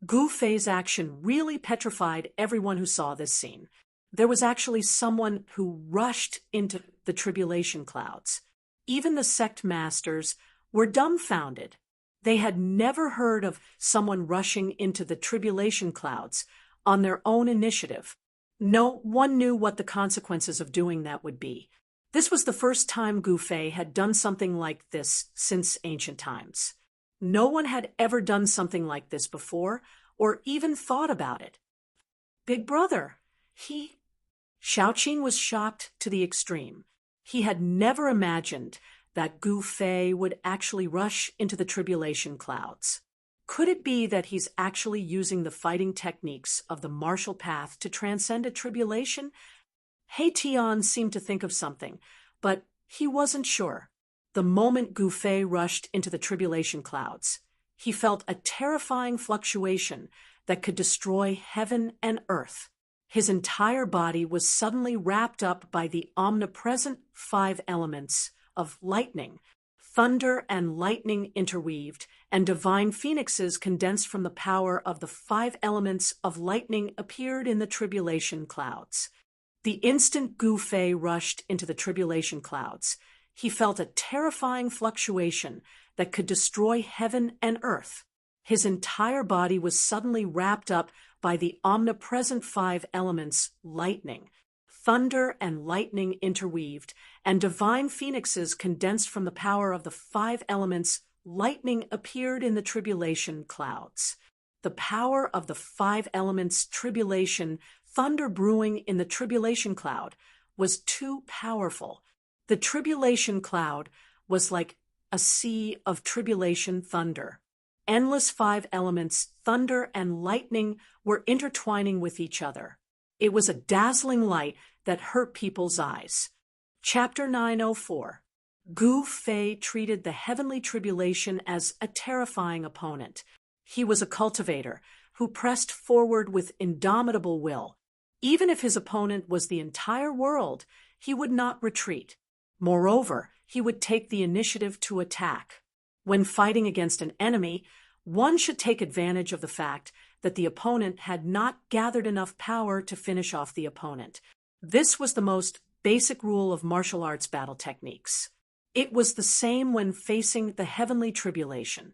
Gu Fei's action really petrified everyone who saw this scene. There was actually someone who rushed into the tribulation clouds. Even the sect masters were dumbfounded. They had never heard of someone rushing into the tribulation clouds on their own initiative. No one knew what the consequences of doing that would be. This was the first time Gu Fei had done something like this since ancient times. No one had ever done something like this before, or even thought about it. Big brother, Shaoqing was shocked to the extreme. He had never imagined that Gu Fei would actually rush into the tribulation clouds. Could it be that he's actually using the fighting techniques of the martial path to transcend a tribulation? He-Tian seemed to think of something, but he wasn't sure. The moment Gu Fei rushed into the tribulation clouds, he felt a terrifying fluctuation that could destroy heaven and earth. His entire body was suddenly wrapped up by the omnipresent 5 elements of lightning. Thunder and lightning interweaved, and divine phoenixes condensed from the power of the 5 elements of lightning appeared in the tribulation clouds. The instant Gu Fei rushed into the tribulation clouds, he felt a terrifying fluctuation that could destroy heaven and earth. His entire body was suddenly wrapped up by the omnipresent 5 elements, lightning. Thunder and lightning interweaved, and divine phoenixes condensed from the power of the 5 elements, lightning appeared in the tribulation clouds. The power of the 5 elements tribulation, thunder brewing in the tribulation cloud, was too powerful. The tribulation cloud was like a sea of tribulation thunder. Endless 5 elements, thunder and lightning, were intertwining with each other. It was a dazzling light that hurt people's eyes. Chapter 904. Gu Fei treated the heavenly tribulation as a terrifying opponent. He was a cultivator who pressed forward with indomitable will. Even if his opponent was the entire world, he would not retreat. Moreover, he would take the initiative to attack. When fighting against an enemy, one should take advantage of the fact that the opponent had not gathered enough power to finish off the opponent. This was the most basic rule of martial arts battle techniques. It was the same when facing the heavenly tribulation.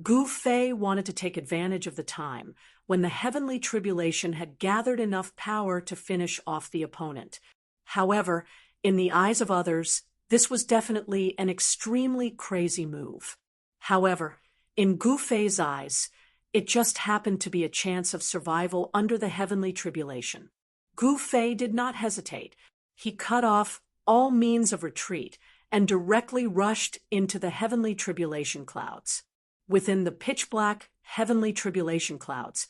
Gu Fei wanted to take advantage of the time when the heavenly tribulation had gathered enough power to finish off the opponent. However, in the eyes of others, this was definitely an extremely crazy move. However, in Gu Fei's eyes, it just happened to be a chance of survival under the heavenly tribulation. Gu Fei did not hesitate. He cut off all means of retreat and directly rushed into the heavenly tribulation clouds. Within the pitch-black heavenly tribulation clouds,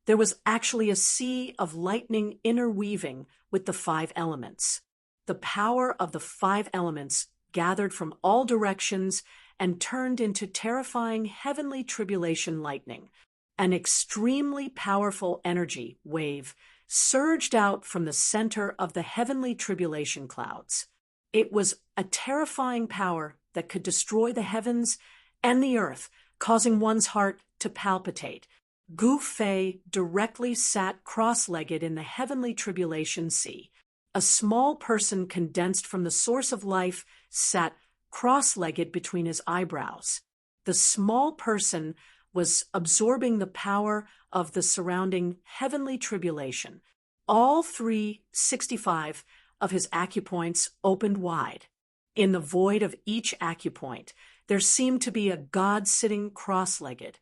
there was actually a sea of lightning interweaving with the five elements. The power of the five elements gathered from all directions and turned into terrifying heavenly tribulation lightning. An extremely powerful energy wave surged out from the center of the heavenly tribulation clouds. It was a terrifying power that could destroy the heavens and the earth, causing one's heart to palpitate. Gu Fei directly sat cross-legged in the heavenly tribulation sea. A small person condensed from the source of life sat cross-legged between his eyebrows. The small person was absorbing the power of the surrounding heavenly tribulation. All 365 of his acupoints opened wide. In the void of each acupoint, there seemed to be a god sitting cross-legged,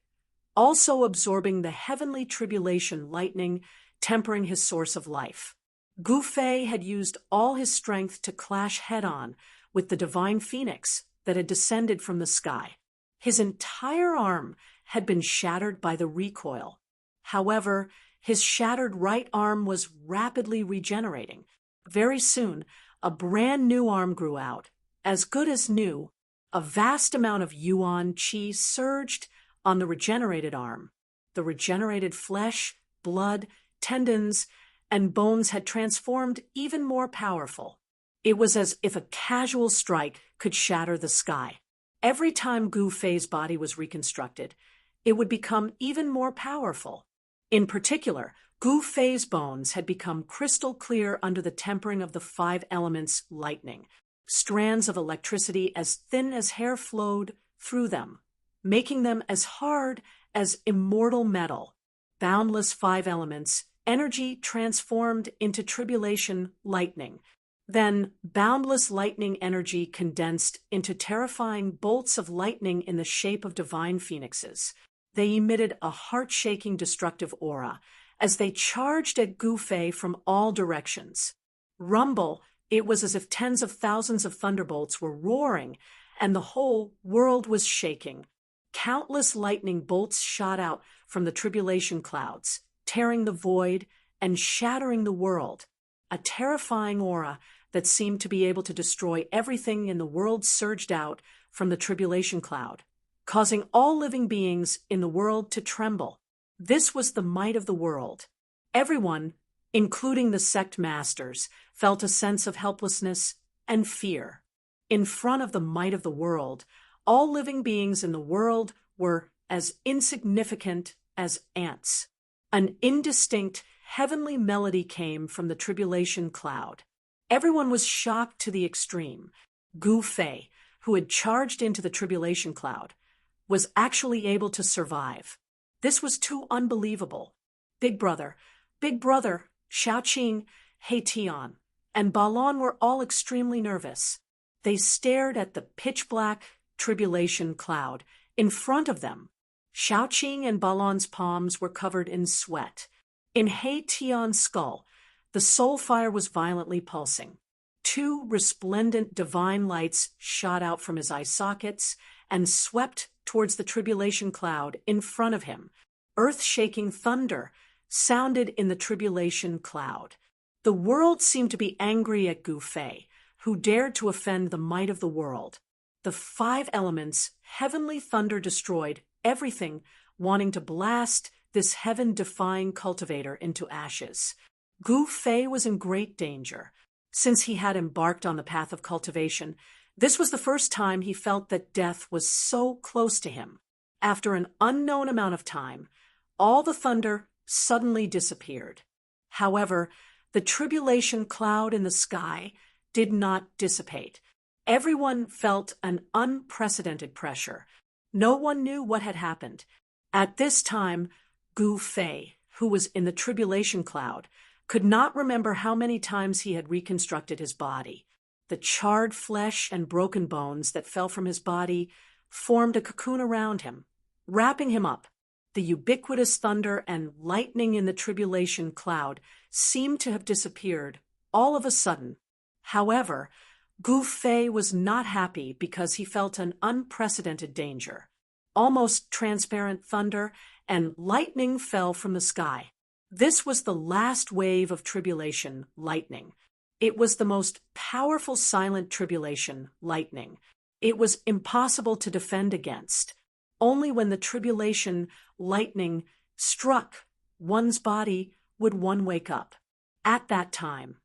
also absorbing the heavenly tribulation lightning, tempering his source of life. Gu Fei had used all his strength to clash head-on with the divine phoenix that had descended from the sky. His entire arm had been shattered by the recoil. However, his shattered right arm was rapidly regenerating. Very soon, a brand new arm grew out, as good as new. A vast amount of yuan qi surged on the regenerated arm. The regenerated flesh, blood, tendons, and bones had transformed even more powerful. It was as if a casual strike could shatter the sky. Every time Gu Fei's body was reconstructed, it would become even more powerful. In particular, Gu Fei's bones had become crystal clear under the tempering of the five elements lightning. Strands of electricity as thin as hair flowed through them, making them as hard as immortal metal. Boundless five elements, energy transformed into tribulation lightning. Then boundless lightning energy condensed into terrifying bolts of lightning in the shape of divine phoenixes. They emitted a heart-shaking destructive aura as they charged at Gu Fei from all directions. Rumble, it was as if tens of thousands of thunderbolts were roaring and the whole world was shaking. Countless lightning bolts shot out from the tribulation clouds, tearing the void and shattering the world. A terrifying aura that seemed to be able to destroy everything in the world surged out from the tribulation cloud, causing all living beings in the world to tremble. This was the might of the world. Everyone, including the sect masters, felt a sense of helplessness and fear. In front of the might of the world, all living beings in the world were as insignificant as ants. An indistinct, heavenly melody came from the tribulation cloud. Everyone was shocked to the extreme. Gu Fei, who had charged into the tribulation cloud, was actually able to survive. This was too unbelievable. Big Brother, Xiaoqing, He-Tian, and Balon were all extremely nervous. They stared at the pitch-black tribulation cloud in front of them. Xiaoqing and Balon's palms were covered in sweat. In He-Tian's skull, the soul fire was violently pulsing. Two resplendent divine lights shot out from his eye sockets and swept towards the tribulation cloud in front of him. Earth-shaking thunder sounded in the tribulation cloud. The world seemed to be angry at Gu Fei, who dared to offend the might of the world. The five elements, heavenly thunder destroyed everything, wanting to blast this heaven-defying cultivator into ashes. Gu Fei was in great danger. Since he had embarked on the path of cultivation, this was the first time he felt that death was so close to him. After an unknown amount of time, all the thunder suddenly disappeared. However, the tribulation cloud in the sky did not dissipate. Everyone felt an unprecedented pressure. No one knew what had happened. At this time, Gu Fei, who was in the tribulation cloud, could not remember how many times he had reconstructed his body. The charred flesh and broken bones that fell from his body formed a cocoon around him, wrapping him up. The ubiquitous thunder and lightning in the tribulation cloud seemed to have disappeared all of a sudden. However, Gu Fei was not happy because he felt an unprecedented danger. Almost transparent thunder and lightning fell from the sky. This was the last wave of tribulation, lightning. It was the most powerful silent tribulation, lightning. It was impossible to defend against. Only when the tribulation, lightning, struck one's body would one wake up. At that time,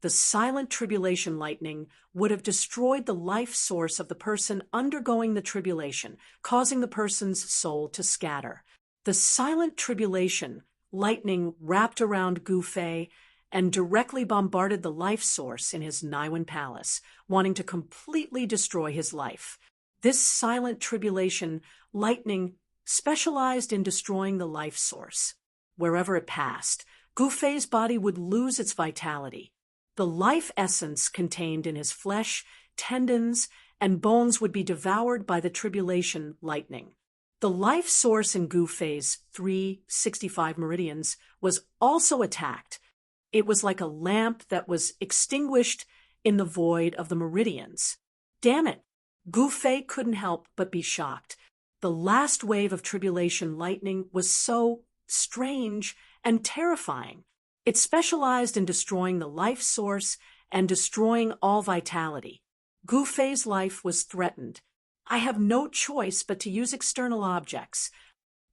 the silent tribulation lightning would have destroyed the life source of the person undergoing the tribulation, causing the person's soul to scatter. The silent tribulation lightning wrapped around Gu Fei and directly bombarded the life source in his Niwen palace, wanting to completely destroy his life. This silent tribulation lightning specialized in destroying the life source. Wherever it passed, Gu Fei's body would lose its vitality. The life essence contained in his flesh, tendons, and bones would be devoured by the tribulation lightning. The life source in Gu Fei's 365 meridians was also attacked. It was like a lamp that was extinguished in the void of the meridians. Damn it! Gu Fei couldn't help but be shocked. The last wave of tribulation lightning was so strange and terrifying. It specialized in destroying the life source and destroying all vitality. Gu Fei's life was threatened. I have no choice but to use external objects.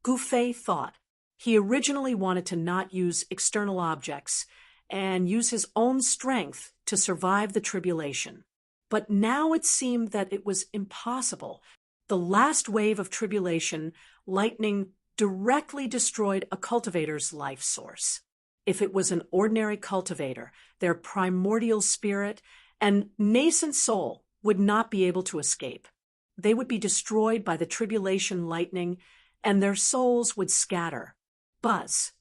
Gu Fei thought. He originally wanted to not use external objects and use his own strength to survive the tribulation. But now it seemed that it was impossible. The last wave of tribulation, lightning, directly destroyed a cultivator's life source. If it was an ordinary cultivator, their primordial spirit and nascent soul would not be able to escape. They would be destroyed by the tribulation lightning, and their souls would scatter. Buzz.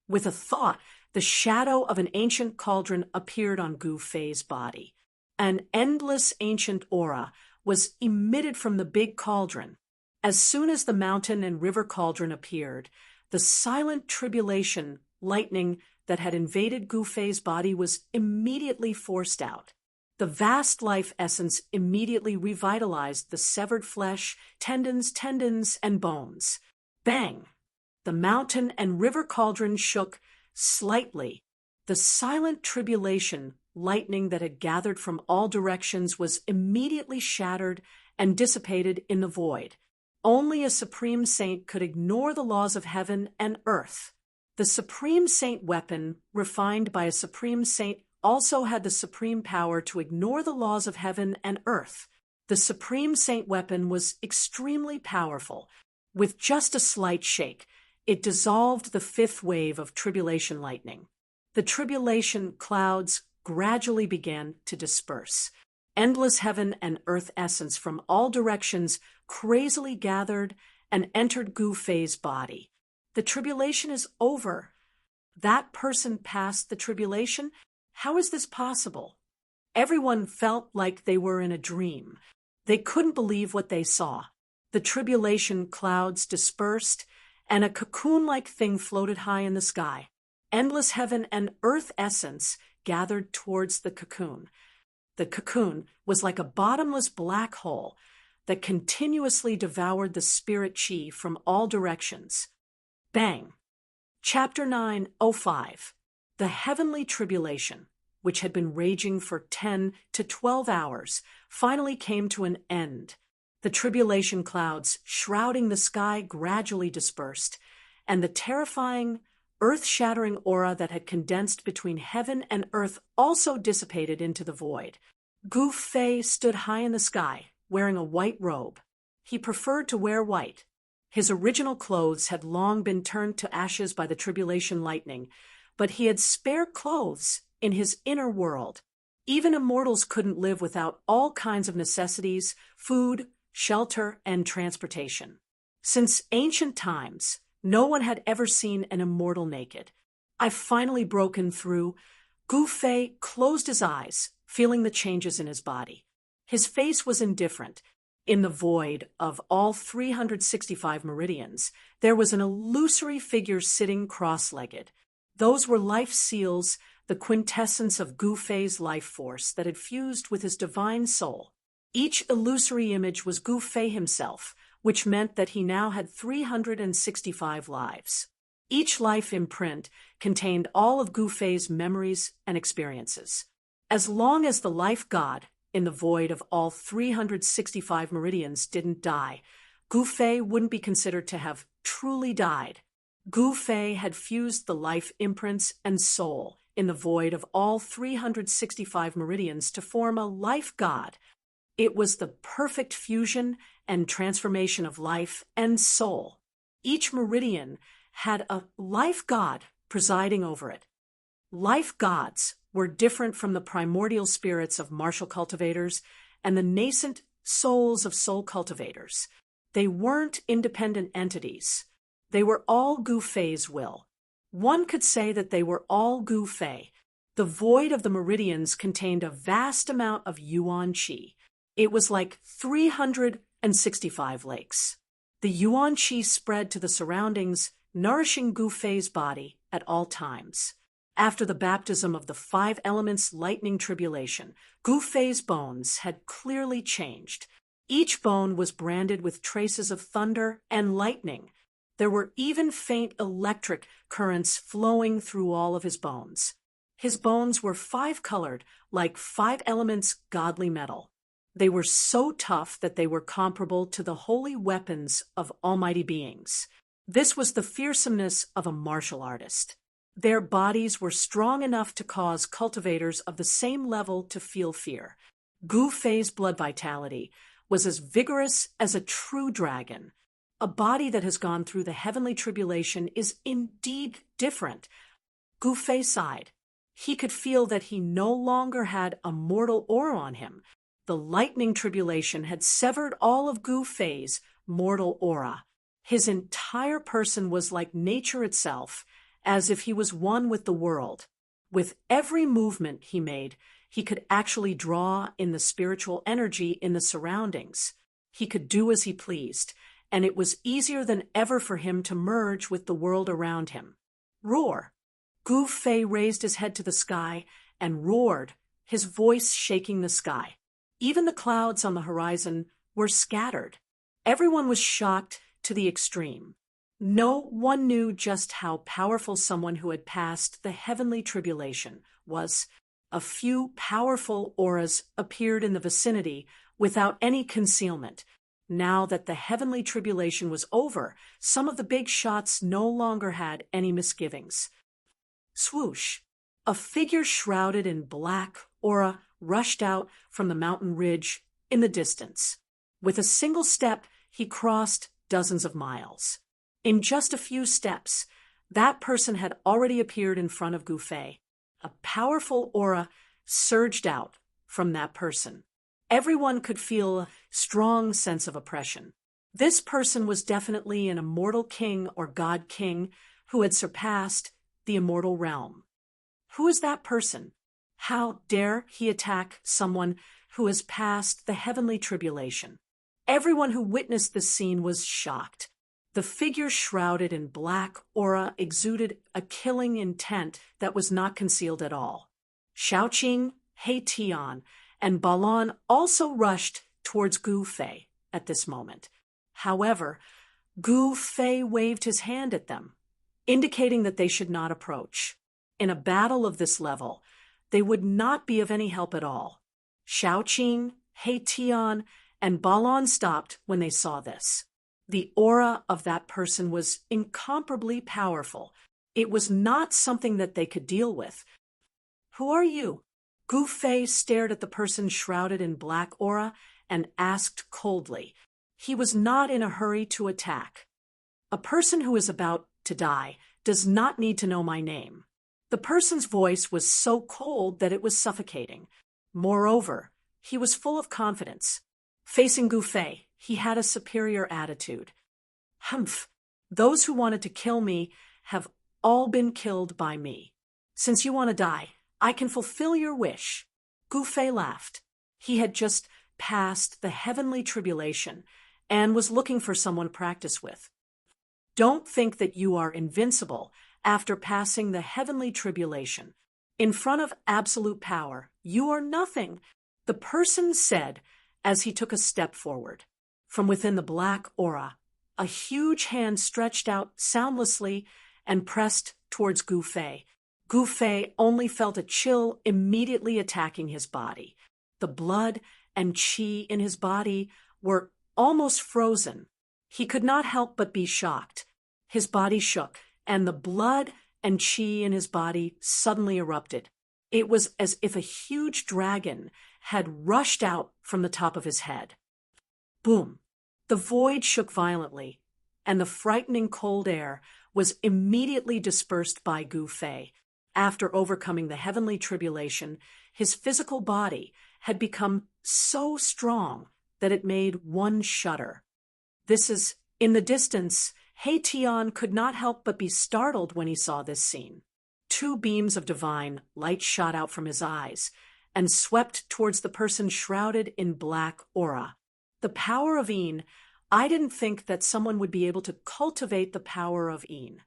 With a thought, the shadow of an ancient cauldron appeared on Gu Fei's body. An endless ancient aura was emitted from the big cauldron. As soon as the mountain and river cauldron appeared, the silent tribulation lightning that had invaded Gu Fei's body was immediately forced out. The vast life essence immediately revitalized the severed flesh, tendons, and bones. Bang! The mountain and river cauldron shook slightly. The silent tribulation lightning that had gathered from all directions was immediately shattered and dissipated in the void. Only a supreme saint could ignore the laws of heaven and earth. The supreme saint weapon, refined by a supreme saint, also had the supreme power to ignore the laws of heaven and earth. The supreme saint weapon was extremely powerful. With just a slight shake, it dissolved the fifth wave of tribulation lightning. The tribulation clouds gradually began to disperse. Endless heaven and earth essence from all directions crazily gathered and entered Gu Fei's body. The tribulation is over. That person passed the tribulation? How is this possible? Everyone felt like they were in a dream. They couldn't believe what they saw. The tribulation clouds dispersed, and a cocoon-like thing floated high in the sky. Endless heaven and earth essence gathered towards the cocoon. The cocoon was like a bottomless black hole that continuously devoured the spirit chi from all directions. Bang! Chapter 9:05. The heavenly tribulation, which had been raging for 10 to 12 hours, finally came to an end. The tribulation clouds shrouding the sky gradually dispersed, and the terrifying, earth-shattering aura that had condensed between heaven and earth also dissipated into the void. Gu Fei stood high in the sky, wearing a white robe. He preferred to wear white. His original clothes had long been turned to ashes by the tribulation lightning, but he had spare clothes in his inner world. Even immortals couldn't live without all kinds of necessities, food, shelter, and transportation. Since ancient times, no one had ever seen an immortal naked. I've finally broken through. Gu Fei closed his eyes, feeling the changes in his body. His face was indifferent. In the void of all 365 meridians, there was an illusory figure sitting cross-legged. Those were life seals the quintessence of Gu Fei's life force that had fused with his divine soul. Each illusory image was Gu Fei himself, which meant that he now had 365 lives. Each life imprint contained all of Gu Fei's memories and experiences. As long as the life god, in the void of all 365 meridians, didn't die, Gu Fei wouldn't be considered to have truly died. Gu Fei had fused the life imprints and soul in the void of all 365 meridians to form a life god. It was the perfect fusion and transformation of life and soul. Each meridian had a life god presiding over it. Life gods were different from the primordial spirits of martial cultivators and the nascent souls of soul cultivators. They weren't independent entities. They were all Gu Fei's will. One could say that they were all Gu Fei. The void of the meridians contained a vast amount of Yuan Qi. It was like 365 lakes. The Yuan Qi spread to the surroundings, nourishing Gu Fei's body at all times. After the baptism of the 5 elements lightning tribulation, Gu Fei's bones had clearly changed. Each bone was branded with traces of thunder and lightning. There were even faint electric currents flowing through all of his bones. His bones were 5-colored, like 5 elements godly metal. They were so tough that they were comparable to the holy weapons of almighty beings. This was the fearsomeness of a martial artist. Their bodies were strong enough to cause cultivators of the same level to feel fear. Gu Fei's blood vitality was as vigorous as a true dragon. A body that has gone through the heavenly tribulation is indeed different. Gu Fei sighed. He could feel that he no longer had a mortal aura on him. The lightning tribulation had severed all of Gu Fei's mortal aura. His entire person was like nature itself, as if he was one with the world. With every movement he made, he could actually draw in the spiritual energy in the surroundings. He could do as he pleased, and it was easier than ever for him to merge with the world around him. Roar! Gu Fei raised his head to the sky and roared, his voice shaking the sky. Even the clouds on the horizon were scattered. Everyone was shocked to the extreme. No one knew just how powerful someone who had passed the heavenly tribulation was. A few powerful auras appeared in the vicinity without any concealment. Now that the heavenly tribulation was over, some of the big shots no longer had any misgivings. Swoosh! A figure shrouded in black aura rushed out from the mountain ridge in the distance. With a single step, he crossed dozens of miles. In just a few steps, that person had already appeared in front of Gu Fei. A powerful aura surged out from that person. Everyone could feel a strong sense of oppression. This person was definitely an immortal king or god king who had surpassed the immortal realm. Who is that person? How dare he attack someone who has passed the heavenly tribulation? Everyone who witnessed this scene was shocked. The figure shrouded in black aura exuded a killing intent that was not concealed at all. Shaoqing, He Tian, and Balan also rushed towards Gu Fei at this moment. However, Gu Fei waved his hand at them, indicating that they should not approach. In a battle of this level, they would not be of any help at all. Shaoqing, He Tian, and Balan stopped when they saw this. The aura of that person was incomparably powerful. It was not something that they could deal with. Who are you? Gu Fei stared at the person shrouded in black aura and asked coldly. He was not in a hurry to attack. A person who is about to die does not need to know my name. The person's voice was so cold that it was suffocating. Moreover, he was full of confidence. Facing Gu Fei, he had a superior attitude. Humph! Those who wanted to kill me have all been killed by me. Since you want to die, I can fulfill your wish. Gu Fei laughed. He had just passed the heavenly tribulation and was looking for someone to practice with. Don't think that you are invincible after passing the heavenly tribulation. In front of absolute power, you are nothing, the person said as he took a step forward. From within the black aura, a huge hand stretched out soundlessly and pressed towards Gu Fei. Gu Fei only felt a chill immediately attacking his body. The blood and qi in his body were almost frozen. He could not help but be shocked. His body shook, and the blood and qi in his body suddenly erupted. It was as if a huge dragon had rushed out from the top of his head. Boom! The void shook violently, and the frightening cold air was immediately dispersed by Gu Fei. After overcoming the heavenly tribulation, his physical body had become so strong that it made one shudder. In the distance, He Tian could not help but be startled when he saw this scene. Two beams of divine light shot out from his eyes and swept towards the person shrouded in black aura. The power of Yin. I didn't think that someone would be able to cultivate the power of Yin.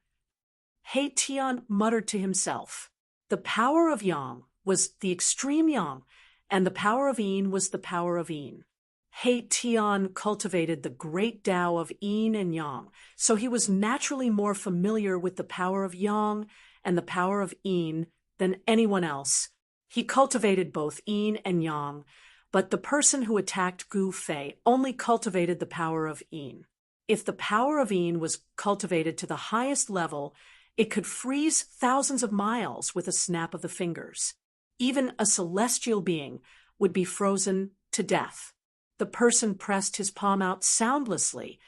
He Tian muttered to himself. The power of Yang was the extreme Yang, and the power of Yin was the power of Yin. He Tian cultivated the great Tao of Yin and Yang, so he was naturally more familiar with the power of Yang and the power of Yin than anyone else. He cultivated both Yin and Yang, but the person who attacked Gu Fei only cultivated the power of Yin. If the power of Yin was cultivated to the highest level, it could freeze thousands of miles with a snap of the fingers. Even a celestial being would be frozen to death. The person pressed his palm out soundlessly,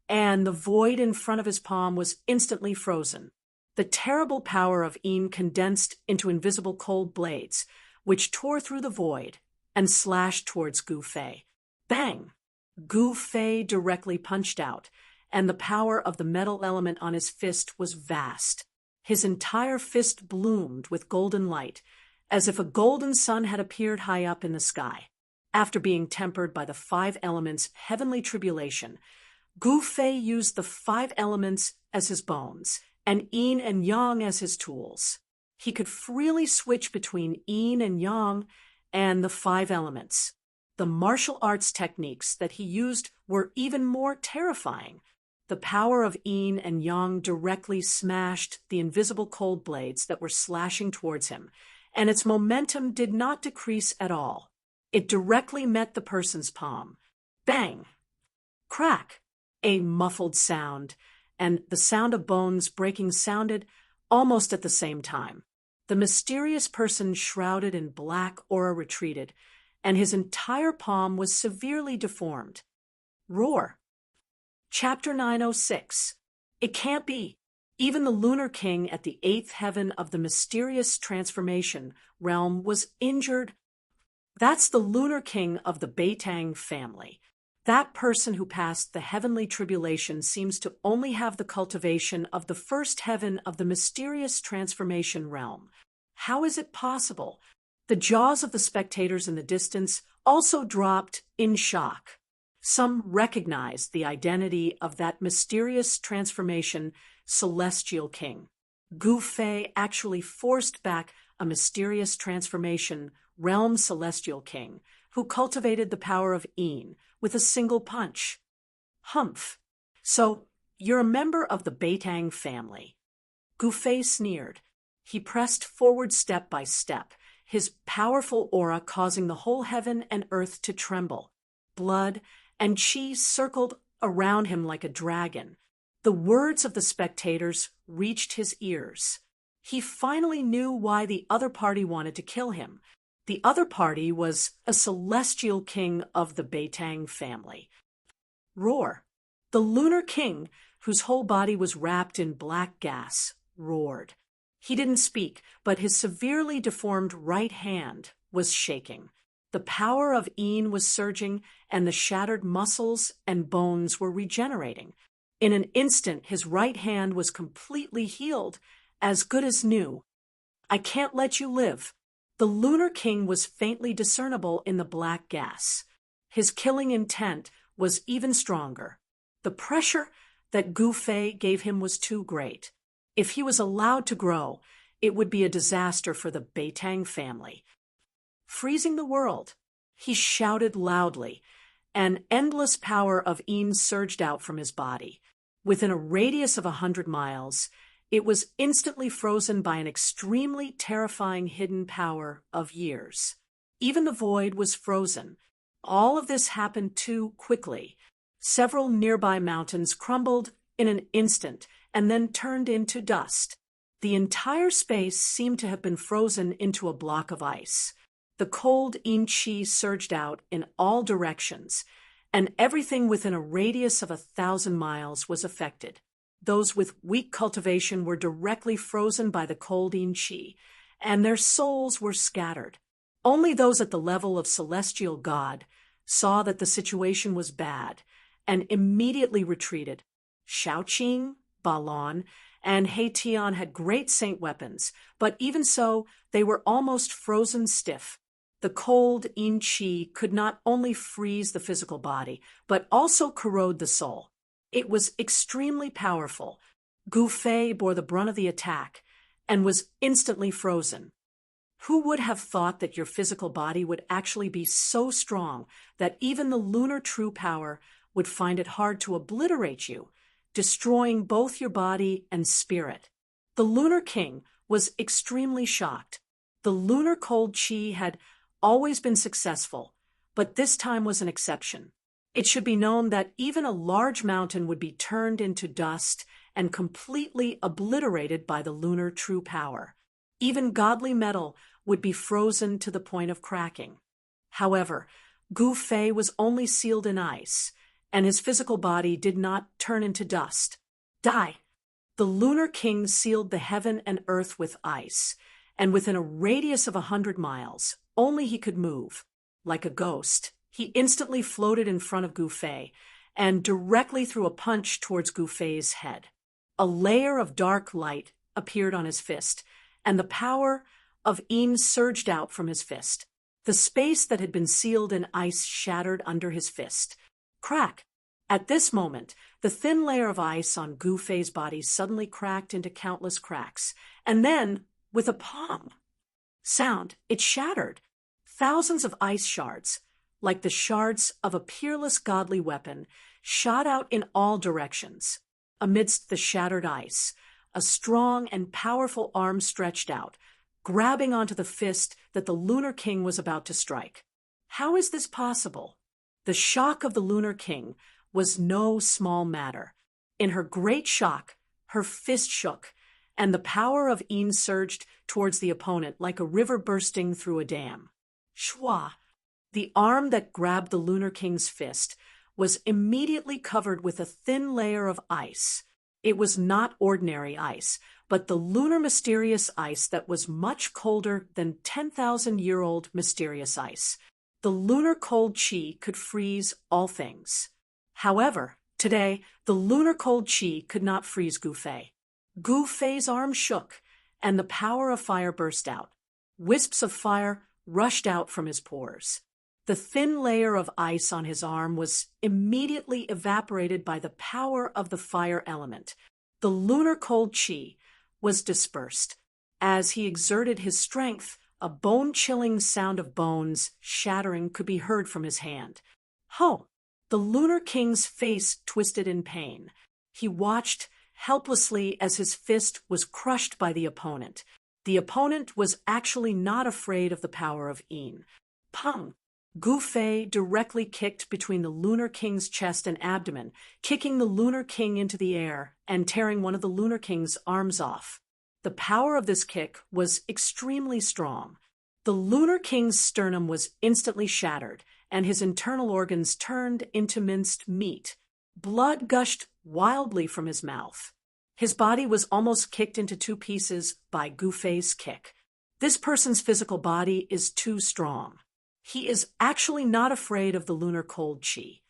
and the void in front of his palm was instantly frozen. The terrible power of Yin condensed into invisible cold blades, which tore through the void and slashed towards Gu Fei. Bang! Gu Fei directly punched out, and the power of the metal element on his fist was vast. His entire fist bloomed with golden light, as if a golden sun had appeared high up in the sky. After being tempered by the 5 elements' heavenly tribulation, Gu Fei used the 5 elements as his bones, and Yin and Yang as his tools. He could freely switch between Yin and Yang and the 5 elements. The martial arts techniques that he used were even more terrifying. The power of Yin and Yang directly smashed the invisible cold blades that were slashing towards him, and its momentum did not decrease at all. It directly met the person's palm. Bang! Crack! A muffled sound, and the sound of bones breaking sounded almost at the same time. The mysterious person shrouded in black aura retreated, and his entire palm was severely deformed. Roar! Chapter 906. It can't be. Even the Lunar King at the 8th heaven of the mysterious transformation realm was injured. That's the Lunar King of the Beitang family. That person who passed the heavenly tribulation seems to only have the cultivation of the 1st heaven of the mysterious transformation realm. How is it possible? The jaws of the spectators in the distance also dropped in shock. Some recognized the identity of that mysterious transformation celestial king. Gu Fei actually forced back a mysterious transformation realm celestial king who cultivated the power of Yin with a single punch. Humph. So, you're a member of the Beitang family. Gu Fei sneered. He pressed forward step by step, his powerful aura causing the whole heaven and earth to tremble. Blood and qi circled around him like a dragon. The words of the spectators reached his ears. He finally knew why the other party wanted to kill him. The other party was a celestial king of the Beitang family. Roar! The Lunar King, whose whole body was wrapped in black gas, roared. He didn't speak, but his severely deformed right hand was shaking. The power of Yin was surging, and the shattered muscles and bones were regenerating. In an instant, his right hand was completely healed, as good as new. I can't let you live. The Lunar King was faintly discernible in the black gas. His killing intent was even stronger. The pressure that Gu Fei gave him was too great. If he was allowed to grow, it would be a disaster for the Beitang family. Freezing the world, he shouted loudly. An endless power of Een surged out from his body. Within a radius of 100 miles, it was instantly frozen by an extremely terrifying hidden power of years. Even the void was frozen. All of this happened too quickly. Several nearby mountains crumbled in an instant and then turned into dust. The entire space seemed to have been frozen into a block of ice. The cold Een Chi surged out in all directions, and everything within a radius of 1,000 miles was affected. Those with weak cultivation were directly frozen by the cold Een Chi, and their souls were scattered. Only those at the level of celestial God saw that the situation was bad and immediately retreated. Shaoqing, Balon, and Heitian had great saint weapons, but even so, they were almost frozen stiff. The cold Een Chi could not only freeze the physical body, but also corrode the soul. It was extremely powerful. Gu Fei bore the brunt of the attack and was instantly frozen. Who would have thought that your physical body would actually be so strong that even the lunar true power would find it hard to obliterate you, destroying both your body and spirit? The Lunar King was extremely shocked. The lunar cold chi had always been successful, but this time was an exception. It should be known that even a large mountain would be turned into dust and completely obliterated by the lunar true power. Even godly metal would be frozen to the point of cracking. However, Gu Fei was only sealed in ice, and his physical body did not turn into dust. Die! The Lunar King sealed the heaven and earth with ice, and within a radius of 100 miles, only he could move. Like a ghost, he instantly floated in front of Gu Fei and directly threw a punch towards Gu Fei's head. A layer of dark light appeared on his fist, and the power of Een surged out from his fist. The space that had been sealed in ice shattered under his fist. Crack! At this moment, the thin layer of ice on Gu Fei's body suddenly cracked into countless cracks, and then, with a pong sound, it shattered. Thousands of ice shards, like the shards of a peerless godly weapon, shot out in all directions. Amidst the shattered ice, a strong and powerful arm stretched out, grabbing onto the fist that the Lunar King was about to strike. How is this possible? The shock of the Lunar King was no small matter. In her great shock, her fist shook, and the power of Een surged towards the opponent like a river bursting through a dam. Shwa! The arm that grabbed the Lunar King's fist was immediately covered with a thin layer of ice. It was not ordinary ice, but the lunar mysterious ice that was much colder than 10,000-year-old mysterious ice. The lunar cold chi could freeze all things. However, today, the lunar cold chi could not freeze Gu Fei. Gu Fei's arm shook, and the power of fire burst out. Wisps of fire rushed out from his pores. The thin layer of ice on his arm was immediately evaporated by the power of the fire element. The lunar cold chi was dispersed. As he exerted his strength, a bone-chilling sound of bones shattering could be heard from his hand. Ho! The Lunar King's face twisted in pain. He watched helplessly as his fist was crushed by the opponent. The opponent was actually not afraid of the power of Een. Pung! Gu Fei directly kicked between the Lunar King's chest and abdomen, kicking the Lunar King into the air and tearing one of the Lunar King's arms off. The power of this kick was extremely strong. The Lunar King's sternum was instantly shattered, and his internal organs turned into minced meat. Blood gushed wildly from his mouth. His body was almost kicked into two pieces by Gu Fei's kick. This person's physical body is too strong. He is actually not afraid of the lunar cold chi.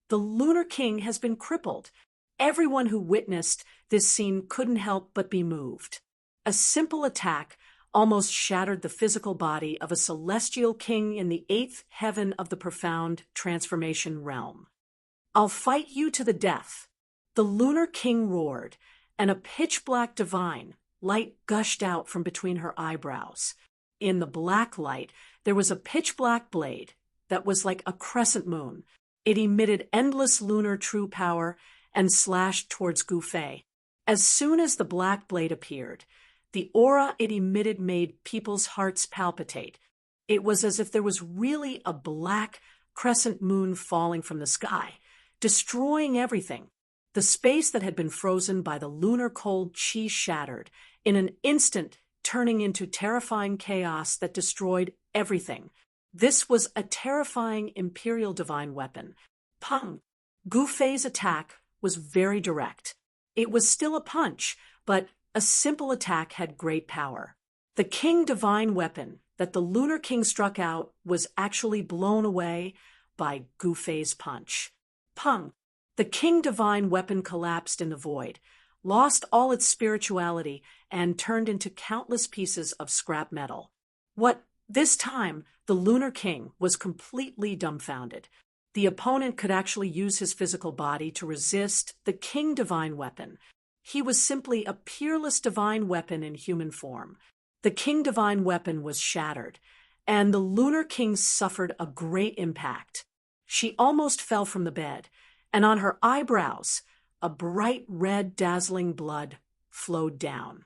The Lunar King has been crippled. Everyone who witnessed this scene couldn't help but be moved. A simple attack almost shattered the physical body of a celestial king in the 8th heaven of the profound transformation realm. I'll fight you to the death. The Lunar King roared, and a pitch-black divine, light gushed out from between her eyebrows. In the black light, there was a pitch-black blade that was like a crescent moon. It emitted endless lunar true power and slashed towards Gu Fei. As soon as the black blade appeared, the aura it emitted made people's hearts palpitate. It was as if there was really a black crescent moon falling from the sky, destroying everything. The space that had been frozen by the lunar cold chi shattered, in an instant turning into terrifying chaos that destroyed everything. This was a terrifying imperial divine weapon. Pung! Gu Fei's attack was very direct. It was still a punch, but a simple attack had great power. The king divine weapon that the Lunar King struck out was actually blown away by Gu Fei's punch. Pung! The king divine weapon collapsed in the void, lost all its spirituality, and turned into countless pieces of scrap metal. This time, the Lunar King was completely dumbfounded. The opponent could actually use his physical body to resist the king divine weapon. He was simply a peerless divine weapon in human form. The king divine weapon was shattered, and the Lunar King suffered a great impact. She almost fell from the bed, and on her eyebrows, a bright red dazzling blood flowed down.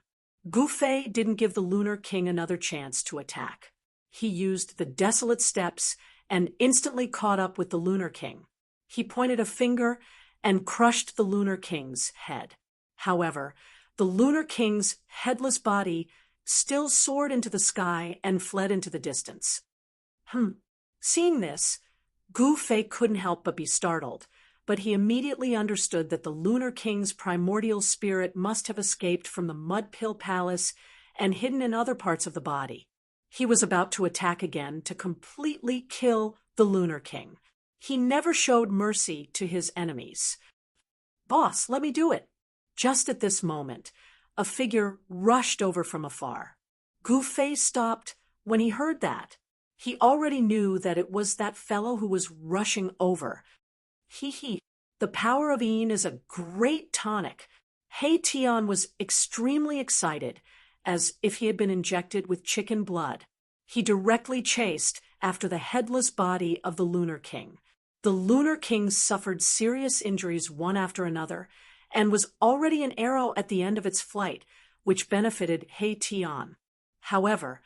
Gu Fei didn't give the Lunar King another chance to attack. He used the desolate steps and instantly caught up with the Lunar King. He pointed a finger and crushed the Lunar King's head. However, the Lunar King's headless body still soared into the sky and fled into the distance. Seeing this, Gu Fei couldn't help but be startled, but he immediately understood that the Lunar King's primordial spirit must have escaped from the Mud Pill Palace and hidden in other parts of the body. He was about to attack again to completely kill the Lunar King. He never showed mercy to his enemies. "Boss, let me do it." Just at this moment, a figure rushed over from afar. Gu Fei stopped when he heard that. He already knew that it was that fellow who was rushing over. The power of Yin is a great tonic. He Tian was extremely excited, as if he had been injected with chicken blood. He directly chased after the headless body of the Lunar King. The Lunar King suffered serious injuries one after another, and was already an arrow at the end of its flight, which benefited He Tian. However,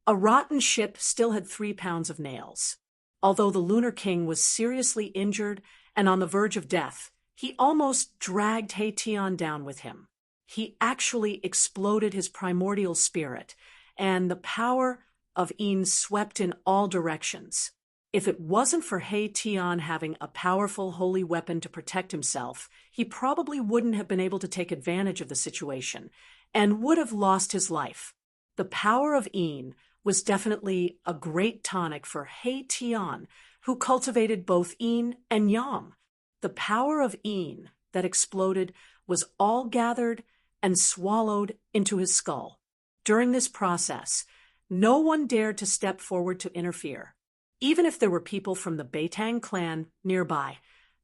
a rotten ship still had 3 pounds of nails. Although the Lunar King was seriously injured and on the verge of death, he almost dragged He Tian down with him. He actually exploded his primordial spirit, and the power of Yin swept in all directions. If it wasn't for He Tian having a powerful holy weapon to protect himself, he probably wouldn't have been able to take advantage of the situation, and would have lost his life. The power of Yin was definitely a great tonic for He Tian, who cultivated both Yin and Yang. The power of Yin that exploded was all gathered and swallowed into his skull. During this process, no one dared to step forward to interfere. Even if there were people from the Beitang clan nearby,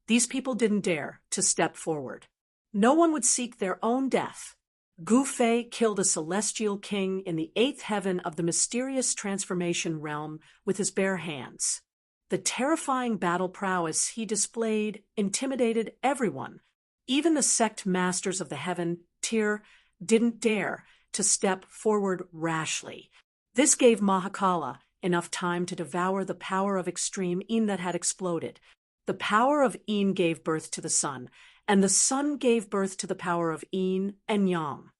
these people didn't dare to step forward. No one would seek their own death. Gu Fei killed a celestial king in the 8th heaven of the mysterious transformation realm with his bare hands. The terrifying battle prowess he displayed intimidated everyone. Even the sect masters of the heaven tier didn't dare to step forward rashly. This gave Mahakala enough time to devour the power of extreme Yin that had exploded. The power of Yin gave birth to the sun, and the sun gave birth to the power of Yin and Yang.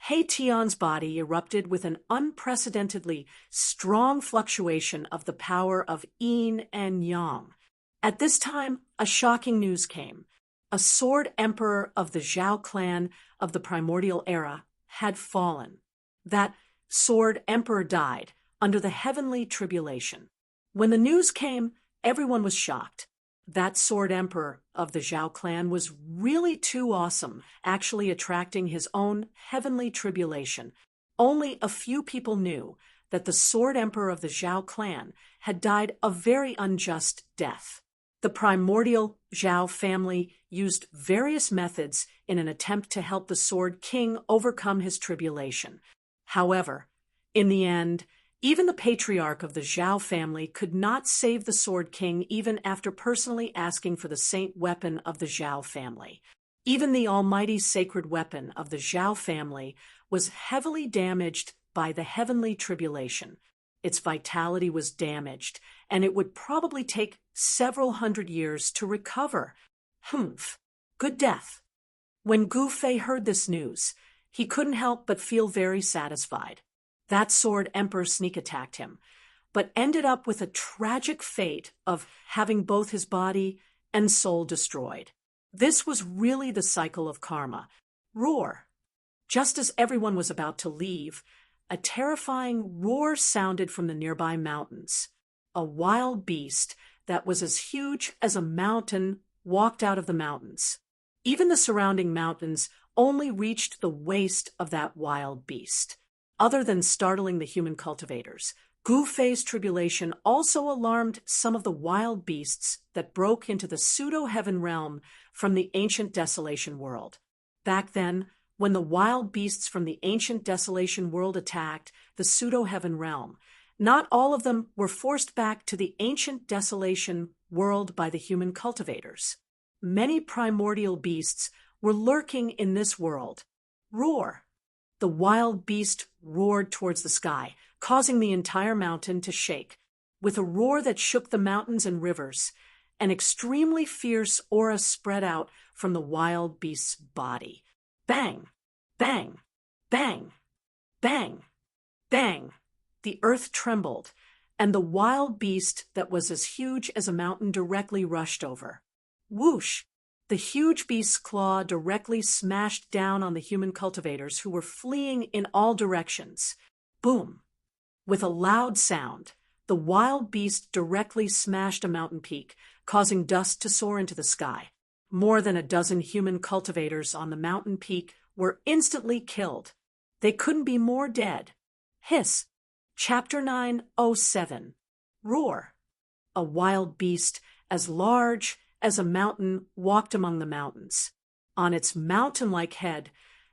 He Tian's body erupted with an unprecedentedly strong fluctuation of the power of Yin and Yang. At this time, a shocking news came. A sword emperor of the Zhao clan of the primordial era had fallen. That sword emperor died under the heavenly tribulation. When the news came, everyone was shocked. That sword emperor of the Zhao clan was really too awesome, actually attracting his own heavenly tribulation. Only a few people knew that the sword emperor of the Zhao clan had died a very unjust death. The primordial Zhao family used various methods in an attempt to help the Sword King overcome his tribulation. However, in the end, even the patriarch of the Zhao family could not save the Sword King even after personally asking for the saint weapon of the Zhao family. Even the almighty sacred weapon of the Zhao family was heavily damaged by the heavenly tribulation. Its vitality was damaged, and it would probably take several hundred years to recover. Humph, good death. When Gu Fei heard this news, he couldn't help but feel very satisfied. That sword emperor sneak attacked him, but ended up with a tragic fate of having both his body and soul destroyed. This was really the cycle of karma. Roar. Just as everyone was about to leave, a terrifying roar sounded from the nearby mountains. A wild beast that was as huge as a mountain walked out of the mountains. Even the surrounding mountains only reached the waist of that wild beast. Other than startling the human cultivators, Gu Fei's tribulation also alarmed some of the wild beasts that broke into the pseudo-heaven realm from the ancient desolation world. Back then, when the wild beasts from the ancient desolation world attacked the pseudo-heaven realm, not all of them were forced back to the ancient desolation world by the human cultivators. Many primordial beasts were lurking in this world. Roar! The wild beast roared towards the sky, causing the entire mountain to shake. With a roar that shook the mountains and rivers, an extremely fierce aura spread out from the wild beast's body. Bang! Bang! Bang! Bang! Bang! The earth trembled, and the wild beast that was as huge as a mountain directly rushed over. Whoosh! The huge beast's claw directly smashed down on the human cultivators who were fleeing in all directions. Boom! With a loud sound, the wild beast directly smashed a mountain peak, causing dust to soar into the sky. More than a dozen human cultivators on the mountain peak were instantly killed. They couldn't be more dead. Hiss! Chapter 907. Roar! A wild beast as large as a mountain walked among the mountains. On its mountain-like head,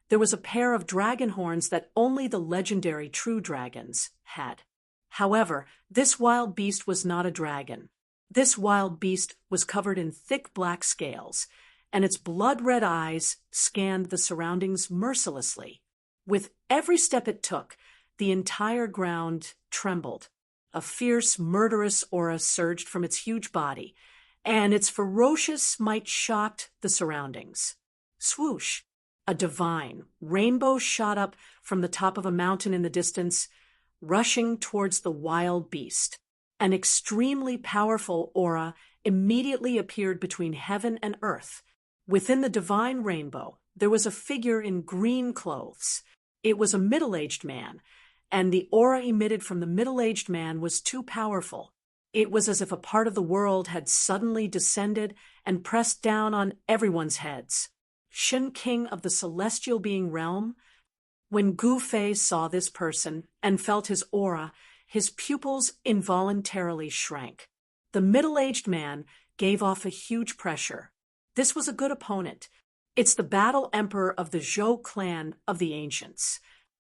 there was a pair of dragon horns that only the legendary true dragons had. However, this wild beast was not a dragon. This wild beast was covered in thick black scales, and its blood-red eyes scanned the surroundings mercilessly. With every step it took, the entire ground trembled. A fierce, murderous aura surged from its huge body, and its ferocious might shocked the surroundings. Swoosh! A divine rainbow shot up from the top of a mountain in the distance, rushing towards the wild beast. An extremely powerful aura immediately appeared between heaven and earth. Within the divine rainbow, there was a figure in green clothes. It was a middle-aged man, and the aura emitted from the middle-aged man was too powerful. It was as if a part of the world had suddenly descended and pressed down on everyone's heads. Shen King of the celestial being realm? When Gu Fei saw this person and felt his aura, his pupils involuntarily shrank. The middle-aged man gave off a huge pressure. This was a good opponent. It's the battle emperor of the Zhou clan of the ancients.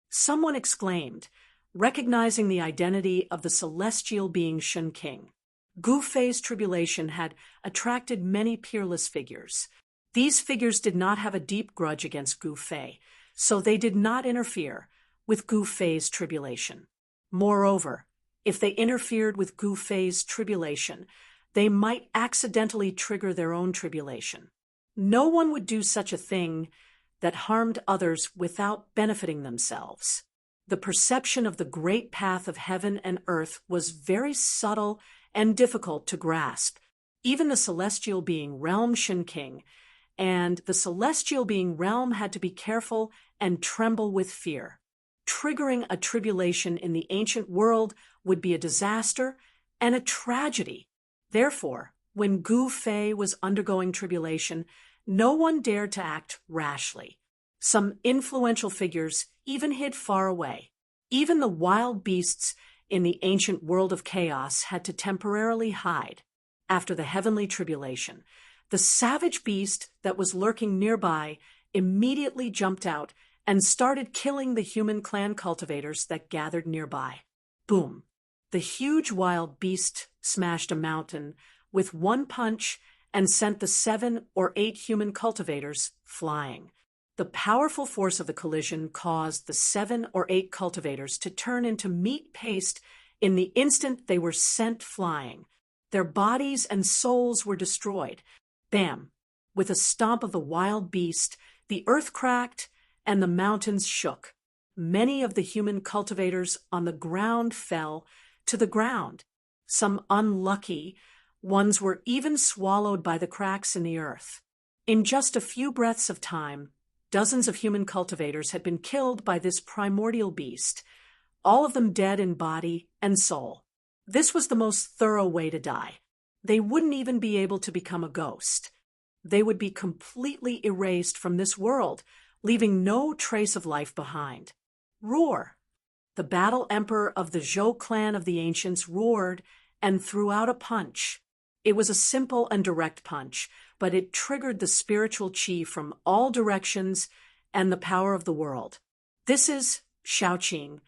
Someone exclaimed, recognizing the identity of the celestial being Shen King. Gu Fei's tribulation had attracted many peerless figures. These figures did not have a deep grudge against Gu Fei, so they did not interfere with Gu Fei's tribulation. Moreover, if they interfered with Gu Fei's tribulation, they might accidentally trigger their own tribulation. No one would do such a thing that harmed others without benefiting themselves. The perception of the great path of heaven and earth was very subtle and difficult to grasp. Even the celestial being realm Shen King and the celestial being realm had to be careful and tremble with fear. Triggering a tribulation in the ancient world would be a disaster and a tragedy. Therefore, when Gu Fei was undergoing tribulation, no one dared to act rashly. Some influential figures even hid far away. Even the wild beasts in the ancient world of chaos had to temporarily hide. after the heavenly tribulation. The savage beast that was lurking nearby immediately jumped out and started killing the human clan cultivators that gathered nearby. Boom! The huge wild beast smashed a mountain with one punch and sent the 7 or 8 human cultivators flying. The powerful force of the collision caused the 7 or 8 cultivators to turn into meat paste in the instant they were sent flying. Their bodies and souls were destroyed. Bam! With a stomp of the wild beast, the earth cracked and the mountains shook. Many of the human cultivators on the ground fell to the ground. Some unlucky ones were even swallowed by the cracks in the earth. In just a few breaths of time, dozens of human cultivators had been killed by this primordial beast, all of them dead in body and soul. This was the most thorough way to die. They wouldn't even be able to become a ghost. They would be completely erased from this world, leaving no trace of life behind. Roar! The battle emperor of the Zhou clan of the ancients roared and threw out a punch. It was a simple and direct punch, but it triggered the spiritual chi from all directions and the power of the world. This is Shaoqing,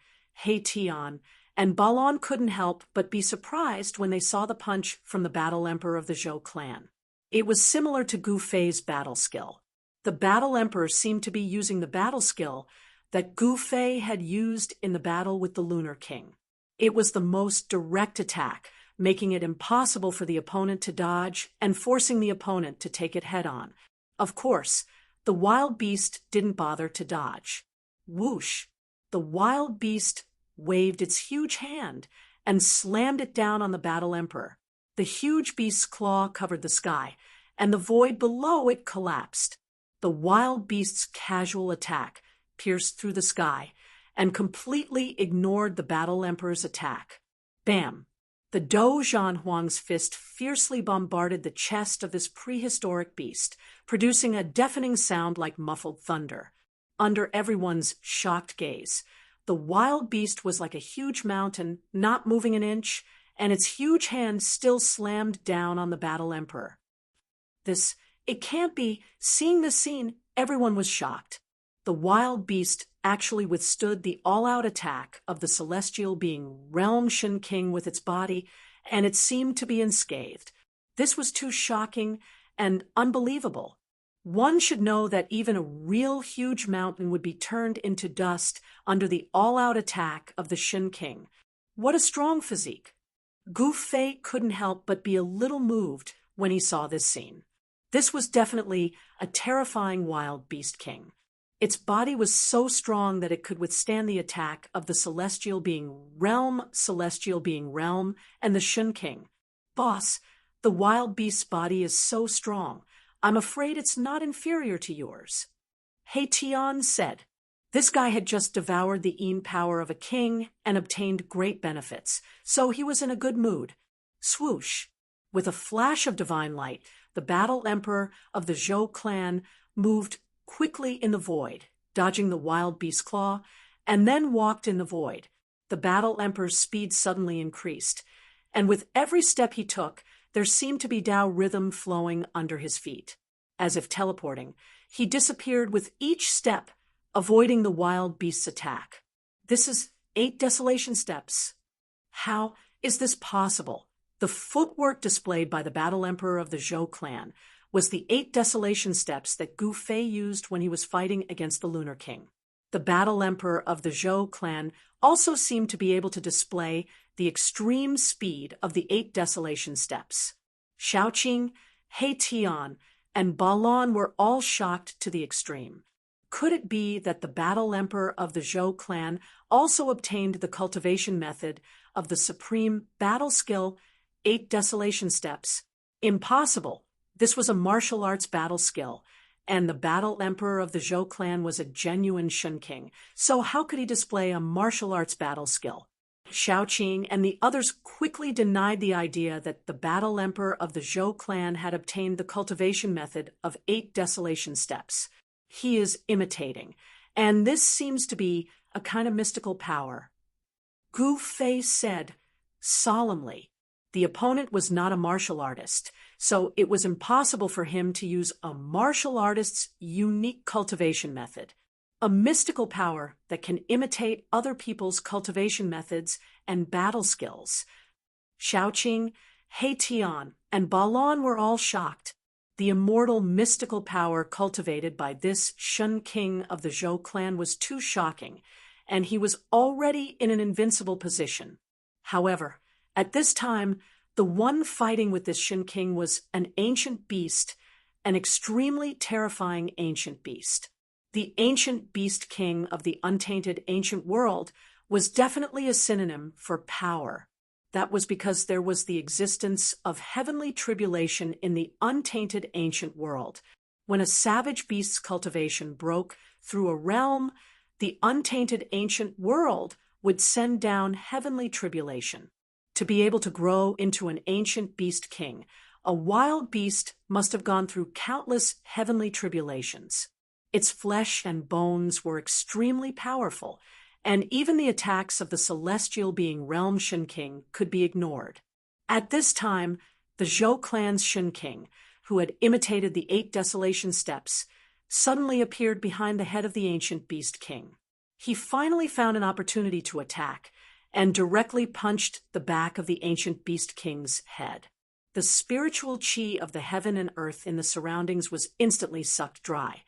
He Tian, and Balon couldn't help but be surprised when they saw the punch from the battle emperor of the Zhou clan. It was similar to Gu Fei's battle skill. The battle emperor seemed to be using the battle skill that Gu Fei had used in the battle with the Lunar King. It was the most direct attack, making it impossible for the opponent to dodge and forcing the opponent to take it head-on. Of course, the wild beast didn't bother to dodge. Whoosh! The wild beast waved its huge hand and slammed it down on the battle emperor. The huge beast's claw covered the sky, and the void below it collapsed. The wild beast's casual attack pierced through the sky and completely ignored the battle emperor's attack. Bam! The Dou Zhanhuang's fist fiercely bombarded the chest of this prehistoric beast, producing a deafening sound like muffled thunder. Under everyone's shocked gaze, the wild beast was like a huge mountain, not moving an inch, and its huge hand still slammed down on the battle emperor. It can't be. Seeing this scene, everyone was shocked. The wild beast actually withstood the all-out attack of the celestial being Realm Shin King with its body, and it seemed to be unscathed. This was too shocking and unbelievable. One should know that even a real huge mountain would be turned into dust under the all-out attack of the Shin King. What a strong physique! Gu Fei couldn't help but be a little moved when he saw this scene. This was definitely a terrifying wild beast king. Its body was so strong that it could withstand the attack of the celestial being Realm, and the Shin King. Boss, the wild beast's body is so strong. I'm afraid it's not inferior to yours. He Tian said. This guy had just devoured the Yin power of a king and obtained great benefits, so he was in a good mood. Swoosh! With a flash of divine light, the battle emperor of the Zhou clan moved quickly in the void, dodging the wild beast's claw, and then walked in the void. The battle emperor's speed suddenly increased, and with every step he took, there seemed to be Tao rhythm flowing under his feet. As if teleporting, he disappeared with each step, avoiding the wild beast's attack. This is 8 desolation steps. How is this possible? The footwork displayed by the battle emperor of the Zhou clan was the 8 desolation steps that Gu Fei used when he was fighting against the Lunar King. The battle emperor of the Zhou clan also seemed to be able to display the extreme speed of the 8 desolation steps. Shaoqing, He Tian, and Balon were all shocked to the extreme. Could it be that the battle emperor of the Zhou clan also obtained the cultivation method of the supreme battle skill 8 desolation steps? Impossible. This was a martial arts battle skill, and the battle emperor of the Zhou clan was a genuine Shin King, so how could he display a martial arts battle skill? Shaoqing and the others quickly denied the idea that the battle emperor of the Zhou clan had obtained the cultivation method of 8 desolation steps. He is imitating, and this seems to be a kind of mystical power. Gu Fei said solemnly, The opponent was not a martial artist, so it was impossible for him to use a martial artist's unique cultivation method, a mystical power that can imitate other people's cultivation methods and battle skills. Shaoqing, He-Tian, and Balon were all shocked. The immortal mystical power cultivated by this Shun King of the Zhou clan was too shocking, and he was already in an invincible position. However, at this time, the one fighting with this Shun King was an ancient beast, an extremely terrifying ancient beast. The ancient beast king of the untainted ancient world was definitely a synonym for power. That was because there was the existence of heavenly tribulation in the untainted ancient world. When a savage beast's cultivation broke through a realm, the untainted ancient world would send down heavenly tribulation. To be able to grow into an ancient beast king, a wild beast must have gone through countless heavenly tribulations. Its flesh and bones were extremely powerful, and even the attacks of the celestial being realm Shun King could be ignored. At this time, the Zhou clan's Shun King, who had imitated the 8 desolation steps, suddenly appeared behind the head of the ancient beast king. He finally found an opportunity to attack, and directly punched the back of the ancient beast king's head. The spiritual chi of the heaven and earth in the surroundings was instantly sucked dry,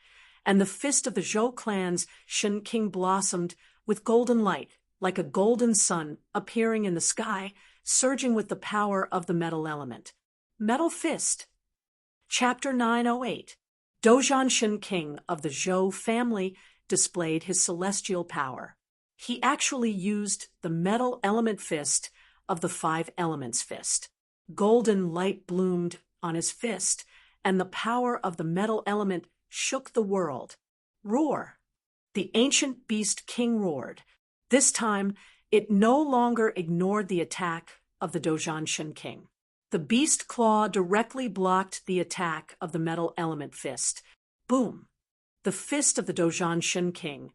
and the fist of the Zhou clan's Shun King blossomed with golden light, like a golden sun appearing in the sky, surging with the power of the metal element. Metal Fist. Chapter 908. Dozhan Shun King of the Zhou family displayed his celestial power. He actually used the metal element fist of the 5 elements fist. Golden light bloomed on his fist, and the power of the metal element shook the world. Roar. The ancient beast king roared. This time, it no longer ignored the attack of the Dozhan Shun King. The beast claw directly blocked the attack of the metal element fist. Boom! The fist of the Dozhan Shun King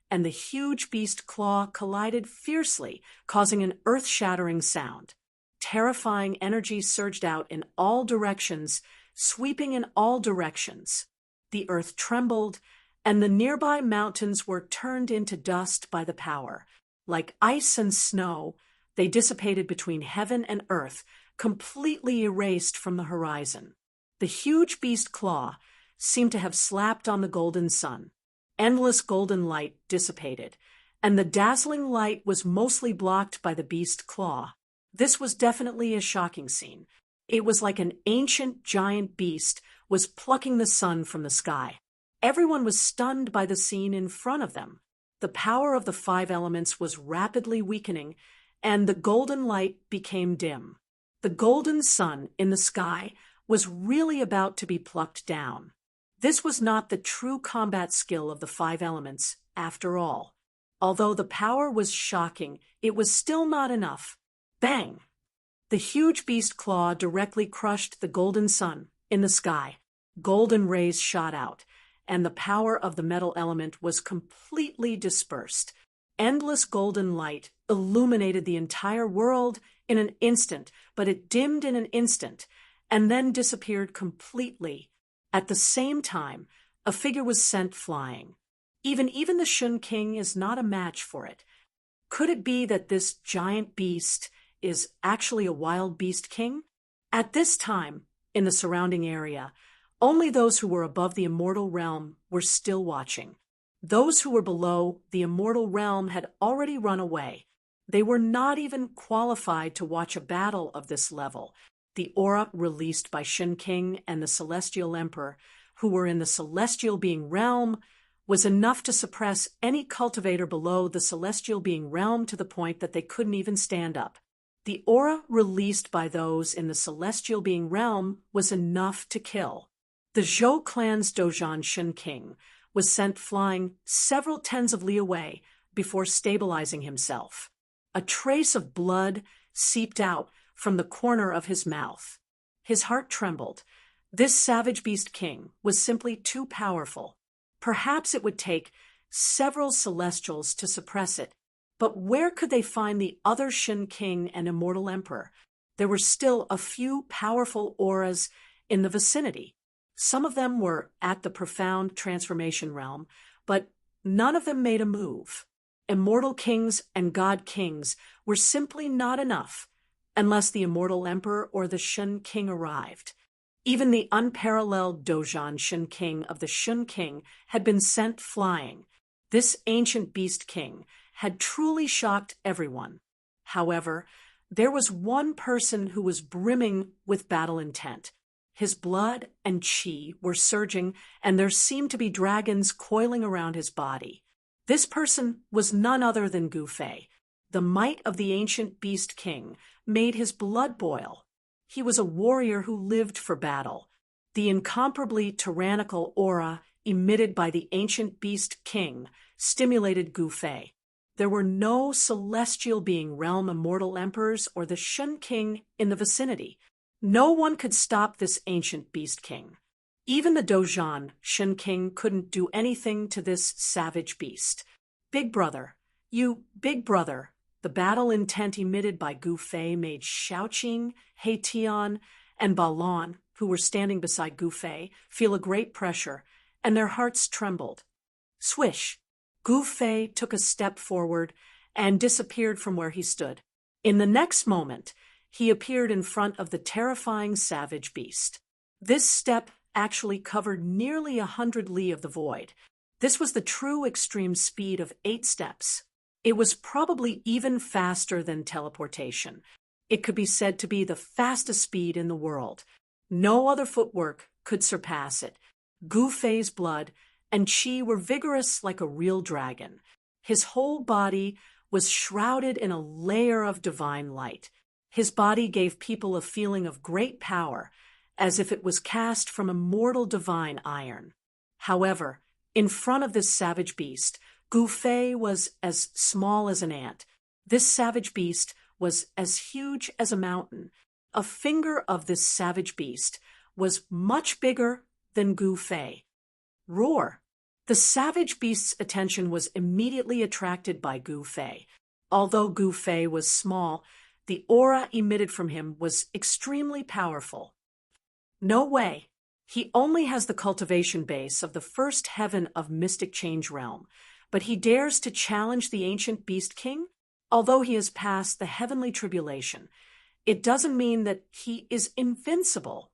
and the huge beast claw collided fiercely, causing an earth-shattering sound. Terrifying energy surged out in all directions, sweeping in all directions. The earth trembled, and the nearby mountains were turned into dust by the power. Like ice and snow, they dissipated between heaven and earth, completely erased from the horizon. The huge beast claw seemed to have slapped on the golden sun. Endless golden light dissipated, and the dazzling light was mostly blocked by the beast claw. This was definitely a shocking scene. It was like an ancient giant beast was plucking the sun from the sky. Everyone was stunned by the scene in front of them. The power of the 5 elements was rapidly weakening, and the golden light became dim. The golden sun in the sky was really about to be plucked down. This was not the true combat skill of the 5 elements, after all. Although the power was shocking, it was still not enough. Bang! The huge beast claw directly crushed the golden sun in the sky. Golden rays shot out, and the power of the metal element was completely dispersed. Endless golden light illuminated the entire world in an instant, but it dimmed in an instant, and then disappeared completely. At the same time, a figure was sent flying. Even the Shun King is not a match for it. Could it be that this giant beast is actually a wild beast king? At this time, in the surrounding area, only those who were above the immortal realm were still watching. Those who were below the immortal realm had already run away. They were not even qualified to watch a battle of this level. The aura released by Shun King and the Celestial Emperor, who were in the celestial being realm, was enough to suppress any cultivator below the celestial being realm to the point that they couldn't even stand up. The aura released by those in the celestial being realm was enough to kill. The Zhou clan's Dozhan Shun King was sent flying several tens of li away before stabilizing himself. A trace of blood seeped out from the corner of his mouth. His heart trembled. This savage beast king was simply too powerful. Perhaps it would take several celestials to suppress it, but where could they find the other Shun King and Immortal Emperor? there were still a few powerful auras in the vicinity. Some of them were at the profound transformation realm, but none of them made a move. Immortal kings and god kings were simply not enough unless the immortal emperor or the Shun king arrived. Even the unparalleled Dojan Shun king of the Shun king had been sent flying. This ancient beast king had truly shocked everyone. However, there was one person who was brimming with battle intent. His blood and chi were surging, and there seemed to be dragons coiling around his body. This person was none other than Gu Fei. The might of the ancient beast king made his blood boil. He was a warrior who lived for battle. The incomparably tyrannical aura emitted by the ancient beast king stimulated Gu Fei. There were no celestial being realm immortal emperors or the Shun king in the vicinity. No one could stop this ancient beast king. Even the Dojan Shun king couldn't do anything to this savage beast. Big brother, big brother. The battle intent emitted by Gu Fei made Shaoqing, Heitian, and Balon, who were standing beside Gu Fei, feel a great pressure, and their hearts trembled. Swish! Gu Fei took a step forward and disappeared from where he stood. In the next moment, he appeared in front of the terrifying savage beast. This step actually covered nearly 100 li of the void. This was the true extreme speed of 8 steps. It was probably even faster than teleportation. It could be said to be the fastest speed in the world. No other footwork could surpass it. Gu Fei's blood and chi were vigorous like a real dragon. His whole body was shrouded in a layer of divine light. His body gave people a feeling of great power, as if it was cast from immortal divine iron. However, in front of this savage beast, Gu Fei was as small as an ant. This savage beast was as huge as a mountain. A finger of this savage beast was much bigger than Gu Fei. Roar! The savage beast's attention was immediately attracted by Gu Fei. Although Gu Fei was small, the aura emitted from him was extremely powerful. No way! He only has the cultivation base of the first heaven of Mystic Change Realm, but he dares to challenge the ancient beast king? Although he has passed the heavenly tribulation, it doesn't mean that he is invincible.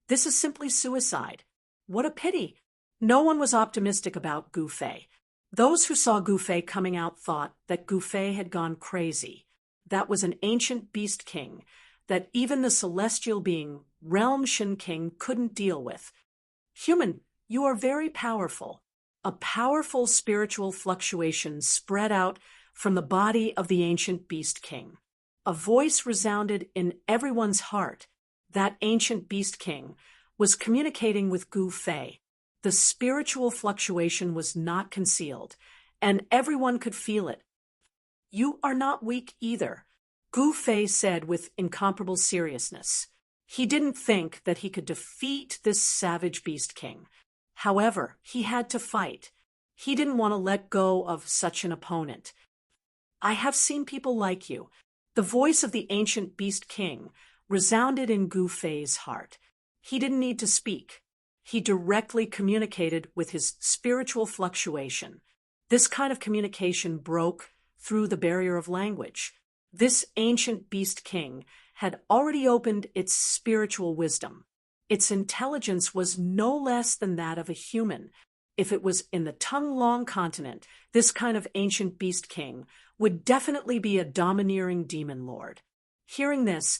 This is simply suicide. What a pity! No one was optimistic about Gu Fei. Those who saw Gu Fei coming out thought that Gu Fei had gone crazy. That was an ancient beast king that even the celestial being, Realm Shin King, couldn't deal with. Human, you are very powerful. A powerful spiritual fluctuation spread out from the body of the ancient beast king. A voice resounded in everyone's heart. That ancient beast king was communicating with Gu Fei. The spiritual fluctuation was not concealed, and everyone could feel it. You are not weak either, Gu Fei said with incomparable seriousness. He didn't think that he could defeat this savage beast king. However, he had to fight. He didn't want to let go of such an opponent. I have seen people like you. The voice of the ancient beast king resounded in Gu Fei's heart. He didn't need to speak. He directly communicated with his spiritual fluctuation. This kind of communication broke through the barrier of language. This ancient beast king had already opened its spiritual wisdom. Its intelligence was no less than that of a human. If it was in the Tongue-Long continent, this kind of ancient beast king would definitely be a domineering demon lord. Hearing this,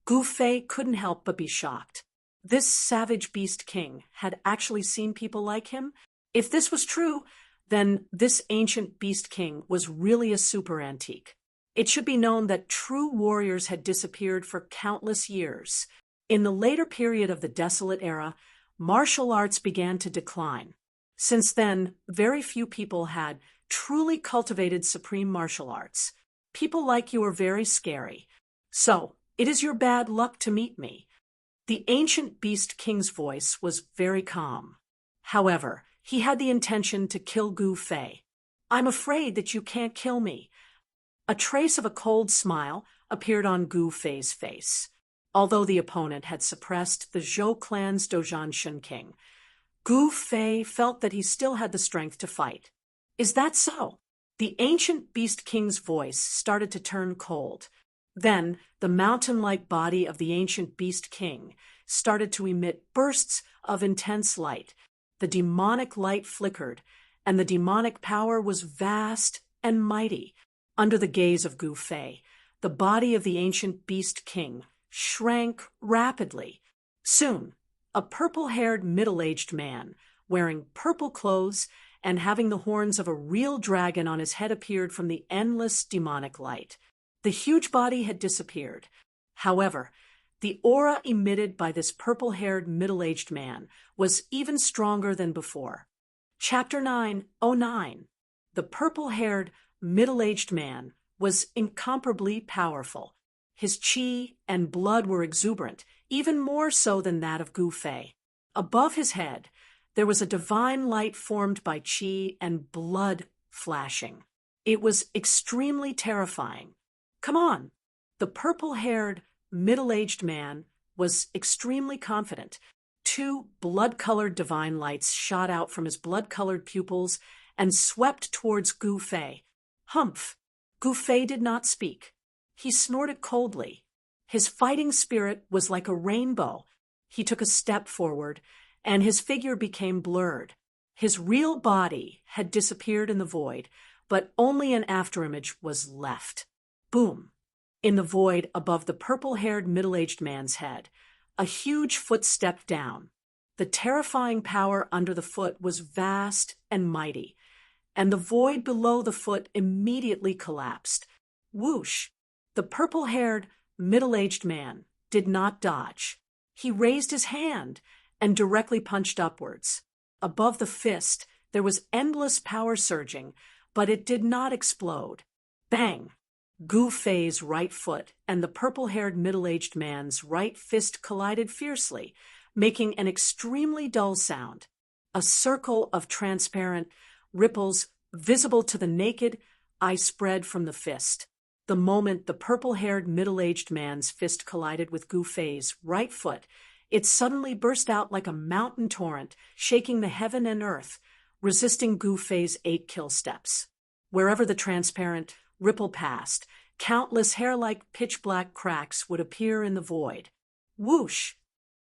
Gu Fei couldn't help but be shocked. This savage beast king had actually seen people like him? If this was true, then this ancient beast king was really a super antique. It should be known that true warriors had disappeared for countless years. In the later period of the Desolate Era, martial arts began to decline. Since then, very few people had truly cultivated supreme martial arts. People like you are very scary. So, it is your bad luck to meet me. The ancient beast king's voice was very calm. However, he had the intention to kill Gu Fei. I'm afraid that you can't kill me. A trace of a cold smile appeared on Gu Fei's face. although the opponent had suppressed the Zhou clan's Dojan Shun King. Gu Fei felt that he still had the strength to fight. Is that so? The ancient Beast King's voice started to turn cold. Then, the mountain-like body of the ancient Beast King started to emit bursts of intense light. The demonic light flickered, and the demonic power was vast and mighty. Under the gaze of Gu Fei, the body of the ancient Beast King shrank rapidly. Soon, a purple-haired middle-aged man, wearing purple clothes and having the horns of a real dragon on his head, appeared from the endless demonic light. The huge body had disappeared. However, the aura emitted by this purple-haired middle-aged man was even stronger than before. Chapter 9:09. The purple-haired middle-aged man was incomparably powerful. His qi and blood were exuberant, even more so than that of Gu Fei. Above his head, there was a divine light formed by qi and blood flashing. It was extremely terrifying. Come on! The purple-haired, middle-aged man was extremely confident. Two blood-colored divine lights shot out from his blood-colored pupils and swept towards Gu Fei. Humph! Gu Fei did not speak. He snorted coldly. His fighting spirit was like a rainbow. He took a step forward, and his figure became blurred. His real body had disappeared in the void, but only an afterimage was left. Boom! In the void above the purple-haired middle-aged man's head, a huge foot stepped down. The terrifying power under the foot was vast and mighty, and the void below the foot immediately collapsed. Whoosh! The purple-haired, middle-aged man did not dodge. He raised his hand and directly punched upwards. Above the fist, there was endless power surging, but it did not explode. Bang! Gu Fei's right foot and the purple-haired middle-aged man's right fist collided fiercely, making an extremely dull sound. A circle of transparent ripples, visible to the naked eye, spread from the fist. The moment the purple-haired middle-aged man's fist collided with Gu Fei's right foot, it suddenly burst out like a mountain torrent, shaking the heaven and earth, resisting Gu Fei's 8 kill steps. Wherever the transparent ripple passed, countless hair-like pitch-black cracks would appear in the void. Whoosh!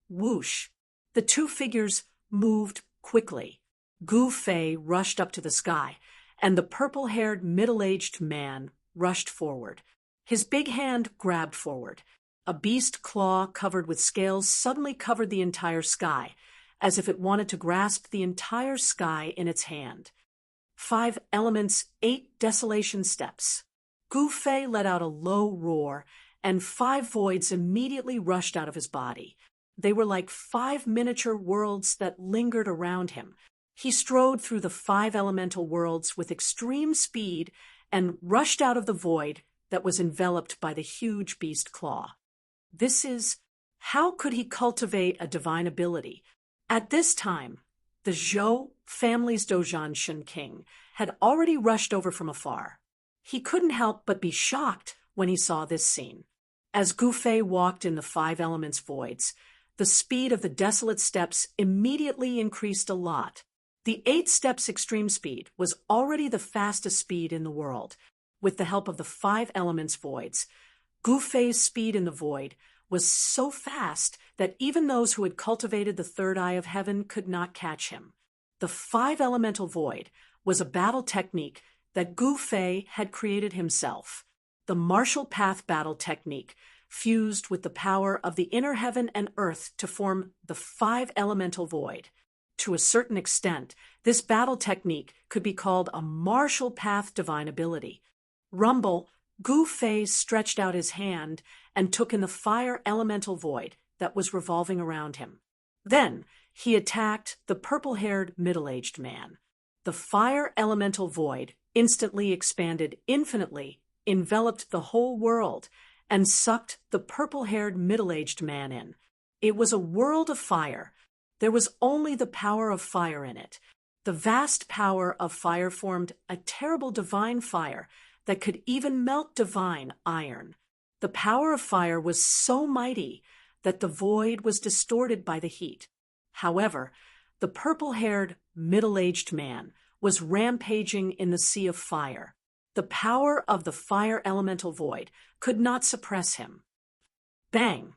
Whoosh! The two figures moved quickly. Gu Fei rushed up to the sky, and the purple-haired middle-aged man rushed forward. His big hand grabbed forward. A beast claw covered with scales suddenly covered the entire sky, as if it wanted to grasp the entire sky in its hand. 5 elements, 8 desolation steps. Gu Fei let out a low roar, and 5 voids immediately rushed out of his body. They were like 5 miniature worlds that lingered around him. He strode through the 5 elemental worlds with extreme speed and rushed out of the void that was enveloped by the huge beast claw. How could he cultivate a divine ability? At this time, the Zhou family's Dojan Shun King had already rushed over from afar. He couldn't help but be shocked when he saw this scene. As Gu Fei walked in the 5 elements voids, the speed of the desolate steps immediately increased a lot. The 8 steps extreme speed was already the fastest speed in the world. With the help of the 5 elements voids, Gu Fei's speed in the void was so fast that even those who had cultivated the third eye of heaven could not catch him. The 5 elemental void was a battle technique that Gu Fei had created himself. The martial path battle technique fused with the power of the inner heaven and earth to form the 5 elemental void. To a certain extent, this battle technique could be called a martial path divine ability. Rumble, Gu Fei stretched out his hand and took in the fire elemental void that was revolving around him. Then he attacked the purple-haired middle-aged man. The fire elemental void instantly expanded infinitely, enveloped the whole world, and sucked the purple-haired middle-aged man in. It was a world of fire. There was only the power of fire in it. The vast power of fire formed a terrible divine fire that could even melt divine iron. The power of fire was so mighty, that the void was distorted by the heat. However, the purple-haired, middle-aged man was rampaging in the sea of fire. The power of the fire elemental void could not suppress him. Bang!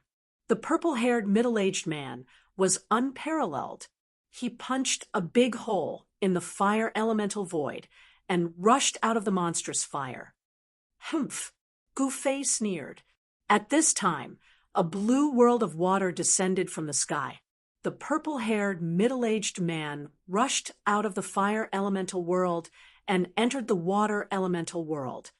The purple-haired, middle-aged man was unparalleled. He punched a big hole in the fire elemental void and rushed out of the monstrous fire. Humph! Gu Fei sneered. At this time, a blue world of water descended from the sky. The purple-haired, middle-aged man rushed out of the fire elemental world and entered the water elemental world.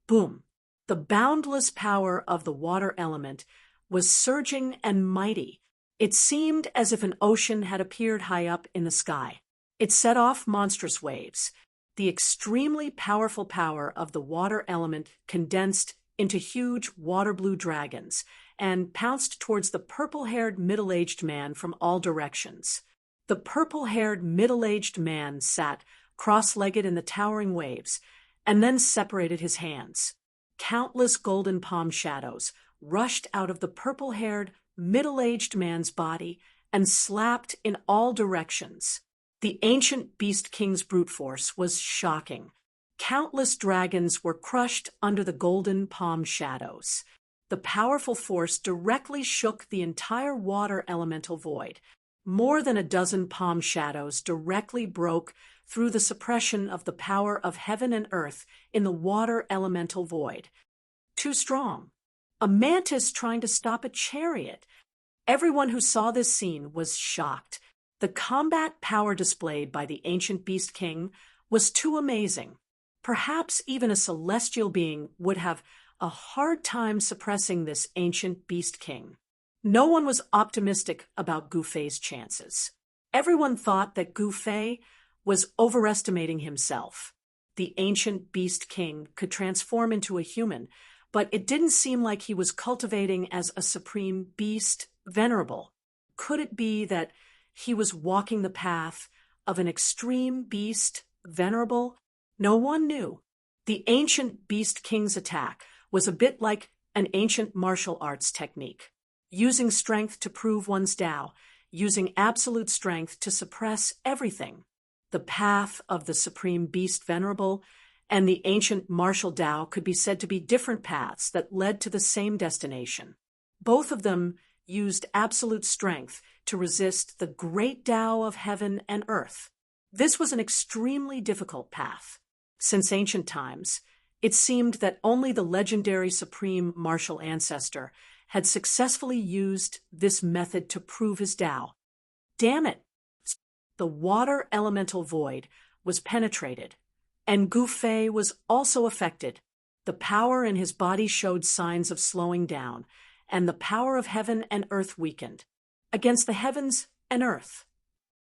Boom! The boundless power of the water element was surging and mighty. It seemed as if an ocean had appeared high up in the sky. It set off monstrous waves. The extremely powerful power of the water element condensed into huge water-blue dragons and pounced towards the purple-haired middle-aged man from all directions. The purple-haired middle-aged man sat cross-legged in the towering waves and then separated his hands. Countless golden palm shadows rushed out of the purple-haired middle-aged man's body and slapped in all directions. The ancient beast king's brute force was shocking. Countless dragons were crushed under the golden palm shadows. The powerful force directly shook the entire water elemental void. More than a dozen palm shadows directly broke through the suppression of the power of heaven and earth in the water elemental void. Too strong. A mantis trying to stop a chariot. Everyone who saw this scene was shocked. The combat power displayed by the ancient beast king was too amazing. Perhaps even a celestial being would have a hard time suppressing this ancient beast king. No one was optimistic about Gu Fei's chances. Everyone thought that Gu Fei was overestimating himself. The ancient beast king could transform into a human, but it didn't seem like he was cultivating as a supreme beast venerable. Could it be that he was walking the path of an extreme beast venerable? No one knew. The ancient beast king's attack was a bit like an ancient martial arts technique. Using strength to prove one's Tao, using absolute strength to suppress everything. The path of the supreme beast venerable and the ancient martial Tao could be said to be different paths that led to the same destination. Both of them used absolute strength to resist the great Tao of heaven and earth. This was an extremely difficult path. Since ancient times, it seemed that only the legendary supreme martial ancestor had successfully used this method to prove his Tao. Damn it! The water elemental void was penetrated, and Gu Fei was also affected. The power in his body showed signs of slowing down, and the power of heaven and earth weakened. Against the heavens and earth.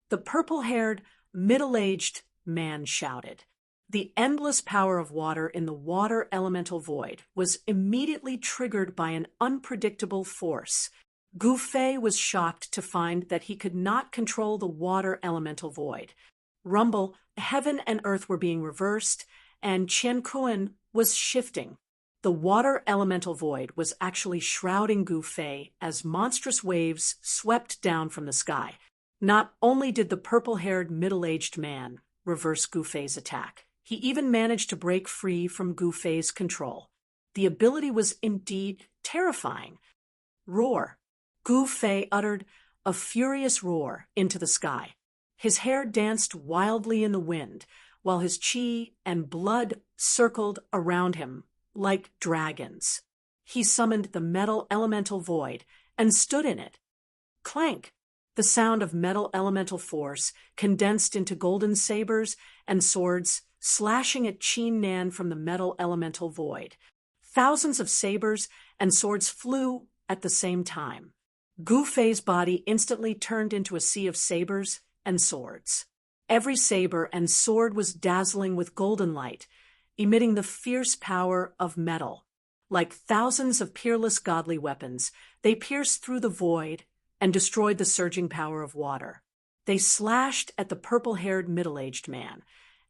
The purple-haired, middle-aged man shouted. The endless power of water in the water elemental void was immediately triggered by an unpredictable force. Gu Fei was shocked to find that he could not control the water elemental void. Rumble, heaven and earth were being reversed, and Qian Kuan was shifting. The water elemental void was actually shrouding Gu Fei as monstrous waves swept down from the sky. Not only did the purple-haired middle-aged man reverse Gu Fei's attack, he even managed to break free from Gu Fei's control. The ability was indeed terrifying. Roar. Gu Fei uttered a furious roar into the sky. His hair danced wildly in the wind, while his qi and blood circled around him like dragons. He summoned the metal elemental void and stood in it. Clank! The sound of metal elemental force condensed into golden sabers and swords, slashing at Qin Nan from the metal elemental void. Thousands of sabers and swords flew at the same time. Gu Fei's body instantly turned into a sea of sabers and swords. Every saber and sword was dazzling with golden light, emitting the fierce power of metal. Like thousands of peerless godly weapons, they pierced through the void and destroyed the surging power of water. They slashed at the purple-haired middle-aged man,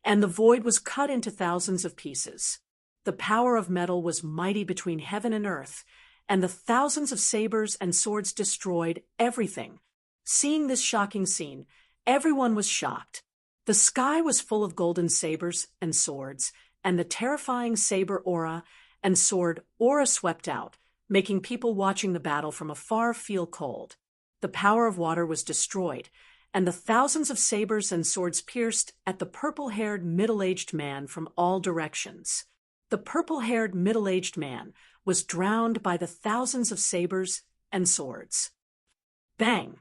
and the void was cut into thousands of pieces. The power of metal was mighty between heaven and earth, and the thousands of sabers and swords destroyed everything. Seeing this shocking scene, everyone was shocked. The sky was full of golden sabers and swords, and the terrifying saber aura and sword aura swept out, making people watching the battle from afar feel cold. The power of water was destroyed, and the thousands of sabers and swords pierced at the purple-haired middle-aged man from all directions. The purple-haired middle-aged man was drowned by the thousands of sabers and swords. Bang!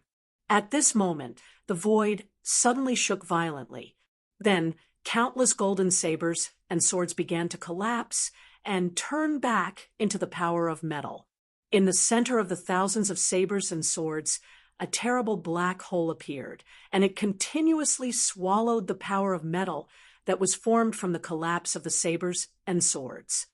At this moment, the void suddenly shook violently. Then, countless golden sabers and swords began to collapse and turn back into the power of metal. In the center of the thousands of sabers and swords, a terrible black hole appeared, and it continuously swallowed the power of metal that was formed from the collapse of the sabers and swords.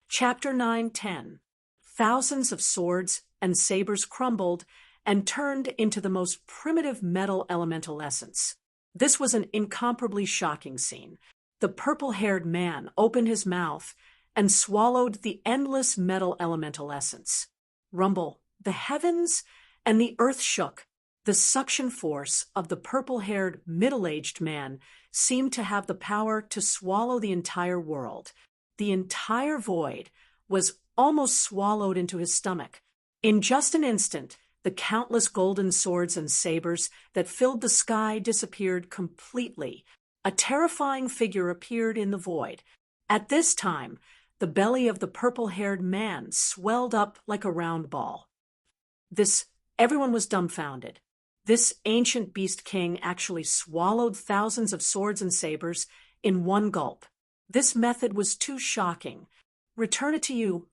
Chapter 9:10. Thousands of swords and sabers crumbled and turned into the most primitive metal elemental essence. This was an incomparably shocking scene. The purple-haired man opened his mouth and swallowed the endless metal elemental essence. Rumble, the heavens and the earth shook. The suction force of the purple-haired middle-aged man seemed to have the power to swallow the entire world. The entire void was almost swallowed into his stomach. In just an instant, the countless golden swords and sabers that filled the sky disappeared completely. A terrifying figure appeared in the void. At this time, the belly of the purple-haired man swelled up like a round ball. Everyone was dumbfounded. This ancient beast king actually swallowed thousands of swords and sabers in one gulp. This method was too shocking. Return it to you.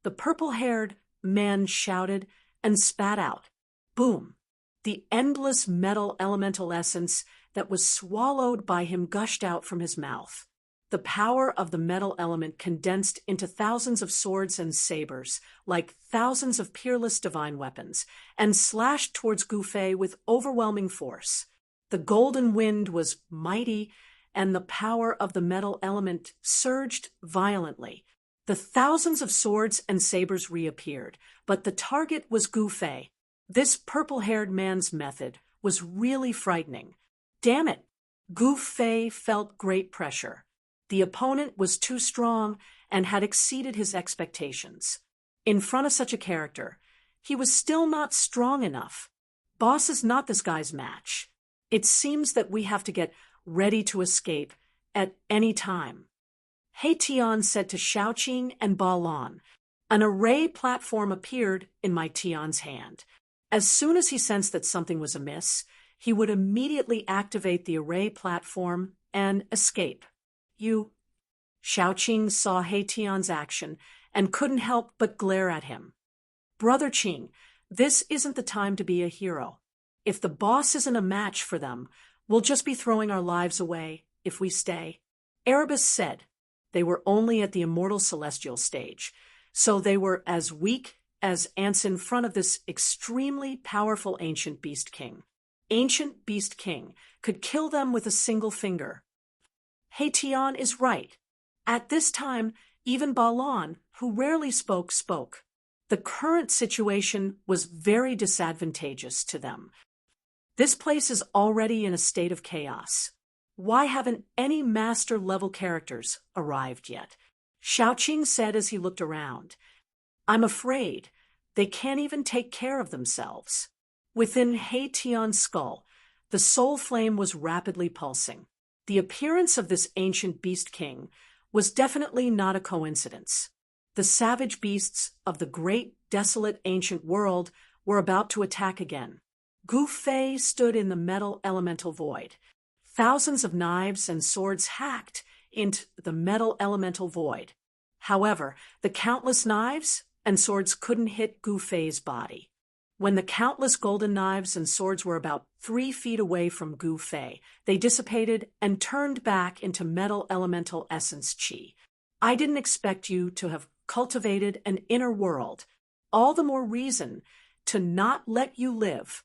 The purple-haired man shouted and spat out. Boom! The endless metal elemental essence that was swallowed by him gushed out from his mouth. The power of the metal element condensed into thousands of swords and sabers, like thousands of peerless divine weapons, and slashed towards Gufei with overwhelming force. The golden wind was mighty, and the power of the metal element surged violently. The thousands of swords and sabers reappeared, but the target was Gufei. This purple-haired man's method was really frightening. Damn it! Gufei felt great pressure. The opponent was too strong and had exceeded his expectations. In front of such a character, he was still not strong enough. Boss is not this guy's match. It seems that we have to get ready to escape at any time. He Tian said to Shaoqing and Ba Lan. An array platform appeared in my Tian's hand. As soon as he sensed that something was amiss, he would immediately activate the array platform and escape. Shaoqing saw He Tian's action and couldn't help but glare at him. Brother Qing, this isn't the time to be a hero. If the boss isn't a match for them, we'll just be throwing our lives away if we stay. Erebus said. They were only at the immortal celestial stage, so they were as weak as ants in front of this extremely powerful ancient beast king. Ancient beast king could kill them with a single finger. He Tian is right. At this time, even Ba Lan, who rarely spoke. The current situation was very disadvantageous to them. This place is already in a state of chaos. Why haven't any master-level characters arrived yet? Shaoqing said as he looked around. I'm afraid they can't even take care of themselves. Within He Tian's skull, the soul flame was rapidly pulsing. The appearance of this ancient beast king was definitely not a coincidence. The savage beasts of the great, desolate ancient world were about to attack again. Gufei stood in the metal elemental void. Thousands of knives and swords hacked into the metal elemental void. However, the countless knives and swords couldn't hit Gufei's body. When the countless golden knives and swords were about 3 feet away from Gufei, they dissipated and turned back into metal elemental essence chi. I didn't expect you to have cultivated an inner world. All the more reason to not let you live.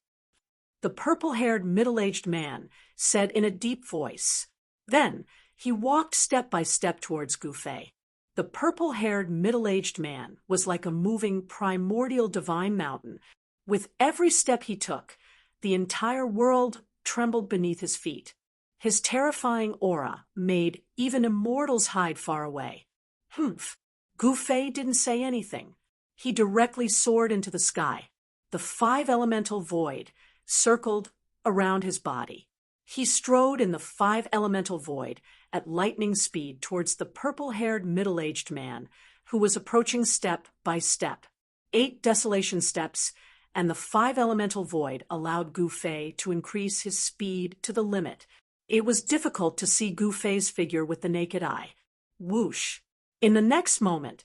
The purple-haired middle-aged man said in a deep voice. Then he walked step by step towards Gufei. The purple-haired middle-aged man was like a moving primordial divine mountain. With every step he took, the entire world trembled beneath his feet. His terrifying aura made even immortals hide far away. Humph! Gu Fei didn't say anything. He directly soared into the sky. The five-elemental void circled around his body. He strode in the five-elemental void at lightning speed towards the purple-haired middle-aged man who was approaching step by step. 8 desolation steps, and the five-elemental void allowed Gu Fei to increase his speed to the limit. It was difficult to see Gu Fei's figure with the naked eye. Whoosh! In the next moment,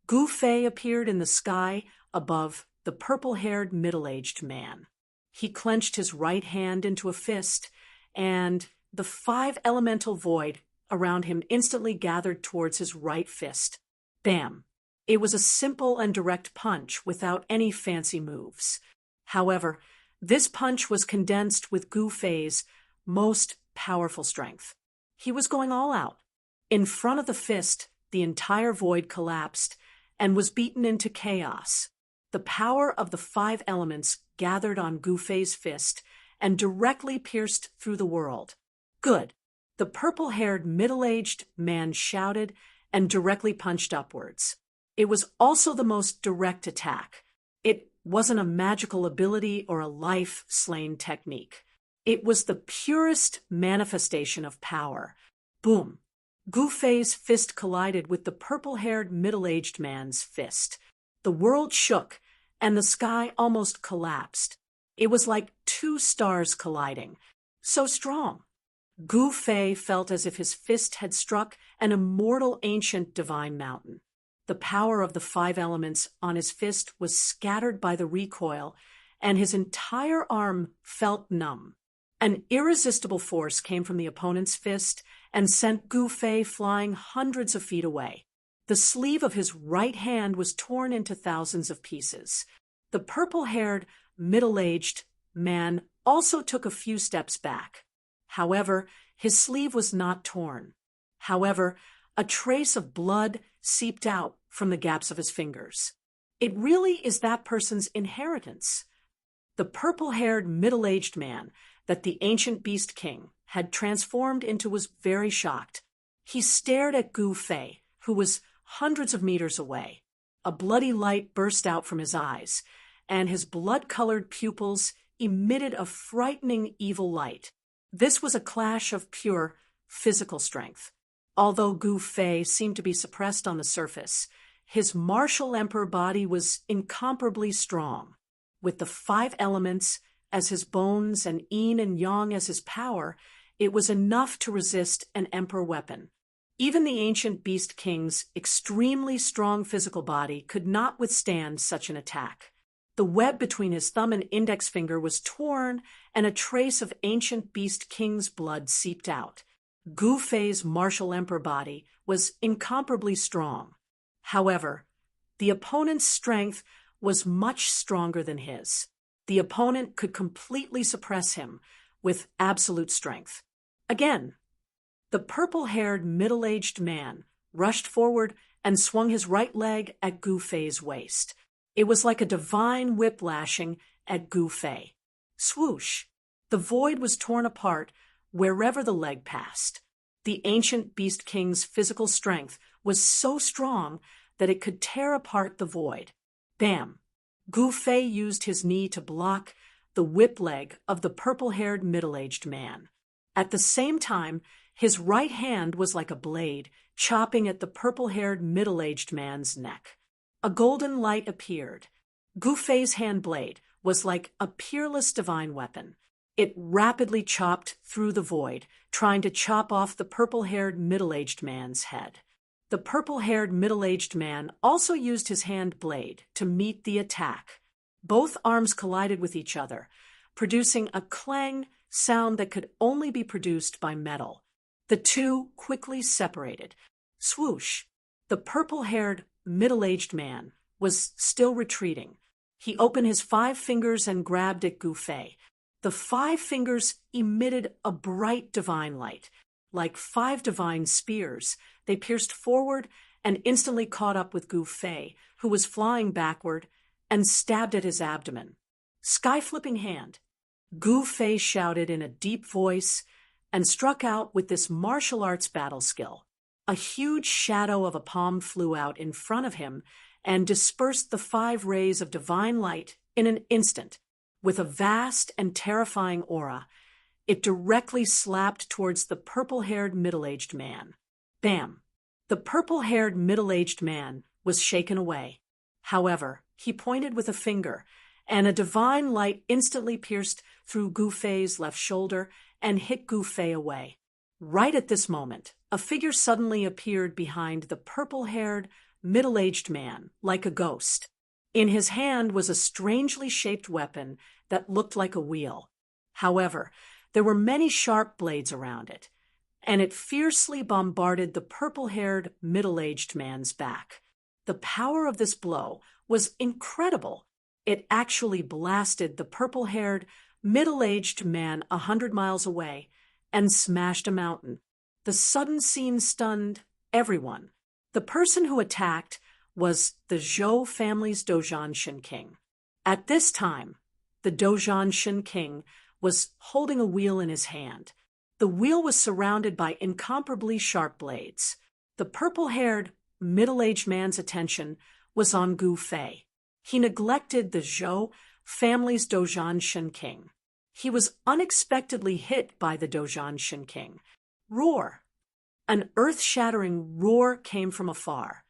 Gu Fei appeared in the sky above the purple-haired middle-aged man. He clenched his right hand into a fist, and the five-elemental void around him instantly gathered towards his right fist. Bam! It was a simple and direct punch without any fancy moves. However, this punch was condensed with Gu Fei's most powerful strength. He was going all out. In front of the fist, the entire void collapsed and was beaten into chaos. The power of the 5 elements gathered on Gu Fei's fist and directly pierced through the world. Good! The purple-haired middle-aged man shouted and directly punched upwards. It was also the most direct attack. It wasn't a magical ability or a life-slaying technique. It was the purest manifestation of power. Boom! Gu Fei's fist collided with the purple-haired middle-aged man's fist. The world shook, and the sky almost collapsed. It was like 2 stars colliding. So strong. Gu Fei felt as if his fist had struck an immortal ancient divine mountain. The power of the 5 elements on his fist was scattered by the recoil, and his entire arm felt numb. An irresistible force came from the opponent's fist and sent Gu Fei flying hundreds of feet away. The sleeve of his right hand was torn into thousands of pieces. The purple-haired, middle-aged man also took a few steps back. However, his sleeve was not torn. However, a trace of blood seeped out from the gaps of his fingers. It really is that person's inheritance. The purple-haired, middle-aged man that the ancient beast king had transformed into was very shocked. He stared at Gu Fei, who was hundreds of meters away. A bloody light burst out from his eyes, and his blood-colored pupils emitted a frightening evil light. This was a clash of pure physical strength. Although Gu Fei seemed to be suppressed on the surface, his martial emperor body was incomparably strong. With the 5 elements as his bones and yin and yang as his power, it was enough to resist an emperor weapon. Even the ancient beast king's extremely strong physical body could not withstand such an attack. The web between his thumb and index finger was torn, and a trace of ancient beast king's blood seeped out. Gu Fei's martial emperor body was incomparably strong. However, the opponent's strength was much stronger than his. The opponent could completely suppress him with absolute strength. Again, the purple-haired middle-aged man rushed forward and swung his right leg at Gu Fei's waist. It was like a divine whip lashing at Gu Fei. Swoosh! The void was torn apart wherever the leg passed. The ancient beast king's physical strength was so strong that it could tear apart the void. Bam! Gu Fei used his knee to block the whip leg of the purple-haired middle-aged man. At the same time, his right hand was like a blade, chopping at the purple-haired middle-aged man's neck. A golden light appeared. Gu Fei's hand blade was like a peerless divine weapon. It rapidly chopped through the void, trying to chop off the purple-haired middle-aged man's head. The purple-haired middle-aged man also used his hand blade to meet the attack. Both arms collided with each other, producing a clang sound that could only be produced by metal. The two quickly separated. Swoosh! The purple-haired middle-aged man was still retreating. He opened his 5 fingers and grabbed at Gu Fei. The 5 fingers emitted a bright divine light. Like 5 divine spears, they pierced forward and instantly caught up with Gu Fei, who was flying backward, and stabbed at his abdomen. Sky-flipping hand. Gu Fei shouted in a deep voice and struck out with this martial arts battle skill. A huge shadow of a palm flew out in front of him and dispersed the 5 rays of divine light in an instant. With a vast and terrifying aura, it directly slapped towards the purple-haired middle-aged man. Bam! The purple-haired middle-aged man was shaken away. However, he pointed with a finger, and a divine light instantly pierced through Gu Fei's left shoulder and hit Gu Fei away. Right at this moment, a figure suddenly appeared behind the purple-haired, middle-aged man, like a ghost. In his hand was a strangely shaped weapon that looked like a wheel. However, there were many sharp blades around it, and it fiercely bombarded the purple-haired, middle-aged man's back. The power of this blow was incredible. It actually blasted the purple-haired, middle-aged man 100 miles away and smashed a mountain. The sudden scene stunned everyone. The person who attacked was the Zhou family's Dozhan Shen King. At this time, the Dozhan Shen King was holding a wheel in his hand. The wheel was surrounded by incomparably sharp blades. The purple-haired, middle-aged man's attention was on Gu Fei. He neglected the Zhou family's Dozhan Shen King. He was unexpectedly hit by the Dozhan Shen King. Roar! An earth-shattering roar came from afar.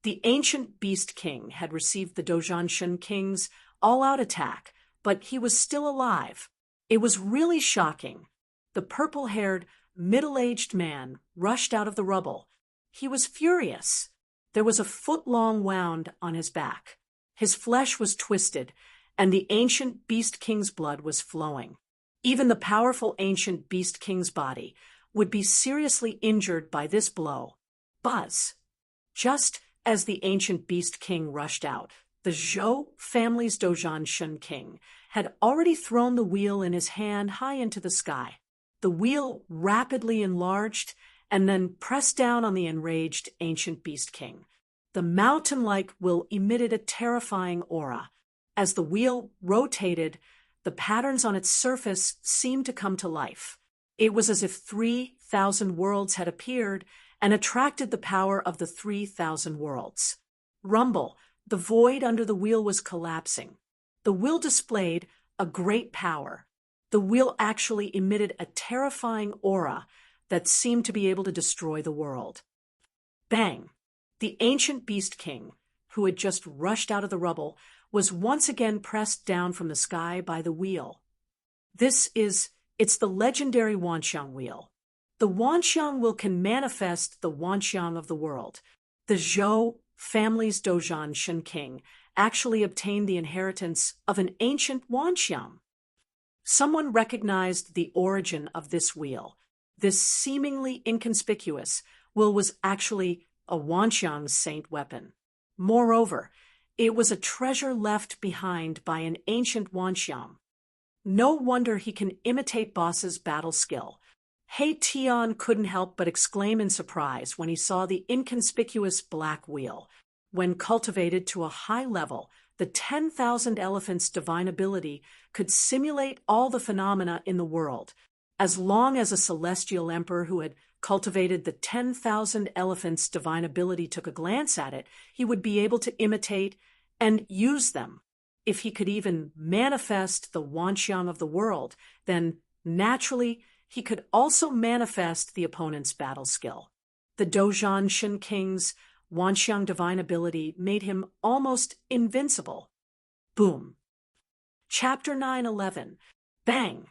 The ancient Beast King had received the Dozhan Shen King's all-out attack, but he was still alive. It was really shocking. The purple-haired, middle-aged man rushed out of the rubble. He was furious. There was a foot-long wound on his back. His flesh was twisted, and the ancient Beast King's blood was flowing. Even the powerful ancient Beast King's body would be seriously injured by this blow. Buzz! Just as the ancient Beast King rushed out, the Zhou family's Dozhan Shen King had already thrown the wheel in his hand high into the sky. The wheel rapidly enlarged and then pressed down on the enraged ancient Beast King. The mountain-like wheel emitted a terrifying aura. As the wheel rotated, the patterns on its surface seemed to come to life. It was as if 3,000 worlds had appeared and attracted the power of the 3,000 worlds. Rumble, the void under the wheel was collapsing. The wheel displayed a great power. The wheel actually emitted a terrifying aura that seemed to be able to destroy the world. Bang! The ancient Beast King, who had just rushed out of the rubble, was once again pressed down from the sky by the wheel. It's the legendary Wanxiang wheel. The Wanxiang wheel can manifest the Wanxiang of the world. The Zhou family's Dozhan Shen King actually obtained the inheritance of an ancient Wanxiang. Someone recognized the origin of this wheel. This seemingly inconspicuous wheel was actually a Wanxiang saint weapon. Moreover, it was a treasure left behind by an ancient Wanxiang. No wonder he can imitate boss's battle skill. He Tian couldn't help but exclaim in surprise when he saw the inconspicuous black wheel. When cultivated to a high level, the 10,000 elephants' divine ability could simulate all the phenomena in the world. As long as a celestial emperor who had cultivated the 10,000 elephants' divine ability took a glance at it, he would be able to imitate and use them. If he could even manifest the Wanxiang of the world, then naturally he could also manifest the opponent's battle skill. The Dozhan Shen King's Wanxiang divine ability made him almost invincible. Boom. Chapter 9:11. Bang!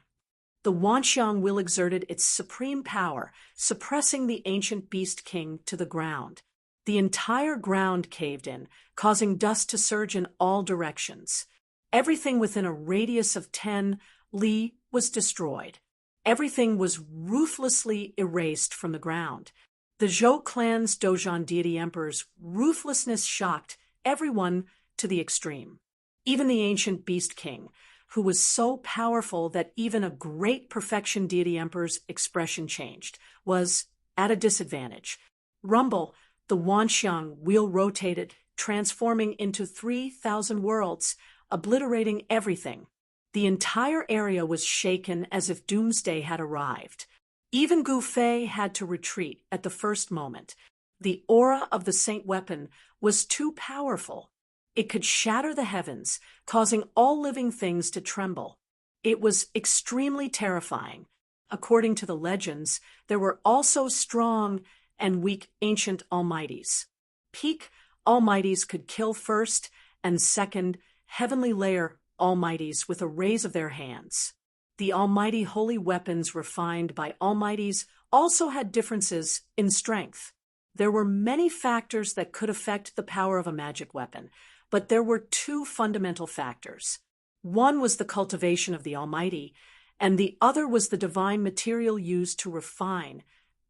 The Wanxiang will exerted its supreme power, suppressing the ancient Beast King to the ground. The entire ground caved in, causing dust to surge in all directions. Everything within a radius of 10 li was destroyed. Everything was ruthlessly erased from the ground. The Zhou clan's Dozhan deity emperor's ruthlessness shocked everyone to the extreme. Even the ancient Beast King, who was so powerful that even a great perfection deity emperor's expression changed, was at a disadvantage. Rumble, The Wanxiang wheel rotated, transforming into 3,000 worlds, obliterating everything. The entire area was shaken as if doomsday had arrived. Even Gu Fei had to retreat at the first moment. The aura of the Saint Weapon was too powerful. It could shatter the heavens, causing all living things to tremble. It was extremely terrifying. According to the legends, there were also strong and weak ancient almighties. Peak almighties could kill first and second heavenly layer almighties with a raise of their hands. The almighty holy weapons refined by almighties also had differences in strength. There were many factors that could affect the power of a magic weapon, but there were two fundamental factors. One was the cultivation of the almighty, and the other was the divine material used to refine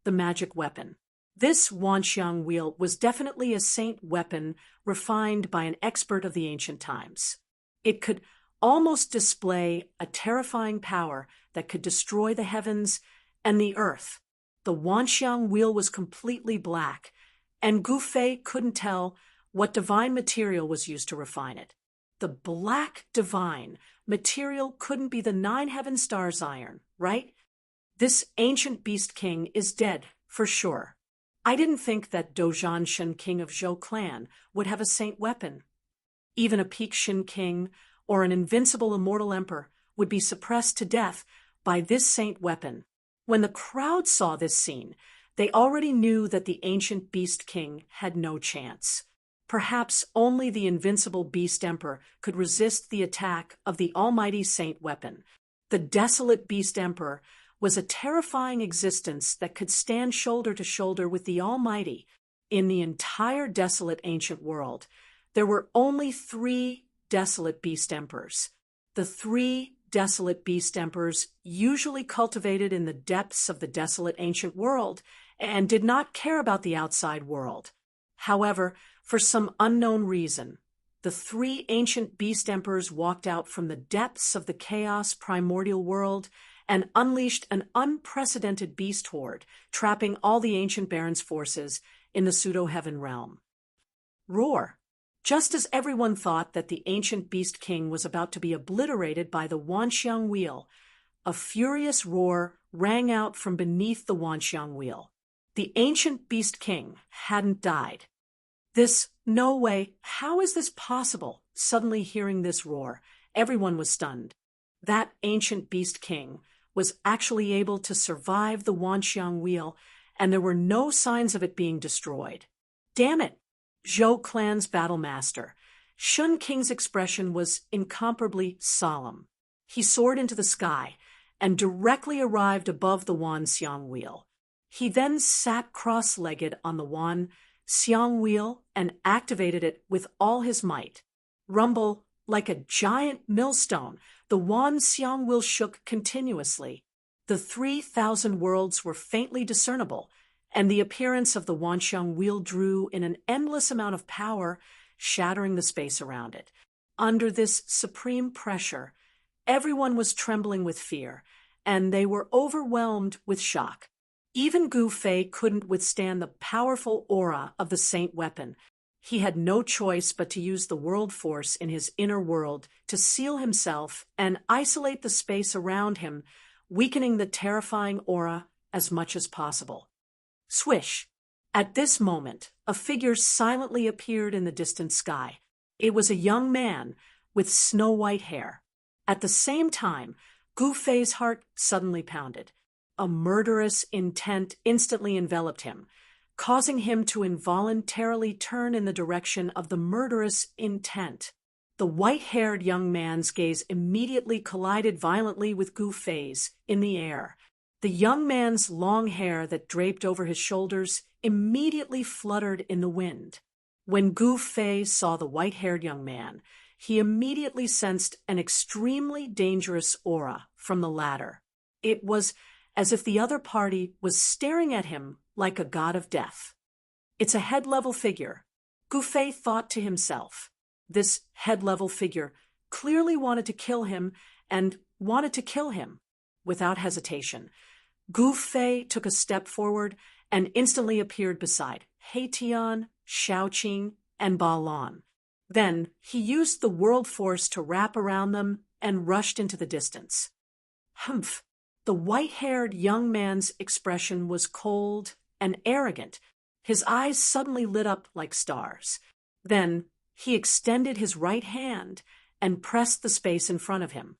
the magic weapon. This Wanxiang wheel was definitely a saint weapon refined by an expert of the ancient times. It could almost display a terrifying power that could destroy the heavens and the earth. The Wanxiang wheel was completely black, and Gu Fei couldn't tell what divine material was used to refine it. The black divine material couldn't be the 9 heaven stars iron, right? This ancient beast king is dead, for sure. I didn't think that Dozhan Shen king of Zhou clan would have a saint weapon. Even a Peak Shin king or an invincible immortal emperor would be suppressed to death by this saint weapon. When the crowd saw this scene, they already knew that the ancient beast king had no chance. Perhaps only the invincible beast emperor could resist the attack of the almighty saint weapon. The desolate beast emperor was a terrifying existence that could stand shoulder to shoulder with the almighty. In the entire desolate ancient world, there were only 3 desolate beast emperors. The 3 desolate beast emperors usually cultivated in the depths of the desolate ancient world and did not care about the outside world. However, for some unknown reason, the 3 ancient beast emperors walked out from the depths of the chaos primordial world and unleashed an unprecedented beast horde, trapping all the ancient barons' forces in the pseudo-heaven realm. Roar! Just as everyone thought that the ancient beast king was about to be obliterated by the Wanxiang wheel, a furious roar rang out from beneath the Wanxiang wheel. The ancient beast king hadn't died. No way, how is this possible? Suddenly hearing this roar, everyone was stunned. That ancient beast king was actually able to survive the Wanxiang wheel, and there were no signs of it being destroyed. Damn it! Zhou clan's battle master. Shun King's expression was incomparably solemn. He soared into the sky and directly arrived above the Wanxiang wheel. He then sat cross-legged on the Wanxiang wheel and activated it with all his might. Rumble, like a giant millstone, the Wanxiang wheel shook continuously. The 3,000 worlds were faintly discernible, and the appearance of the Wanxiang wheel drew in an endless amount of power, shattering the space around it. Under this supreme pressure, everyone was trembling with fear, and they were overwhelmed with shock. Even Gu Fei couldn't withstand the powerful aura of the saint weapon. He had no choice but to use the world force in his inner world to seal himself and isolate the space around him, weakening the terrifying aura as much as possible. Swish! At this moment, a figure silently appeared in the distant sky. It was a young man with snow-white hair. At the same time, Gu Fei's heart suddenly pounded. A murderous intent instantly enveloped him, causing him to involuntarily turn in the direction of the murderous intent. The white-haired young man's gaze immediately collided violently with Gu Fei's in the air. The young man's long hair that draped over his shoulders immediately fluttered in the wind. When Gu Fei saw the white-haired young man, he immediately sensed an extremely dangerous aura from the latter. It was as if the other party was staring at him like a god of death. It's a head-level figure. Gu Fei thought to himself. This head-level figure clearly wanted to kill him and wanted to kill him. Without hesitation, Gu Fei took a step forward and instantly appeared beside Haitian, Shaoqing, and Balan. Then he used the world force to wrap around them and rushed into the distance. Humph! The white-haired young man's expression was cold and arrogant. His eyes suddenly lit up like stars. Then he extended his right hand and pressed the space in front of him.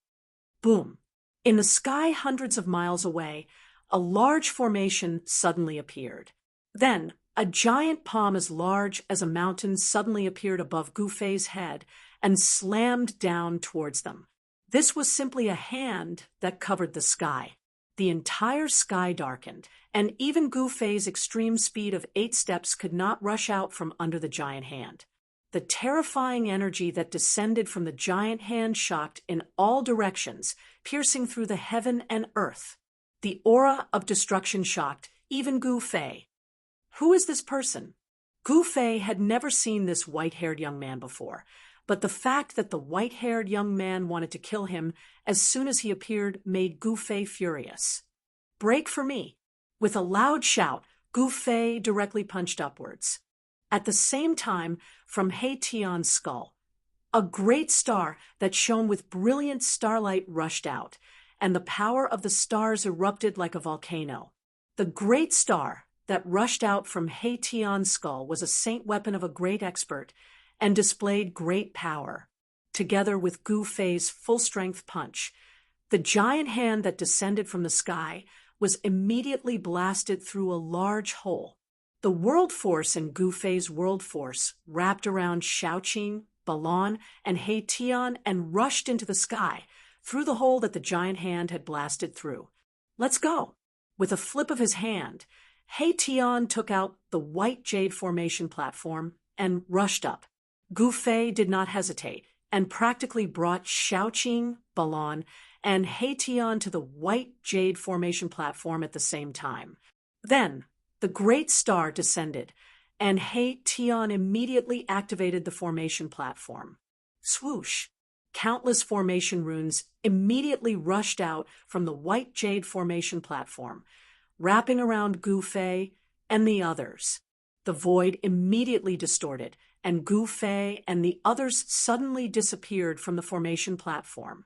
Boom! In the sky hundreds of miles away, a large formation suddenly appeared. Then a giant palm as large as a mountain suddenly appeared above Gu Fei's head and slammed down towards them. This was simply a hand that covered the sky. The entire sky darkened, and even Gu Fei's extreme speed of 8 steps could not rush out from under the giant hand. The terrifying energy that descended from the giant hand shocked in all directions, piercing through the heaven and earth. The aura of destruction shocked even Gu Fei. Who is this person? Gu Fei had never seen this white-haired young man before, but the fact that the white-haired young man wanted to kill him as soon as he appeared made Gu Fei furious. Break for me! With a loud shout, Gu Fei directly punched upwards. At the same time, from He Tian's skull, a great star that shone with brilliant starlight rushed out, and the power of the stars erupted like a volcano. The great star that rushed out from He Tian's skull was a saint weapon of a great expert and displayed great power. Together with Gu Fei's full-strength punch, the giant hand that descended from the sky was immediately blasted through a large hole. The world force in Gu Fei's world force wrapped around Shaoqing, Balan, and He Tian and rushed into the sky through the hole that the giant hand had blasted through. Let's go! With a flip of his hand, He Tian took out the white jade formation platform and rushed up. Gu Fei did not hesitate and practically brought Shaoqing, Balan, and He Tian to the white jade formation platform at the same time. Then, the great star descended, and He Tian immediately activated the formation platform. Swoosh! Countless formation runes immediately rushed out from the white jade formation platform, wrapping around Gu Fei and the others. The void immediately distorted, and Gu Fei and the others suddenly disappeared from the formation platform.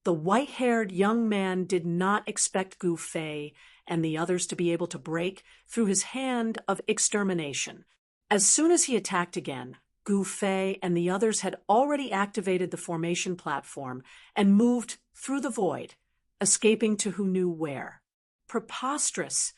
The white-haired young man did not expect Gu Fei and the others to be able to break through his hand of extermination. As soon as he attacked again, Gu Fei and the others had already activated the formation platform and moved through the void, escaping to who knew where. Preposterous!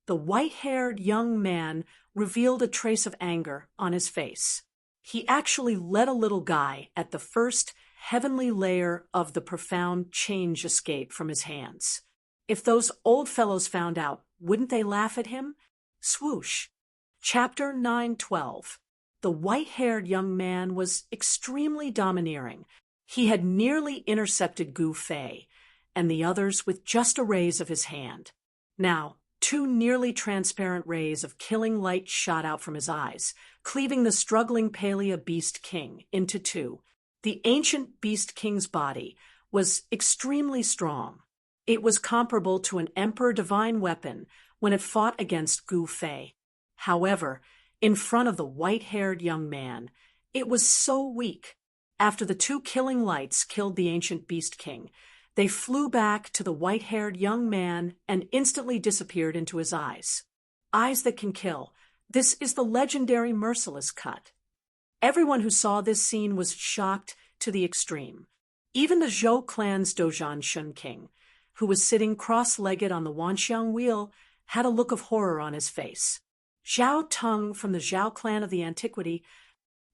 The white-haired young man revealed a trace of anger on his face. He actually let a little guy at the first heavenly layer of the profound change escape from his hands. If those old fellows found out, wouldn't they laugh at him? Swoosh! Chapter 9:12. The white-haired young man was extremely domineering. He had nearly intercepted Gu Fei and the others with just a raise of his hand. Now, 2 nearly transparent rays of killing light shot out from his eyes, cleaving the struggling Palea Beast King into 2. The ancient Beast King's body was extremely strong. It was comparable to an Emperor Divine weapon when it fought against Gu Fei. However, in front of the white-haired young man, it was so weak. After the 2 killing lights killed the ancient Beast King, they flew back to the white-haired young man and instantly disappeared into his eyes. Eyes that can kill. This is the legendary Merciless Cut. Everyone who saw this scene was shocked to the extreme. Even the Zhou clan's Dozhan Shun King, who was sitting cross-legged on the Wanxiang wheel, had a look of horror on his face. Zhao Teng from the Zhao clan of the antiquity,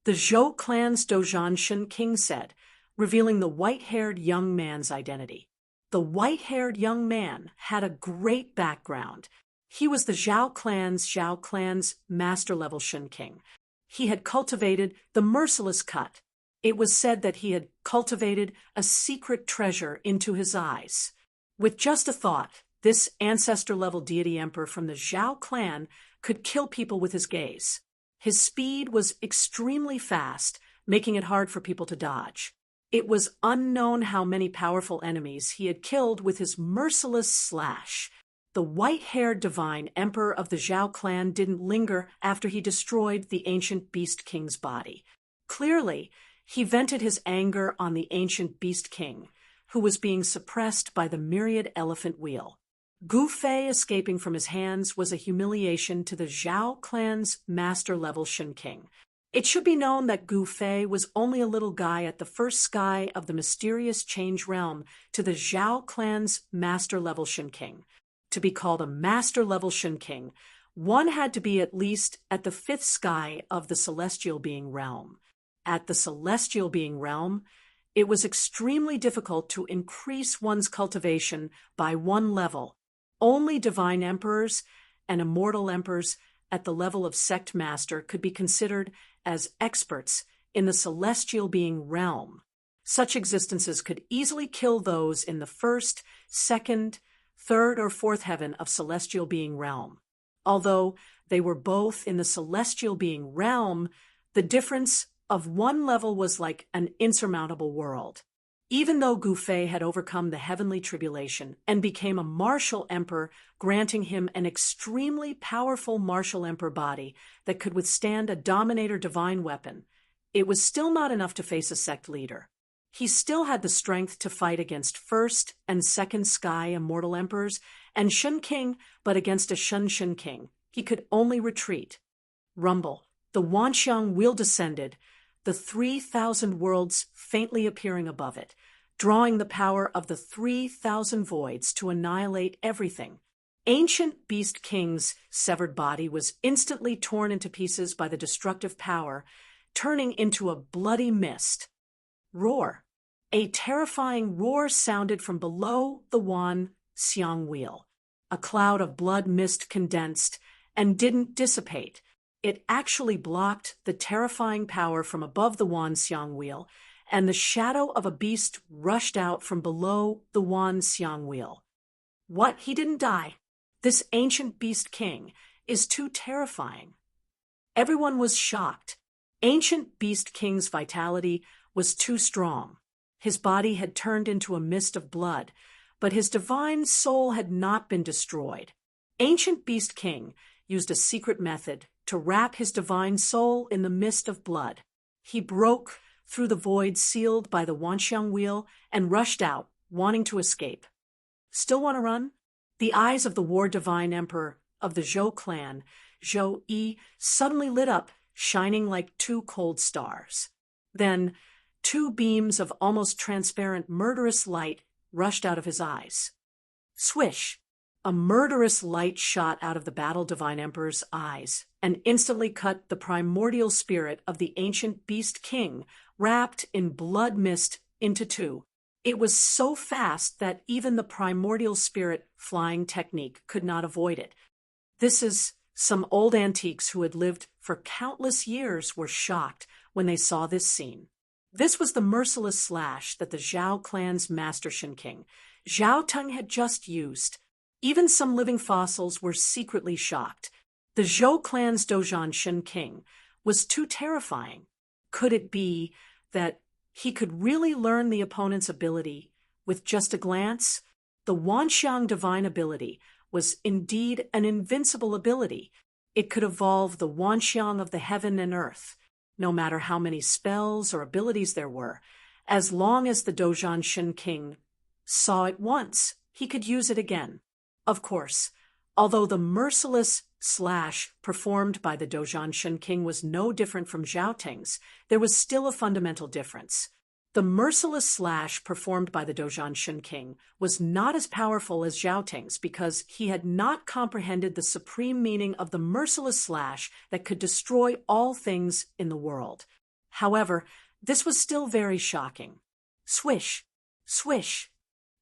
the Zhou clan's Dozhan Shun King said, revealing the white-haired young man's identity. The white-haired young man had a great background. He was the Zhao clan's master-level Shun King. He had cultivated the Merciless Cut. It was said that he had cultivated a secret treasure into his eyes. With just a thought, this ancestor-level deity emperor from the Zhao clan could kill people with his gaze. His speed was extremely fast, making it hard for people to dodge. It was unknown how many powerful enemies he had killed with his merciless slash. the white-haired divine emperor of the Zhao clan didn't linger after he destroyed the ancient Beast King's body. Clearly, he vented his anger on the ancient Beast King, who was being suppressed by the myriad elephant wheel. Gu Fei escaping from his hands was a humiliation to the Zhao clan's master-level Shen King. It should be known that Gu Fei was only a little guy at the first sky of the mysterious Change Realm to the Zhao clan's master-level Shen King. To be called a master-level Shen King, one had to be at least at the fifth sky of the Celestial Being Realm. At the Celestial Being Realm, it was extremely difficult to increase one's cultivation by one level. Only divine emperors and immortal emperors at the level of sect master could be considered as experts in the Celestial Being Realm. Such existences could easily kill those in the first, second, third, or fourth heaven of Celestial Being Realm. Although they were both in the Celestial Being Realm, the difference of one level was like an insurmountable world. Even though Gu Fei had overcome the heavenly tribulation and became a martial emperor, granting him an extremely powerful martial emperor body that could withstand a dominator divine weapon, it was still not enough to face a sect leader. He still had the strength to fight against first and second sky immortal emperors and Shen King, but against a Shen King, he could only retreat. Rumble. The Wanxiang wheel descended, the 3,000 worlds faintly appearing above it, drawing the power of the 3,000 voids to annihilate everything. Ancient Beast King's severed body was instantly torn into pieces by the destructive power, turning into a bloody mist. Roar. A terrifying roar sounded from below the Wanxiang wheel. A cloud of blood mist condensed and didn't dissipate. It actually blocked the terrifying power from above the Wanxiang wheel, and the shadow of a beast rushed out from below the Wanxiang wheel. What? He didn't die. This ancient Beast King is too terrifying. Everyone was shocked. Ancient Beast King's vitality was too strong. His body had turned into a mist of blood, but his divine soul had not been destroyed. Ancient Beast King used a secret method to wrap his divine soul in the mist of blood. He broke through the void sealed by the Wanxiang wheel and rushed out, wanting to escape. Still want to run? The eyes of the war divine emperor of the Zhou clan, Zhou Yi, suddenly lit up, shining like two cold stars. Then, two beams of almost transparent murderous light rushed out of his eyes. Swish! A murderous light shot out of the battle divine emperor's eyes and instantly cut the primordial spirit of the ancient Beast King, wrapped in blood mist, into two. It was so fast that even the primordial spirit flying technique could not avoid it. This is some old antiques who had lived for countless years were shocked when they saw this scene. This was the merciless slash that the Zhao clan's master Shen King, Zhao Teng, had just used. Even some living fossils were secretly shocked. The Zhou clan's Dozhan Shen King was too terrifying. Could it be that he could really learn the opponent's ability with just a glance? The Wanxiang divine ability was indeed an invincible ability. It could evolve the Wanxiang of the heaven and earth, no matter how many spells or abilities there were. As long as the Dozhan Shen King saw it once, he could use it again. Of course, although the merciless slash performed by the Dozhan Shen King was no different from Zhao Teng's, there was still a fundamental difference. The merciless slash performed by the Dozhan Shen King was not as powerful as Zhao Teng's because he had not comprehended the supreme meaning of the merciless slash that could destroy all things in the world. However, this was still very shocking. Swish, swish,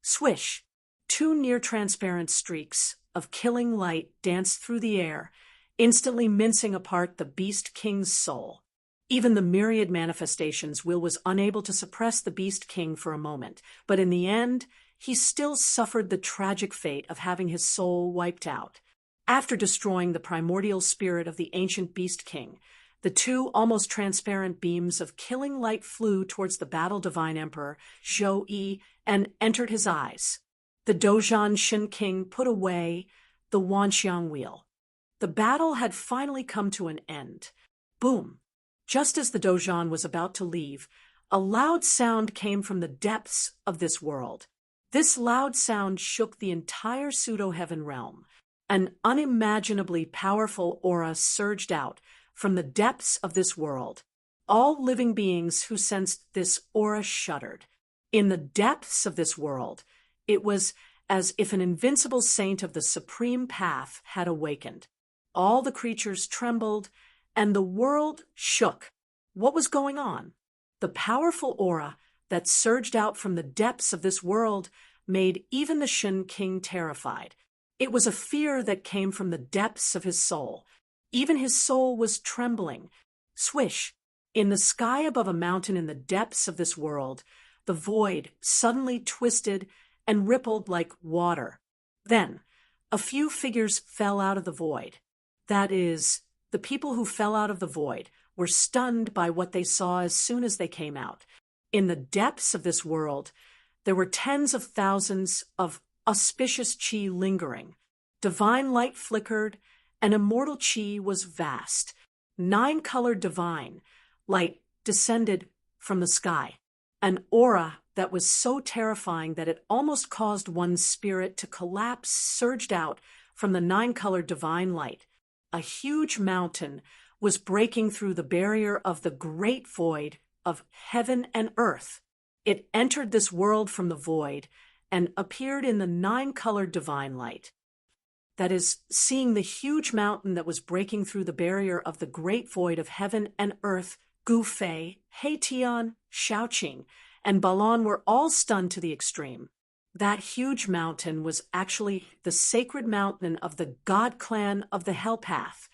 swish. Two near-transparent streaks of killing light danced through the air, instantly mincing apart the Beast King's soul. Even the myriad manifestations Will was unable to suppress the Beast King for a moment, but in the end, he still suffered the tragic fate of having his soul wiped out. After destroying the primordial spirit of the ancient Beast King, the two almost transparent beams of killing light flew towards the battle divine emperor, Zhou Yi, and entered his eyes. The Dozhan Shen King put away the Wanxiang Wheel. The battle had finally come to an end. Boom! Just as the Dozhan was about to leave, a loud sound came from the depths of this world. This loud sound shook the entire pseudo-heaven realm. An unimaginably powerful aura surged out from the depths of this world. All living beings who sensed this aura shuddered. In the depths of this world, it was as if an invincible saint of the supreme path had awakened. All the creatures trembled, and the world shook. What was going on? The powerful aura that surged out from the depths of this world made even the Shen King terrified. It was a fear that came from the depths of his soul. Even his soul was trembling. Swish! In the sky above a mountain in the depths of this world, the void suddenly twisted and rippled like water. Then, a few figures fell out of the void. That is, the people who fell out of the void were stunned by what they saw as soon as they came out. In the depths of this world, there were tens of thousands of auspicious chi lingering. Divine light flickered, and immortal chi was vast. 9-colored divine light descended from the sky. An aura that was so terrifying that it almost caused one's spirit to collapse surged out from the 9-colored divine light. A huge mountain was breaking through the barrier of the great void of heaven and earth. It entered this world from the void and appeared in the 9-colored divine light. That is, seeing the huge mountain that was breaking through the barrier of the great void of heaven and earth, Gu Fei, He Tian, Shaoqing, and Balon were all stunned to the extreme. That huge mountain was actually the sacred mountain of the God clan of the Hell Path.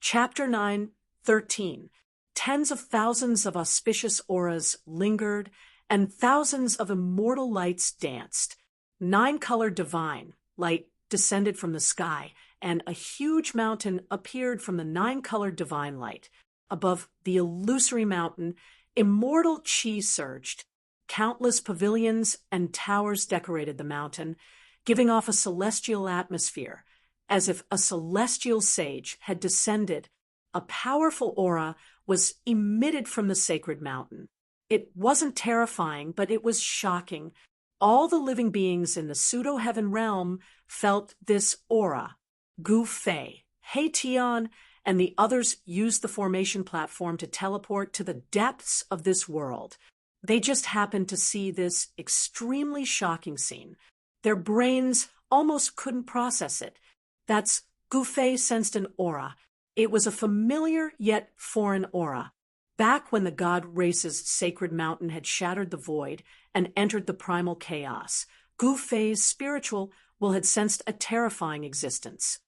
Chapter 9:13. Tens of thousands of auspicious auras lingered, and thousands of immortal lights danced. 9-colored divine light descended from the sky, and a huge mountain appeared from the 9-colored divine light. Above the illusory mountain, immortal chi surged. Countless pavilions and towers decorated the mountain, giving off a celestial atmosphere, as if a celestial sage had descended. A powerful aura was emitted from the sacred mountain. It wasn't terrifying, but it was shocking. All the living beings in the pseudo-heaven realm felt this aura. Gu Fei, He Tian, and the others used the formation platform to teleport to the depths of this world. They just happened to see this extremely shocking scene. Their brains almost couldn't process it. That's Gu Fei sensed an aura. It was a familiar yet foreign aura. Back when the god race's sacred mountain had shattered the void and entered the primal chaos, Gu Fei's spiritual will had sensed a terrifying existence.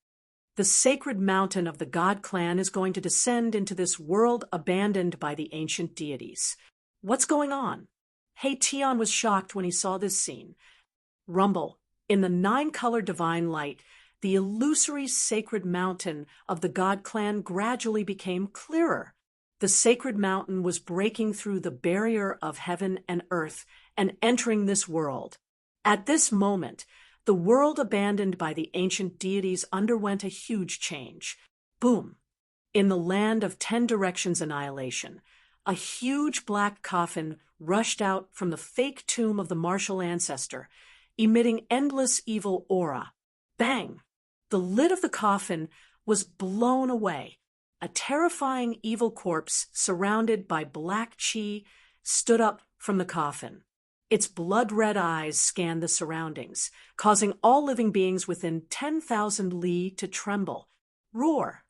The sacred mountain of the god clan is going to descend into this world abandoned by the ancient deities. What's going on? He Tian was shocked when he saw this scene. Rumble. In the 9-colored divine light, the illusory sacred mountain of the god clan gradually became clearer. The sacred mountain was breaking through the barrier of heaven and earth and entering this world. At this moment, the world abandoned by the ancient deities underwent a huge change. Boom! In the land of 10 directions annihilation, a huge black coffin rushed out from the fake tomb of the martial ancestor, emitting endless evil aura. Bang! The lid of the coffin was blown away. A terrifying evil corpse surrounded by black chi stood up from the coffin. Its blood-red eyes scanned the surroundings, causing all living beings within 10,000 li to tremble. Roar!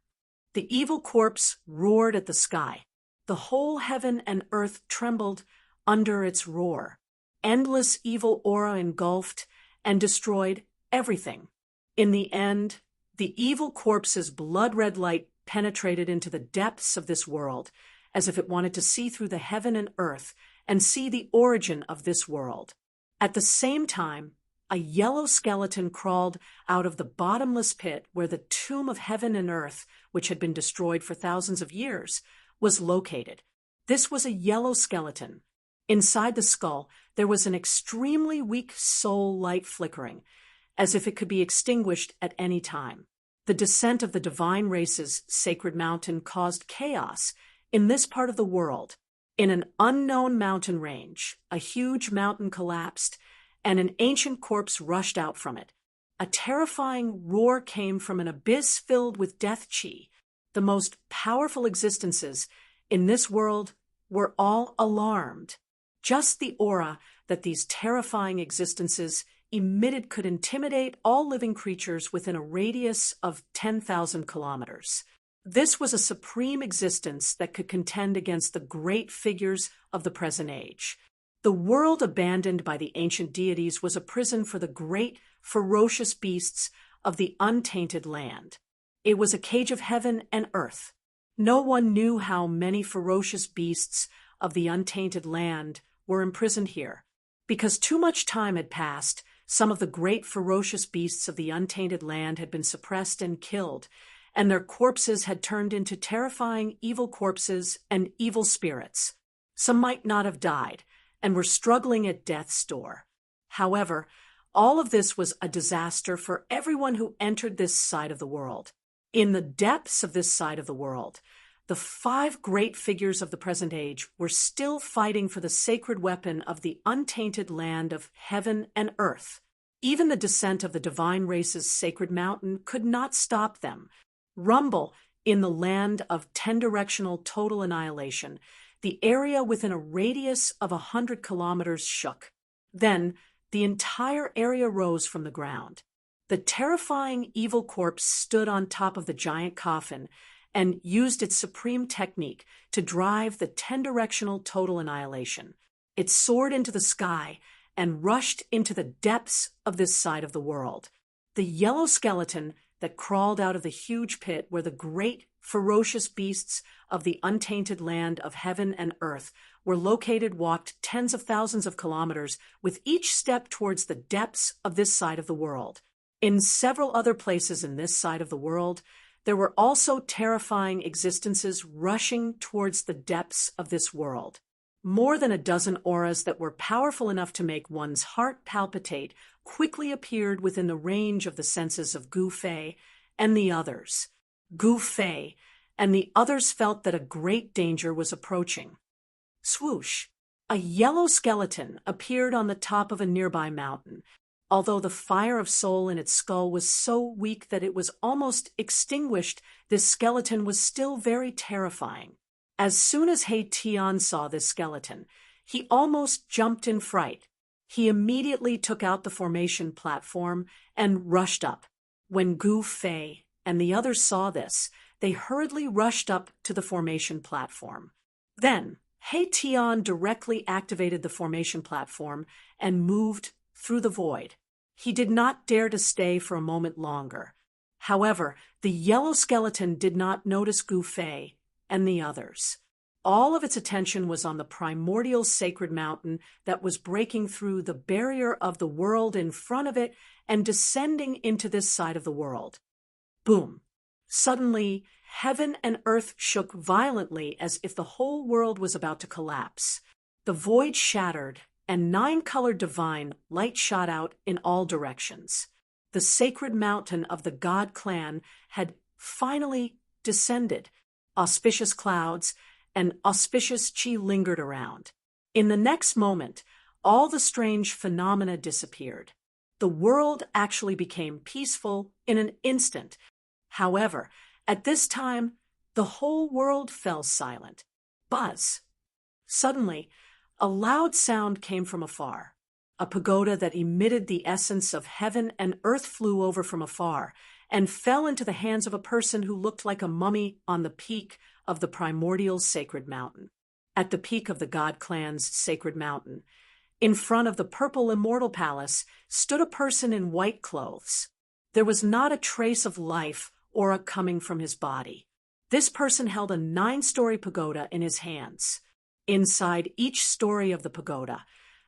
The evil corpse roared at the sky. The whole heaven and earth trembled under its roar. Endless evil aura engulfed and destroyed everything. In the end, the evil corpse's blood-red light penetrated into the depths of this world, as if it wanted to see through the heaven and earth and see the origin of this world. At the same time, a yellow skeleton crawled out of the bottomless pit where the tomb of heaven and earth, which had been destroyed for thousands of years, was located. This was a yellow skeleton. Inside the skull, there was an extremely weak soul light flickering, as if it could be extinguished at any time. The descent of the divine race's sacred mountain caused chaos in this part of the world. In an unknown mountain range, a huge mountain collapsed, and an ancient corpse rushed out from it. A terrifying roar came from an abyss filled with death chi. The most powerful existences in this world were all alarmed. Just the aura that these terrifying existences emitted could intimidate all living creatures within a radius of 10,000 kilometers. This was a supreme existence that could contend against the great figures of the present age. The world abandoned by the ancient deities was a prison for the great, ferocious beasts of the untainted land. It was a cage of heaven and earth. No one knew how many ferocious beasts of the untainted land were imprisoned here. Because too much time had passed, some of the great ferocious beasts of the untainted land had been suppressed and killed, and their corpses had turned into terrifying evil corpses and evil spirits. Some might not have died, and were struggling at death's door. However, all of this was a disaster for everyone who entered this side of the world. In the depths of this side of the world, the 5 great figures of the present age were still fighting for the sacred weapon of the untainted land of heaven and earth. Even the descent of the divine race's sacred mountain could not stop them. Rumble in the land of 10-directional total annihilation. The area within a radius of 100 kilometers shook. Then, the entire area rose from the ground. The terrifying evil corpse stood on top of the giant coffin and used its supreme technique to drive the 10-directional total annihilation. It soared into the sky and rushed into the depths of this side of the world. The yellow skeleton that crawled out of the huge pit where the great, ferocious beasts of the untainted land of heaven and earth were located walked tens of thousands of kilometers with each step towards the depths of this side of the world. In several other places in this side of the world, there were also terrifying existences rushing towards the depths of this world. More than a dozen auras that were powerful enough to make one's heart palpitate quickly appeared within the range of the senses of Gu Fei and the others. Gu Fei and the others felt that a great danger was approaching. Swoosh! A yellow skeleton appeared on the top of a nearby mountain. Although the fire of soul in its skull was so weak that it was almost extinguished, this skeleton was still very terrifying. As soon as He Tian saw this skeleton, he almost jumped in fright. He immediately took out the formation platform and rushed up. When Gu Fei and the others saw this, they hurriedly rushed up to the formation platform. Then, He Tian directly activated the formation platform and moved through the void. He did not dare to stay for a moment longer. However, the yellow skeleton did not notice Gu Fei and the others. All of its attention was on the primordial sacred mountain that was breaking through the barrier of the world in front of it and descending into this side of the world. Boom! Suddenly, heaven and earth shook violently as if the whole world was about to collapse. The void shattered, and 9-colored divine light shot out in all directions. The sacred mountain of the God clan had finally descended. Auspicious clouds and auspicious chi lingered around. In the next moment, all the strange phenomena disappeared. The world actually became peaceful in an instant. However, at this time, the whole world fell silent. Buzz! Suddenly, a loud sound came from afar. A pagoda that emitted the essence of heaven and earth flew over from afar and fell into the hands of a person who looked like a mummy on the peak of the primordial sacred mountain. At the peak of the God clan's sacred mountain, in front of the purple immortal palace, stood a person in white clothes. There was not a trace of life or a coming from his body. This person held a 9-story pagoda in his hands. Inside each story of the pagoda,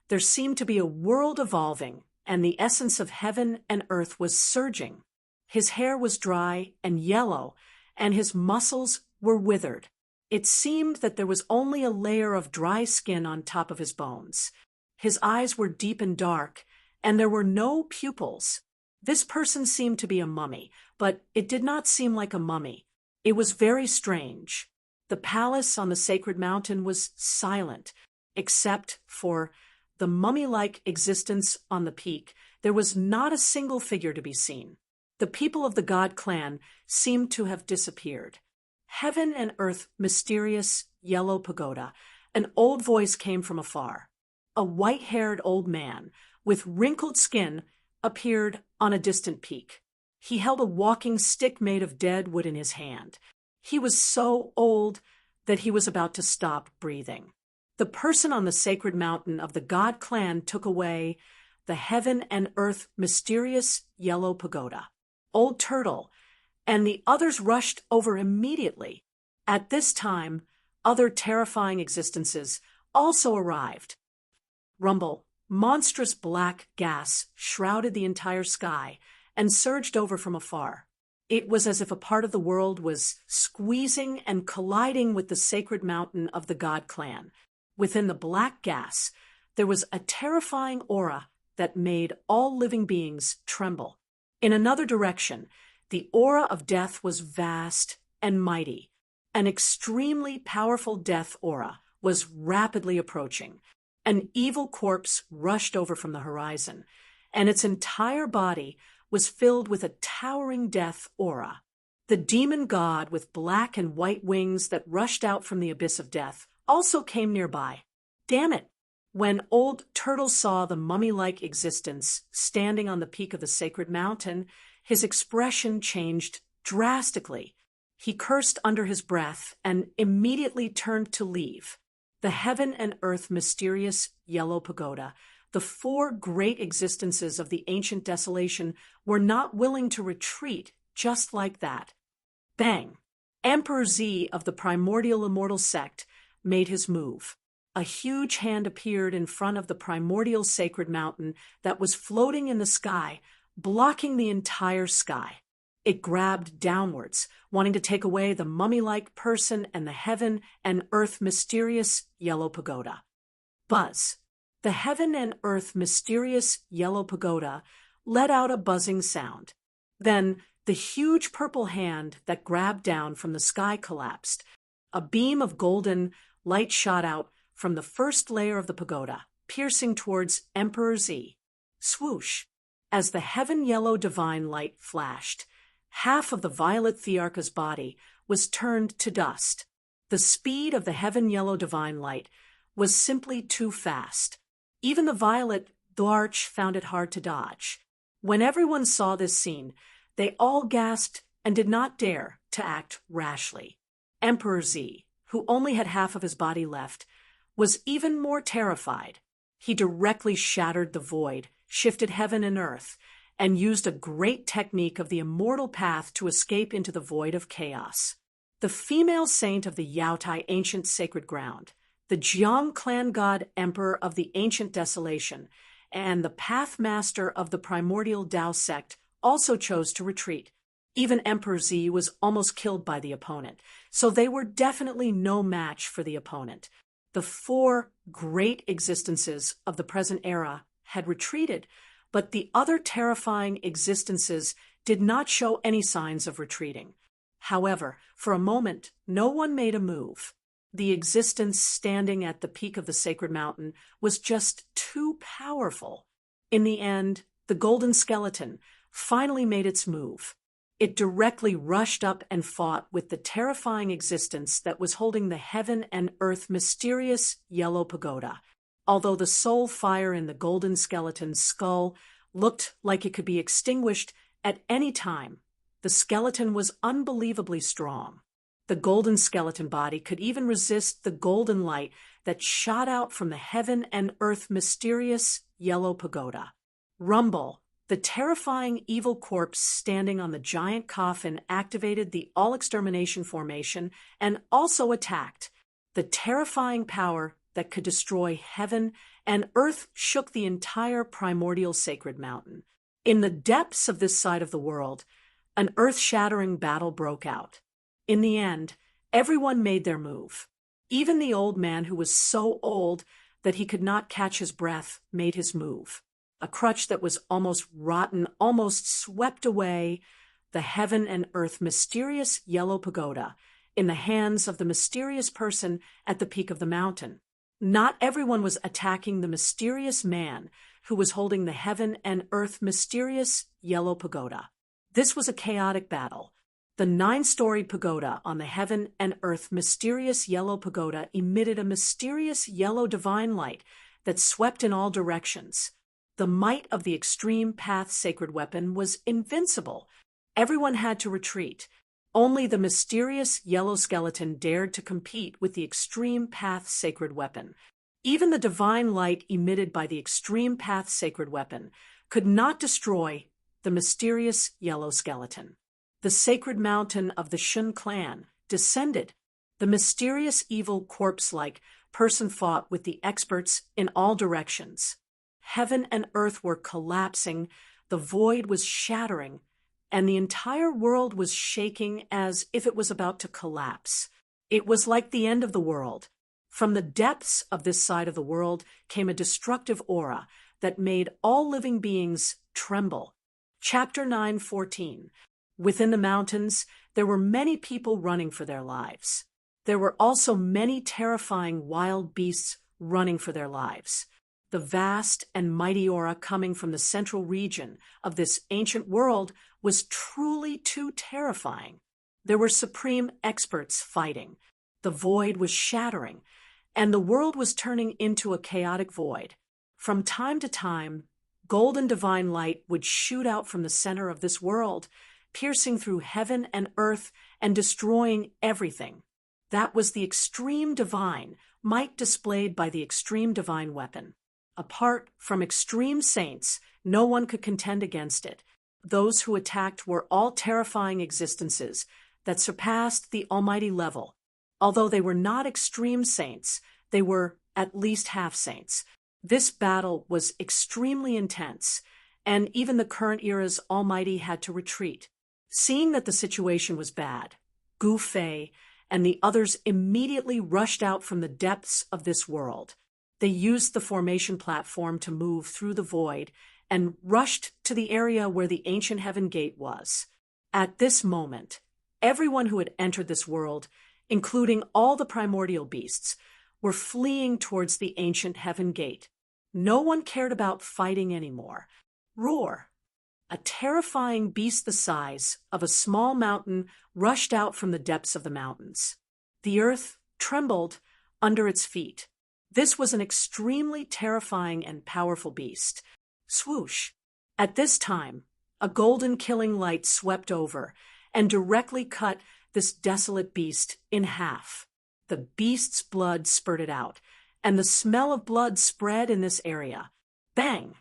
there seemed to be a world evolving, and the essence of heaven and earth was surging. His hair was dry and yellow, and his muscles were withered. It seemed that there was only a layer of dry skin on top of his bones. His eyes were deep and dark, and there were no pupils. This person seemed to be a mummy, but it did not seem like a mummy. It was very strange. The palace on the sacred mountain was silent, except for the mummy-like existence on the peak. There was not a single figure to be seen. The people of the god clan seemed to have disappeared. Heaven and earth, mysterious yellow pagoda. An old voice came from afar. A white-haired old man with wrinkled skin appeared on a distant peak. He held a walking stick made of dead wood in his hand. He was so old that he was about to stop breathing. The person on the sacred mountain of the god clan took away the heaven and earth mysterious yellow pagoda. Old Turtle and the others rushed over immediately. At this time, other terrifying existences also arrived. Rumble, monstrous black gas shrouded the entire sky and surged over from afar. It was as if a part of the world was squeezing and colliding with the sacred mountain of the god clan. Within the black gas, there was a terrifying aura that made all living beings tremble. In another direction, the aura of death was vast and mighty. An extremely powerful death aura was rapidly approaching. An evil corpse rushed over from the horizon, and its entire body was filled with a towering death aura. The demon god with black and white wings that rushed out from the abyss of death also came nearby. Damn it! When Old Turtle saw the mummy-like existence standing on the peak of the sacred mountain, his expression changed drastically. He cursed under his breath and immediately turned to leave. The heaven and earth mysterious yellow pagoda, the four great existences of the ancient desolation, were not willing to retreat just like that. Bang! Emperor Z of the primordial immortal sect made his move. A huge hand appeared in front of the primordial sacred mountain that was floating in the sky, blocking the entire sky. It grabbed downwards, wanting to take away the mummy-like person and the heaven and earth mysterious yellow pagoda. Buzz. The heaven and earth mysterious yellow pagoda let out a buzzing sound. Then the huge purple hand that grabbed down from the sky collapsed. A beam of golden light shot out from the first layer of the pagoda, piercing towards Emperor Z. Swoosh! As the heaven yellow divine light flashed, half of the violet Thearcha's body was turned to dust. The speed of the heaven yellow divine light was simply too fast. Even the violet Thearch found it hard to dodge. When everyone saw this scene, they all gasped and did not dare to act rashly. Emperor Z, who only had half of his body left, was even more terrified. He directly shattered the void, shifted heaven and earth, and used a great technique of the immortal path to escape into the void of chaos. The female saint of the Yaotai ancient sacred ground, the Jiang clan god emperor of the ancient desolation, and the path master of the primordial Dao sect also chose to retreat. Even Emperor Z was almost killed by the opponent, so they were definitely no match for the opponent. The four great existences of the present era had retreated, but the other terrifying existences did not show any signs of retreating. However, for a moment, no one made a move. The existence standing at the peak of the sacred mountain was just too powerful. In the end, the golden skeleton finally made its move. It directly rushed up and fought with the terrifying existence that was holding the heaven and earth mysterious yellow pagoda. Although the soul fire in the golden skeleton's skull looked like it could be extinguished at any time, the skeleton was unbelievably strong. The golden skeleton body could even resist the golden light that shot out from the heaven and earth mysterious yellow pagoda. Rumble. The terrifying evil corpse standing on the giant coffin activated the all-extermination formation and also attacked. The terrifying power that could destroy heaven and earth shook the entire primordial sacred mountain. In the depths of this side of the world, an earth-shattering battle broke out. In the end, everyone made their move. Even the old man who was so old that he could not catch his breath made his move. a crutch that was almost rotten, almost swept away, the heaven and earth mysterious yellow pagoda in the hands of the mysterious person at the peak of the mountain. Not everyone was attacking the mysterious man who was holding the heaven and earth mysterious yellow pagoda. This was a chaotic battle. The 9-storied pagoda on the heaven and earth mysterious yellow pagoda emitted a mysterious yellow divine light that swept in all directions. The might of the extreme path sacred weapon was invincible. Everyone had to retreat. Only the mysterious yellow skeleton dared to compete with the extreme path sacred weapon. Even the divine light emitted by the extreme path sacred weapon could not destroy the mysterious yellow skeleton. The sacred mountain of the Shun clan descended. The mysterious evil corpse-like person fought with the experts in all directions. Heaven and earth were collapsing, the void was shattering, and the entire world was shaking as if it was about to collapse. It was like the end of the world. From the depths of this side of the world came a destructive aura that made all living beings tremble. Chapter 9:14. Within the mountains, there were many people running for their lives. There were also many terrifying wild beasts running for their lives. The vast and mighty aura coming from the central region of this ancient world was truly too terrifying. There were supreme experts fighting. The void was shattering, and the world was turning into a chaotic void. From time to time, golden divine light would shoot out from the center of this world, piercing through heaven and earth and destroying everything. That was the extreme divine might displayed by the extreme divine weapon. Apart from extreme saints, no one could contend against it. Those who attacked were all terrifying existences that surpassed the almighty level. Although they were not extreme saints, they were at least half saints. This battle was extremely intense, and even the current era's almighty had to retreat. Seeing that the situation was bad, Gu Fei and the others immediately rushed out from the depths of this world. They used the formation platform to move through the void and rushed to the area where the ancient heaven gate was. At this moment, everyone who had entered this world, including all the primordial beasts, were fleeing towards the ancient heaven gate. No one cared about fighting anymore. Roar! A terrifying beast the size of a small mountain rushed out from the depths of the mountains. The earth trembled under its feet. This was an extremely terrifying and powerful beast. Swoosh! At this time, a golden killing light swept over and directly cut this desolate beast in half. The beast's blood spurted out, and the smell of blood spread in this area. Bang!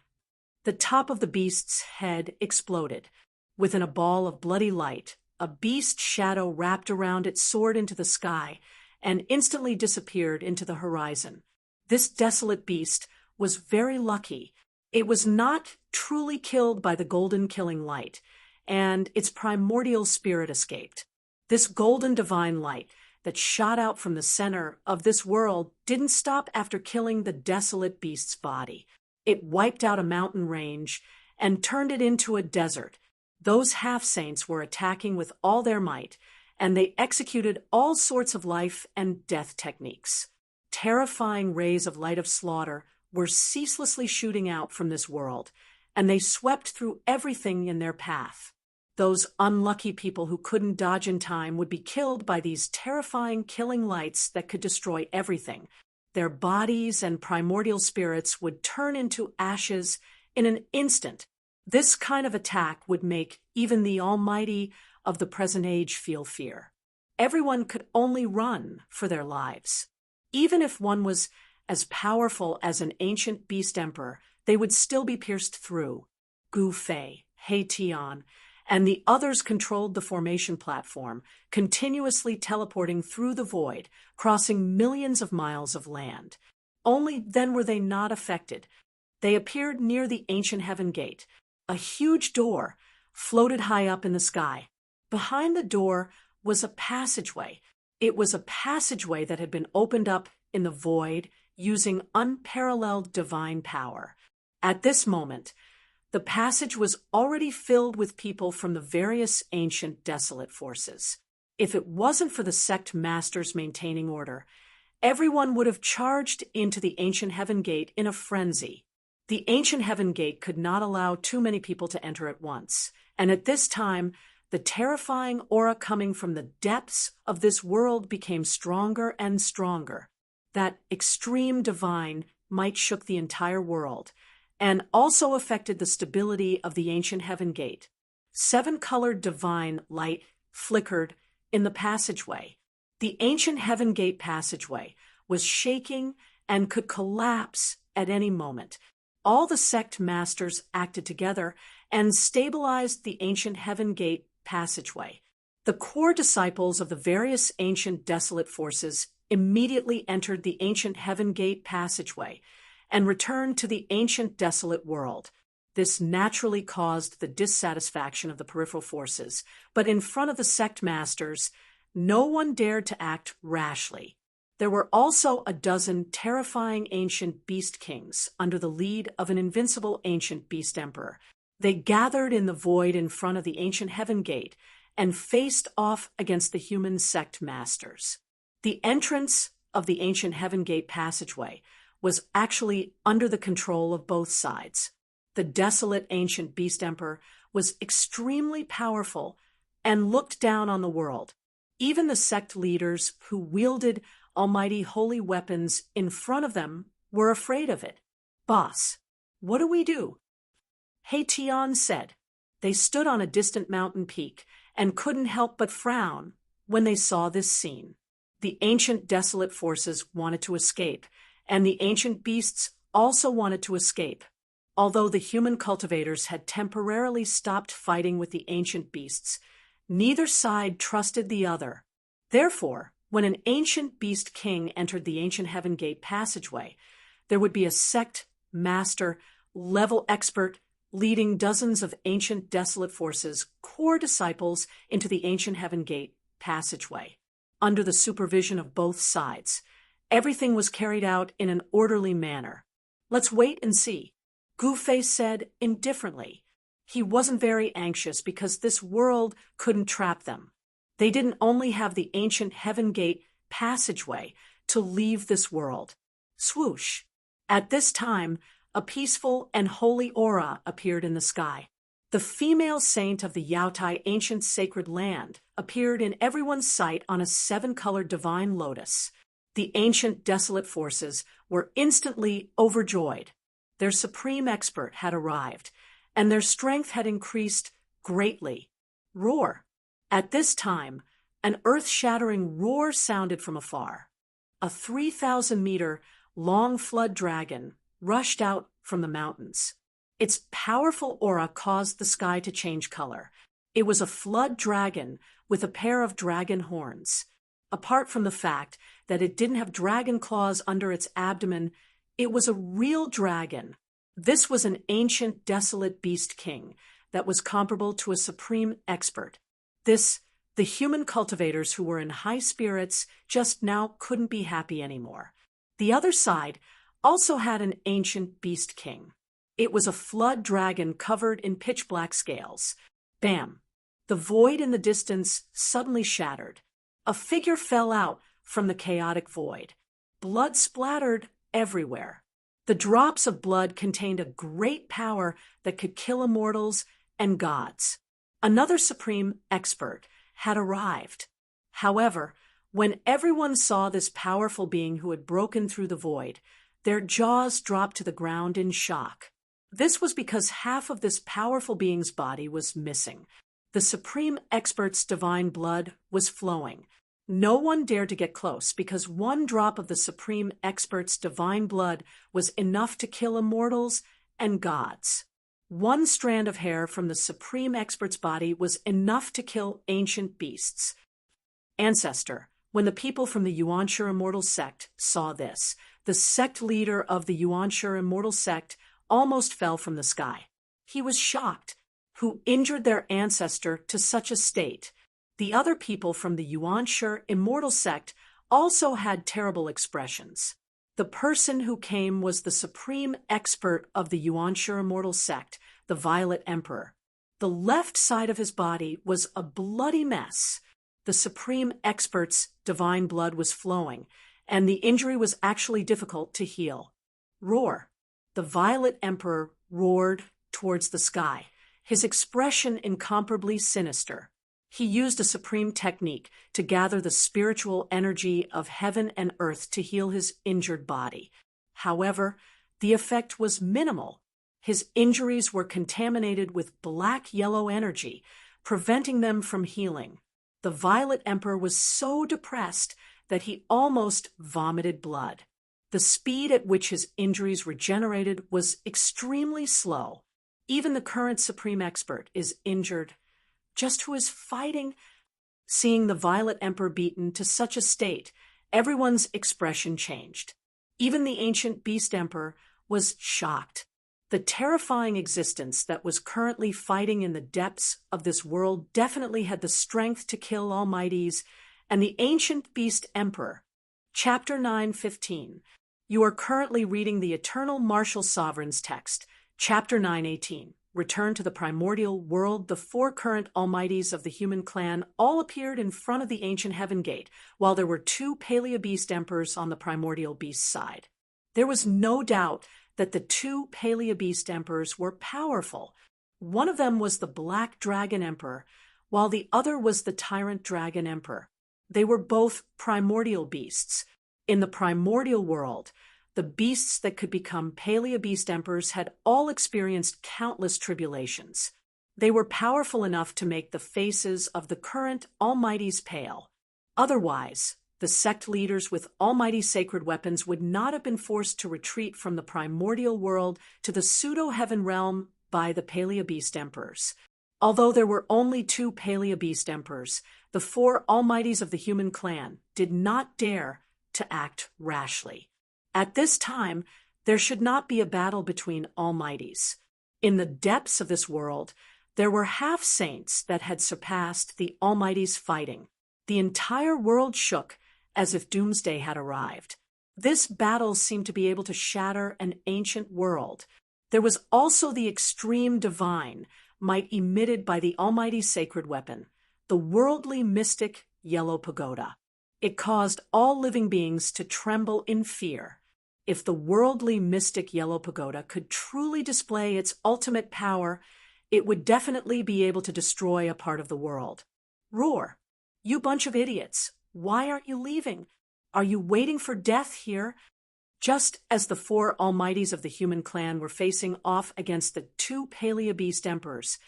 The top of the beast's head exploded. Within a ball of bloody light, a beast shadow wrapped around it soared into the sky and instantly disappeared into the horizon. This desolate beast was very lucky. It was not truly killed by the golden killing light, and its primordial spirit escaped. This golden divine light that shot out from the center of this world didn't stop after killing the desolate beast's body. It wiped out a mountain range and turned it into a desert. Those half-saints were attacking with all their might, and they executed all sorts of life and death techniques. Terrifying rays of light of slaughter were ceaselessly shooting out from this world, and they swept through everything in their path. Those unlucky people who couldn't dodge in time would be killed by these terrifying killing lights that could destroy everything. Their bodies and primordial spirits would turn into ashes in an instant. This kind of attack would make even the Almighty of the present age feel fear. Everyone could only run for their lives. Even if one was as powerful as an ancient beast emperor, they would still be pierced through. Gu Fei, He Tian, and the others controlled the formation platform, continuously teleporting through the void, crossing millions of miles of land. Only then were they not affected. They appeared near the ancient heaven gate. A huge door floated high up in the sky. Behind the door was a passageway. It was a passageway that had been opened up in the void using unparalleled divine power. At this moment, the passage was already filled with people from the various ancient desolate forces. If it wasn't for the sect masters maintaining order, everyone would have charged into the ancient heaven gate in a frenzy. The ancient heaven gate could not allow too many people to enter at once, and at this time, the terrifying aura coming from the depths of this world became stronger and stronger. That extreme divine might shook the entire world, and also affected the stability of the ancient heaven gate. 7-colored divine light flickered in the passageway. The ancient heaven gate passageway was shaking and could collapse at any moment. All the sect masters acted together and stabilized the ancient heaven gate passageway. The core disciples of the various ancient desolate forces immediately entered the ancient heaven gate passageway and returned to the ancient desolate world. This naturally caused the dissatisfaction of the peripheral forces, but in front of the sect masters, no one dared to act rashly. There were also a dozen terrifying ancient beast kings under the lead of an invincible ancient beast emperor. They gathered in the void in front of the ancient heaven gate and faced off against the human sect masters. The entrance of the ancient heaven gate passageway was actually under the control of both sides. The desolate ancient beast emperor was extremely powerful and looked down on the world. Even the sect leaders who wielded almighty holy weapons in front of them were afraid of it. "Boss, what do we do?" Tian said. They stood on a distant mountain peak and couldn't help but frown when they saw this scene. The ancient desolate forces wanted to escape, and the ancient beasts also wanted to escape. Although the human cultivators had temporarily stopped fighting with the ancient beasts, neither side trusted the other. Therefore, when an ancient beast king entered the ancient heaven gate passageway, there would be a sect master, level expert, leading dozens of ancient desolate forces, core disciples, into the ancient heaven gate passageway. Under the supervision of both sides, everything was carried out in an orderly manner. "Let's wait and see," Gu-Fei said indifferently. He wasn't very anxious because this world couldn't trap them. They didn't only have the ancient heaven gate passageway to leave this world. Swoosh! At this time, a peaceful and holy aura appeared in the sky. The female saint of the Yaotai ancient sacred land appeared in everyone's sight on a 7-colored divine lotus. The ancient desolate forces were instantly overjoyed. Their supreme expert had arrived, and their strength had increased greatly. Roar! At this time, an earth-shattering roar sounded from afar. A 3,000-meter long flood dragon rushed out from the mountains. Its powerful aura caused the sky to change color. It was a flood dragon with a pair of dragon horns. Apart from the fact that it didn't have dragon claws under its abdomen, it was a real dragon. This was an ancient desolate beast king that was comparable to a supreme expert. The human cultivators who were in high spirits just now couldn't be happy anymore. The other side also had an ancient beast king. It was a flood dragon covered in pitch-black scales. Bam! The void in the distance suddenly shattered. A figure fell out from the chaotic void. Blood splattered everywhere. The drops of blood contained a great power that could kill immortals and gods. Another supreme expert had arrived. However, when everyone saw this powerful being who had broken through the void, their jaws dropped to the ground in shock. This was because half of this powerful being's body was missing. The supreme expert's divine blood was flowing. No one dared to get close because one drop of the supreme expert's divine blood was enough to kill immortals and gods. One strand of hair from the supreme expert's body was enough to kill ancient beasts. Ancestor, when the people from the Yuanshi immortal sect saw this, the sect leader of the Yuanshi immortal sect almost fell from the sky. He was shocked. Who injured their ancestor to such a state? The other people from the Yuanshi immortal sect also had terrible expressions. The person who came was the supreme expert of the Yuan-Shi immortal sect, the Violet Emperor. The left side of his body was a bloody mess. The supreme expert's divine blood was flowing, and the injury was actually difficult to heal. Roar. The Violet Emperor roared towards the sky, his expression incomparably sinister. He used a supreme technique to gather the spiritual energy of heaven and earth to heal his injured body. However, the effect was minimal. His injuries were contaminated with black-yellow energy, preventing them from healing. The Violet Emperor was so depressed that he almost vomited blood. The speed at which his injuries regenerated was extremely slow. Even the current supreme expert is injured. Just who is fighting? Seeing the Violet Emperor beaten to such a state, everyone's expression changed. Even the ancient Beast Emperor was shocked. The terrifying existence that was currently fighting in the depths of this world definitely had the strength to kill almighties, and the ancient Beast Emperor. Chapter 9:15. You are currently reading the Eternal Martial Sovereign's text, Chapter 9:18. Return to the primordial world. The four current almighties of the human clan all appeared in front of the ancient heaven gate, while there were two Paleo-Beast emperors on the primordial beast side. There was no doubt that the two Paleo-Beast emperors were powerful. One of them was the Black Dragon Emperor, while the other was the Tyrant Dragon Emperor. They were both primordial beasts. In the primordial world, the beasts that could become Paleo-Beast emperors had all experienced countless tribulations. They were powerful enough to make the faces of the current almighties pale. Otherwise, the sect leaders with almighty sacred weapons would not have been forced to retreat from the primordial world to the pseudo-heaven realm by the Paleo-Beast emperors. Although there were only two Paleo-Beast emperors, the four almighties of the human clan did not dare to act rashly. At this time, there should not be a battle between almighties. In the depths of this world, there were half-saints that had surpassed the almighties fighting. The entire world shook as if doomsday had arrived. This battle seemed to be able to shatter an ancient world. There was also the extreme divine might emitted by the almighty sacred weapon, the worldly mystic yellow pagoda. It caused all living beings to tremble in fear. If the worldly mystic yellow pagoda could truly display its ultimate power, it would definitely be able to destroy a part of the world. Roar. You bunch of idiots. Why aren't you leaving? Are you waiting for death here? Just as the four almighties of the human clan were facing off against the two Paleo-Beast emperors,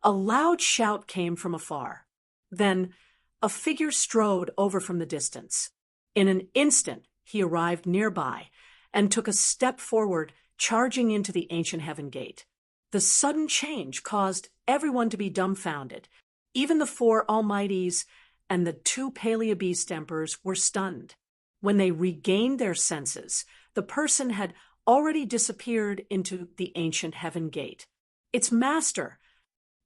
a loud shout came from afar. Then, a figure strode over from the distance. In an instant, he arrived nearby and took a step forward, charging into the ancient heaven gate. The sudden change caused everyone to be dumbfounded. Even the four almighties and the two Paleo-Beast emperors were stunned. When they regained their senses, the person had already disappeared into the ancient heaven gate. Its master!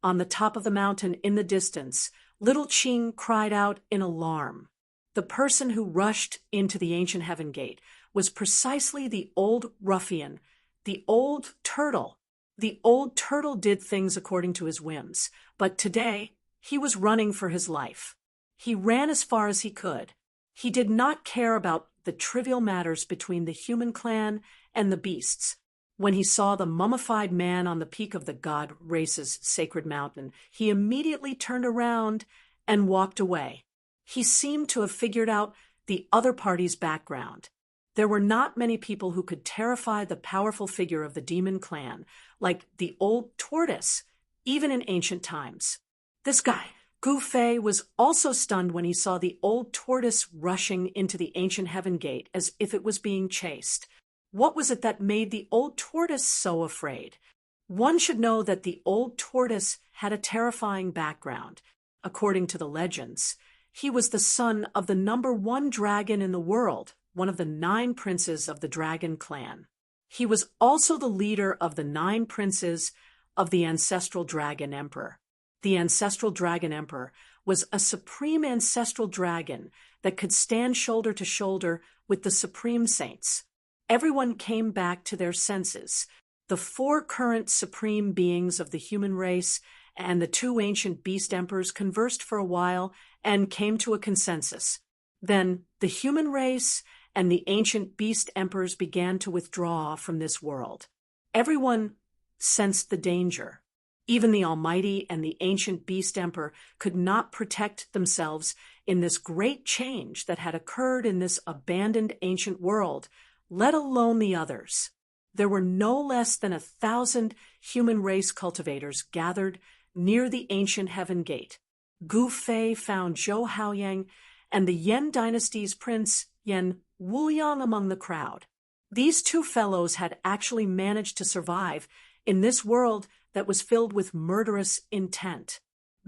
On the top of the mountain in the distance, little Ching cried out in alarm. The person who rushed into the ancient heaven gate was precisely the old ruffian, the old turtle. The old turtle did things according to his whims, but today he was running for his life. He ran as far as he could. He did not care about the trivial matters between the human clan and the beasts. When he saw the mummified man on the peak of the god race's sacred mountain, he immediately turned around and walked away. He seemed to have figured out the other party's background. There were not many people who could terrify the powerful figure of the demon clan, like the old tortoise, even in ancient times. This guy, Gu Fei, was also stunned when he saw the old tortoise rushing into the ancient heaven gate as if it was being chased. What was it that made the old tortoise so afraid? One should know that the old tortoise had a terrifying background. According to the legends, he was the son of the #1 dragon in the world, one of the 9 princes of the dragon clan. He was also the leader of the 9 princes of the ancestral dragon emperor. The ancestral dragon emperor was a supreme ancestral dragon that could stand shoulder to shoulder with the supreme saints. everyone came back to their senses. The four current supreme beings of the human race and the two ancient beast emperors conversed for a while and came to a consensus. Then the human race and the ancient beast emperors began to withdraw from this world. Everyone sensed the danger. Even the Almighty and the ancient beast emperor could not protect themselves in this great change that had occurred in this abandoned ancient world, let alone the others. There were no less than 1,000 human race cultivators gathered near the ancient heaven gate. Gu Fei found Zhou Haoyang and the Yan dynasty's prince Yan Wuliang among the crowd. These two fellows had actually managed to survive in this world that was filled with murderous intent.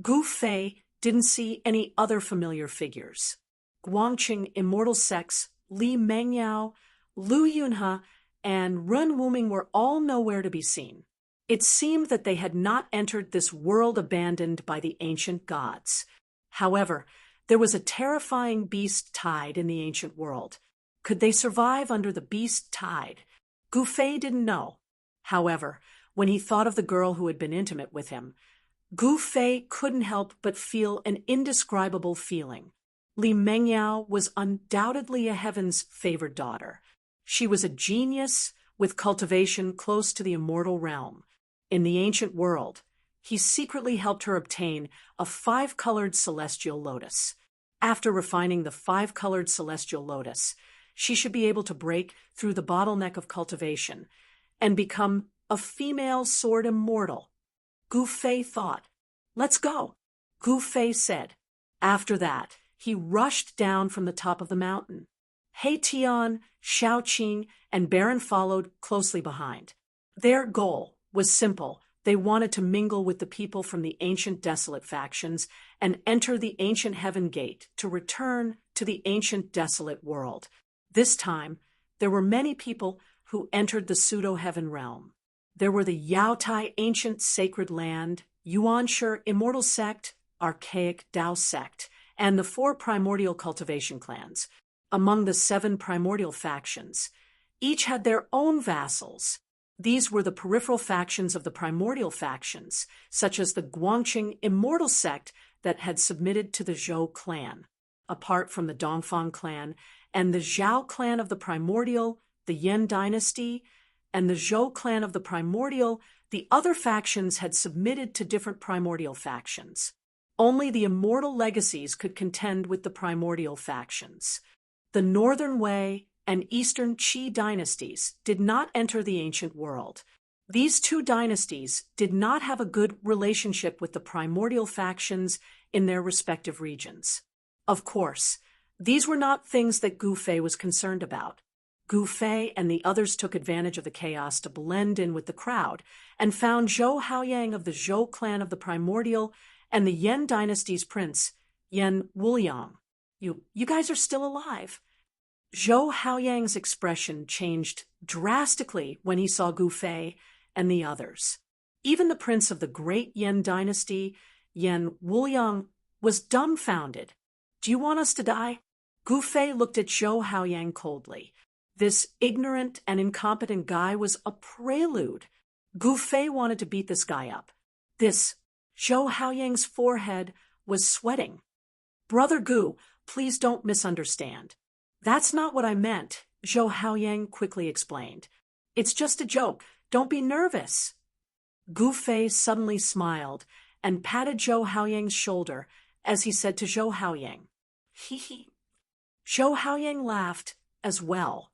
Gu Fei didn't see any other familiar figures. Guangqing Immortal Sex, Li Mengyao, Lu Yunhe, and Ren Wuming were all nowhere to be seen. It seemed that they had not entered this world abandoned by the ancient gods. However, there was a terrifying beast tide in the ancient world. Could they survive under the beast tide? Gu Fei didn't know. However, when he thought of the girl who had been intimate with him, Gu Fei couldn't help but feel an indescribable feeling. Li Mengyao was undoubtedly a heaven's favored daughter. She was a genius with cultivation close to the immortal realm. In the ancient world, he secretly helped her obtain a 5-colored celestial lotus. After refining the 5-colored celestial lotus, she should be able to break through the bottleneck of cultivation and become a female sword immortal. Gu Fei thought, "Let's go," Gu Fei said. After that, he rushed down from the top of the mountain. He Tian, Shao Qing, and Baron followed closely behind. Their goal was simple. They wanted to mingle with the people from the ancient desolate factions and enter the ancient heaven gate to return to the ancient desolate world. This time, there were many people who entered the pseudo-heaven realm. There were the Yaotai ancient sacred land, Yuanshi immortal sect, archaic Dao sect, and the 4 primordial cultivation clans. Among the 7 primordial factions, each had their own vassals. These were the peripheral factions of the primordial factions, such as the Guangqing immortal sect that had submitted to the Zhou clan, apart from the Dongfang clan, and the Zhao clan of the primordial, the Yan dynasty, and the Zhou clan of the primordial. The other factions had submitted to different primordial factions. Only the immortal legacies could contend with the primordial factions. The Northern Wei and Eastern Qi dynasties did not enter the ancient world. These 2 dynasties did not have a good relationship with the primordial factions in their respective regions. Of course, these were not things that Gu Fei was concerned about. Gu Fei and the others took advantage of the chaos to blend in with the crowd and found Zhou Haoyang of the Zhou clan of the primordial and the Yan dynasty's prince, Yan Wuliang. You guys are still alive. Zhou Haoyang's expression changed drastically when he saw Gu Fei and the others. Even the prince of the great Yan dynasty, Yan Wuliang, was dumbfounded. "Do you want us to die?" Gu Fei looked at Zhou Haoyang coldly. This ignorant and incompetent guy was a prelude. Gu Fei wanted to beat this guy up. Zhou Haoyang's forehead was sweating. "Brother Gu, please don't misunderstand. That's not what I meant," Zhou Haoyang quickly explained. "It's just a joke. Don't be nervous." Gu Fei suddenly smiled and patted Zhou Haoyang's shoulder as he said to Zhou Haoyang, "Hee." Zhou Haoyang laughed as well.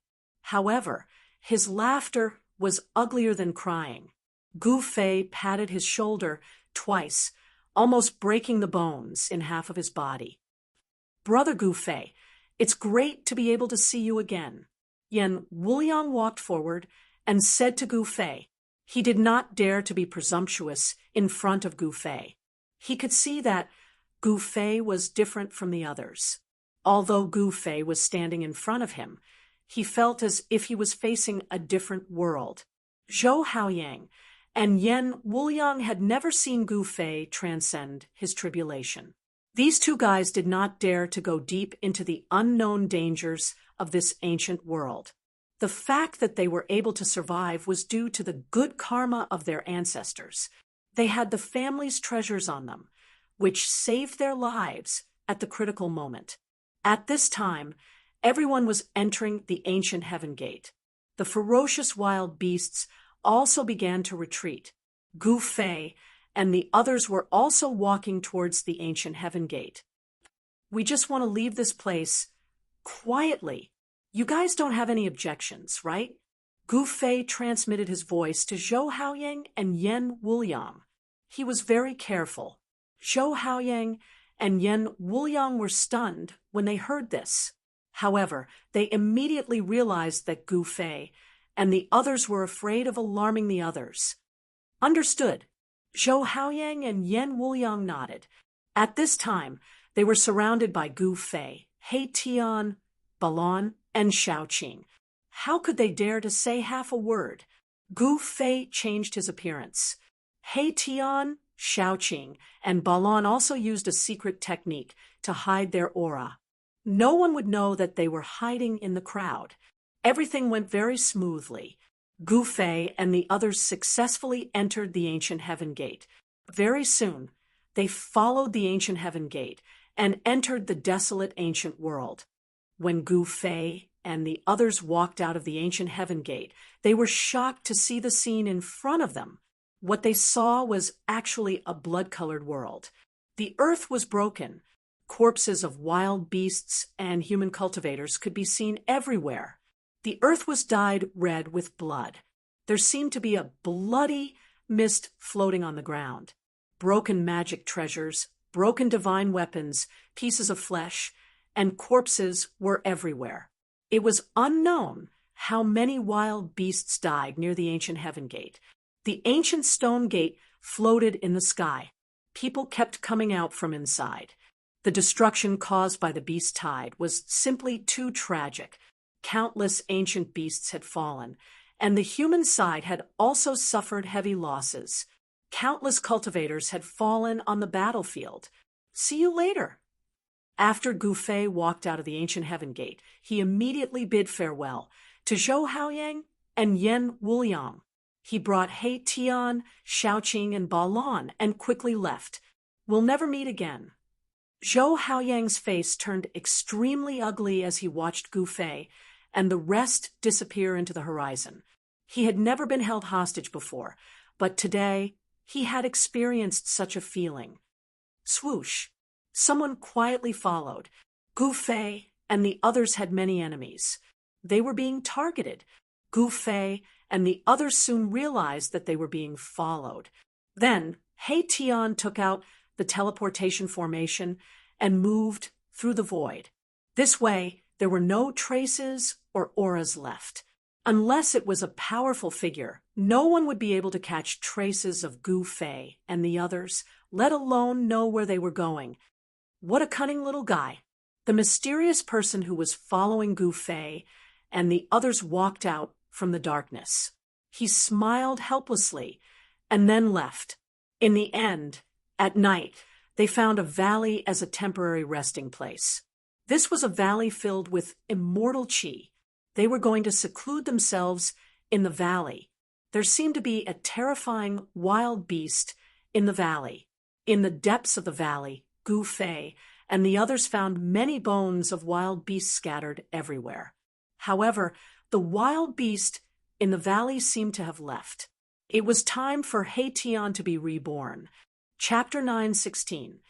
However, his laughter was uglier than crying. Gu Fei patted his shoulder twice, almost breaking the bones in half of his body. "Brother Gu Fei, it's great to be able to see you again." Yan Wuliang walked forward and said to Gu Fei. He did not dare to be presumptuous in front of Gu Fei. He could see that Gu Fei was different from the others. Although Gu Fei was standing in front of him, he felt as if he was facing a different world. Zhou Haoyang and Yan Wuliang had never seen Gu Fei transcend his tribulation. These 2 guys did not dare to go deep into the unknown dangers of this ancient world. The fact that they were able to survive was due to the good karma of their ancestors. They had the family's treasures on them, which saved their lives at the critical moment. At this time, everyone was entering the ancient heaven gate. The ferocious wild beasts also began to retreat. Gu Fei and the others were also walking towards the ancient heaven gate. We just want to leave this place quietly. You guys don't have any objections, right? Gu Fei transmitted his voice to Zhou Haoyang and Yan Wuliang. He was very careful. Zhou Haoyang and Yan Wuliang were stunned when they heard this. However, they immediately realized that Gu Fei and the others were afraid of alarming the others. Understood. Zhou Haoyang and Yan Wuliang nodded. At this time, they were surrounded by Gu Fei, He Tian, Balon, and Shaoqing. How could they dare to say half a word? Gu Fei changed his appearance. He Tian, Shaoqing, and Balon also used a secret technique to hide their aura. No one would know that they were hiding in the crowd. Everything went very smoothly. Gu Fei and the others successfully entered the ancient heaven gate. Very soon, they followed the ancient heaven gate and entered the desolate ancient world. When Gu Fei and the others walked out of the ancient heaven gate, they were shocked to see the scene in front of them. What they saw was actually a blood-colored world. The earth was broken. Corpses of wild beasts and human cultivators could be seen everywhere. The earth was dyed red with blood. There seemed to be a bloody mist floating on the ground. Broken magic treasures, broken divine weapons, pieces of flesh, and corpses were everywhere. It was unknown how many wild beasts died near the ancient heaven gate. The ancient stone gate floated in the sky. People kept coming out from inside. The destruction caused by the beast tide was simply too tragic. Countless ancient beasts had fallen, and the human side had also suffered heavy losses. Countless cultivators had fallen on the battlefield. See you later. After Gu Fei walked out of the ancient heaven gate, he immediately bid farewell to Zhou Haoyang and Yan Wuliang. He brought He Tian, Shaoqing, and Balon and quickly left. We'll never meet again. Zhou Haoyang's face turned extremely ugly as he watched Gu Fei and the rest disappear into the horizon. He had never been held hostage before, but today he had experienced such a feeling. Swoosh! Someone quietly followed. Gu Fei and the others had many enemies. They were being targeted. Gu Fei and the others soon realized that they were being followed. Then He Tian took out the teleportation formation and moved through the void. This way, there were no traces or auras left. Unless it was a powerful figure, no one would be able to catch traces of Gu Fei and the others, let alone know where they were going. What a cunning little guy. The mysterious person who was following Gu Fei and the others walked out from the darkness. He smiled helplessly and then left. In the end, at night, they found a valley as a temporary resting place. This was a valley filled with immortal qi. They were going to seclude themselves in the valley. There seemed to be a terrifying wild beast in the valley. In the depths of the valley, Gu Fei and the others found many bones of wild beasts scattered everywhere. However, the wild beast in the valley seemed to have left. It was time for He Tian to be reborn. Chapter 9:16.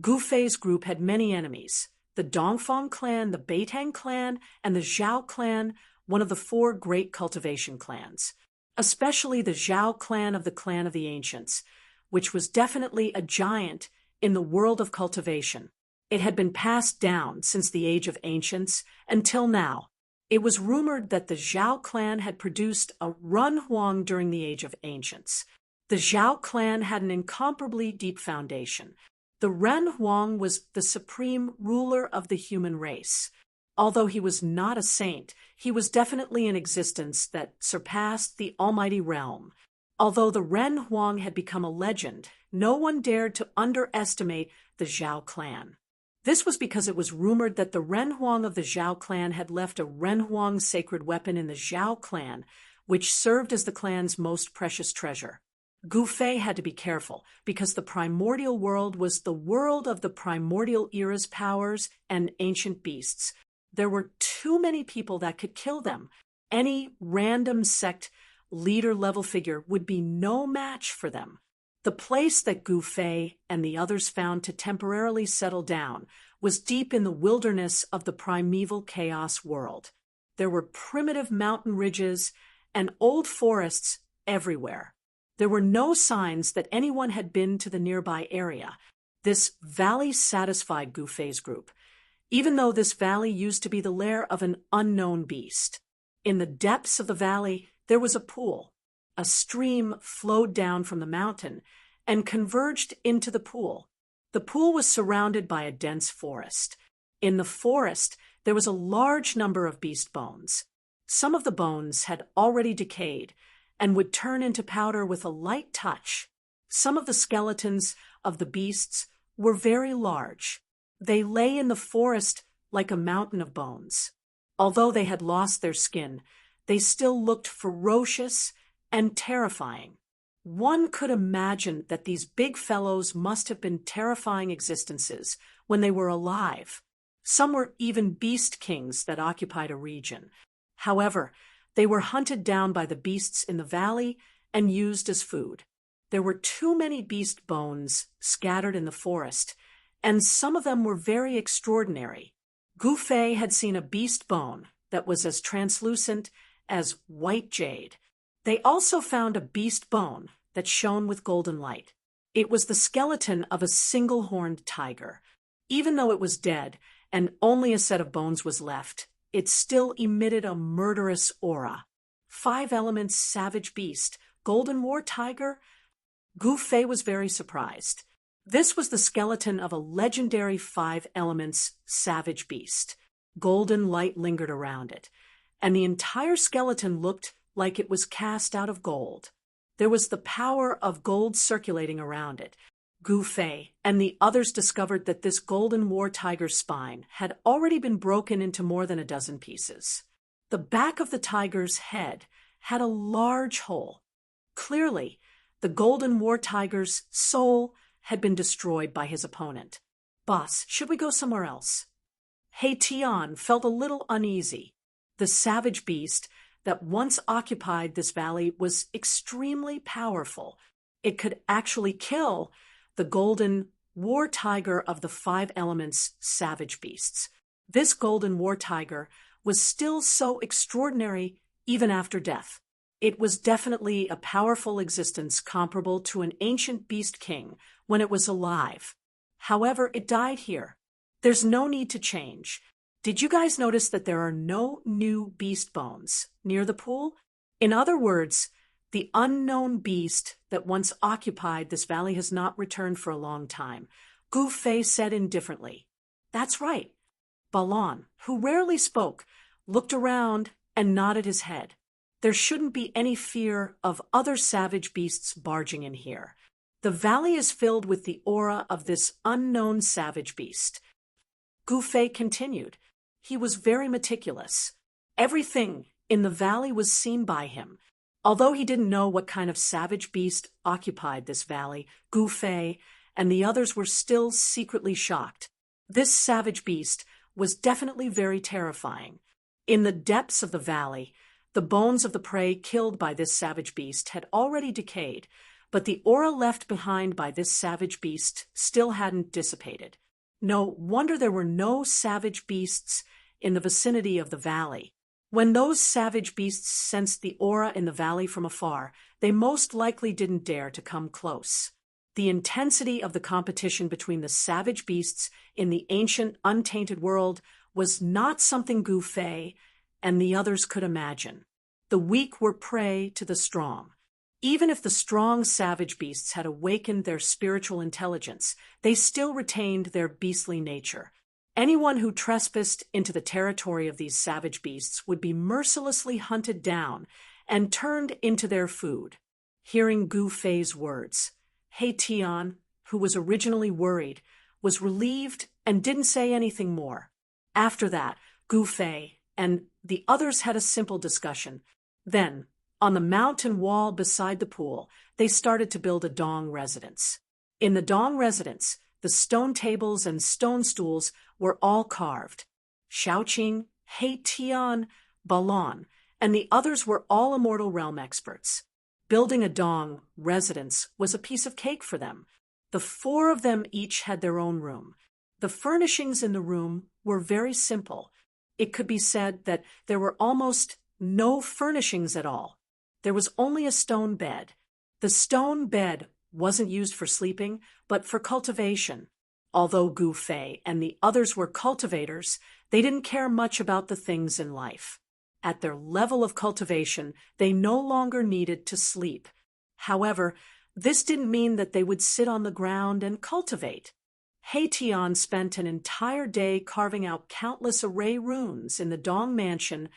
Gu Fei's group had many enemies. The Dongfang clan, the Beitang clan, and the Zhao clan, one of the 4 great cultivation clans. Especially the Zhao clan of the Ancients, which was definitely a giant in the world of cultivation. It had been passed down since the Age of Ancients until now. It was rumored that the Zhao clan had produced a Run Huang during the Age of Ancients. The Zhao clan had an incomparably deep foundation. The Ren Huang was the supreme ruler of the human race. Although he was not a saint, he was definitely an existence that surpassed the almighty realm. Although the Ren Huang had become a legend, no one dared to underestimate the Zhao clan. This was because it was rumored that the Renhuang of the Zhao clan had left a Renhuang sacred weapon in the Zhao clan, which served as the clan's most precious treasure. Gu Fei had to be careful, because the primordial world was the world of the primordial era's powers and ancient beasts. There were too many people that could kill them. Any random sect leader-level figure would be no match for them. The place that Gu Fei and the others found to temporarily settle down was deep in the wilderness of the primeval chaos world. There were primitive mountain ridges and old forests everywhere. There were no signs that anyone had been to the nearby area. This valley satisfied Gu Fei's group, even though this valley used to be the lair of an unknown beast. In the depths of the valley, there was a pool. A stream flowed down from the mountain and converged into the pool. The pool was surrounded by a dense forest. In the forest, there was a large number of beast bones. Some of the bones had already decayed and would turn into powder with a light touch. Some of the skeletons of the beasts were very large. They lay in the forest like a mountain of bones. Although they had lost their skin, they still looked ferocious and terrifying. One could imagine that these big fellows must have been terrifying existences when they were alive. Some were even beast kings that occupied a region. However, they were hunted down by the beasts in the valley and used as food. There were too many beast bones scattered in the forest, and some of them were very extraordinary. Gu Fei had seen a beast bone that was as translucent as white jade. They also found a beast bone that shone with golden light. It was the skeleton of a single-horned tiger. Even though it was dead and only a set of bones was left, it still emitted a murderous aura. 5 elements savage beast, golden war tiger? Gu Fei was very surprised. This was the skeleton of a legendary 5 elements savage beast. Golden light lingered around it, and the entire skeleton looked like it was cast out of gold. There was the power of gold circulating around it. Gu Fei and the others discovered that this golden war tiger's spine had already been broken into more than a dozen pieces. The back of the tiger's head had a large hole. Clearly, the golden war tiger's soul had been destroyed by his opponent. Boss, should we go somewhere else? He Tian felt a little uneasy. The savage beast that once occupied this valley was extremely powerful. It could actually kill the golden war tiger of the 5 elements savage beasts. This golden war tiger was still so extraordinary even after death. It was definitely a powerful existence comparable to an ancient beast king when it was alive. However, it died here. There's no need to change. Did you guys notice that there are no new beast bones near the pool? In other words, the unknown beast that once occupied this valley has not returned for a long time. Gu Fei said indifferently. That's right. Balan, who rarely spoke, looked around and nodded his head. There shouldn't be any fear of other savage beasts barging in here. The valley is filled with the aura of this unknown savage beast. Gu Fei continued. He was very meticulous. Everything in the valley was seen by him. Although he didn't know what kind of savage beast occupied this valley, Gu Fei and the others were still secretly shocked. This savage beast was definitely very terrifying. In the depths of the valley, the bones of the prey killed by this savage beast had already decayed, but the aura left behind by this savage beast still hadn't dissipated. No wonder there were no savage beasts in the vicinity of the valley. When those savage beasts sensed the aura in the valley from afar, they most likely didn't dare to come close. The intensity of the competition between the savage beasts in the ancient, untainted world was not something Gu Fei and the others could imagine. The weak were prey to the strong. Even if the strong savage beasts had awakened their spiritual intelligence, they still retained their beastly nature. Anyone who trespassed into the territory of these savage beasts would be mercilessly hunted down and turned into their food. Hearing Gu Fei's words, He Tian, who was originally worried, was relieved and didn't say anything more. After that, Gu Fei and the others had a simple discussion. Then, on the mountain wall beside the pool, they started to build a Dong residence. In the Dong residence, the stone tables and stone stools were all carved. Shaoqing, He Tian, Balon, and the others were all immortal realm experts. Building a Dong residence was a piece of cake for them. The four of them each had their own room. The furnishings in the room were very simple. It could be said that there were almost no furnishings at all. There was only a stone bed. The stone bed wasn't used for sleeping, but for cultivation. Although Gu Fei and the others were cultivators, they didn't care much about the things in life. At their level of cultivation, they no longer needed to sleep. However, this didn't mean that they would sit on the ground and cultivate. He Tian spent an entire day carving out countless array runes in the Dong mansion,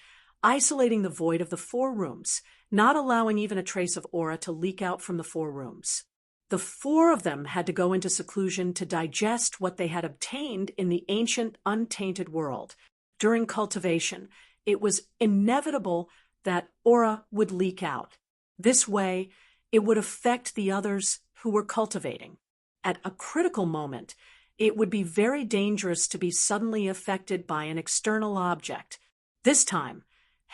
isolating the void of the four rooms, not allowing even a trace of aura to leak out from the four rooms. The four of them had to go into seclusion to digest what they had obtained in the ancient, untainted world. During cultivation, it was inevitable that aura would leak out. This way, it would affect the others who were cultivating. At a critical moment, it would be very dangerous to be suddenly affected by an external object. This time,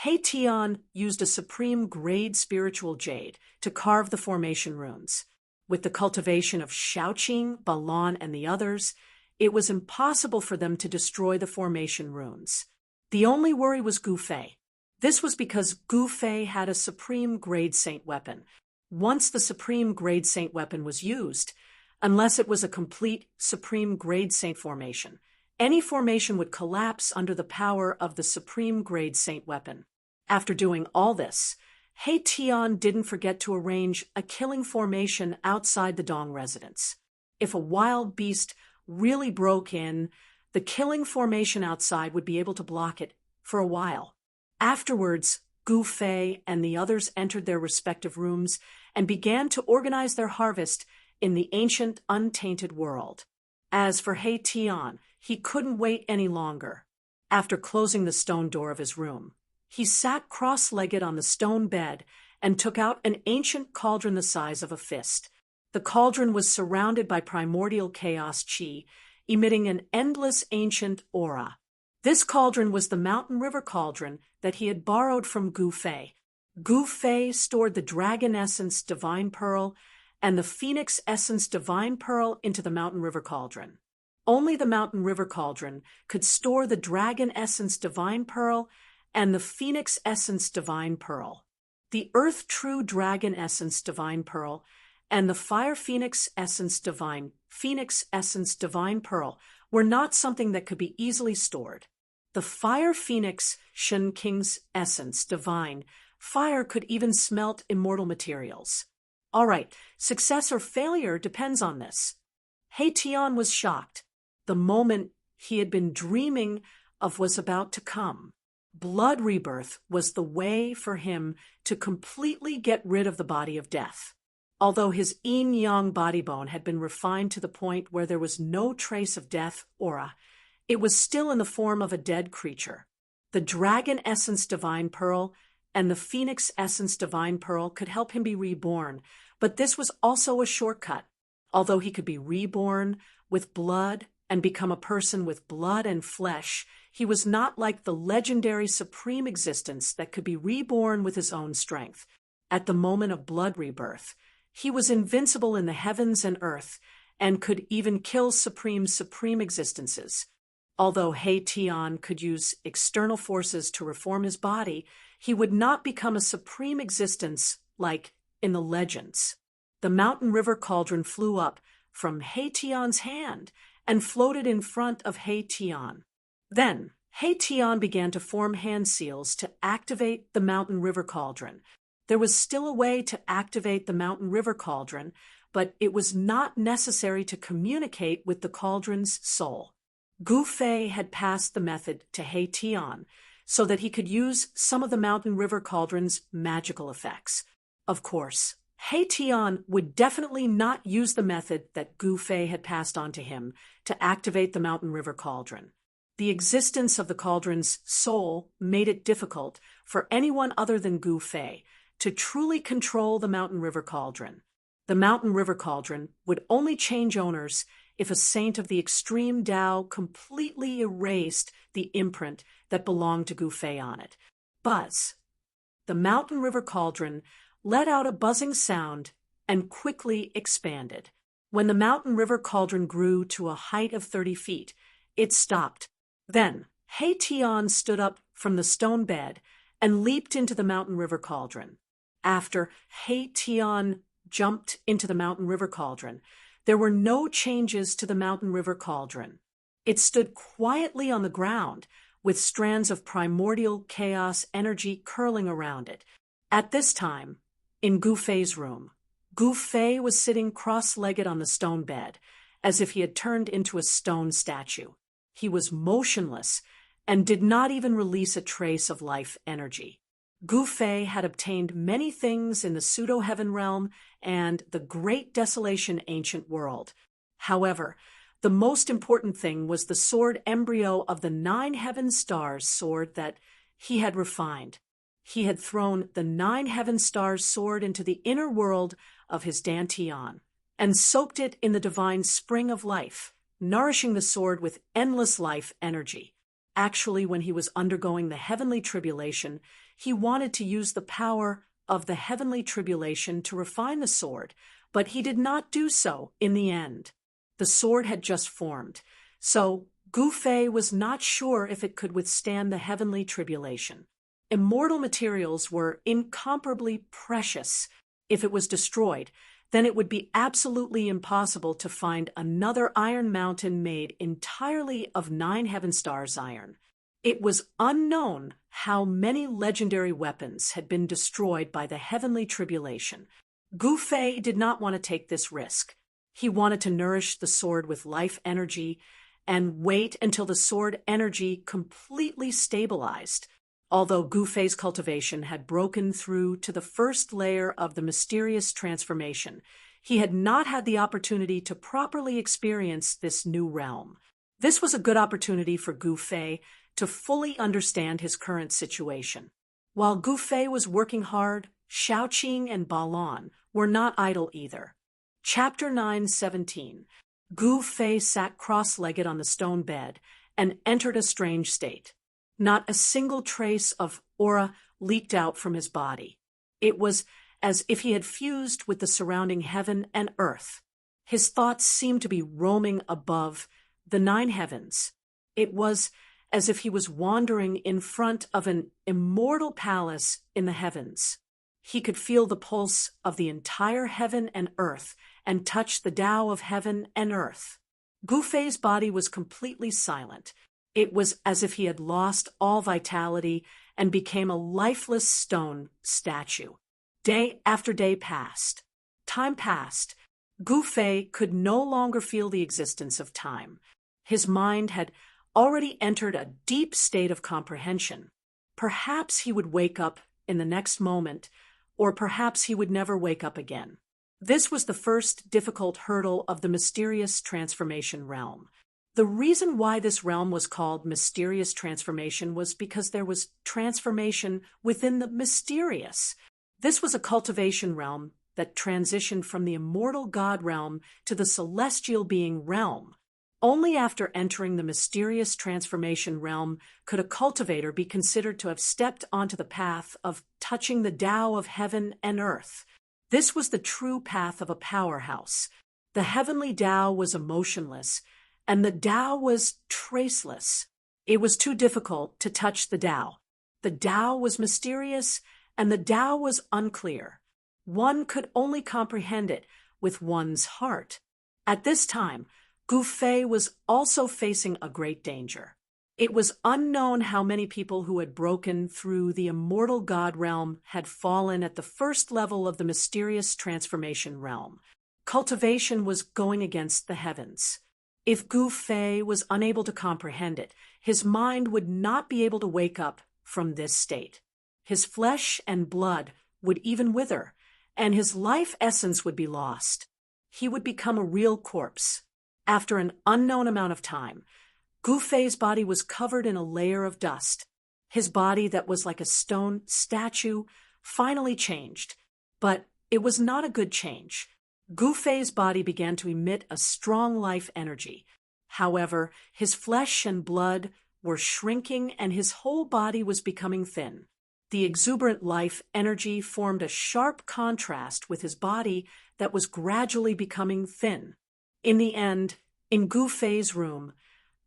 He Tian used a supreme grade spiritual jade to carve the formation runes. With the cultivation of Shaoqing, Balon, and the others, it was impossible for them to destroy the formation runes. The only worry was Gu Fei. This was because Gu Fei had a supreme grade saint weapon. Once the supreme grade saint weapon was used, unless it was a complete supreme grade saint formation, any formation would collapse under the power of the supreme grade saint weapon. After doing all this, He Tian didn't forget to arrange a killing formation outside the Dong residence. If a wild beast really broke in, the killing formation outside would be able to block it for a while. Afterwards, Gu Fei and the others entered their respective rooms and began to organize their harvest in the ancient, untainted world. As for He Tian, he couldn't wait any longer. After closing the stone door of his room, he sat cross-legged on the stone bed and took out an ancient cauldron the size of a fist. The cauldron was surrounded by primordial chaos chi, emitting an endless ancient aura. This cauldron was the mountain river cauldron that he had borrowed from Gu Fei. Gu Fei stored the dragon essence divine pearl and the phoenix essence divine pearl into the mountain river cauldron. Only the mountain river cauldron could store the dragon essence divine pearl and the phoenix essence divine pearl. The earth true dragon essence divine pearl and the fire phoenix essence divine pearl were not something that could be easily stored. The fire phoenix Shen King's essence divine fire could even smelt immortal materials. All right, success or failure depends on this. He Tian was shocked. The moment he had been dreaming of was about to come. Blood rebirth was the way for him to completely get rid of the body of death. Although his yin-yang body bone had been refined to the point where there was no trace of death aura, it was still in the form of a dead creature. The dragon essence divine pearl and the phoenix essence divine pearl could help him be reborn, but this was also a shortcut. Although he could be reborn with blood and become a person with blood and flesh, he was not like the legendary supreme existence that could be reborn with his own strength. At the moment of blood rebirth, he was invincible in the heavens and earth and could even kill supreme existences. Although He Tian could use external forces to reform his body, he would not become a supreme existence like in the legends. The mountain river cauldron flew up from He Tian's hand and floated in front of He Tian. Then, He Tian began to form hand seals to activate the mountain river cauldron. There was still a way to activate the mountain river cauldron, but it was not necessary to communicate with the cauldron's soul. Gu Fei had passed the method to He Tian so that he could use some of the mountain river cauldron's magical effects. Of course, He Tian would definitely not use the method that Gu Fei had passed on to him to activate the Mountain River Cauldron. The existence of the cauldron's soul made it difficult for anyone other than Gu Fei to truly control the Mountain River Cauldron. The Mountain River Cauldron would only change owners if a saint of the extreme Tao completely erased the imprint that belonged to Gu Fei on it. Buzz. The Mountain River Cauldron let out a buzzing sound and quickly expanded. When the Mountain River Cauldron grew to a height of 30 feet, it stopped. Then, He Tian stood up from the stone bed and leaped into the Mountain River Cauldron. After He Tian jumped into the Mountain River Cauldron, there were no changes to the Mountain River Cauldron. It stood quietly on the ground, with strands of primordial chaos energy curling around it. At this time, in Gu Fei's room, Gu Fei was sitting cross-legged on the stone bed, as if he had turned into a stone statue. He was motionless and did not even release a trace of life energy. Gu Fei had obtained many things in the pseudo-heaven realm and the great desolation ancient world. However, the most important thing was the sword embryo of the 9 heaven stars sword that he had refined. He had thrown the 9 heaven stars sword into the inner world of his dantian and soaked it in the divine spring of life, nourishing the sword with endless life energy. Actually, when he was undergoing the heavenly tribulation, he wanted to use the power of the heavenly tribulation to refine the sword, but he did not do so in the end. The sword had just formed, so Gu Fei was not sure if it could withstand the heavenly tribulation. Immortal materials were incomparably precious. If it was destroyed, then it would be absolutely impossible to find another iron mountain made entirely of 9 heaven stars iron. It was unknown how many legendary weapons had been destroyed by the heavenly tribulation. Gu Fei did not want to take this risk. He wanted to nourish the sword with life energy and wait until the sword energy completely stabilized. Although Gu Fei's cultivation had broken through to the first layer of the mysterious transformation, he had not had the opportunity to properly experience this new realm. This was a good opportunity for Gu Fei to fully understand his current situation. While Gu Fei was working hard, Shaoqing and Balon were not idle either. Chapter 9:17. Gu Fei sat cross-legged on the stone bed and entered a strange state. Not a single trace of aura leaked out from his body. It was as if he had fused with the surrounding heaven and earth. His thoughts seemed to be roaming above the 9 heavens. It was as if he was wandering in front of an immortal palace in the heavens. He could feel the pulse of the entire heaven and earth and touch the Tao of heaven and earth. Gu Fei's body was completely silent. It was as if he had lost all vitality and became a lifeless stone statue. Day after day passed. Time passed. Gu Fei could no longer feel the existence of time. His mind had already entered a deep state of comprehension. Perhaps he would wake up in the next moment, or perhaps he would never wake up again. This was the first difficult hurdle of the mysterious transformation realm. The reason why this realm was called mysterious transformation was because there was transformation within the mysterious. This was a cultivation realm that transitioned from the immortal God realm to the celestial being realm. Only after entering the mysterious transformation realm could a cultivator be considered to have stepped onto the path of touching the Tao of heaven and earth. This was the true path of a powerhouse. The heavenly Tao was emotionless, and the Tao was traceless. It was too difficult to touch the Tao. The Tao was mysterious, and the Tao was unclear. One could only comprehend it with one's heart. At this time, Gu Fei was also facing a great danger. It was unknown how many people who had broken through the immortal God realm had fallen at the first level of the mysterious transformation realm. Cultivation was going against the heavens. If Gu Fei was unable to comprehend it, his mind would not be able to wake up from this state. His flesh and blood would even wither, and his life essence would be lost. He would become a real corpse. After an unknown amount of time, Gu Fei's body was covered in a layer of dust. His body, that was like a stone statue, finally changed. But it was not a good change. Gu Fei's body began to emit a strong life energy. However, his flesh and blood were shrinking and his whole body was becoming thin. The exuberant life energy formed a sharp contrast with his body that was gradually becoming thin. In the end, in Gu Fei's room,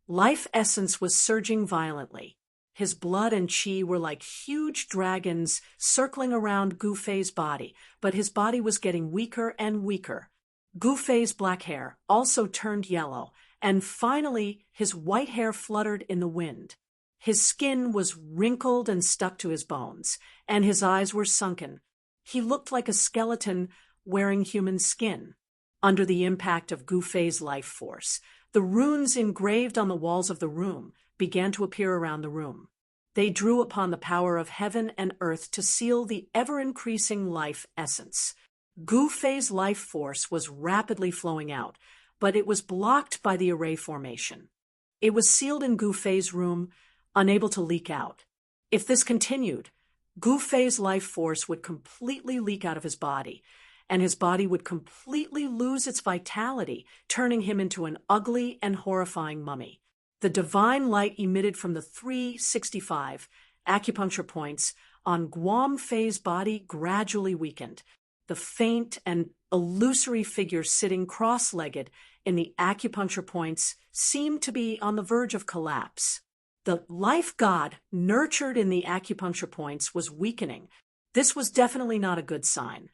life essence was surging violently. His blood and qi were like huge dragons circling around Gu Fei's body, but his body was getting weaker and weaker. Gu Fei's black hair also turned yellow, and finally his white hair fluttered in the wind. His skin was wrinkled and stuck to his bones, and his eyes were sunken. He looked like a skeleton wearing human skin. Under the impact of Gu Fei's life force, the runes engraved on the walls of the room began to appear around the room. They drew upon the power of heaven and earth to seal the ever-increasing life essence. Gu Fei's life force was rapidly flowing out, but it was blocked by the array formation. It was sealed in Gu Fei's room, unable to leak out. If this continued, Gu Fei's life force would completely leak out of his body, and his body would completely lose its vitality, turning him into an ugly and horrifying mummy. The divine light emitted from the 365 acupuncture points on Guam Fei's body gradually weakened. The faint and illusory figure sitting cross-legged in the acupuncture points seemed to be on the verge of collapse. The life god nurtured in the acupuncture points was weakening. This was definitely not a good sign.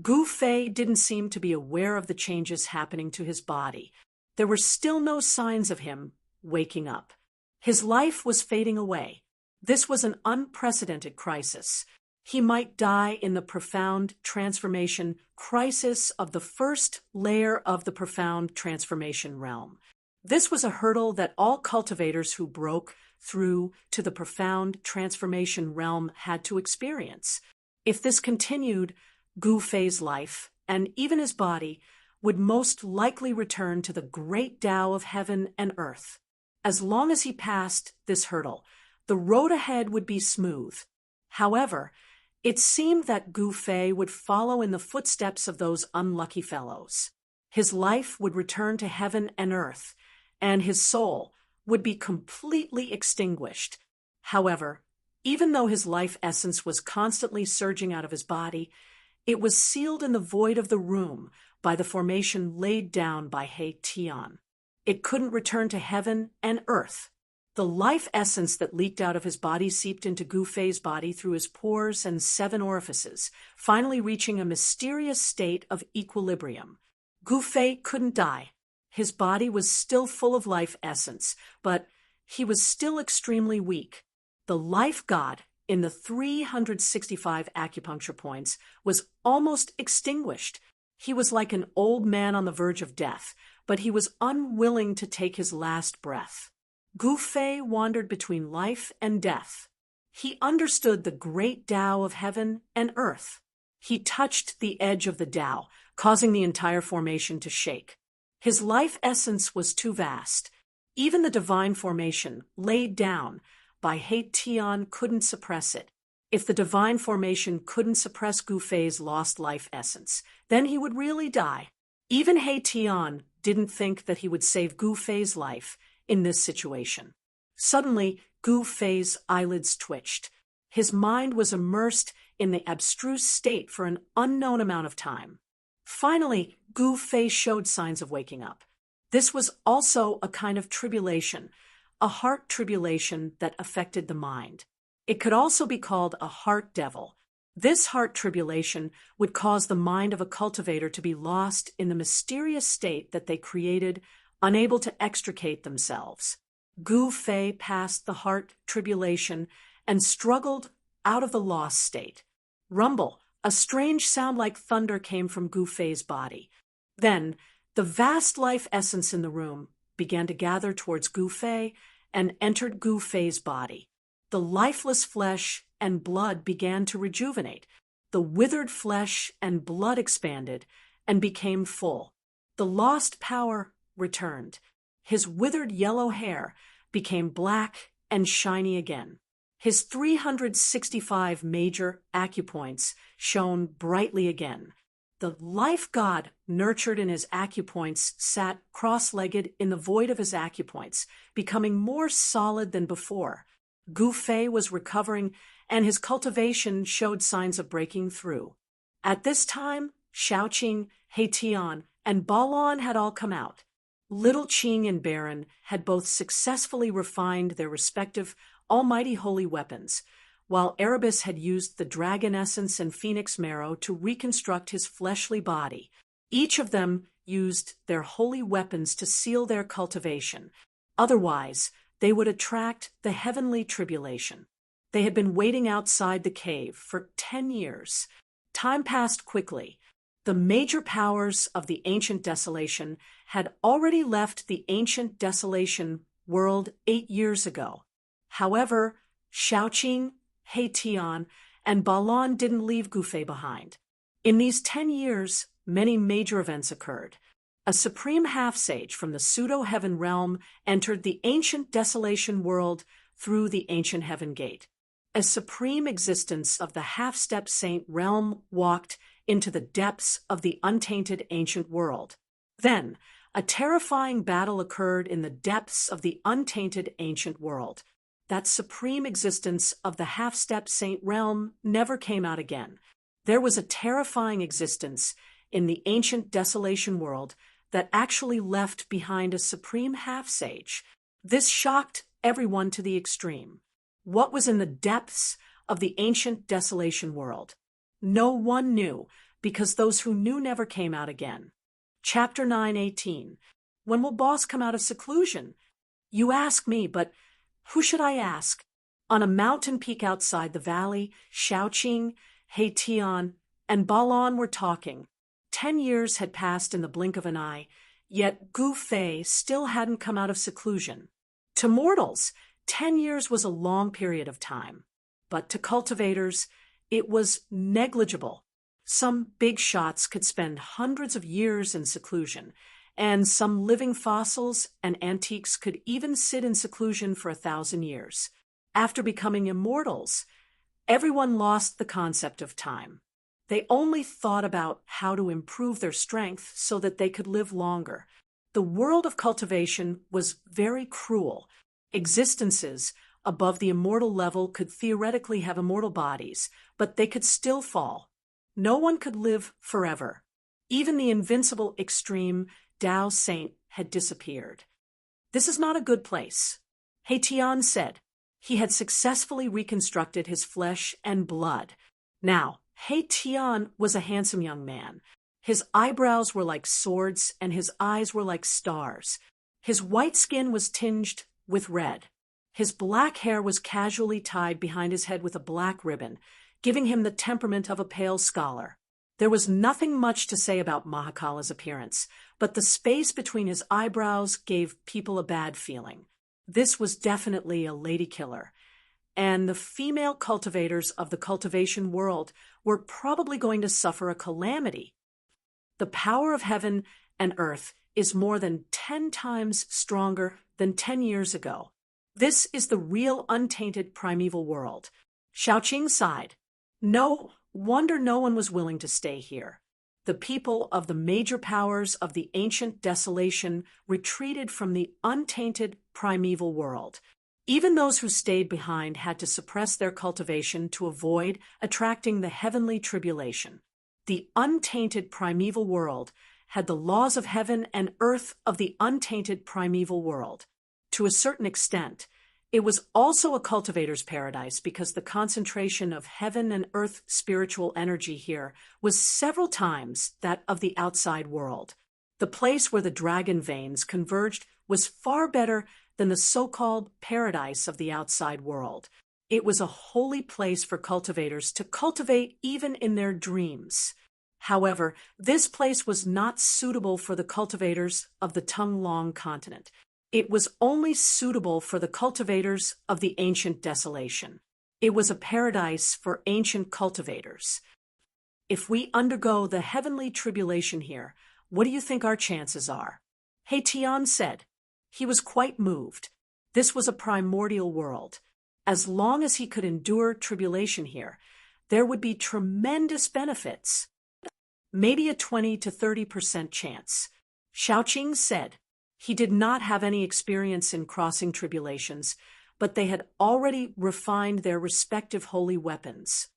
Gu Fei didn't seem to be aware of the changes happening to his body. There were still no signs of him waking up. His life was fading away. This was an unprecedented crisis. He might die in the profound transformation crisis of the first layer of the profound transformation realm. This was a hurdle that all cultivators who broke through to the profound transformation realm had to experience. If this continued, Gu Fei's life, and even his body, would most likely return to the great Tao of heaven and earth. As long as he passed this hurdle, the road ahead would be smooth. However, it seemed that Gu Fei would follow in the footsteps of those unlucky fellows. His life would return to heaven and earth, and his soul would be completely extinguished. However, even though his life essence was constantly surging out of his body, it was sealed in the void of the room by the formation laid down by He Tian. It couldn't return to heaven and earth. The life essence that leaked out of his body seeped into Gu Fei's body through his pores and 7 orifices, finally reaching a mysterious state of equilibrium. Gu Fei couldn't die. His body was still full of life essence, but he was still extremely weak. The life god in the 365 acupuncture points was almost extinguished. He was like an old man on the verge of death, but he was unwilling to take his last breath. Gu Fei wandered between life and death. He understood the great Tao of heaven and earth. He touched the edge of the Tao, causing the entire formation to shake. His life essence was too vast. Even the divine formation, laid down by He Tian, couldn't suppress it. If the divine formation couldn't suppress Gu Fei's lost life essence, then he would really die. Even He Tian didn't think that he would save Gu Fei's life in this situation. Suddenly, Gu Fei's eyelids twitched. His mind was immersed in the abstruse state for an unknown amount of time. Finally, Gu Fei showed signs of waking up. This was also a kind of tribulation, a heart tribulation that affected the mind. It could also be called a heart devil. This heart tribulation would cause the mind of a cultivator to be lost in the mysterious state that they created, unable to extricate themselves. Gu Fei passed the heart tribulation and struggled out of the lost state. Rumble, a strange sound like thunder, came from Gu Fei's body. Then, the vast life essence in the room began to gather towards Gu Fei and entered Gu Fei's body. The lifeless flesh and blood began to rejuvenate. The withered flesh and blood expanded and became full. The lost power returned. His withered yellow hair became black and shiny again. His 365 major acupoints shone brightly again. The life god nurtured in his acupoints sat cross-legged in the void of his acupoints, becoming more solid than before. Gu Fei was recovering, and his cultivation showed signs of breaking through. At this time, Shaoqing, Heitian, and Balon had all come out. Little Qing and Baron had both successfully refined their respective almighty holy weapons, while Erebus had used the dragon essence and phoenix marrow to reconstruct his fleshly body. Each of them used their holy weapons to seal their cultivation. Otherwise, they would attract the heavenly tribulation. They had been waiting outside the cave for 10 years. Time passed quickly. The major powers of the ancient desolation had already left the ancient desolation world 8 years ago. However, Shaoqing, Heitian, and Balon didn't leave Gu Fei behind. In these 10 years, many major events occurred. A supreme half-sage from the pseudo-heaven realm entered the ancient desolation world through the ancient heaven gate. A supreme existence of the half-step saint realm walked into the depths of the untainted ancient world. Then, a terrifying battle occurred in the depths of the untainted ancient world. That supreme existence of the half-step saint realm never came out again. There was a terrifying existence in the ancient desolation world that actually left behind a supreme half-sage. This shocked everyone to the extreme. What was in the depths of the ancient desolation world? No one knew, because those who knew never came out again. Chapter 9:18. When will Boss come out of seclusion? You ask me, but who should I ask? On a mountain peak outside the valley, Shaoqing, Heitian, and Balon were talking. 10 years had passed in the blink of an eye, yet Gu Fei still hadn't come out of seclusion. To mortals, 10 years was a long period of time, but to cultivators, it was negligible. Some big shots could spend hundreds of years in seclusion, and some living fossils and antiques could even sit in seclusion for 1,000 years. After becoming immortals, everyone lost the concept of time. They only thought about how to improve their strength so that they could live longer. The world of cultivation was very cruel. Existences above the immortal level could theoretically have immortal bodies, but they could still fall. No one could live forever. Even the invincible extreme Tao Saint had disappeared. This is not a good place. Heitian said. He had successfully reconstructed his flesh and blood. Now, Heitian was a handsome young man. His eyebrows were like swords and his eyes were like stars. His white skin was tinged with red. His black hair was casually tied behind his head with a black ribbon, giving him the temperament of a pale scholar. There was nothing much to say about Mahakala's appearance, but the space between his eyebrows gave people a bad feeling. This was definitely a lady killer, and the female cultivators of the cultivation world were probably going to suffer a calamity. The power of heaven and earth is more than 10 times stronger than 10 years ago. This is the real untainted primeval world. Shaoqing sighed. No wonder no one was willing to stay here. The people of the major powers of the ancient desolation retreated from the untainted primeval world. Even those who stayed behind had to suppress their cultivation to avoid attracting the heavenly tribulation. The untainted primeval world had the laws of heaven and earth of the untainted primeval world. To a certain extent, it was also a cultivator's paradise because the concentration of heaven and earth spiritual energy here was several times that of the outside world. The place where the dragon veins converged was far better than the so-called paradise of the outside world. It was a holy place for cultivators to cultivate even in their dreams. However, this place was not suitable for the cultivators of the Tonglong continent. It was only suitable for the cultivators of the ancient desolation. It was a paradise for ancient cultivators. If we undergo the heavenly tribulation here, what do you think our chances are? He Tian said. He was quite moved. This was a primordial world. As long as he could endure tribulation here, there would be tremendous benefits. Maybe a 20 to 30% chance. Xiaoqing said. He did not have any experience in crossing tribulations, but they had already refined their respective holy weapons.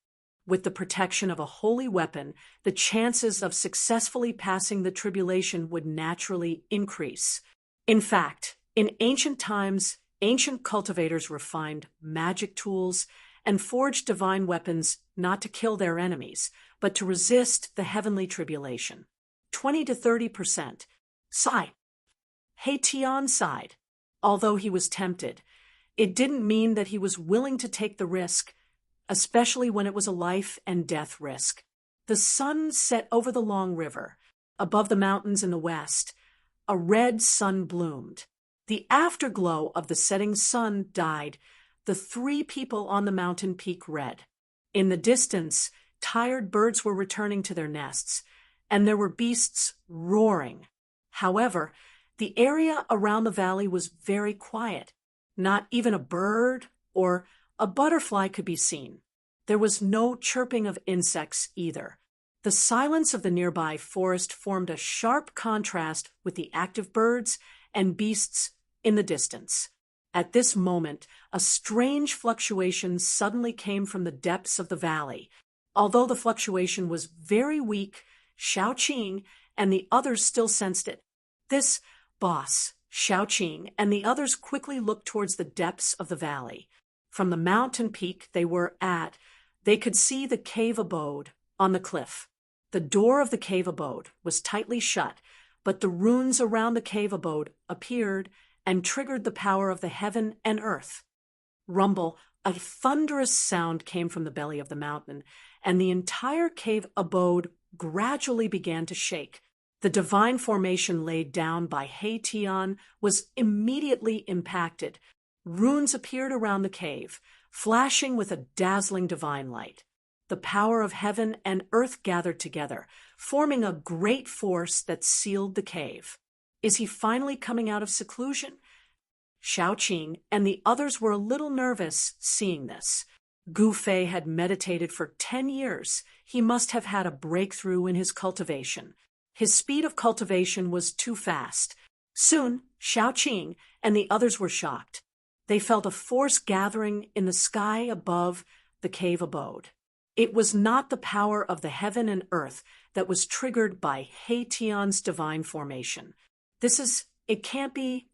With the protection of a holy weapon, the chances of successfully passing the tribulation would naturally increase. In fact, in ancient times, ancient cultivators refined magic tools and forged divine weapons not to kill their enemies, but to resist the heavenly tribulation. 20 to 30%. Sigh. He Tian sighed. Although he was tempted, it didn't mean that he was willing to take the risk, especially when it was a life and death risk. The sun set over the long river. Above the mountains in the west, a red sun bloomed. The afterglow of the setting sun dyed the 3 people on the mountain peak red. In the distance, tired birds were returning to their nests, and there were beasts roaring. However, the area around the valley was very quiet. Not even a bird or a butterfly could be seen. There was no chirping of insects either. The silence of the nearby forest formed a sharp contrast with the active birds and beasts in the distance. At this moment, a strange fluctuation suddenly came from the depths of the valley. Although the fluctuation was very weak, Xiaoqing and the others still sensed it. This boss, Xiaoqing, and the others quickly looked towards the depths of the valley. From the mountain peak they were at, they could see the cave abode on the cliff. The door of the cave abode was tightly shut, but the runes around the cave abode appeared and triggered the power of the heaven and earth. Rumble, a thunderous sound came from the belly of the mountain, and the entire cave abode gradually began to shake. The divine formation laid down by He Tian was immediately impacted. Runes appeared around the cave, flashing with a dazzling divine light. The power of heaven and earth gathered together, forming a great force that sealed the cave. Is he finally coming out of seclusion? Xiaoqing and the others were a little nervous seeing this. Gu Fei had meditated for 10 years. He must have had a breakthrough in his cultivation. His speed of cultivation was too fast. Soon, Xiaoqing and the others were shocked. They felt a force gathering in the sky above the cave abode. It was not the power of the heaven and earth that was triggered by He Tian's divine formation. It can't be.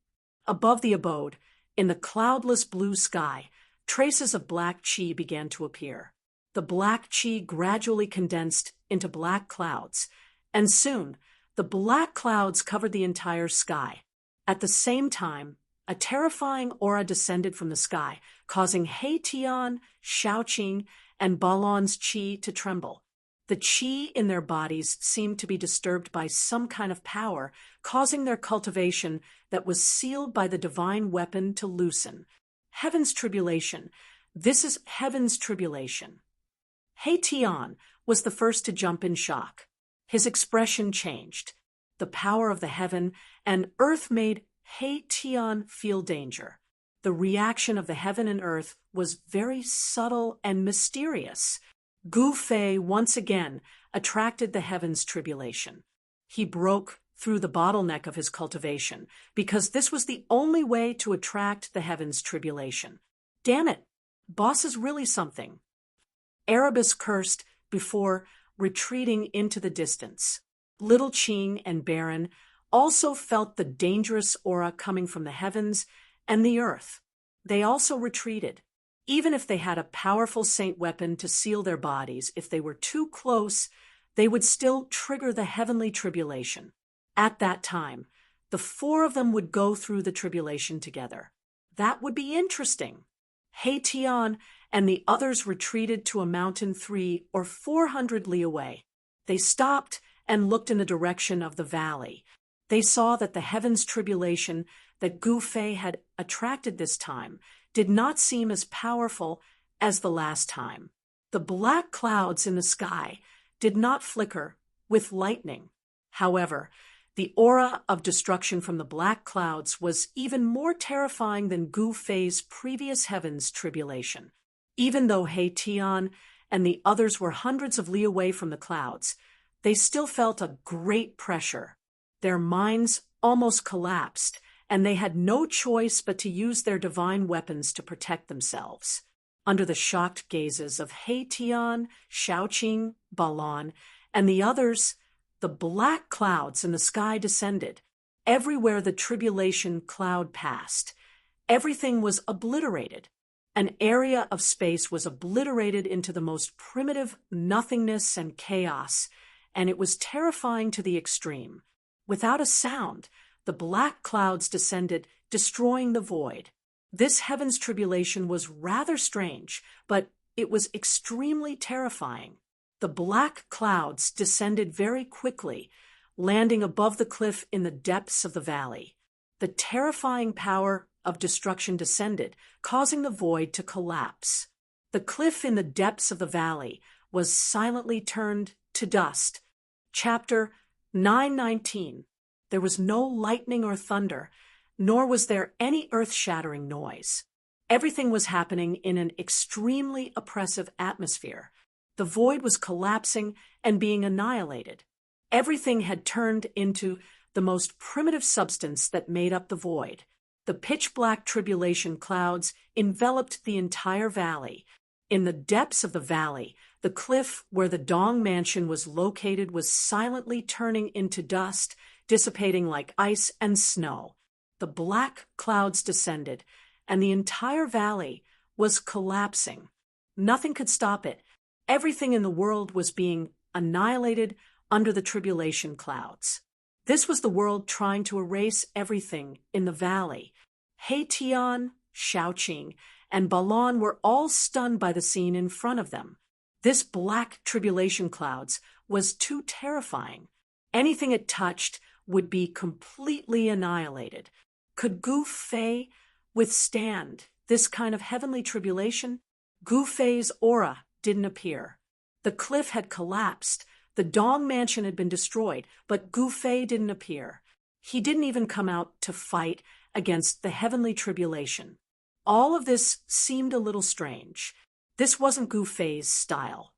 Above the abode, in the cloudless blue sky, traces of black qi began to appear. The black qi gradually condensed into black clouds, and soon the black clouds covered the entire sky. At the same time, a terrifying aura descended from the sky, causing He Tian, Xiaoqing, and Balon's qi to tremble. The qi in their bodies seemed to be disturbed by some kind of power, causing their cultivation that was sealed by the divine weapon to loosen. Heaven's tribulation. This is heaven's tribulation. He Tian was the first to jump in shock. His expression changed. The power of the heaven and earth made He Tian feel danger. The reaction of the heaven and earth was very subtle and mysterious. Gu Fei once again attracted the heaven's tribulation. He broke through the bottleneck of his cultivation because this was the only way to attract the heaven's tribulation. Damn it, boss is really something. Erebus cursed before retreating into the distance. Little Qing and Baron also felt the dangerous aura coming from the heavens and the earth. They also retreated. Even if they had a powerful saint weapon to seal their bodies, if they were too close, they would still trigger the heavenly tribulation. At that time, the 4 of them would go through the tribulation together. That would be interesting. He Tian and the others retreated to a mountain 300 or 400 li away. They stopped and looked in the direction of the valley. They saw that the heaven's tribulation that Gu Fei had attracted this time did not seem as powerful as the last time. The black clouds in the sky did not flicker with lightning. However, the aura of destruction from the black clouds was even more terrifying than Gu Fei's previous heavens tribulation. Even though He Tian and the others were hundreds of li away from the clouds, they still felt a great pressure. Their minds almost collapsed, and they had no choice but to use their divine weapons to protect themselves. Under the shocked gazes of He Tian, Shaoqing, Balon, and the others, the black clouds in the sky descended. Everywhere the tribulation cloud passed, everything was obliterated. An area of space was obliterated into the most primitive nothingness and chaos, and it was terrifying to the extreme. Without a sound, the black clouds descended, destroying the void. This heaven's tribulation was rather strange, but it was extremely terrifying. The black clouds descended very quickly, landing above the cliff in the depths of the valley. The terrifying power of destruction descended, causing the void to collapse. The cliff in the depths of the valley was silently turned to dust. Chapter 919. There was no lightning or thunder, nor was there any earth-shattering noise. Everything was happening in an extremely oppressive atmosphere. The void was collapsing and being annihilated. Everything had turned into the most primitive substance that made up the void. The pitch-black tribulation clouds enveloped the entire valley. In the depths of the valley, the cliff where the Dong mansion was located was silently turning into dust, dissipating like ice and snow. The black clouds descended, and the entire valley was collapsing. Nothing could stop it. Everything in the world was being annihilated under the tribulation clouds. This was the world trying to erase everything in the valley. He Tian, Shaoqing, and Balon were all stunned by the scene in front of them. This black tribulation clouds was too terrifying. Anything it touched would be completely annihilated. Could Gu Fei withstand this kind of heavenly tribulation? Gu Fei's aura didn't appear. The cliff had collapsed. The Dong mansion had been destroyed, but Gu Fei didn't appear. He didn't even come out to fight against the heavenly tribulation. All of this seemed a little strange. This wasn't Gu Fei's style.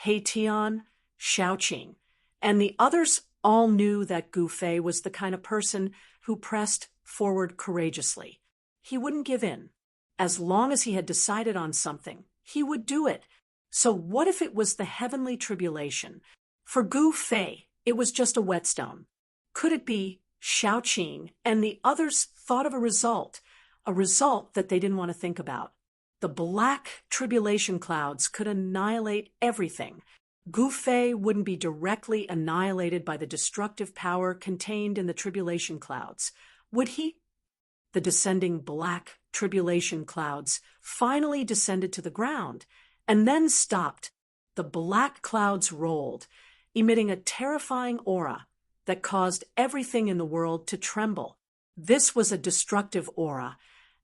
He Tian, Shaoqing, and the others all knew that Gu Fei was the kind of person who pressed forward courageously. He wouldn't give in. As long as he had decided on something, he would do it. So what if it was the heavenly tribulation? For Gu Fei, it was just a whetstone. Could it be Shaoqing and the others thought of a result that they didn't want to think about? The black tribulation clouds could annihilate everything. Gu Fei wouldn't be directly annihilated by the destructive power contained in the tribulation clouds, would he? The descending black tribulation clouds finally descended to the ground and then stopped. The black clouds rolled, emitting a terrifying aura that caused everything in the world to tremble. This was a destructive aura,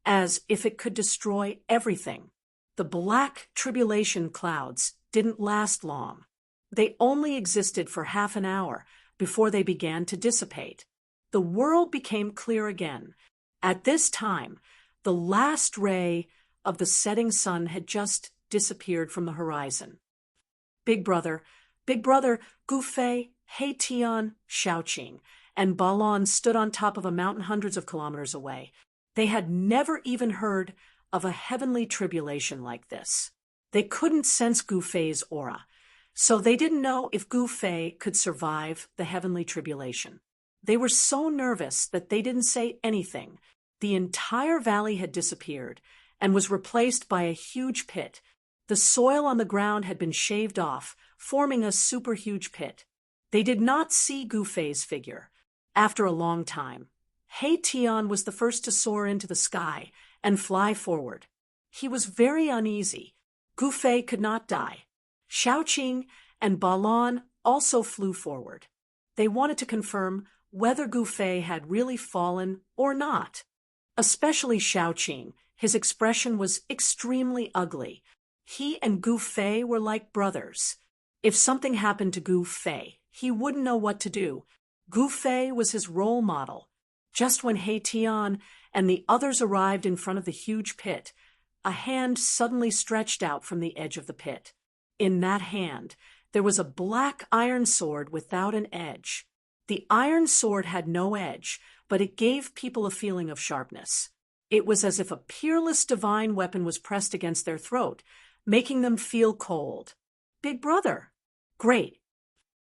as if it could destroy everything. The black tribulation clouds didn't last long. They only existed for half an hour before they began to dissipate. The world became clear again. At this time, the last ray of the setting sun had just disappeared from the horizon. Big Brother, Gu Fei, He Tian, Shaoqing, and Balon stood on top of a mountain hundreds of kilometers away. They had never even heard of a heavenly tribulation like this. They couldn't sense Gu Fei's aura, so they didn't know if Gu Fei could survive the heavenly tribulation. They were so nervous that they didn't say anything. The entire valley had disappeared and was replaced by a huge pit. The soil on the ground had been shaved off, forming a super huge pit. They did not see Gu Fei's figure. After a long time, He Tian was the first to soar into the sky and fly forward. He was very uneasy. Gu Fei could not die. Shaoqing and Balon also flew forward. They wanted to confirm whether Gu Fei had really fallen or not. Especially Shaoqing, his expression was extremely ugly. He and Gu Fei were like brothers. If something happened to Gu Fei, he wouldn't know what to do. Gu Fei was his role model. Just when He Tian and the others arrived in front of the huge pit, a hand suddenly stretched out from the edge of the pit. In that hand, there was a black iron sword without an edge. The iron sword had no edge, but it gave people a feeling of sharpness. It was as if a peerless divine weapon was pressed against their throat, making them feel cold. Big brother! Great!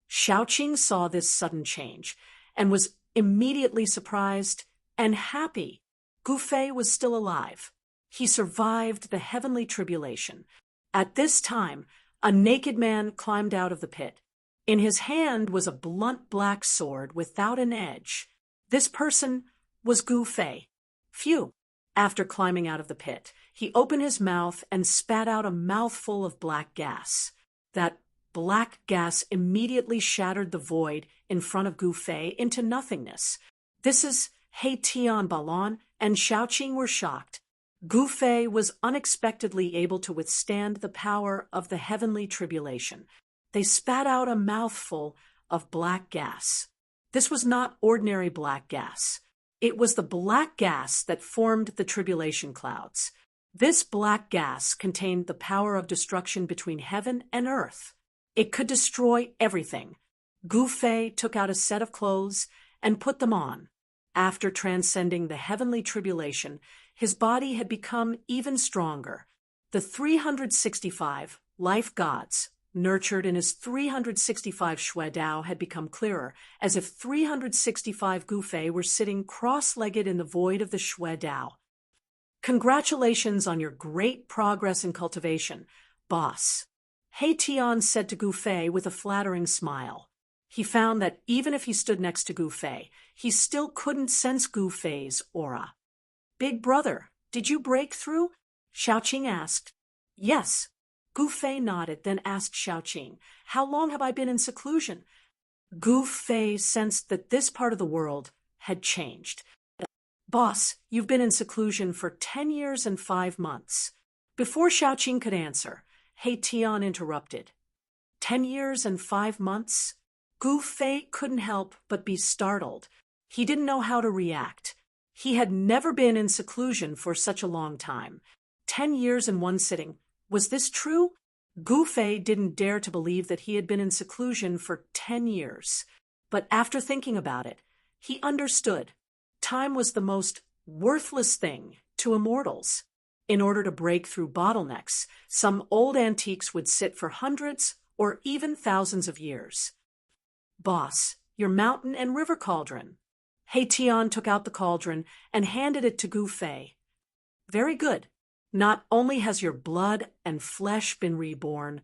Xiaoqing saw this sudden change and was immediately surprised and happy. Gu Fei was still alive. He survived the heavenly tribulation. At this time, a naked man climbed out of the pit. In his hand was a blunt black sword without an edge. This person was Gu Fei. Phew! After climbing out of the pit, he opened his mouth and spat out a mouthful of black gas. That black gas immediately shattered the void in front of Gu Fei into nothingness. This is He Tian Balon and Xiaoqing were shocked. Gu Fei was unexpectedly able to withstand the power of the heavenly tribulation. They spat out a mouthful of black gas. This was not ordinary black gas. It was the black gas that formed the tribulation clouds. This black gas contained the power of destruction between heaven and earth. It could destroy everything. Gu Fei took out a set of clothes and put them on. After transcending the heavenly tribulation, his body had become even stronger. The 365 life gods, nurtured in his 365 Shui Dao, had become clearer, as if 365 Gu Fei were sitting cross-legged in the void of the Shui Dao. Congratulations on your great progress in cultivation, boss. He Tian said to Gu Fei with a flattering smile. He found that even if he stood next to Gu Fei, he still couldn't sense Gu Fei's aura. Big brother, did you break through? Xiaoqing asked. Yes. Gu Fei nodded, then asked Xiaoqing, how long have I been in seclusion? Gu Fei sensed that this part of the world had changed. Boss, you've been in seclusion for 10 years and 5 months. Before Xiaoqing could answer, He Tian interrupted. 10 years and 5 months? Gu Fei couldn't help but be startled. He didn't know how to react. He had never been in seclusion for such a long time. 10 years in one sitting. Was this true? Gu Fei didn't dare to believe that he had been in seclusion for 10 years. But after thinking about it, he understood. Time was the most worthless thing to immortals. In order to break through bottlenecks, some old antiques would sit for hundreds or even thousands of years. Boss, your mountain and river cauldron. He Tian took out the cauldron and handed it to Gu Fei. Very good. Not only has your blood and flesh been reborn,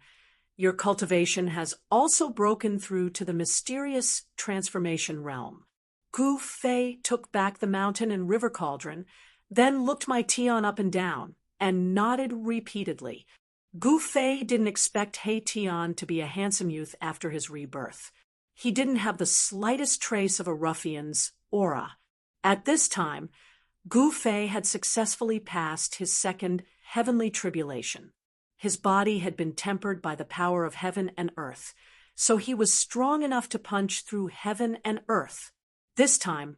your cultivation has also broken through to the mysterious transformation realm. Gu Fei took back the mountain and river cauldron, then looked my Tian up and down, and nodded repeatedly. Gu Fei didn't expect He Tian to be a handsome youth after his rebirth. He didn't have the slightest trace of a ruffian's aura. At this time, Gu Fei had successfully passed his second heavenly tribulation. His body had been tempered by the power of heaven and earth, so he was strong enough to punch through heaven and earth. This time,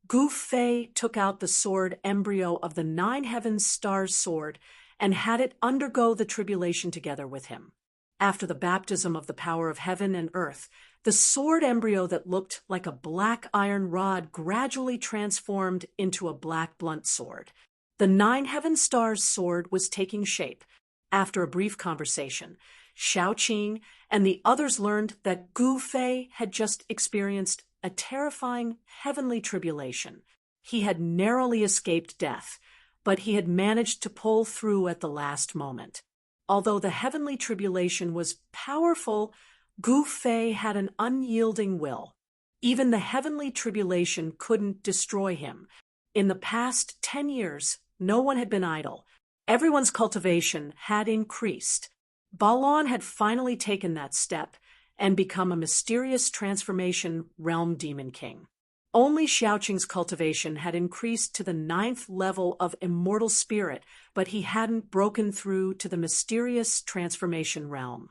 Gu Fei took out the sword embryo of the 9 heavens stars sword and had it undergo the tribulation together with him. After the baptism of the power of heaven and earth, the sword embryo that looked like a black iron rod gradually transformed into a black blunt sword. The 9 heaven stars sword was taking shape. After a brief conversation, Xiaoqing and the others learned that Gu Fei had just experienced a terrifying heavenly tribulation. He had narrowly escaped death, but he had managed to pull through at the last moment. Although the heavenly tribulation was powerful, Gu Fei had an unyielding will. Even the heavenly tribulation couldn't destroy him. In the past 10 years, no one had been idle. Everyone's cultivation had increased. Balon had finally taken that step and become a mysterious transformation realm demon king. Only Xiaoqing's cultivation had increased to the 9th level of immortal spirit, but he hadn't broken through to the mysterious transformation realm.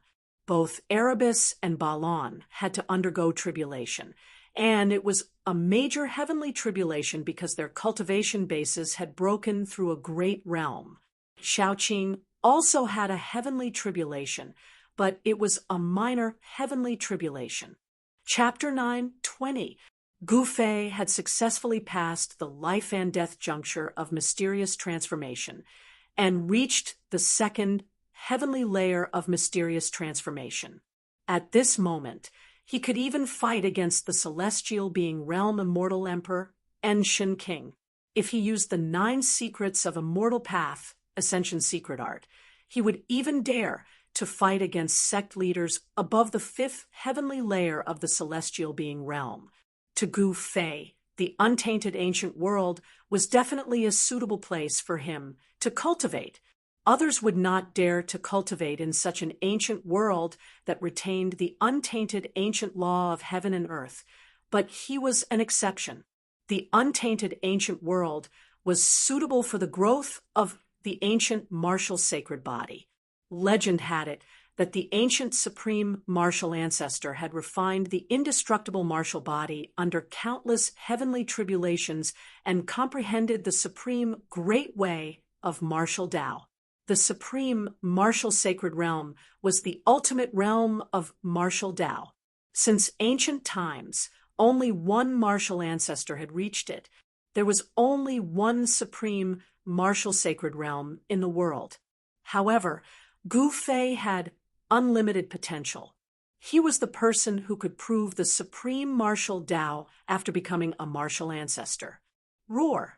Both Erebus and Balon had to undergo tribulation, and it was a major heavenly tribulation because their cultivation bases had broken through a great realm. Shaoqing also had a heavenly tribulation, but it was a minor heavenly tribulation. Chapter 9:20. Gu Fei had successfully passed the life and death juncture of mysterious transformation and reached the second heavenly layer of mysterious transformation. At this moment, he could even fight against the celestial being realm immortal emperor Enshin King. If he used the 9 secrets of immortal path, ascension secret art, he would even dare to fight against sect leaders above the 5th heavenly layer of the celestial being realm. To Gu Fei, the untainted ancient world was definitely a suitable place for him to cultivate. Others would not dare to cultivate in such an ancient world that retained the untainted ancient law of heaven and earth, but he was an exception. The untainted ancient world was suitable for the growth of the ancient martial sacred body. Legend had it that the ancient supreme martial ancestor had refined the indestructible martial body under countless heavenly tribulations and comprehended the supreme great way of martial Tao. The supreme martial sacred realm was the ultimate realm of martial Tao. Since ancient times, only one martial ancestor had reached it. There was only one supreme martial sacred realm in the world. However, Gu Fei had unlimited potential. He was the person who could prove the supreme martial Tao after becoming a martial ancestor. Roar.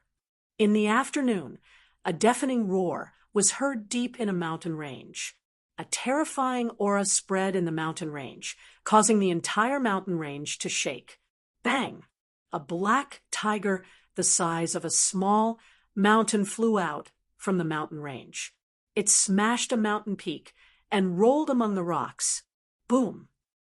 In the afternoon, a deafening roar was heard deep in a mountain range. A terrifying aura spread in the mountain range, causing the entire mountain range to shake. Bang! A black tiger the size of a small mountain flew out from the mountain range. It smashed a mountain peak and rolled among the rocks. Boom!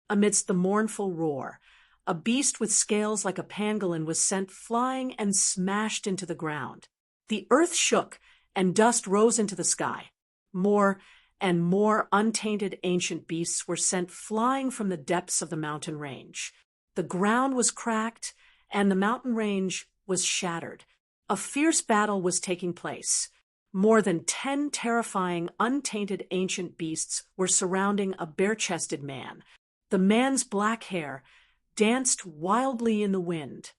Amidst the mournful roar, a beast with scales like a pangolin was sent flying and smashed into the ground. The earth shook and dust rose into the sky. More and more untainted ancient beasts were sent flying from the depths of the mountain range. The ground was cracked and the mountain range was shattered. A fierce battle was taking place. More than 10 terrifying, untainted ancient beasts were surrounding a bare-chested man. The man's black hair danced wildly in the wind.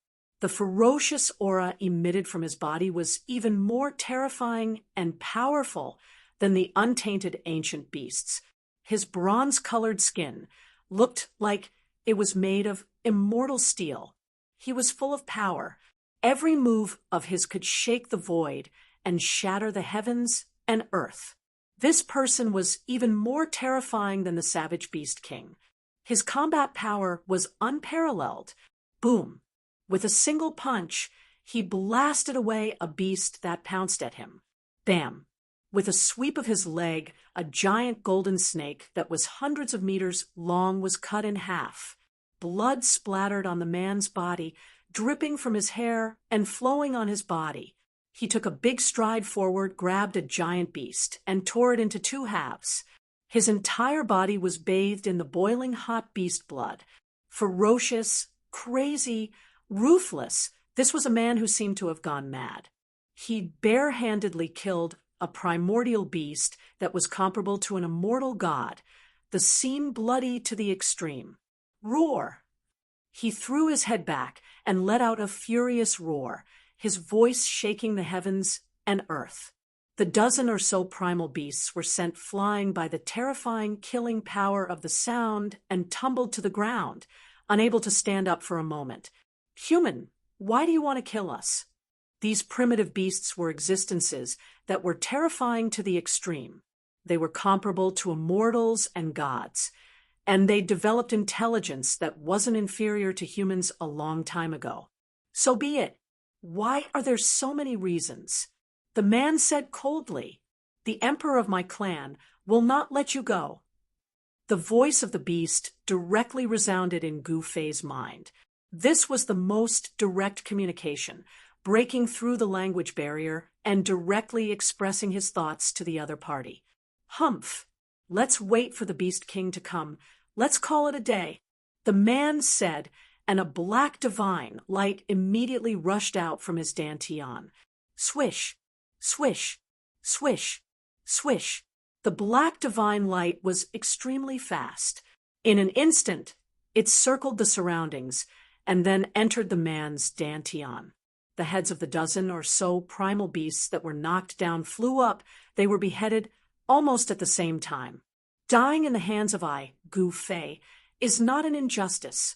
The ferocious aura emitted from his body was even more terrifying and powerful than the untainted ancient beasts. His bronze-colored skin looked like it was made of immortal steel. He was full of power. Every move of his could shake the void and shatter the heavens and earth. This person was even more terrifying than the savage beast king. His combat power was unparalleled. Boom! With a single punch, he blasted away a beast that pounced at him. Bam! With a sweep of his leg, a giant golden snake that was hundreds of meters long was cut in half. Blood splattered on the man's body, dripping from his hair and flowing on his body. He took a big stride forward, grabbed a giant beast, and tore it into 2 halves. His entire body was bathed in the boiling hot beast blood. Ferocious, crazy, ruthless, this was a man who seemed to have gone mad. He barehandedly killed a primordial beast that was comparable to an immortal god, the scene bloody to the extreme. Roar! He threw his head back and let out a furious roar, his voice shaking the heavens and earth. The dozen or so primal beasts were sent flying by the terrifying killing power of the sound and tumbled to the ground, unable to stand up for a moment. Human, why do you want to kill us? These primitive beasts were existences that were terrifying to the extreme. They were comparable to immortals and gods, and they developed intelligence that wasn't inferior to humans a long time ago. So be it. Why are there so many reasons? The man said coldly, "The emperor of my clan will not let you go." The voice of the beast directly resounded in Gu Fei's mind. This was the most direct communication, breaking through the language barrier and directly expressing his thoughts to the other party. Humph! Let's wait for the Beast King to come. Let's call it a day." The man said, and a black divine light immediately rushed out from his dantian. Swish, swish, swish, swish. The black divine light was extremely fast. In an instant, it circled the surroundings and then entered the man's dantian. The heads of the dozen or so primal beasts that were knocked down flew up. They were beheaded almost at the same time. Dying in the hands of Gu Fei is not an injustice.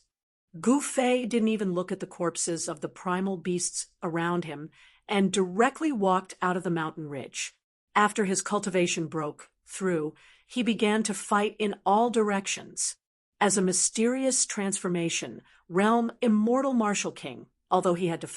Gu Fei didn't even look at the corpses of the primal beasts around him and directly walked out of the mountain ridge. After his cultivation broke through, he began to fight in all directions. As a mysterious transformation, realm immortal martial king, although he had to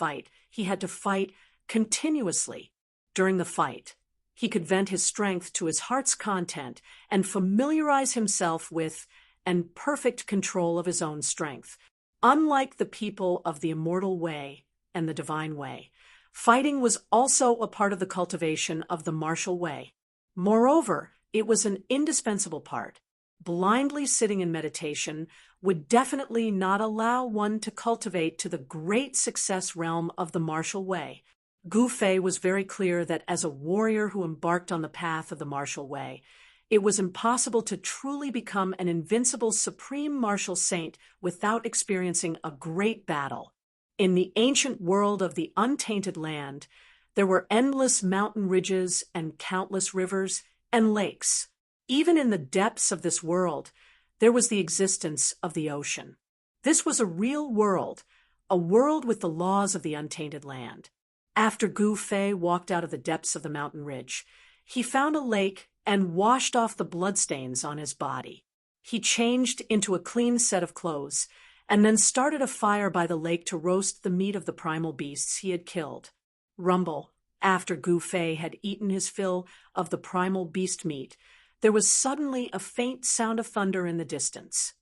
fight continuously. During the fight, he could vent his strength to his heart's content and familiarize himself with and perfect control of his own strength. Unlike the people of the immortal way and the divine way, fighting was also a part of the cultivation of the martial way. Moreover, it was an indispensable part. Blindly sitting in meditation would definitely not allow one to cultivate to the great success realm of the martial way. Gu Fei was very clear that as a warrior who embarked on the path of the martial way, it was impossible to truly become an invincible supreme martial saint without experiencing a great battle. In the ancient world of the untainted land, there were endless mountain ridges and countless rivers and lakes. Even in the depths of this world, there was the existence of the ocean. This was a real world, a world with the laws of the untainted land. After Gu Fei walked out of the depths of the mountain ridge, he found a lake and washed off the bloodstains on his body. He changed into a clean set of clothes and then started a fire by the lake to roast the meat of the primal beasts he had killed. Rumble, after Gu Fei had eaten his fill of the primal beast meat, there was suddenly a faint sound of thunder in the distance.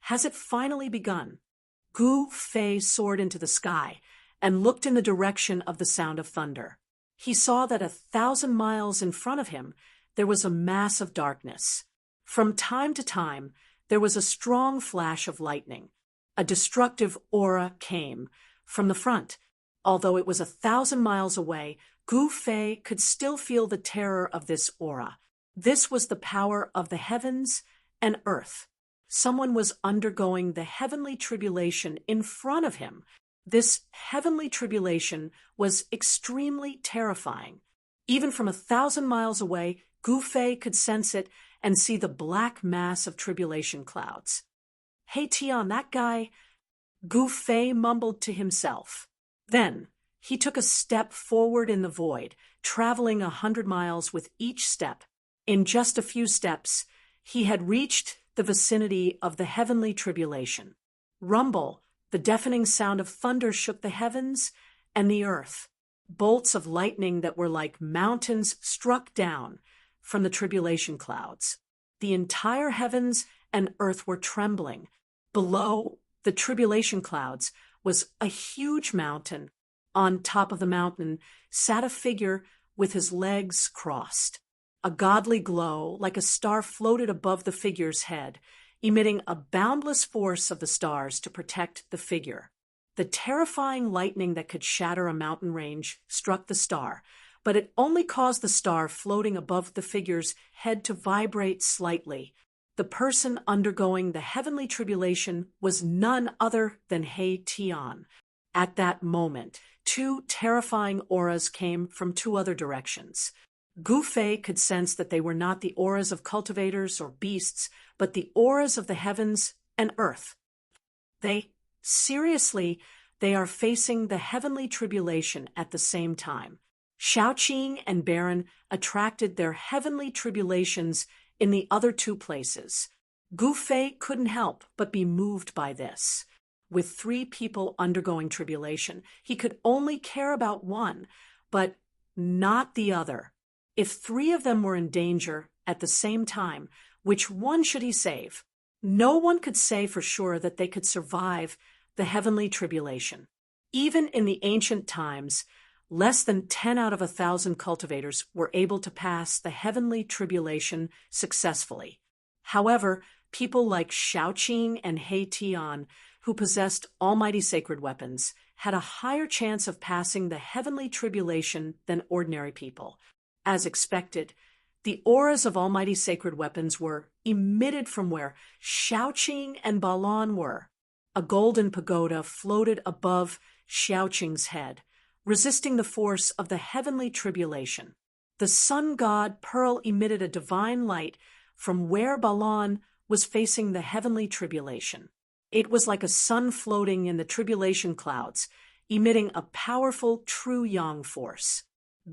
Has it finally begun? Gu Fei soared into the sky and looked in the direction of the sound of thunder. He saw that 1,000 miles in front of him there was a mass of darkness. From time to time, there was a strong flash of lightning. A destructive aura came from the front. Although it was 1,000 miles away, Gu Fei could still feel the terror of this aura. This was the power of the heavens and earth. Someone was undergoing the heavenly tribulation in front of him. This heavenly tribulation was extremely terrifying. Even from 1,000 miles away, Gu Fei could sense it and see the black mass of tribulation clouds. "Hey Tian, that guy," Gu Fei mumbled to himself. Then he took a step forward in the void, traveling 100 miles with each step. In just a few steps, he had reached the vicinity of the heavenly tribulation. Rumble, the deafening sound of thunder shook the heavens and the earth. Bolts of lightning that were like mountains struck down from the tribulation clouds. The entire heavens and earth were trembling. Below the tribulation clouds was a huge mountain. On top of the mountain sat a figure with his legs crossed. A godly glow, like a star, floated above the figure's head, emitting a boundless force of the stars to protect the figure. The terrifying lightning that could shatter a mountain range struck the star, but it only caused the star floating above the figure's head to vibrate slightly. The person undergoing the heavenly tribulation was none other than He Tian. At that moment, two terrifying auras came from two other directions. Gu Fei could sense that they were not the auras of cultivators or beasts, but the auras of the heavens and earth. They are facing the heavenly tribulation at the same time. Shaoqing and Baron attracted their heavenly tribulations in the other two places. Gu Fei couldn't help but be moved by this. With 3 people undergoing tribulation, he could only care about one, but not the other. If 3 of them were in danger at the same time, which one should he save? No one could say for sure that they could survive the heavenly tribulation. Even in the ancient times, Less than 10 out of 1,000 cultivators were able to pass the heavenly tribulation successfully. However, people like Shaoqing and He Tian, who possessed almighty sacred weapons, had a higher chance of passing the heavenly tribulation than ordinary people. As expected, the auras of almighty sacred weapons were emitted from where Shaoqing and Balan were. A golden pagoda floated above Shaoqing's head, resisting the force of the heavenly tribulation. The sun god Pearl emitted a divine light from where Balan was facing the heavenly tribulation. It was like a sun floating in the tribulation clouds, emitting a powerful true yang force.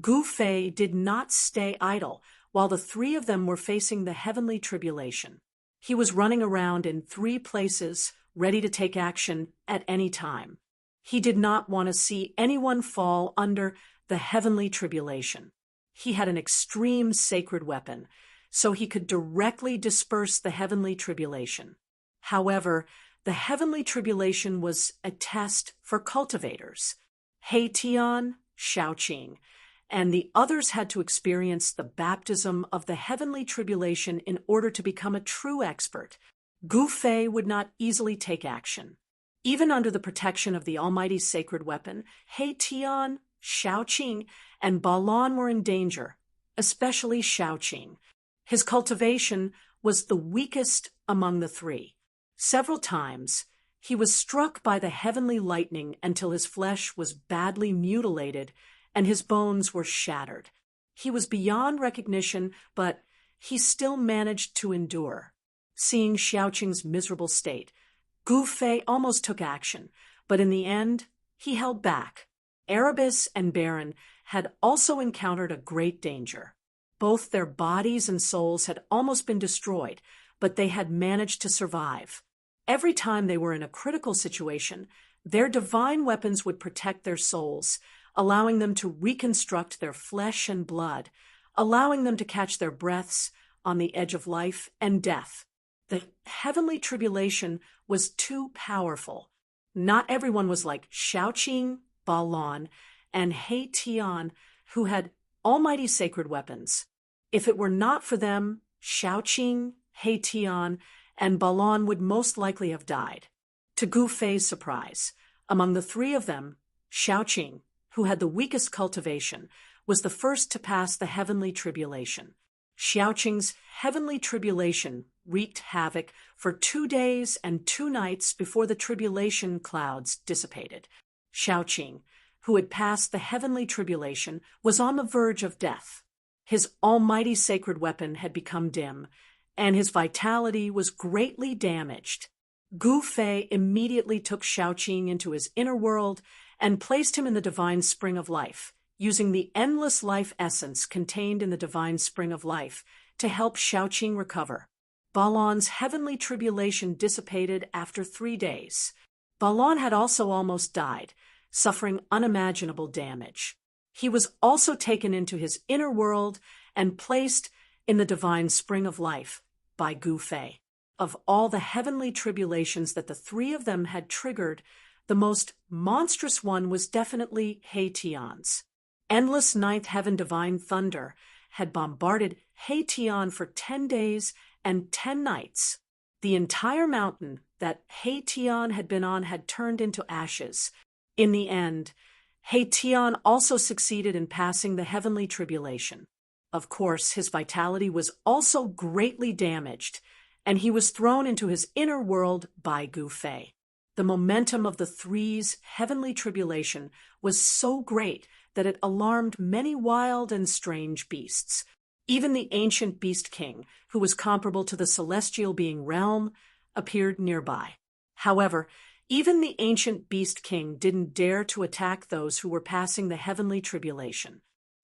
Gu Fei did not stay idle while the three of them were facing the heavenly tribulation. He was running around in 3 places, ready to take action at any time. He did not want to see anyone fall under the heavenly tribulation. He had an extreme sacred weapon, so he could directly disperse the heavenly tribulation. However, the heavenly tribulation was a test for cultivators. He Tian, Shaoqing, and the others had to experience the baptism of the heavenly tribulation in order to become a true expert. Gu Fei would not easily take action. Even under the protection of the almighty sacred weapon, He Tian, Shaoqing, and Balan were in danger, especially Shaoqing. His cultivation was the weakest among the 3. Several times, he was struck by the heavenly lightning until his flesh was badly mutilated and his bones were shattered. He was beyond recognition, but he still managed to endure. Seeing Shaoqing's miserable state, Gu Fei almost took action, but in the end, he held back. Erebus and Baron had also encountered a great danger. Both their bodies and souls had almost been destroyed, but they had managed to survive. Every time they were in a critical situation, their divine weapons would protect their souls, allowing them to reconstruct their flesh and blood, allowing them to catch their breaths on the edge of life and death. The heavenly tribulation was too powerful. Not everyone was like Shaoqing, Balan, and He Tian, who had almighty sacred weapons. If it were not for them, Shaoqing, He Tian, and Balan would most likely have died. To Gu Fei's surprise, among the 3 of them, Shaoqing, who had the weakest cultivation, was the first to pass the heavenly tribulation. Xiaoqing's heavenly tribulation wreaked havoc for 2 days and 2 nights before the tribulation clouds dissipated. Xiaoqing, who had passed the heavenly tribulation, was on the verge of death. His almighty sacred weapon had become dim, and his vitality was greatly damaged. Gu Fei immediately took Shaoqing into his inner world and placed him in the divine spring of life, using the endless life essence contained in the divine spring of life to help Shaoqing recover. Balan's heavenly tribulation dissipated after 3 days. Balan had also almost died, suffering unimaginable damage. He was also taken into his inner world and placed in the divine spring of life by Gu Fei. Of all the heavenly tribulations that the 3 of them had triggered, the most monstrous one was definitely He Tian's. Endless ninth heaven divine thunder had bombarded He Tian for 10 days and 10 nights. The entire mountain that He Tian had been on had turned into ashes. In the end, He Tian also succeeded in passing the heavenly tribulation. Of course, his vitality was also greatly damaged, and he was thrown into his inner world by Gu Fei. The momentum of the 3's heavenly tribulation was so great that it alarmed many wild and strange beasts. Even the ancient beast king, who was comparable to the celestial being Realm, appeared nearby. However, even the ancient beast king didn't dare to attack those who were passing the heavenly tribulation.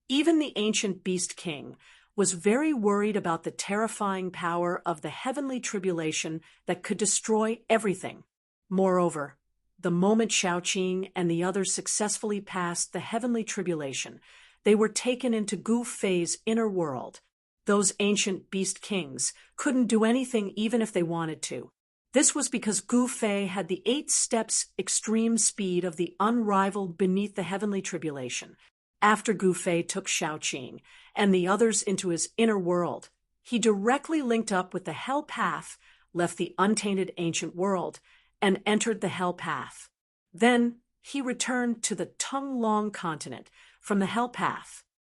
Even the ancient beast king was very worried about the terrifying power of the heavenly tribulation that could destroy everything. Moreover, the moment Shaoqing and the others successfully passed the heavenly tribulation, they were taken into Gu Fei's inner world. Those ancient beast kings couldn't do anything even if they wanted to. This was because Gu Fei had the 8 steps extreme speed of the unrivaled beneath the heavenly tribulation. After Gu Fei took Shaoqing and the others into his inner world, he directly linked up with the Hell Path, left the untainted ancient world, and entered the Hell Path. Then he returned to the Tung Long continent from the Hell Path.